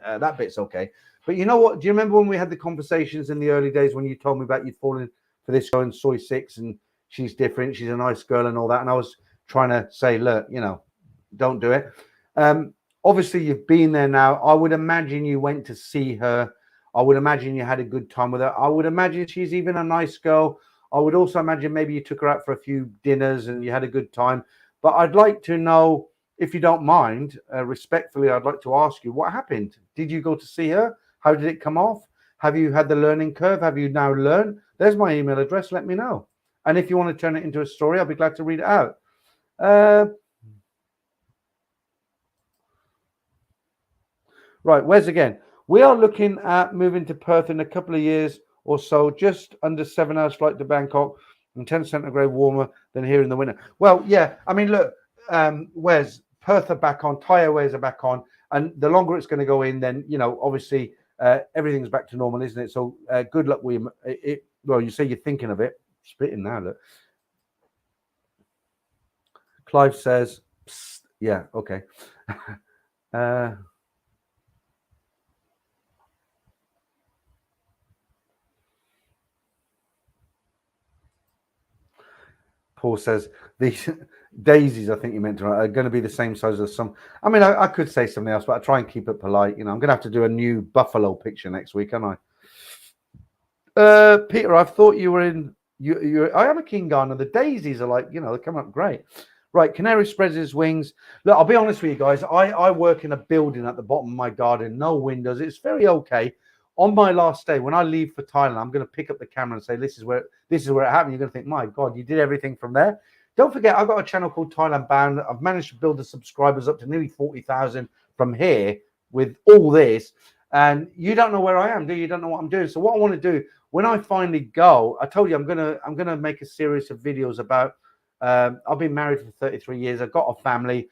That bit's okay. But you know what? Do you remember when we had the conversations in the early days when you told me about you'd fallen for this girl in Soy 6 and she's different, she's a nice girl and all that, and I was trying to say, look, you know, don't do it. Obviously, you've been there now. I would imagine you went to see her. I would imagine you had a good time with her. I would imagine she's even a nice girl. I would also imagine maybe you took her out for a few dinners and you had a good time. But I'd like to know, if you don't mind, respectfully, I'd like to ask you, what happened? Did you go to see her? How did it come off? Have you had the learning curve? Have you now learned? There's my email address. Let me know. And if you want to turn it into a story, I'll be glad to read it out. Right, Wes again. We are looking at moving to Perth in a couple of years or so, just under 7 hours flight to Bangkok and 10 centigrade warmer than here in the winter. Well, yeah, I mean, look, Wes, Perth are back on, Thai Airways are back on, and the longer it's going to go in, then, you know, obviously everything's back to normal, isn't it? So good luck with it. Well, you say you're thinking of it. spitting now, look. Clive says, psst. Yeah, okay. Paul says these daisies, I think you meant to write, are going to be the same size as some. I mean, I could say something else, but I try and keep it polite. You know, I'm going to have to do a new buffalo picture next week, aren't I? Peter, I thought you were in. I am a king gardener. The daisies are like, you know, they come up great. Right, canary spreads his wings. Look, I'll be honest with you guys. I work in a building at the bottom of my garden, no windows. It's very okay. On my last day, when I leave for Thailand, I'm going to pick up the camera and say, this is where it happened. You're going to think, my God, you did everything from there. Don't forget, I've got a channel called Thailand Bound. I've managed to build the subscribers up to nearly 40,000 from here with all this. And you don't know where I am, do you? You don't know what I'm doing. So what I want to do, when I finally go, I told you I'm gonna make a series of videos about. I've been married for 33 years. I've got a family.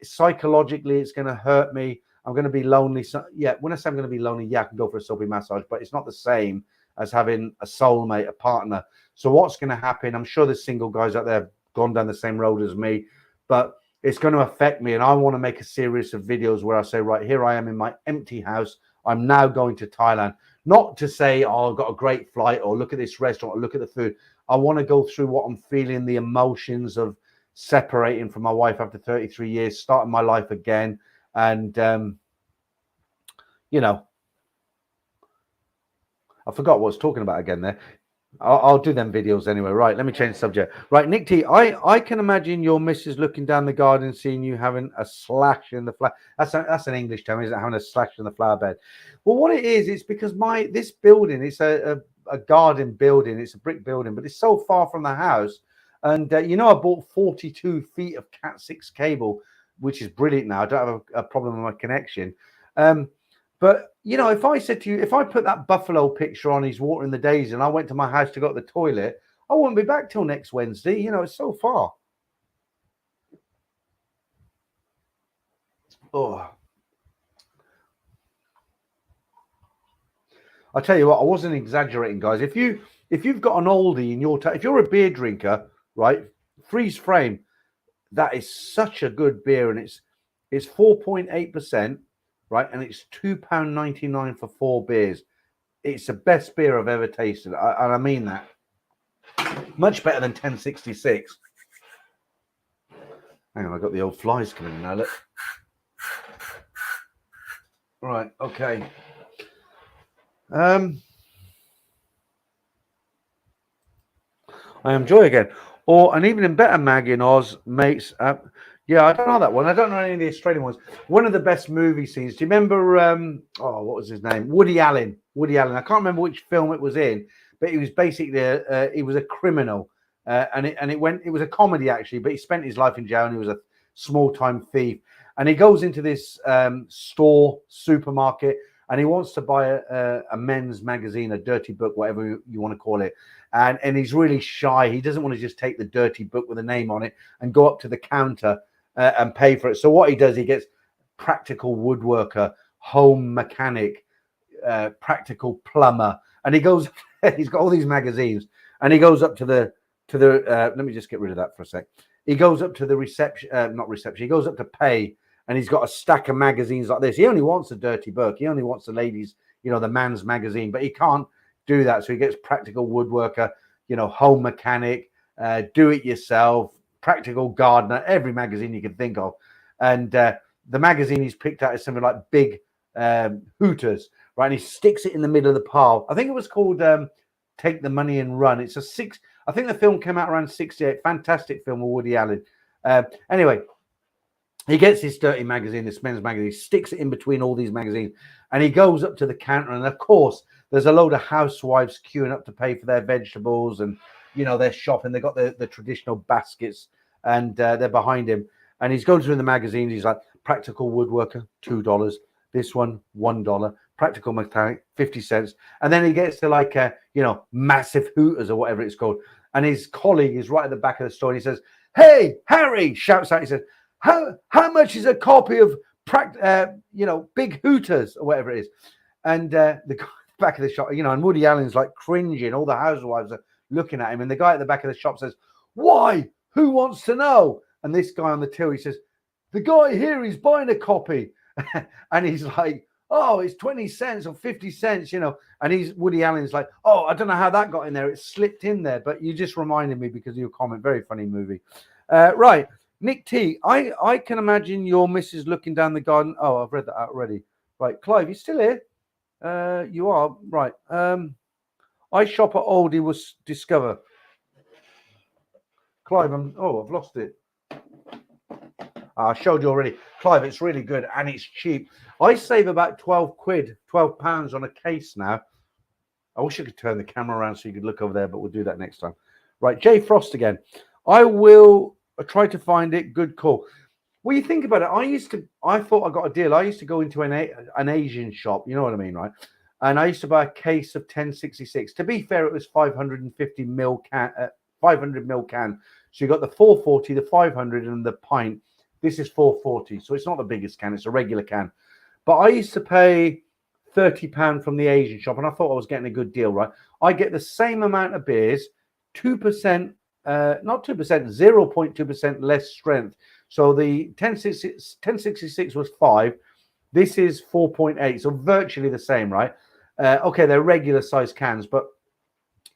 Psychologically, it's going to hurt me. I'm going to be lonely. So, yeah, when I say I'm going to be lonely, yeah, I can go for a soapy massage, but it's not the same as having a soulmate, a partner. So what's going to happen? I'm sure there's single guys out there gone down the same road as me, but it's going to affect me. And I want to make a series of videos where I say, right, here I am in my empty house. I'm now going to Thailand. Not to say, oh, I've got a great flight, or look at this restaurant, or look at the food. I want to go through what I'm feeling, the emotions of separating from my wife after 33 years, starting my life again. And, you know, I forgot what I was talking about again there. I'll do them videos anyway. Right, let me change the subject. Right, Nick T, I can imagine your missus looking down the garden, seeing you having a slash in the flower. That's an English term, isn't it? Having a slash in the flower bed. Well, what it is, it's because this building, it's a garden building. It's a brick building, but it's so far from the house. And, you know, I bought 42 feet of Cat 6 cable, which is brilliant now. I don't have a problem with my connection. But, you know, if I said to you, if I put that buffalo picture on, he's watering the daisy, and I went to my house to go to the toilet, I won't be back till next Wednesday. You know, it's so far. Oh. I'll tell you what, I wasn't exaggerating, guys. If you've got an oldie in your if you're a beer drinker, right, freeze frame, that is such a good beer, and it's 4.8%, right, and it's £2.99 for 4 beers. It's the best beer I've ever tasted, and I mean that. Much better than 1066. Hang on, I got the old flies coming in now. Look. Right, okay. I am Joy again. Or an even better mag in Oz makes yeah, I don't know that one. I don't know any of the Australian ones. One of the best movie scenes. Do you remember what was his name? Woody Allen. Woody Allen. I can't remember which film it was in, but he was basically he was a criminal. And it was a comedy actually, but he spent his life in jail and he was a small-time thief. And he goes into this supermarket, and he wants to buy a men's magazine, a dirty book, whatever you want to call it. And he's really shy. He doesn't want to just take the dirty book with a name on it and go up to the counter and pay for it. So what he does, he gets practical woodworker, home mechanic, practical plumber, and he goes. He's got all these magazines, and he goes up to the. Let me just get rid of that for a sec. He goes up to the reception, not reception. He goes up to pay. And he's got a stack of magazines like this. He only wants a dirty book. He only wants the ladies, you know, the man's magazine. But he can't do that. So he gets practical woodworker, you know, home mechanic, do it yourself, practical gardener, every magazine you can think of. And the magazine he's picked out is something like Big Hooters, right? And he sticks it in the middle of the pile. I think it was called Take the Money and Run. It's I think the film came out around 68. Fantastic film with Woody Allen. Anyway. He gets his dirty magazine, this men's magazine, he sticks it in between all these magazines, and he goes up to the counter. And of course, there's a load of housewives queuing up to pay for their vegetables, and you know, they're shopping. They've got the traditional baskets, and they're behind him. And he's going through the magazines. He's like, practical woodworker, $2. This one, $1. Practical mechanic, 50 cents. And then he gets to like, you know, massive Hooters or whatever it's called. And his colleague is right at the back of the store. And he says, "Hey, Harry!" shouts out. He says, How much is a copy of you know, Big Hooters or whatever it is? And the guy at the back of the shop, you know, and Woody Allen's like cringing. All the housewives are looking at him. And the guy at the back of the shop says, "Why? Who wants to know?" And this guy on the till, he says, "The guy here, he's buying a copy." And he's like, "Oh, it's 20 cents or 50 cents, you know." And Woody Allen's like, "Oh, I don't know how that got in there. It slipped in there." But you just reminded me because of your comment. Very funny movie. Right. Nick T, I can imagine your missus looking down the garden. Oh, I've read that out already. Right. Clive, you still here? You are. Right. I shop at Aldi was Discover. Clive, I've lost it. I showed you already. Clive, it's really good and it's cheap. I save about 12 quid, 12 pounds on a case now. I wish I could turn the camera around so you could look over there, but we'll do that next time. Right, Jay Frost again. I will try to find it. Good call. Well, you think about it. I thought I got a deal. I used to go into an Asian shop. You know what I mean, right? And I used to buy a case of 1066. To be fair, it was 550 ml can, 500 ml can. So you got the 440, the 500, and the pint. This is 440, so it's not the biggest can. It's a regular can. But I used to pay £30 from the Asian shop, and I thought I was getting a good deal, right? I get the same amount of beers, 2%, not 2%, 0.2% less strength. So the 1066 was 5. This is 4.8, so virtually the same, right? Okay, they're regular size cans, but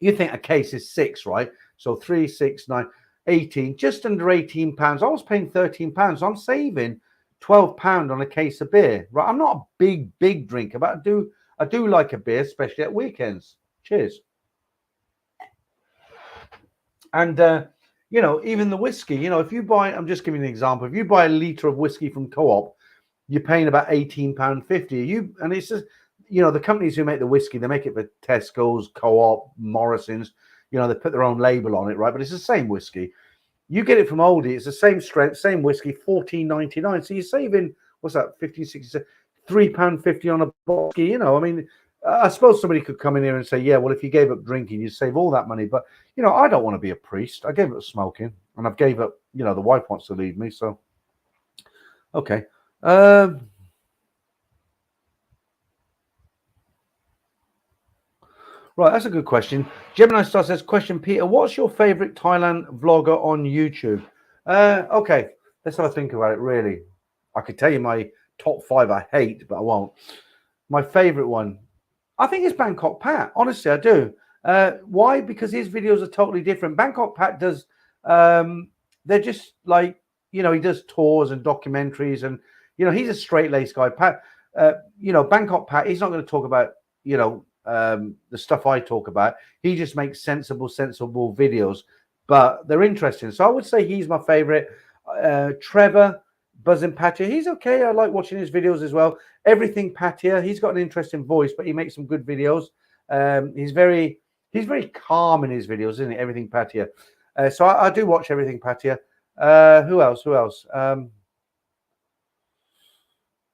you think a case is 6, right? So 3, 6, 9, 18, just under £18. I was paying £13. I'm saving £12 on a case of beer, right? I'm not a big drinker, but I do like a beer, especially at weekends. Cheers. And you know, even the whiskey, you know, if you buy, I'm just giving you an example. If you buy a litre of whiskey from Co-op, you're paying about £18.50. And it's just, you know, the companies who make the whiskey, they make it for Tesco's, Co-op, Morrison's. You know, they put their own label on it, right? But it's the same whiskey. You get it from Aldi. It's the same strength, same whiskey, $14.99. So you're saving, what's that, 50, 60, £3.50 on a whiskey. You know, I mean, I suppose somebody could come in here and say, yeah, well, if you gave up drinking, you'd save all that money. But, you know, I don't want to be a priest. I gave up smoking, and I've gave up, you know, the wife wants to leave me. So, okay. Right, that's a good question. Gemini Star says, question, Peter, what's your favorite Thailand vlogger on YouTube? Okay, let's have a think about it, really. I could tell you my top 5 I hate, but I won't. My favorite one, I think it's Bangkok Pat. Honestly, I do. Why? Because his videos are totally different. Bangkok Pat does, they're just like, you know, he does tours and documentaries and, you know, he's a straight-laced guy. Pat, you know, Bangkok Pat, he's not going to talk about, you know, the stuff I talk about. He just makes sensible videos, but they're interesting. So I would say he's my favorite. Trevor Buzzin Patia, he's okay. I like watching his videos as well. Everything Patia, he's got an interesting voice, but he makes some good videos. He's very calm in his videos, isn't he? Everything Patia. So I do watch Everything Patia. Who else?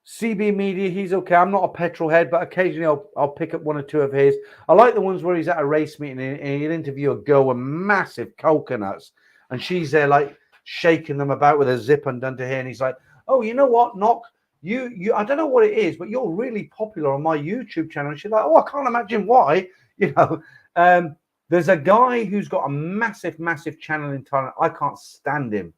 CB Media, he's okay. I'm not a petrol head, but occasionally I'll pick up one or two of his. I like the ones where he's at a race meeting and he'll interview a girl with massive coconuts, and she's there like shaking them about with a zip undone to her, and he's like, "Oh, you know what, Knock? You I don't know what it is, but you're really popular on my YouTube channel." And she's like, "Oh, I can't imagine why." You know, there's a guy who's got a massive channel in Thailand. I can't stand him.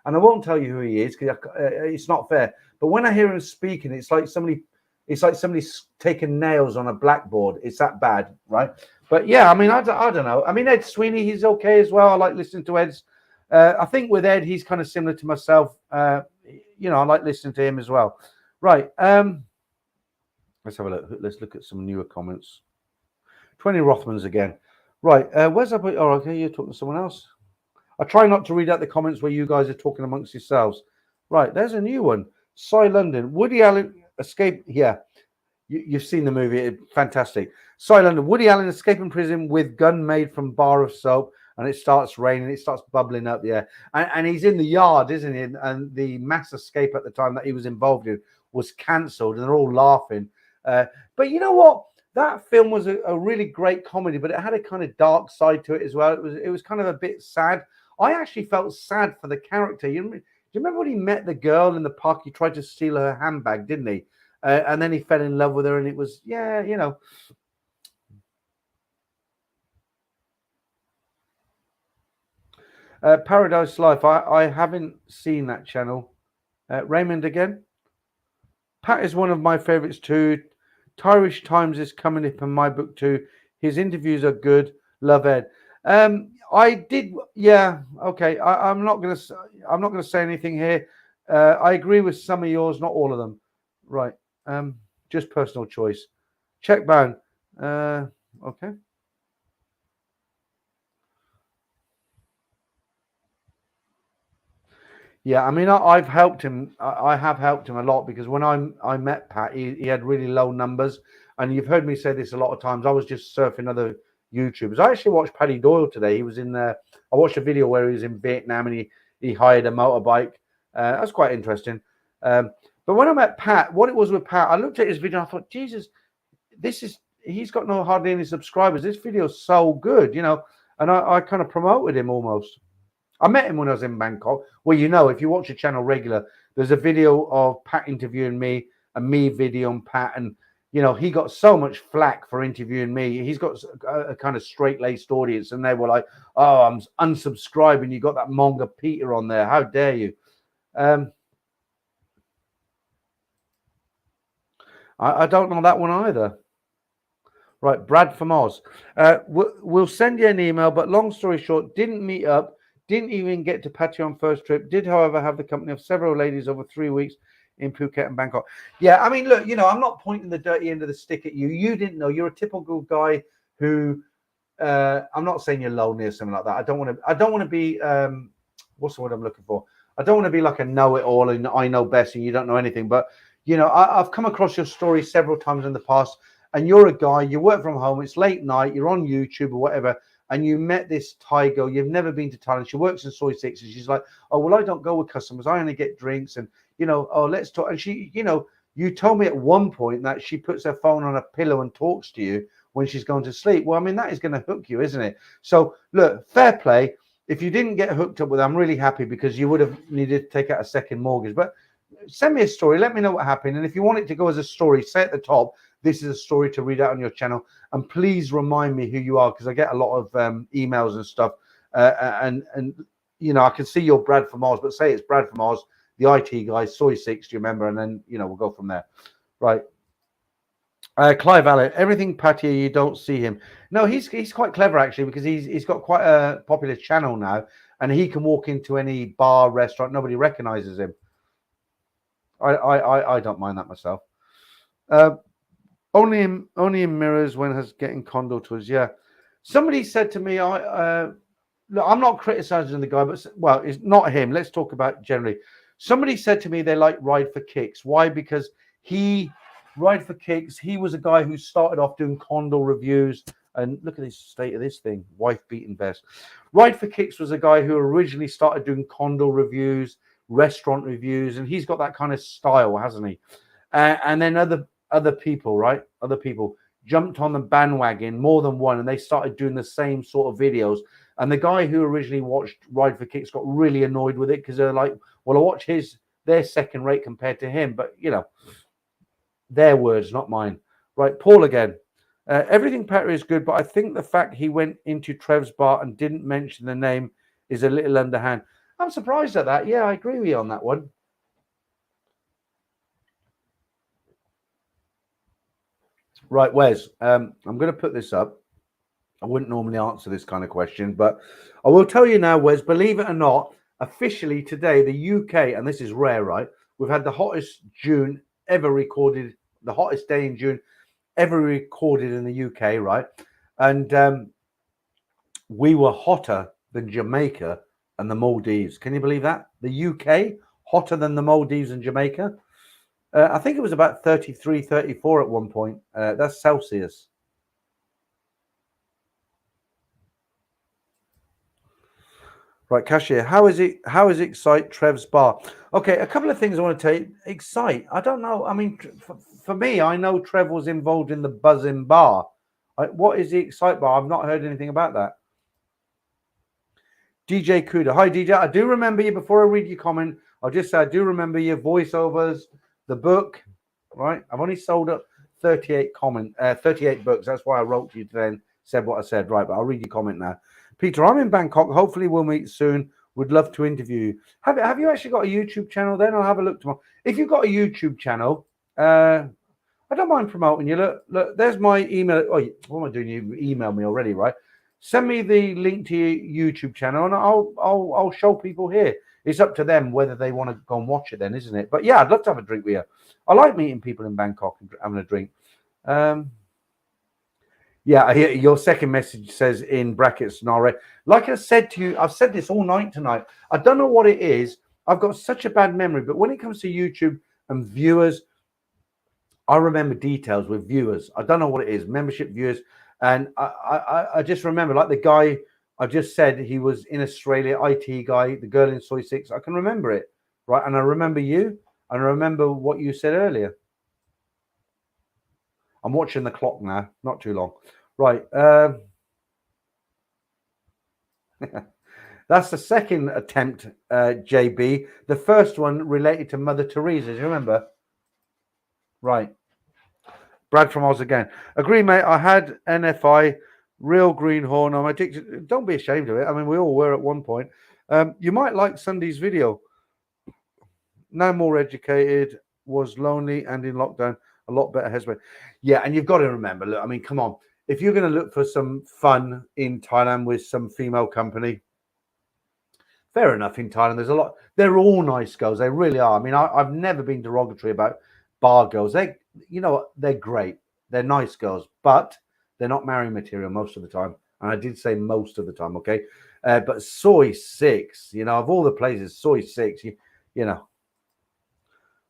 And I won't tell you who he is because it's not fair. But when I hear him speaking, it's like somebody's taking nails on a blackboard. It's that bad, right? But yeah, I mean, I don't know. I mean, Ed Sweeney, he's okay as well. I like listening to Ed's. I think with Ed, he's kind of similar to myself. You know, I like listening to him as well. Right. Let's have a look. Let's look at some newer comments. 20 Rothmans again. Right. Where's I put? Oh, okay. You're talking to someone else. I try not to read out the comments where you guys are talking amongst yourselves. Right. There's a new one. Cy London. Woody Allen escape. Yeah. You've seen the movie. Fantastic. Cy London. Woody Allen escaping prison with gun made from bar of soap. And it starts raining. It starts bubbling up. Yeah. And he's in the yard, isn't he? And the mass escape at the time that he was involved in was cancelled. And they're all laughing. But you know what? That film was a really great comedy, but it had a kind of dark side to it as well. It was kind of a bit sad. I actually felt sad for the character. Do you remember when he met the girl in the park? He tried to steal her handbag, didn't he? And then he fell in love with her, and it was, yeah, you know. Paradise Life. I haven't seen that channel. Raymond again. Pat is one of my favorites too. Irish Times is coming up in my book too. His interviews are good. Love Ed. I did. Yeah. Okay. I'm not gonna. I'm not gonna say anything here. I agree with some of yours, not all of them. Right. Just personal choice. Check bound. Okay. Yeah, I mean, I've helped him. I have helped him a lot because when I met Pat, he had really low numbers, and you've heard me say this a lot of times. I was just surfing other YouTubers. I actually watched Paddy Doyle today. He was in there. I watched a video where he was in Vietnam and he hired a motorbike. That's quite interesting. But when I met Pat, what it was with Pat, I looked at his video and I thought, Jesus, he's got no hardly any subscribers. This video's so good, you know, and I kind of promoted him almost. I met him when I was in Bangkok. Well, you know, if you watch the channel regular, there's a video of Pat interviewing me and me videoing Pat. And, you know, he got so much flack for interviewing me. He's got a kind of straight-laced audience. And they were like, oh, I'm unsubscribing. You got that Monga Peter on there. How dare you? I don't know that one either. Right, Brad from Oz. We'll send you an email, but long story short, didn't meet up. Didn't even get to Patty on first trip. Did, however, have the company of several ladies over 3 weeks in Phuket and Bangkok. Yeah, I mean, look, you know, I'm not pointing the dirty end of the stick at you. You didn't know. You're a typical guy who, I'm not saying you're lonely or something like that. I don't want to be, what's the word I'm looking for? I don't want to be like a know-it-all and I know best and you don't know anything. But, you know, I've come across your story several times in the past, and you're a guy, you work from home, it's late night, you're on YouTube or whatever, and you met this Thai girl. You've never been to Thailand. She works in Soy Six, and she's like, "Oh, well, I don't go with customers. I only get drinks." And you know, oh, let's talk. And she, you know, you told me at one point that she puts her phone on a pillow and talks to you when she's going to sleep. Well, I mean, that is going to hook you, isn't it? So, look, fair play. If you didn't get hooked up with her, I'm really happy because you would have needed to take out a second mortgage. But send me a story. Let me know what happened. And if you want it to go as a story, say at the top, this is a story to read out on your channel. And please remind me who you are, because I get a lot of emails and stuff. And you know, I can see you're Brad from Oz, but say it's Brad from Oz, the IT guy, Soy Six, do you remember? And then, you know, we'll go from there. Right. Clive Allen, everything Patty, you don't see him. No, he's quite clever, actually, because he's got quite a popular channel now. And he can walk into any bar, restaurant, nobody recognizes him. I don't mind that myself. Only in mirrors when has getting condo tours. Yeah, somebody said to me, look, I'm not criticizing the guy, but well, it's not him. Let's talk about generally. Somebody said to me they like Ride for Kicks. Why? Because Ride for Kicks. He was a guy who started off doing condo reviews. And look at the state of this thing, wife beating best. Ride for Kicks was a guy who originally started doing condo reviews, restaurant reviews, and he's got that kind of style, hasn't he? And then other people, right? Other people jumped on the bandwagon, more than one, and they started doing the same sort of videos. And the guy who originally watched Ride for Kicks got really annoyed with it because they're like, well, I watch their second rate compared to him. But, you know, their words, not mine. Right, Paul again. Everything Patty is good, but I think the fact he went into Trev's bar and didn't mention the name is a little underhand. I'm surprised at that. Yeah, I agree with you on that one. Right, Wes, I'm going to put this up. I wouldn't normally answer this kind of question, but I will tell you now, Wes, believe it or not, officially today, the UK, and this is rare, right? We've had the hottest June ever recorded, the hottest day in June ever recorded in the UK, right? And we were hotter than Jamaica and the Maldives. Can you believe that? The UK, hotter than the Maldives and Jamaica. I think it was about 33, 34 at one point. That's Celsius. Right, Cashier, how is it Excite Trev's bar? Okay, a couple of things I want to tell you. Excite, I don't know. I mean, for me, I know Trev was involved in the Buzzing Bar. What is the Excite Bar? I've not heard anything about that. DJ Kuda. Hi, DJ. I do remember you. Before I read your comment, I'll just say I do remember your voiceovers, the book, right? I've only sold up 38 books. That's why I wrote to you today and said what I said, right? But I'll read your comment now. Peter, I'm in Bangkok. Hopefully we'll meet soon. Would love to interview you. Have you actually got a YouTube channel then? I'll have a look tomorrow. If you've got a YouTube channel, I don't mind promoting you. Look, there's my email. Oh, what am I doing? You emailed me already, right? Send me the link to your YouTube channel and I'll show people here. It's up to them whether they want to go and watch it then, isn't it? But yeah, I'd love to have a drink with you. I like meeting people in Bangkok and having a drink. Yeah, I hear your second message says in brackets, Nare. Like I said to you, I've said this all night tonight. I don't know what it is. I've got such a bad memory, but when it comes to YouTube and viewers, I remember details with viewers. I don't know what it is, membership viewers. And I just remember, like the guy I just said, he was in Australia, IT guy, the girl in Soy 6. I can remember it, right? And I remember you, and I remember what you said earlier. I'm watching the clock now, not too long. Right. That's the second attempt, JB. The first one related to Mother Teresa. Do you remember? Right. Brad from Oz again. Agree, mate. I had NFI, real greenhorn. I'm addicted. Don't be ashamed of it. I mean, we all were at one point. You might like Sunday's video. No more educated, was lonely and in lockdown. A lot better husband. Yeah, and you've got to remember, look, I mean, come on. If you're going to look for some fun in Thailand with some female company, fair enough in Thailand. There's a lot. They're all nice girls. They really are. I mean, I've never been derogatory about bar girls. They're great. They're nice girls, but they're not marrying material most of the time. And I did say most of the time, okay? But Soy 6, of all the places, Soy 6, you know.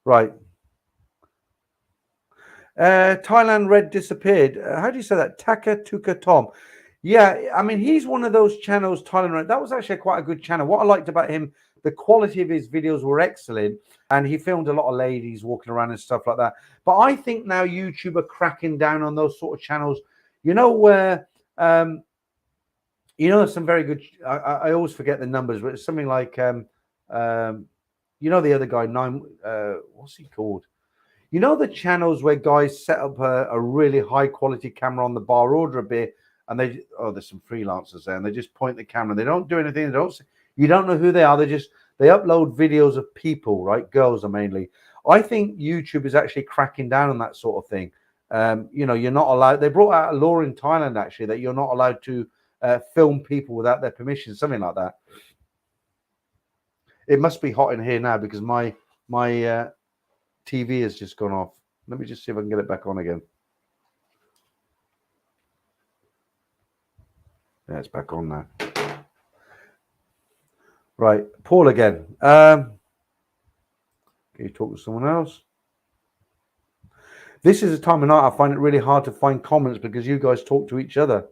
Right. Thailand Red disappeared. How do you say that? Taka Tuka Tom. Yeah, I mean, he's one of those channels, Thailand Red. That was actually quite a good channel. What I liked about him, the quality of his videos were excellent. And he filmed a lot of ladies walking around and stuff like that. But I think now YouTube are cracking down on those sort of channels. Where, some very good, I always forget the numbers, but it's something like, the other guy, what's he called? The channels where guys set up a really high quality camera on the bar, order a beer, and there's some freelancers there, and they just point the camera. They don't do anything. You don't know who they are. They upload videos of people, right? Girls are mainly. I think YouTube is actually cracking down on that sort of thing. You're not allowed. They brought out a law in Thailand actually that you're not allowed to film people without their permission, something like that. It must be hot in here now because my TV has just gone off. Let me just see if I can get it back on again. Yeah, it's back on now. Right, Paul again. Can you talk to someone else? This is a time of night I find it really hard to find comments because you guys talk to each other.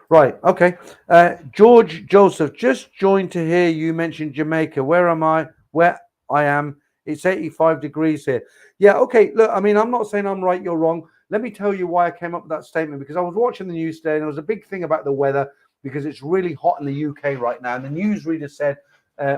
Right, okay. George Joseph, just joined to hear you mention Jamaica. Where am I? Where I am. It's 85 degrees here. Yeah, okay. Look, I mean, I'm not saying I'm right, you're wrong. Let me tell you why I came up with that statement, because I was watching the news today and there was a big thing about the weather because it's really hot in the UK right now. And the newsreader said,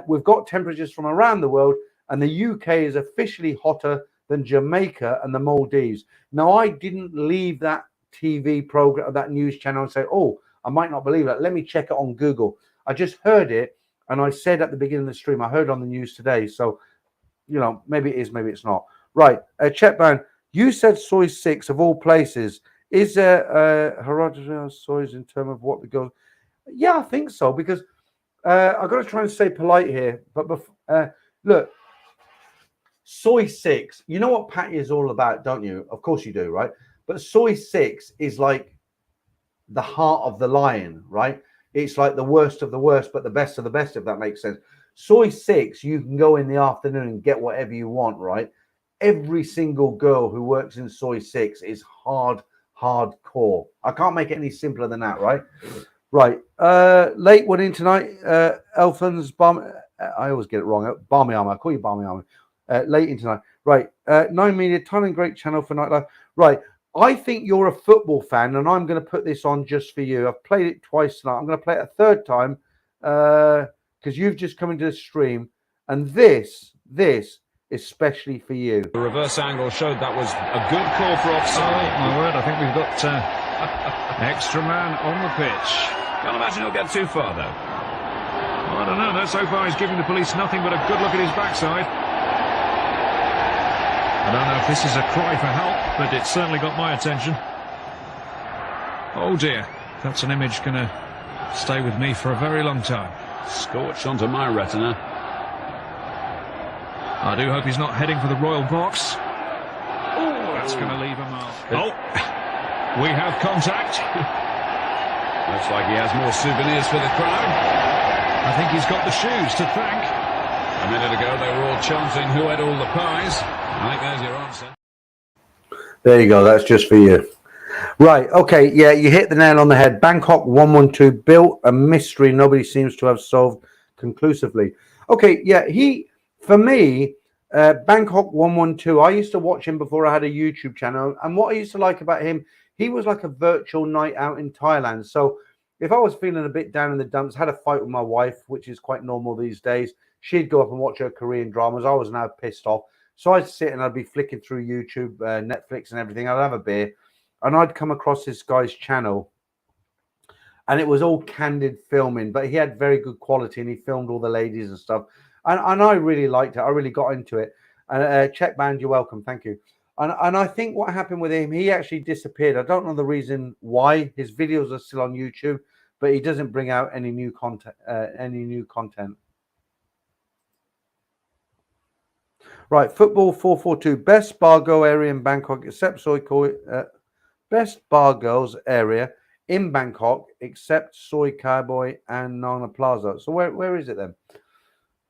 we've got temperatures from around the world and the UK is officially hotter than Jamaica and the Maldives. Now, I didn't leave that TV program, that news channel and say, oh, I might not believe that. Let me check it on Google. I just heard it. And I said at the beginning of the stream, I heard on the news today. So, maybe it is, maybe it's not. Right. Chetban, you said Soy 6 of all places. Is there hereditary soys in terms of what the girls? Yeah, I think so, because I've got to try and stay polite here. But look, Soy 6, you know what Patty is all about, don't you? Of course you do, right? But Soy 6 is like the heart of the lion, right? It's like the worst of the worst, but the best of the best, if that makes sense. Soy 6, you can go in the afternoon and get whatever you want, right? Every single girl who works in Soy 6 is hardcore. I can't make it any simpler than that, right? Right. Late one in tonight. Elfins, I always get it wrong. Barmy Armour. I call you Barmy Armour. Late in tonight. Right. 9 Media, Thailand, great channel for nightlife. Right. I think you're a football fan, and I'm going to put this on just for you. I've played it twice tonight. I'm going to play it a third time because you've just come into the stream, and this is especially for you. The reverse angle showed that was a good call for offside. Oh, my word, I think we've got extra man on the pitch. Can't imagine he'll get too far, though. I don't know. So far, he's giving the police nothing but a good look at his backside. I don't know if this is a cry for help, but it certainly got my attention. Oh dear, that's an image going to stay with me for a very long time. Scorch onto my retina. I do hope he's not heading for the royal box. Oh, that's going to leave a mark. Oh, we have contact. Looks like he has more souvenirs for the crowd. I think he's got the shoes to thank. A minute ago, they were all chanting who had all the pies. I think there's your answer. There you go. That's just for you. Right. Okay. Yeah, you hit the nail on the head. Bangkok 112 built a mystery nobody seems to have solved conclusively. Okay. Yeah. For me, Bangkok 112, I used to watch him before I had a YouTube channel. And what I used to like about him, he was like a virtual night out in Thailand. So if I was feeling a bit down in the dumps, had a fight with my wife, which is quite normal these days, she'd go up and watch her Korean dramas. I was now pissed off. So I'd sit and I'd be flicking through YouTube, Netflix and everything. I'd have a beer and I'd come across this guy's channel and it was all candid filming, but he had very good quality and he filmed all the ladies and stuff. And I really liked it. I really got into it. And check band, you're welcome. Thank you. And I think what happened with him, he actually disappeared. I don't know the reason why. His videos are still on YouTube, but he doesn't bring out any new content. Right, football 442. Best bar go area in Bangkok, except Soi Koi. Best bar girls area in Bangkok, except Soi Cowboy and Nana Plaza. So where is it then?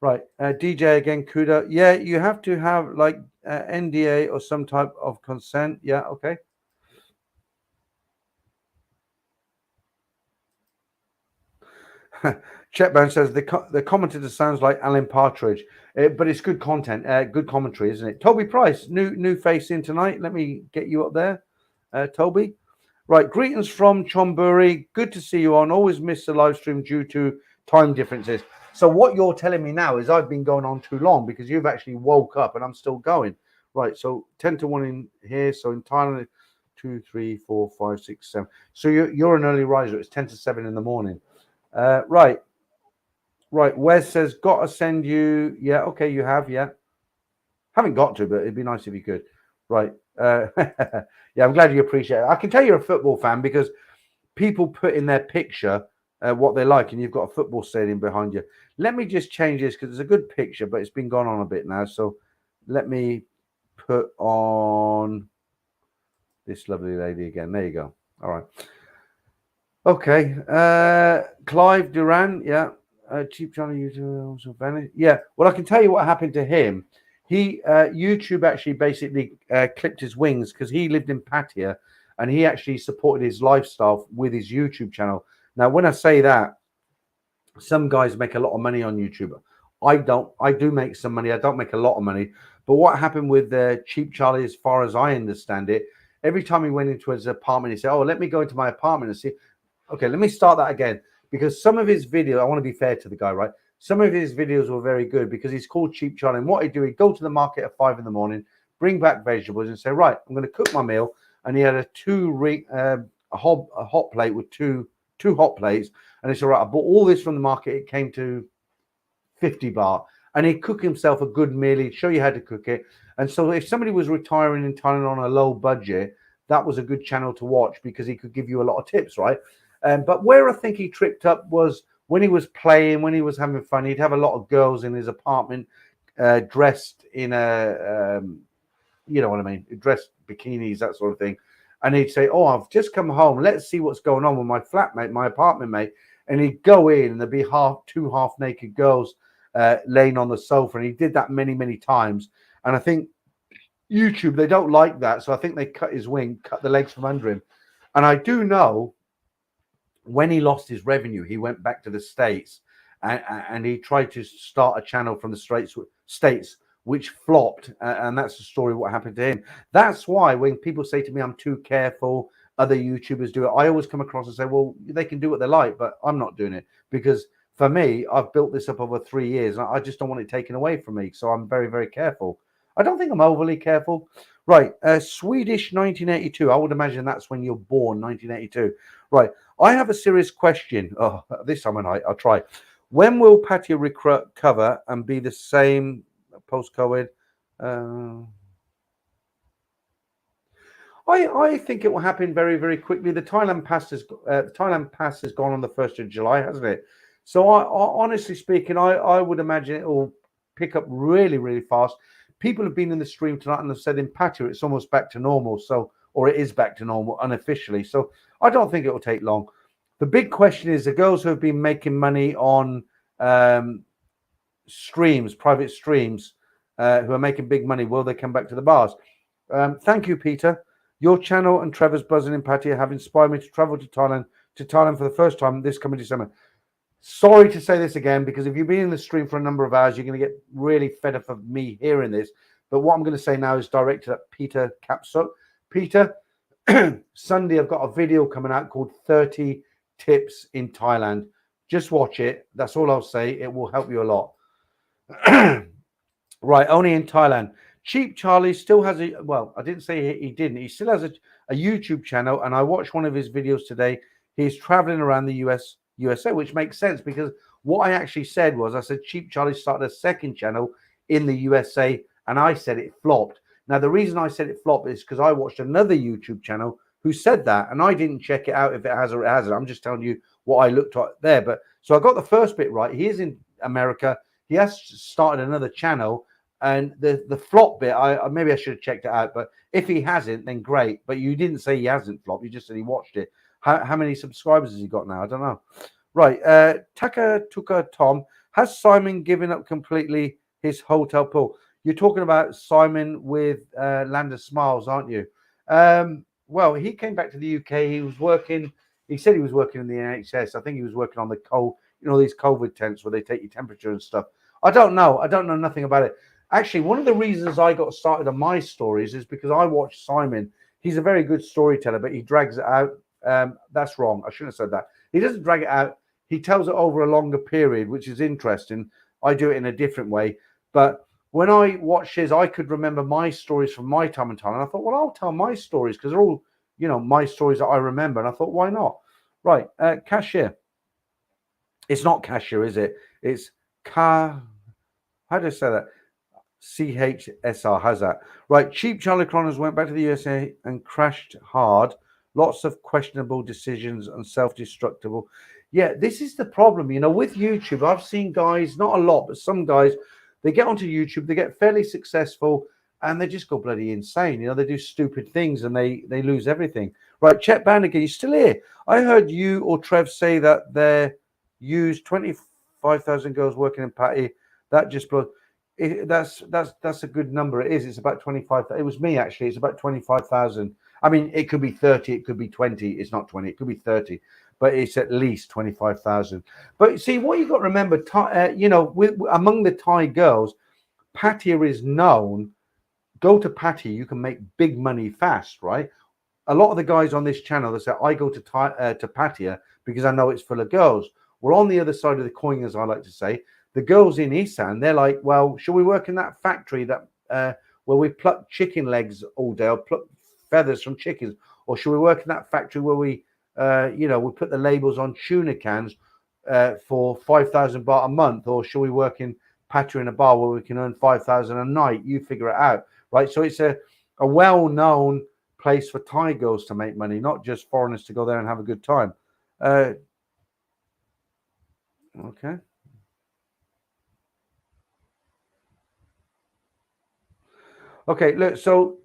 Right, DJ again, Kuda. Yeah, you have to have like NDA or some type of consent. Yeah, okay. Chetban says the commentator sounds like Alan Partridge, but it's good content, good commentary, isn't it? Toby Price, new face in tonight. Let me get you up there, Toby. Right, greetings from Chonburi. Good to see you on. Always miss the live stream due to time differences. So what you're telling me now is I've been going on too long because you've actually woke up and I'm still going. Right, so 10 to 1 in here. So in Thailand, 2, 3, 4, 5, 6, 7. So you're an early riser. It's 10 to 7 in the morning. Right. Wes says, got to send you. Yeah, okay, you have. Yeah. Haven't got to, but it'd be nice if you could. Right. Yeah, I'm glad you appreciate it. I can tell you're a football fan because people put in their picture what they like, and you've got a football stadium behind you. Let me just change this because it's a good picture, but it's been gone on a bit now. So let me put on this lovely lady again. There you go. All right. Okay. Clive Duran. Yeah. Cheap Johnny YouTube. Yeah. Well, I can tell you what happened to him. He YouTube actually basically clipped his wings because he lived in Pattaya and he actually supported his lifestyle with his YouTube channel. Now, when I say that, some guys make a lot of money on YouTube. I don't. I do make some money. I don't make a lot of money. But what happened with Cheap Charlie, as far as I understand it, every time he went into his apartment, he said, "Oh, let me go into my apartment and see." Okay, let me start that again because some of his videos, I want to be fair to the guy, right? Some of his videos were very good because he's called Cheap Charlie. And what he'd do, he'd go to the market at 5 in the morning, bring back vegetables and say, right, I'm going to cook my meal. And he had a hot plate with two hot plates. And he said, right, I bought all this from the market. It came to 50 baht. And he'd cook himself a good meal. He'd show you how to cook it. And so if somebody was retiring in Thailand on a low budget, that was a good channel to watch because he could give you a lot of tips, right? But where I think he tripped up was when he was playing, when he was having fun, he'd have a lot of girls in his apartment dressed in you know what I mean, dressed bikinis, that sort of thing. And he'd say, oh, I've just come home. Let's see what's going on with my flatmate, my apartment mate. And he'd go in and there'd be two half naked girls laying on the sofa. And he did that many, many times. And I think YouTube, they don't like that. So I think they cut his wing, cut the legs from under him. And I do know when he lost his revenue, he went back to the States and he tried to start a channel from the States, which flopped. And that's the story of what happened to him. That's why when people say to me, I'm too careful, other YouTubers do it, I always come across and say, well, they can do what they like, but I'm not doing it. Because for me, I've built this up over 3 years. And I just don't want it taken away from me. So I'm very, very careful. I don't think I'm overly careful. Right. Swedish 1982. I would imagine that's when you're born, 1982. Right. I have a serious question. Oh, this time I'll try. When will Patio recover and be the same post-COVID? I think it will happen very, very quickly. The Thailand pass has gone on the 1st of July, hasn't it? So I honestly speaking, I would imagine it will pick up really, really fast. People have been in the stream tonight and have said in Patio it's almost back to normal. So, or it is back to normal unofficially. So I don't think it will take long. The big question is the girls who have been making money on streams, private streams, who are making big money, will they come back to the bars? Thank you, Peter. Your channel and Trevor's buzzing in Patio have inspired me to travel to Thailand for the first time this coming December. Sorry to say this again, because if you've been in the stream for a number of hours, you're going to get really fed up of me hearing this. But what I'm going to say now is directed at Peter Capsup. Peter, Sunday I've got a video coming out called 30 Tips in Thailand. Just watch it. That's all I'll say. It will help you a lot. Right, only in Thailand. Cheap Charlie still has a, well, I didn't say he didn't. He still has a YouTube channel, and I watched one of his videos today. He's traveling around the USA, which makes sense because what I actually said was, I said Cheap Charlie started a second channel in the USA, and I said it flopped. Now, the reason I said it flopped is because I watched another YouTube channel who said that, and I didn't check it out if it has or it hasn't. I'm just telling you what I looked at there. But so I got the first bit right. He is in America. He has started another channel. And the flop bit, maybe I should have checked it out. But if he hasn't, then great. But you didn't say he hasn't flopped. You just said he watched it. How many subscribers has he got now? I don't know. Right. Taka Tuka Tom, has Simon given up completely his hotel pool? You're talking about Simon with Land of Smiles, aren't you? Well, he came back to the UK. He was working. He said he was working in the NHS. I think he was working on the cold, these COVID tents where they take your temperature and stuff. I don't know. I don't know nothing about it. Actually, one of the reasons I got started on my stories is because I watched Simon. He's a very good storyteller, but he drags it out. That's wrong. I shouldn't have said that. He doesn't drag it out. He tells it over a longer period, which is interesting. I do it in a different way. But when I watched his, I could remember my stories from my time in Thailand. I thought, well, I'll tell my stories because they're all, my stories that I remember. And I thought, why not? Right. Cashier. It's not cashier, is it? It's how do I say that? CHSR, how's that? Right, Cheap Charlie Connors went back to the USA and crashed hard. Lots of questionable decisions and self-destructible. Yeah, this is the problem, with YouTube. I've seen guys, not a lot, but some guys, they get onto YouTube, they get fairly successful, and they just go bloody insane. They do stupid things and they lose everything. Right, Chet Bannigan, you're still here. I heard you or Trev say that they used 25,000 girls working in Patty. That just blows. That's a good number. It is. It's about 25. It was me actually. It's about 25,000. I mean, it could be 30. It could be 20. It's not 20. It could be 30, but it's at least 25,000. But see, what you got to remember, among the Thai girls, Pattaya is known. Go to Pattaya, you can make big money fast, right? A lot of the guys on this channel, they say, I go to Pattaya because I know it's full of girls. Well, on the other side of the coin, as I like to say, the girls in Isan, they're like, well, shall we work in that factory that where we pluck chicken legs all day or pluck feathers from chickens? Or shall we work in that factory where we, we put the labels on tuna cans for 5,000 baht a month? Or shall we work in Pattaya in a bar where we can earn 5,000 a night? You figure it out, right? So it's a well-known place for Thai girls to make money, not just foreigners to go there and have a good time. Okay. Okay, look,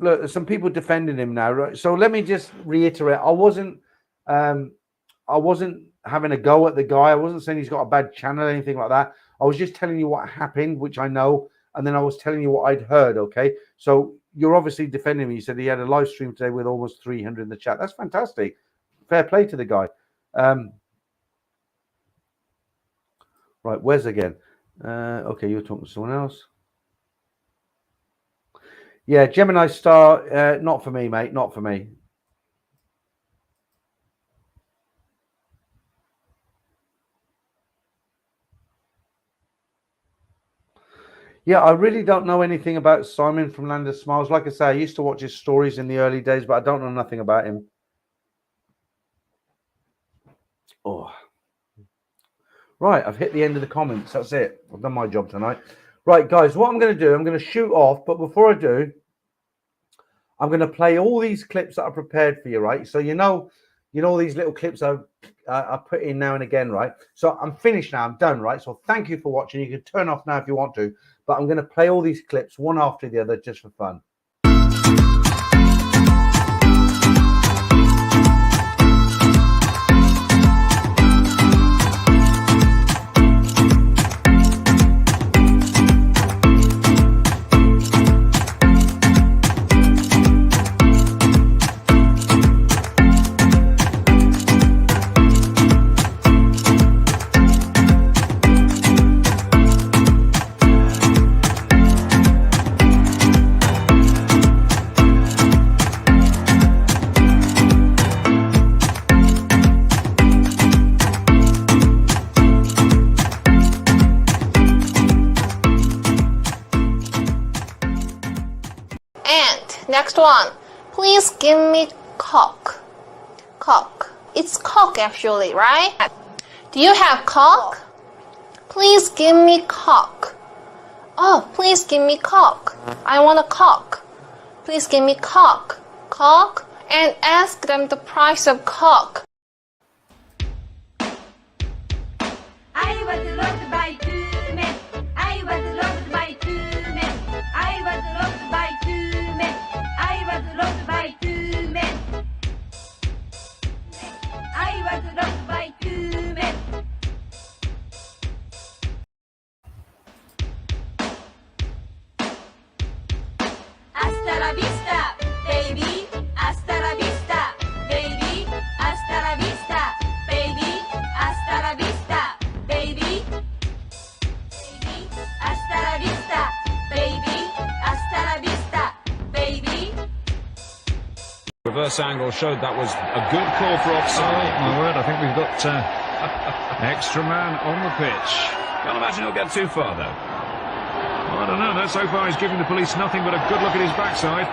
there's some people defending him now, right? So let me just reiterate. I wasn't having a go at the guy. I wasn't saying he's got a bad channel or anything like that. I was just telling you what happened, which I know, and then I was telling you what I'd heard, okay? So you're obviously defending me. You said he had a live stream today with almost 300 in the chat. That's fantastic. Fair play to the guy. Right, where's again? Okay, you're talking to someone else. Yeah, Gemini Star, not for me, mate. Not for me. Yeah, I really don't know anything about Simon from Land of Smiles. Like I say, I used to watch his stories in the early days, but I don't know nothing about him. Oh. Right, I've hit the end of the comments. That's it. I've done my job tonight. Right, guys, what I'm going to do, I'm going to shoot off. But before I do, I'm going to play all these clips that I prepared for you, right? So you know all these little clips I put in now and again, right? So I'm finished now. I'm done, right? So thank you for watching. You can turn off now if you want to. But I'm going to play all these clips one after the other just for fun. Next one. Please give me cock. Cock. It's cock actually, right? Do you have cock? Please give me cock. Oh, please give me cock. I want a cock. Please give me cock. Cock. And ask them the price of cock. I was robbed by two men. I was robbed by two men. I was robbed by two men. I was robbed by two men. I was robbed by two men. Hasta la vista, baby. Hasta la vista, baby. Hasta la vista, baby. Hasta la vista, baby. Hasta la vista, baby. Hasta la vista, baby. Reverse angle showed that was a good call for offside. Oh, my word, I think we've got extra man on the pitch. Can't imagine he'll get too far, though. I don't know, though. So far, he's giving the police nothing but a good look at his backside.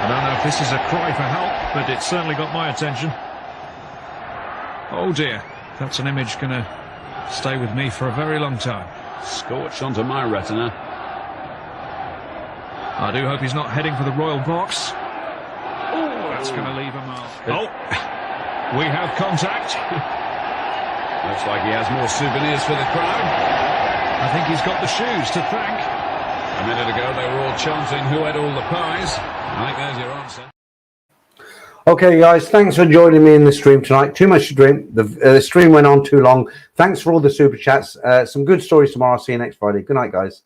I don't know if this is a cry for help, but it's certainly got my attention. Oh, dear. That's an image going to stay with me for a very long time. Scorch onto my retina. I do hope he's not heading for the royal box. Oh, that's going to leave a mark. Oh, we have contact. Looks like he has more souvenirs for the crowd. I think he's got the shoes to thank. A minute ago, they were all chanting who had all the pies. I think there's your answer. Okay, guys, thanks for joining me in the stream tonight. Too much to drink. The stream went on too long. Thanks for all the super chats. Some good stories tomorrow. See you next Friday. Good night, guys.